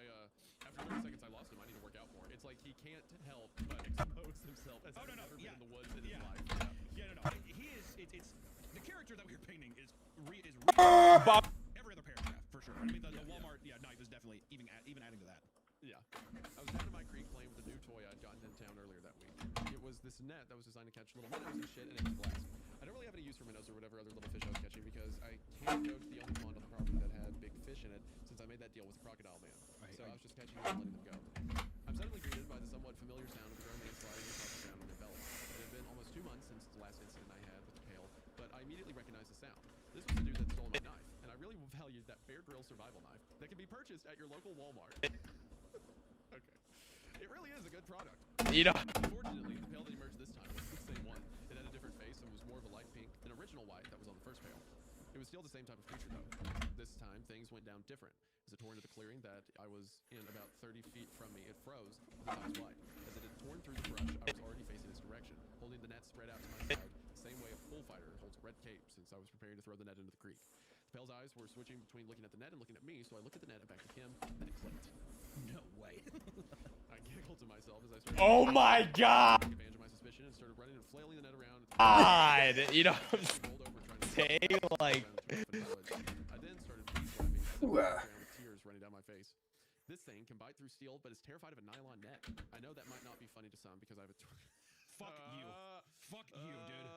after 30 seconds I lost him, I need to work out more. It's like he can't help but expose himself as having never been in the woods in his life. Yeah, no. He is. It's the character that we're painting is every other paragraph for sure. I mean, the Walmart knife is definitely even adding to that. Yeah. I was down in my creek playing with a new toy I'd gotten in town earlier that week. It was this net that was designed to catch little minnows and shit, and it was glass. I don't really have any use for minnows or whatever other little fish I was catching because I can't go to the only pond on the property that had big fish in it since I made that deal with the Crocodile Man. So I was just catching them and letting them go. I'm suddenly greeted by the somewhat familiar sound of the grown man sliding across the ground in a belt. It had been almost 2 months since the last incident I had with the pail, but I immediately recognized the sound. This was the dude that stole my knife, and I really valued that Bear Grylls survival knife that can be purchased at your local Walmart. Okay. It really is a good product. You know. Unfortunately, the pail that emerged this time was the same one. It had a different face and was more of a light pink than original white that was on the first pail. It was still the same type of creature though. This time, things went down different. As it tore into the clearing that I was in about 30 feet from me, it froze with its eyes wide. As it had torn through the brush, I was already facing its direction, holding the net spread out to my side, the same way a bullfighter holds a red cape since I was preparing to throw the net into the creek. The pail's eyes were switching between looking at the net and looking at me, so I looked at the net and back at him, then it clicked. No way. I giggled to myself as I started. Oh my god! Took advantage of my suspicion and started running and flailing the net around. God, you know, I'm rolled over trying to saying like. I then started beeswapping as I walked around with tears running down my face. This thing can bite through steel, but is terrified of a nylon net. I know that might not be funny to some because I have a. Fuck you. Fuck you, dude.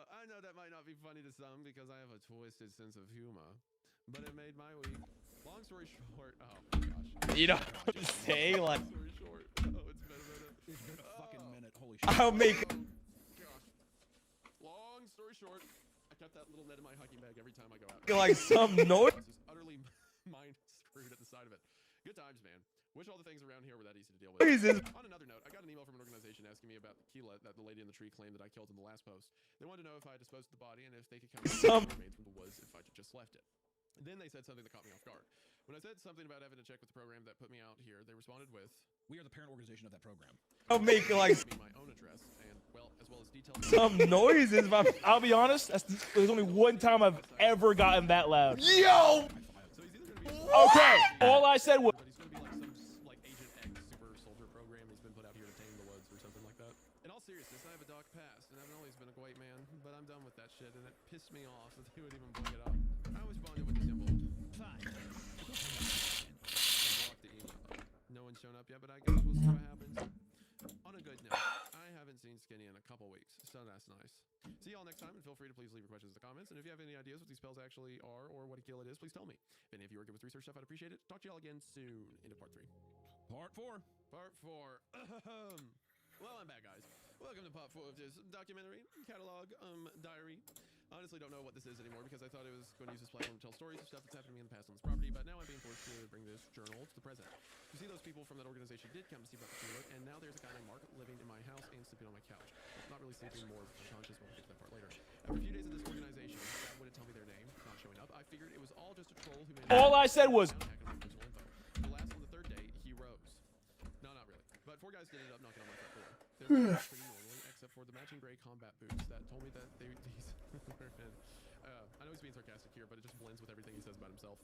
I know that might not be funny to some because I have a twisted sense of humor, but it made my week. Long story short, oh my gosh. You know, I'm saying like. Long story short, oh, it's been a minute. It's been a fucking minute. Holy shit. I'll make. Gosh. Long story short, I kept that little net in my hiking bag every time I go out. Like some noise. Just utterly mind screwed at the side of it. Good times, man. Wish all the things around here were that easy to deal with. On another note, I got an email from an organization asking me about the Keela that the lady in the tree claimed that I killed in the last post. They wanted to know if I had disposed of the body and if they could come and remains from the woods if I just left it. And then they said something that caught me off guard. When I said something about having to check with the program that put me out here, they responded with, "We are the parent organization of that program." I'll make like my own address and well as details. some noises. But I'll be honest, there's only one time I've ever gotten that loud. Yo! Okay, all I said was. But he's gonna be like some like Agent X super soldier program he's been put out here to tame the woods or something like that. In all seriousness, I have a dark past and I've always been a great man, but I'm done with that shit and it pissed me off that they would even bring it up. I was bonded with the simple. Fine. Block the email. No one's shown up yet, but I guess we'll see what happens. On a good note, I haven't seen skinny in a couple weeks. So that's nice. See y'all next time, and feel free to please leave your questions in the comments. And if you have any ideas what these spells actually are or what a kill it is, please tell me. If any of you are good with research stuff, I'd appreciate it. Talk to y'all again soon. Into part 3. Part 4. Part 4. Well, I'm back, guys. Welcome to part 4 of this documentary, catalog, diary. Honestly, don't know what this is anymore because I thought it was going to use this platform to tell stories of stuff that's happened to me in the past on this property, but now I'm being forced to bring this journal to the present. You see, those people from that organization did come to see about the tulip, and now there's a guy named Mark living in my house and sleeping on my couch. Well, not really sleeping, more unconscious, but we'll get to that part later. After a few days of this organization, that wouldn't tell me their name, not showing up, I figured it was all just a troll who made All I said was, the last on the third day, he rose. No, not really. But 4 guys did end up knocking on my front door. They were pretty normally, except for the matching gray combat boots that told me that these I know he's being sarcastic here, but it just blends with everything he says about himself.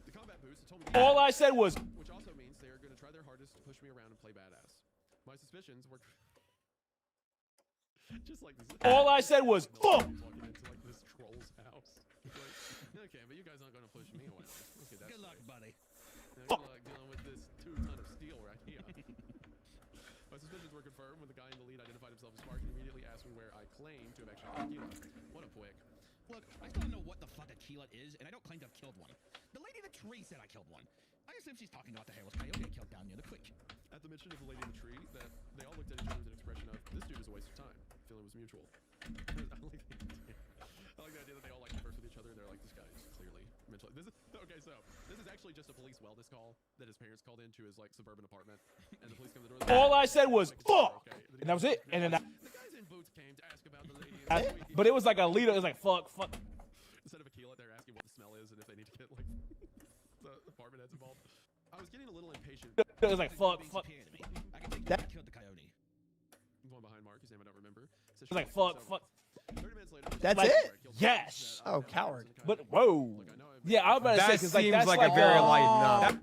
The combat boots told me all I said was, which also means they are going to try their hardest to push me around and play badass. My suspicions were just like this. all I said was, fuck. Walking into like this troll's house. Like, okay, but you guys aren't going to push me around. Okay, that's Good luck, buddy. Good luck dealing with this 2 ton of steel right here. My suspicions were confirmed when the guy in the lead identified himself as Mark and immediately asked me where I claimed to have actually killed Tequila. What a prick. Look, I still don't know what the fuck a keelet is, and I don't claim to have killed one. The lady in the tree said I killed one. I assume she's talking about the hairless coyote I killed down near the creek. At the mention of the lady in the tree, that they all looked at each other with an expression of, this dude is a waste of time. Feeling was mutual. I like the idea that they all like converse with each other and they're like, this guy is clearly mentally. Okay, so this is actually just a police wellness call that his parents called into his like suburban apartment, and the police come to the door. All I said was, fuck. And that was it. And then the guys in boots came to ask about the lady. but it was like a leader. It was like, fuck. Instead of a keelet, they're asking what the smell is and if they need to get like the apartment heads involved. I was getting a little impatient. It was like, fuck. I can take that. I killed the coyote. One behind Mark, his name I don't remember. It was like, fuck. 30 minutes later, That's like, it? Yes. Oh, coward. But whoa. Yeah, I was about to say, because like seems that's like a very light The number.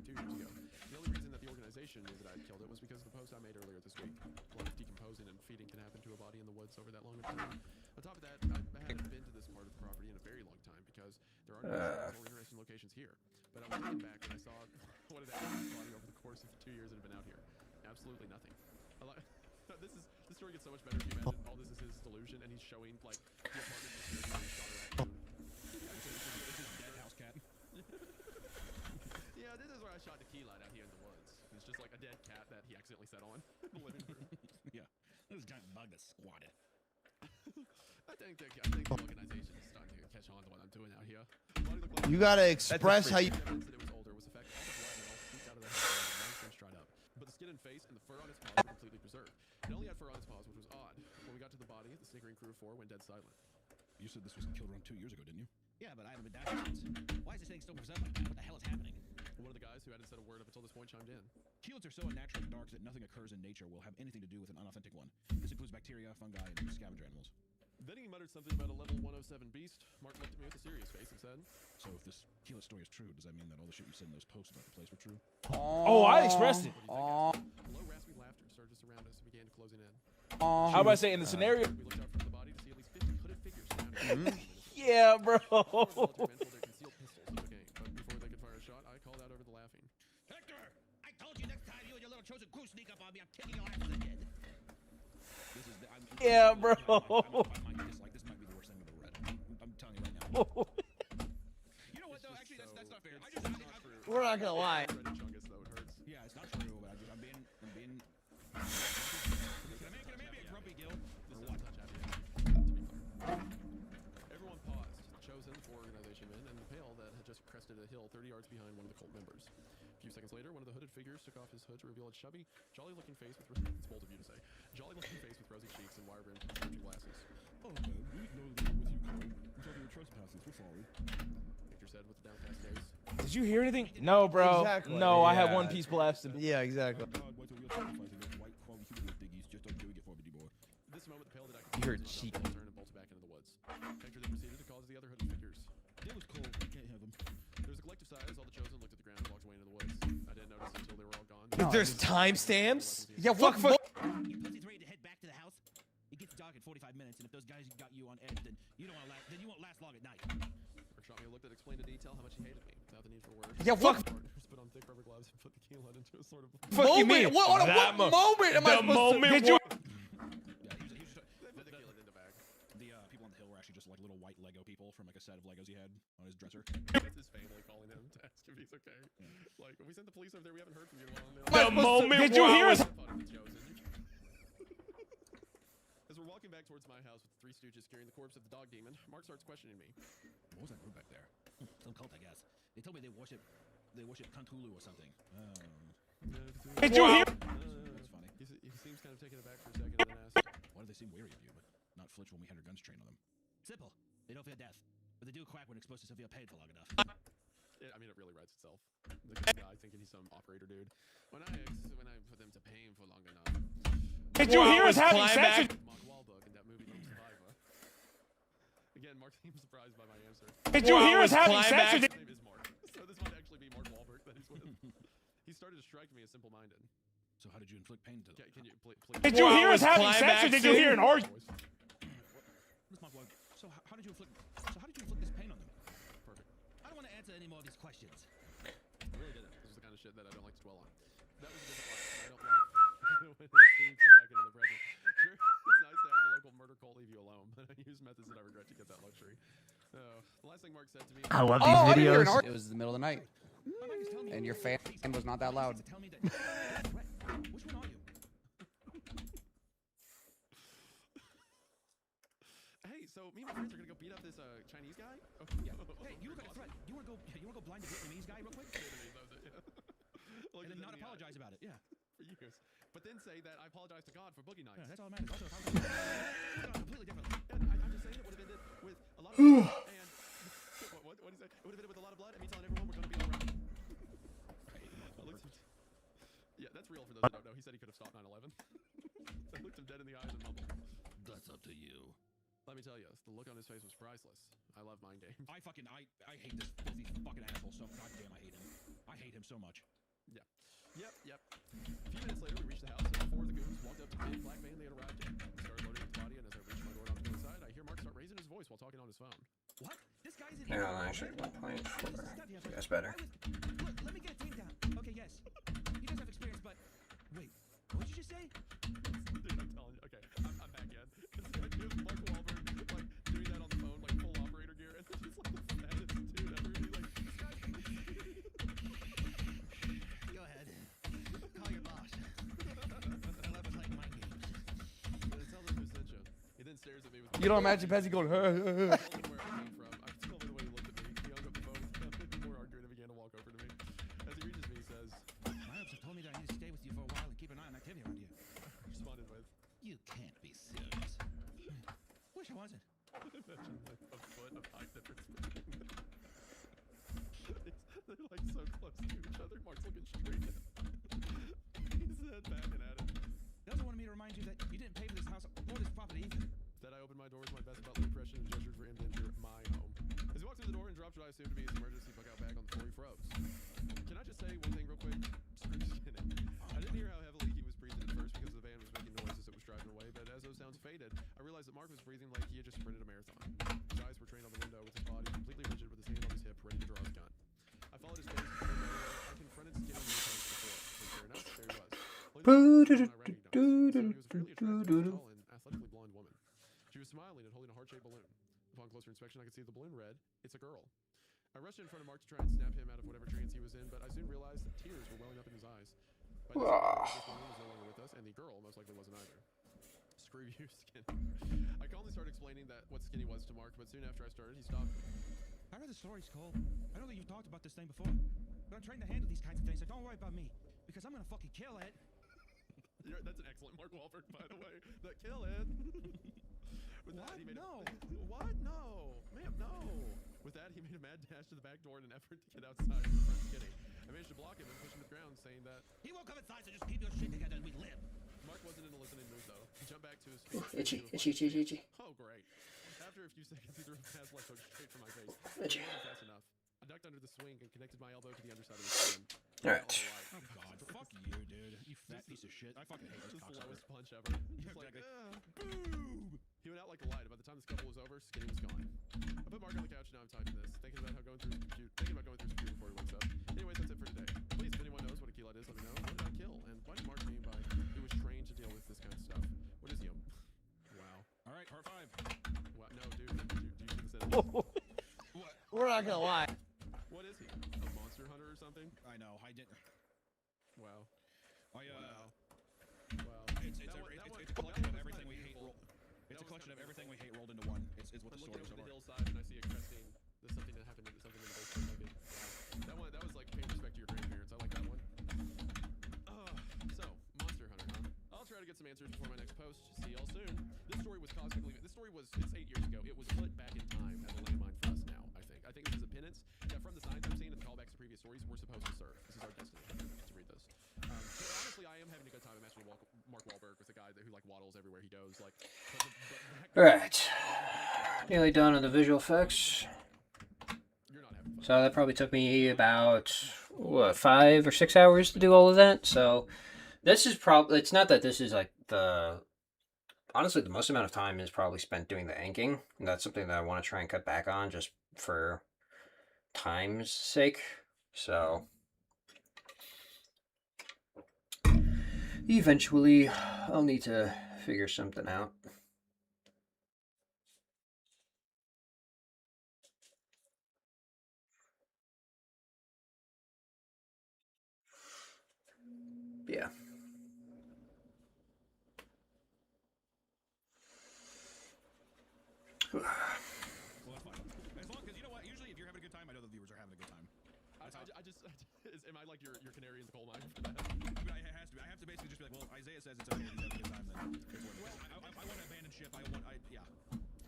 only reason that the organization knew that I killed it was because of the post I made earlier this week. A lot of decomposing and feeding can happen to a body in the woods over that long of time. On top of that, I haven't been to this part of the property in a very long time because there are no interesting locations here. But I was looking back and I saw what had happened to this body over the course of the 2 years it had been out here. Absolutely nothing. This story gets so much better if you imagine all this is his delusion and he's showing like the apartment This is dead house cat. Yeah, this is where I shot Tequila out here in the woods. It's just like a dead cat that he accidentally set on the living room. Yeah, this giant bug that squatted. I think the organization is starting to catch on to what I'm doing out here. You gotta express how you. Evidence that it was older was affected. All the blood and all seeped out of the head and the lungs dried up. But the skin and face and the fur on its paws were completely preserved. It only had fur on its paws, which was odd. When we got to the body, the snickering crew of 4 went dead silent. You said this was killed around 2 years ago, didn't you? Yeah, but I haven't been down here since. Why is this thing still preserved like that? What the hell is happening? One of the guys who hadn't said a word up until this point chimed in. Keelets are so unnatural and dark that nothing occurs in nature will have anything to do with an unauthentic one. This includes bacteria, fungi, and scavenger animals. Then he muttered something about a level 107 beast. Mark looked at me with a serious face and said, So if this keelet story is true, does that mean that all the shit you said in those posts about the place were true? Oh, I expressed it. Low raspy laughter started to surround us and began closing in. I was about to say, in the scenario. We looked out from the body to see at least 50 hooded figures surrounding us. Yeah, bro. But before they could fire a shot, I called out over the laughing. Hector! I told you next time you and your little chosen crew sneak up on me, I'm taking your ass to the head. Yeah, bro. This might be the worst thing I've ever read. I'm telling you right now. You know what, though? Actually, that's not fair. We're not gonna lie. Yeah, it's not true, but I'm being. Can I be a grumpy Gil? Or what? Everyone paused. The chosen 4 organization men and the pale that had just crested a hill 30 yards behind one of the cult members. A few seconds later, one of the hooded figures took off his hood to reveal a chubby, jolly-looking face with it's bold of you to say, jolly-looking face with rosy cheeks and wire-rimmed prescription glasses. Oh, man, we didn't know that with you, Cole. We thought you were trespassers. We're sorry. Victor said with a downcast gaze. Did you hear anything? No, bro. Exactly. No, I had One Piece blasted. Yeah, exactly. This moment, the pale that I You heard cheek. turned and bolted back into the woods. Victor then proceeded to call to the other hooded figures. It was cold. I can't have them. There was a collective sigh as all the chosen looked at the ground and walked away into the woods. I didn't notice until they were all gone. There's timestamps? Yeah, what? You pussy's ready to head back to the house? It gets dark in 45 minutes, and if those guys got you on edge, then you don't want to last. Then you won't last long at night. Mark shot me a look that explained in detail how much he hated me, without the need for words. Yeah, what? Put on thick rubber gloves and put the keelhead into a sort of. Fuck you mean? What moment am I supposed to? Did you? actually just like little white Lego people from like a set of Legos he had on his dresser. It's his family calling him to ask if he's okay. Like, we sent the police over there. We haven't heard from you in a while. The moment Did you hear us? As we're walking back towards my house with the Three Stooges carrying the corpse of the dog demon, Mark starts questioning me. What was that group back there? Some cult, I guess. They told me they worship Cthulhu or something. Did you hear? That's funny. He seems kind of taken aback for a second and then asks, Why do they seem wary of you, but not flinch when we had our guns trained on them? Simple. They don't fear death, but they do quack when exposed to severe pain for long enough. Yeah, I mean, it really writes itself. The guy thinking he's some operator dude. When I put them to pain for long enough. Did you hear us having sex? Mark Wahlberg in that movie Lone Survivor. Again, Mark seems surprised by my answer. Did you hear us having sex? His name is Mark, so this might actually be Mark Wahlberg that he's with. He started to strike me as simple-minded. So how did you inflict pain to them? Can you please? Did you hear us having sex, or did you hear an argument? Miss Mark Wahlberg, so how did you inflict this pain on them? Perfect. I don't want to answer any more of these questions. I really didn't. This is the kind of shit that I don't like to dwell on. That was a different life. I don't like when it seems back into the present. Sure, it's nice to have the local murder cult leave you alone, but I use methods that I regret to get that luxury. The last thing Mark said to me. I love these videos. It was the middle of the night, and your fan was not that loud. Tell me that. Which one are you? Hey, so me and my friends are gonna go beat up this Chinese guy. Oh, Yeah. Hey, you got a threat. You wanna go blind the Vietnamese guy real quick? Look And then at not the eye. apologize about it. Yeah. For years. But then say that I apologize to God for boogie nights. Yeah, that's all that matters. Also, completely different. And I'm just saying it would have ended with a lot of blood and what do you say? It would have ended with a lot of blood and me telling everyone we're gonna be alright. Yeah, that's real for those who don't know. He said he could have stopped 9/11. I looked him dead in the eyes and mumbled. That's up to you. Let me tell you, the look on his face was priceless. I love mind games. I hate this filthy fucking asshole so goddamn I hate him. I hate him so much. Yeah. Yep. A few minutes later, we reached the house, and 4 of the goons walked up to the big black van they had arrived in. We started loading his body, and as I reached my door to go inside, I hear Mark start raising his voice while talking on his phone. What? This guy's in Hang on, actually, 1.4. That's better. Look, let me get a takedown. Okay, yes. He does have experience, but wait, what did you just say? Dude, I'm telling you. Okay, I'm back in. This guy gives Mark Wahlberg like doing that on the phone, like full operator gear, and then he's like the fattest dude ever. He's like, this guy. Go ahead. Call your boss. I love playing mind games. But it tells him who sent you. He then stares at me with. You don't imagine Pezzy going, I told him where it came from. I could tell by the way he looked at me. He hung up the phone, nothing more arguing, and began to walk over to me. As he reaches me, he says, My ops have told me that I need to stay with you for a while and keep an eye on activity around you. I responded with, You can't be serious. Wish I wasn't. imagine like a foot of height difference between them. They're like so close to each other. Mark's looking straight at him. He's head back and at him. They also wanted me to remind you that you didn't pay for this house or this property either. That I opened my door with my best butler impression and gestured for him to enter my home. As he walked through the door and dropped what I assumed to be his emergency bug out bag on the floor, he froze. Can I just say one thing real quick? Screw Skinny. I didn't hear how heavily he was breathing at first because the van was making noises that was driving away, but as those sounds faded, I realized that Mark was breathing like he had just sprinted a marathon. His eyes were trained on the window with his body completely rigid with his hand on his hip, ready to draw his gun. I followed his gaze to the window. I confronted Skinny many times before, and sure enough, there he was. Tall and athletically blonde woman. She was smiling and holding a heart-shaped balloon. Upon closer inspection, I could see the balloon read, "It's a girl." I rushed in front of Mark to try and snap him out of whatever trance he was in, but I soon realized that tears were welling up in his eyes. By this time, this balloon was no longer with us, and the girl most likely wasn't either. Screw you, Skinny. I calmly started explaining that what Skinny was to Mark, but soon after I started, he stopped me. I heard the stories, Cole. I know that you've talked about this thing before, but I'm trained to handle these kinds of things, so don't worry about me, because I'm gonna fucking kill it. That's an excellent Mark Wahlberg, by the way. The kill it. With What? that, he made No. What? No. Ma'am, no. With that, he made a mad dash to the back door in an effort to get outside and confront Skinny. I managed to block him and push him to the ground, saying that He won't come inside, so just keep your shit together and we live. Mark wasn't in a listening mood, though. He jumped back to his feet. Itchy. Oh, great. After a few seconds, he threw a fast left hook straight for my face. Itchy. It wasn't fast enough. I ducked under the swing and connected my elbow to the underside of his skin. Alright. Oh god, fuck you, dude. You fat piece of shit. I fucking hate this Just the cocksucker. lowest punch ever. Just like, boom! He went out like a light. By the time the scuffle was over, Skinny was gone. I put Mark on the couch and now I'm typing this, thinking about going through his computer before he wakes up. Anyways, that's it for today. Please, if anyone knows what a key light is, let me know. What did I kill? And why did Mark mean by he was trained to deal with this kind of stuff? What is he? Wow. Alright, part 5. Wow, no, dude. We're not gonna lie. What is he? A monster hunter or something? I know. I didn't. Wow. I Wow. It's a collection of everything we hate. It's a collection of everything we hate rolled into one. It's what the I'm story looking is over the about. hillside and I see a cresting. There's something that happened. Something in the basement. Like it. Wow. That was like paying respect to your grandparents. I like that one. So monster hunter, huh? I'll try to get some answers before my next post. See y'all soon. This story was cosmically. This story was. It's 8 years ago. It was put back in time as a landmine for us now. I think this is a penance that from the signs I'm seeing and the callbacks to previous stories, we're supposed to serve. This is our destiny to read this. But honestly, I am having a good time imagining Mark Wahlberg with a guy who like waddles everywhere he goes. Like. All right. Nearly done on the visual effects. So that probably took me about, what, 5 or 6 hours to do all of that. So this is probably, it's not that this is like honestly, the most amount of time is probably spent doing the inking. And that's something that I want to try and cut back on just for time's sake. So eventually I'll need to figure something out. Yeah. Well, that's fine. As long as you know what, usually if you're having a good time, I know the viewers are having a good time. Am I like your canary in the coal mine for that? I mean, it has to be. I have to basically just be like, well, Isaiah says it's okay. He's having a good time. Then it's worth it. I want to abandon ship. Yeah.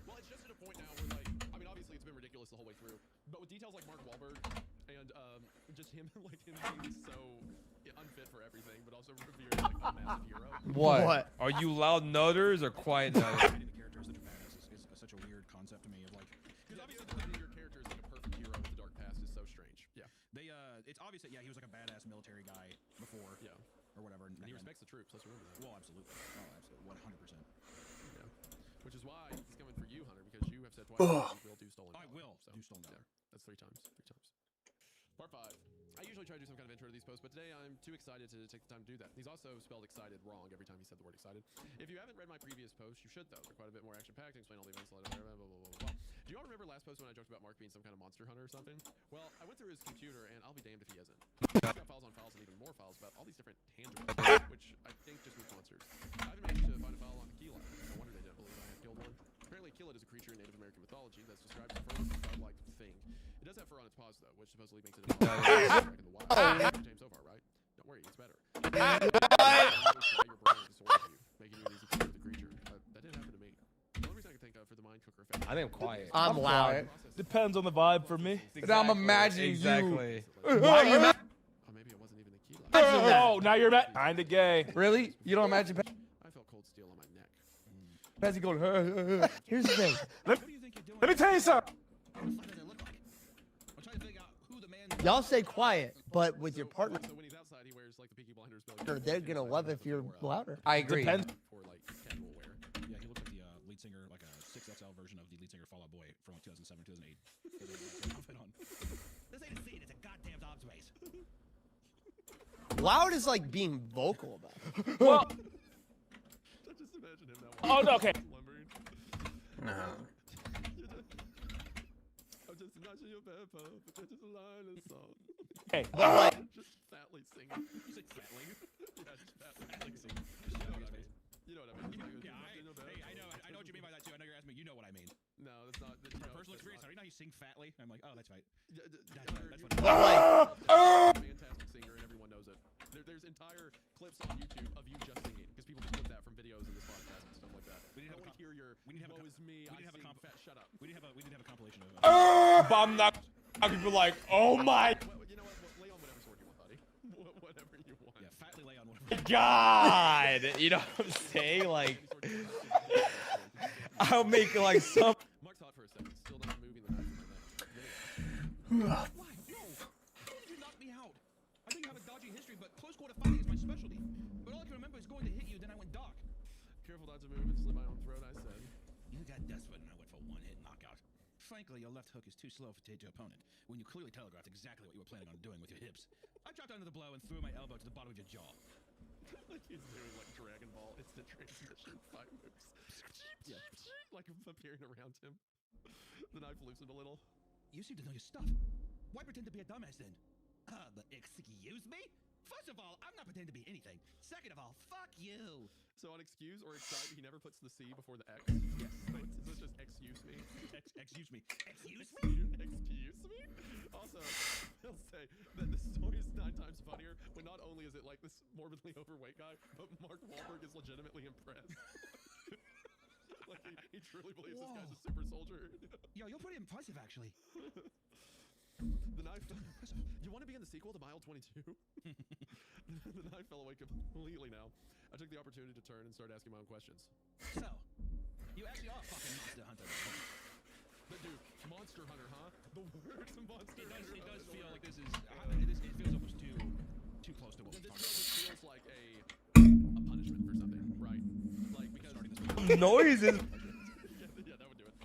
Well, it's just at a point now where like, I mean, obviously it's been ridiculous the whole way through, but with details like Mark Wahlberg and just him like him being so unfit for everything, but also revered like a massive hero. What? Are you loud nutters or quiet nutters? The character is such a badass is such a weird concept to me of like. Because obviously the fact that your character is like a perfect hero with a dark past is so strange. Yeah. It's obvious that he was like a badass military guy before. Yeah. Or whatever. And he respects the troops. Let's remember that. Well, absolutely. Oh, absolutely. 100%. Yeah. Which is why he's coming for you, Hunter, because you have said twice that you will do stolen valor. I will do stolen valor. Yeah. That's 3 times. 3 times. Part 5. I usually try to do some kind of intro to these posts, but today I'm too excited to take the time to do that. He's also spelled excited wrong every time he said the word excited. If you haven't read my previous posts, you should though. They're quite a bit more action-packed, explain all the events, blah, blah, blah, blah, blah, blah. Do you all remember last post when I joked about Mark being some kind of monster hunter or something? Well, I went through his computer and I'll be damned if he isn't. He's got files on files and even more files about all these different tangibles, which I think just means monsters. I haven't managed to find a file on Keelan. No wonder they didn't believe I had killed one. Apparently, Keelan is a creature in Native American mythology that's described as a furless and bug-like thing. It does have fur on its paws, though, which supposedly makes it back in the wild. James so far, right? Don't worry, it's better. Making you an easy kill with the creature. That didn't happen to me. The only reason I can think of for the mind cooker effect. I think I'm quiet. I'm loud. Depends on the vibe for me. But I'm imagining Exactly. Why are you mad? Or maybe it wasn't even the key. Oh, now you're mad. Kinda gay. Really? You don't imagine I felt cold steel on my neck. Patsy going, Here's the thing. Let me tell you something. Y'all stay quiet, but with your partner, So when he's outside, he wears like the Peaky Blinders belly. they're gonna love if you're louder. I agree. For like casual wear. Yeah, he looks like the lead singer, like a 6XL version of the lead singer Fall Out Boy from like 2007, 2008. Outfit on. This ain't a scene, it's a goddamn dog space. Loud is like being vocal about it. Well, I just imagine him now. oh no, okay. Lumbering. No. I'm just imagining your bad pup, but that's just a line of song. Hey, Just fatly singing. You say fatly? Yeah, just fatly singing. You know what I mean? Yeah, I know what you mean by that too. I know you're asking me. You know what I mean. No, that's not. From personal experience, you know how you sing fatly? I'm like, oh, that's right. That's what fantastic singer, and everyone knows it. There's entire clips on YouTube of you just singing because people just clip that from videos in this podcast and stuff like that. We need to hear your. We need to have woe is me. We need to have a fat. Shut up. We need to have a compilation of. But I'm not. People like, oh my You know what? Lay on whatever sword you want, buddy. Whatever you want. Yeah, fatly lay on whatever. God. You know what I'm saying? Like, I'll make like some. Mark's hot for a second. Still not moving the knife from my neck. Why? No. You did knock me out. I think you have a dodgy history, but close quarter fighting is my specialty. But all I can remember is going to hit you, then I went dark. Careful not to move and slit my own throat, I said. You got desperate and I went for one-hit knockout. Frankly, your left hook is too slow for your opponent, when you clearly telegraphed exactly what you were planning on doing with your hips. I dropped under the blow and threw my elbow to the bottom of your jaw. Like he's doing like Dragon Ball instant transmission 5 moves. Yeah. Like appearing around him. The knife loops him a little. You seem to know your stuff. Why pretend to be a dumbass then? Excuse me? First of all, I'm not pretending to be anything. Second of all, fuck you. So on excuse or excite, he never puts the C before the X. Yes. So it's just excuse me. Excuse me. Excuse me? Excuse me? Also, he'll say that the story is 9 times funnier when not only is it like this morbidly overweight guy, but Mark Wahlberg is legitimately impressed. Like he truly believes this guy's a super soldier. Yo, you're pretty impressive, actually. The knife. You want to be in the sequel to Mile 22? The knife fell away completely now. I took the opportunity to turn and start asking my own questions. So, you actually are a fucking monster hunter. But dude, monster hunter, huh? The word monster hunter. It does feel like this is. It feels almost too close to what we're talking This about. feels like a punishment for something, right? Like because Noises. Yeah, that would do it.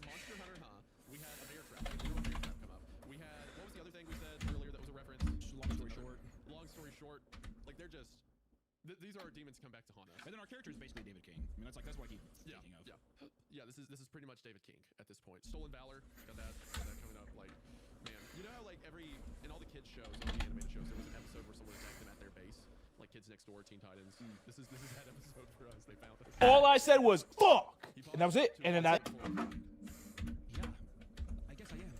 Monster hunter, huh? We had a bear trap. A bear trap come up. We had what was the other thing we said earlier that was a reference? Long story short. Long story short, like they're just. These are our demons come back to haunt us. And then our character is basically David King. I mean, that's what I keep thinking of. Yeah. This is pretty much David King at this point. Stolen Valor, got that coming up. Like, man, you know how like in all the kids shows, all the animated shows, there was an episode where someone attacked them at their base, like Kids Next Door, Teen Titans. This is that episode for us. They found us. All I said was fuck, and that was it. And then I guess I am.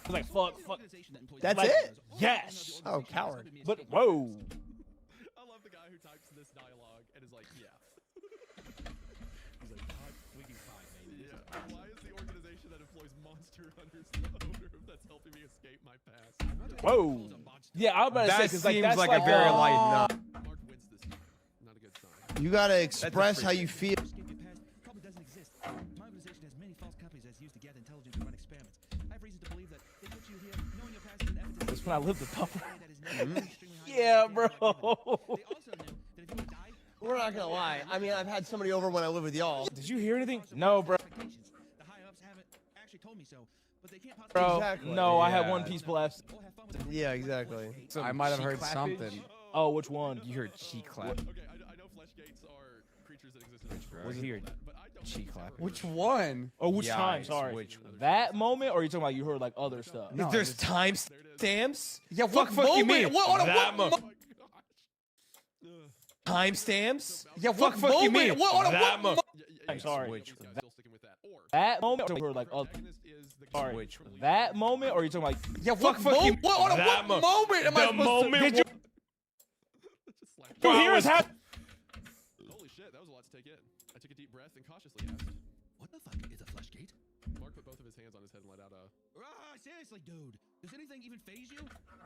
was like fuck. That's like, it? Yes. Oh, coward. But whoa. I love the guy who types this dialogue and is like, yeah. He's like, we can fight, baby. Yeah. Why is the organization that employs monster hunters the owner that's helping me escape my past? Whoa. Yeah, I was about to say That because seems that's like a very light Mark wins this. Not a good sign. You gotta express how you feel. Escape your past probably doesn't exist. My organization has many false copies that's used to gather intelligence and run experiments. I have reason to believe that they put you here knowing your past is an evidence. That's when I lived the tough. That is Yeah, bro. They also knew that if you would die, We're not gonna lie. I mean, I've had somebody over when I live with y'all. Did you hear anything? No, bro. the high ups haven't actually told me so, but they can't possibly. Bro, Exactly. no, I had Yeah. one piece blessed. Or have fun with it. Yeah, exactly. I might have cheek heard clappage. something. Oh, which one? You heard cheek clap. Okay, I know flesh gates are creatures that exist in nature. Was it here? But I don't Cheek clap. Which one? Oh, which time? Yikes, Sorry. which- That moment, or are you talking about you heard like other stuff? No, There's just- time stamps. Yeah, what fuck you mean? What That Oh my gosh. timestamps? Yeah, what fuck you mean? That moment. Yeah, I'm sorry. Which still sticking with that. Or That moment, or you heard like other. protagonist is the Sorry. which That moment, or are you talking about? Yeah, what fuck you? What That moment am I The supposed moment. to? Did you hear us have? Holy shit, that was a lot to take in. I took a deep breath and cautiously asked. What the fuck is a flesh gate? Mark put both of his hands on his head and let out a. Seriously, dude. Does anything even phase you?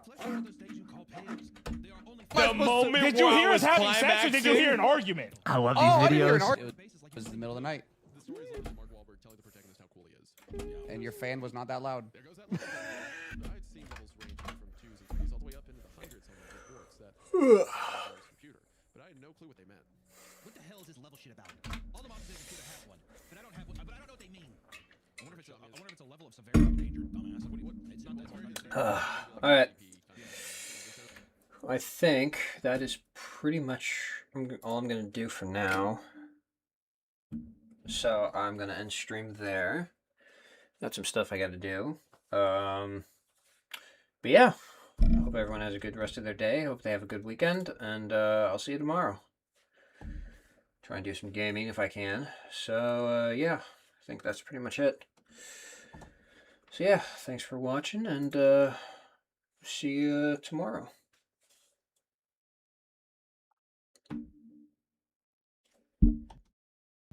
Flesh are those things you call pigs. They are only. The moment. Did you hear us having sex, or did you hear an argument? I love Oh, I didn't hear an argument. It was the middle of the night, The story is of Mark Wahlberg telling the protagonist how cool he is. and your fan was not that loud. There goes that level. I had seen levels ranging from 2s and 3s all the way up into the hundreds on the reports that on his computer, but I had no clue what they meant. What the hell is this level shit about? All the monsters in the computer have one, but I don't have one. But I don't know what they mean. I wonder if it's a level of severity of danger, dumbass. What? It's not that hard. All right. I think that is pretty much all I'm going to do for now. So I'm going to end stream there. Got some stuff I got to do. But yeah, hope everyone has a good rest of their day. Hope they have a good weekend, and I'll see you tomorrow. Try and do some gaming if I can. So yeah, I think that's pretty much it. So yeah, thanks for watching, and see you tomorrow.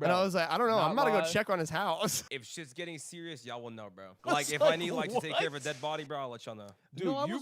And I was like, I don't know. Not I'm about to go live. check on his house. If shit's getting serious, y'all will know, bro. I Like, was if I like, need like to take care of a what? dead body, bro, I'll let y'all know. Dude, No, I you was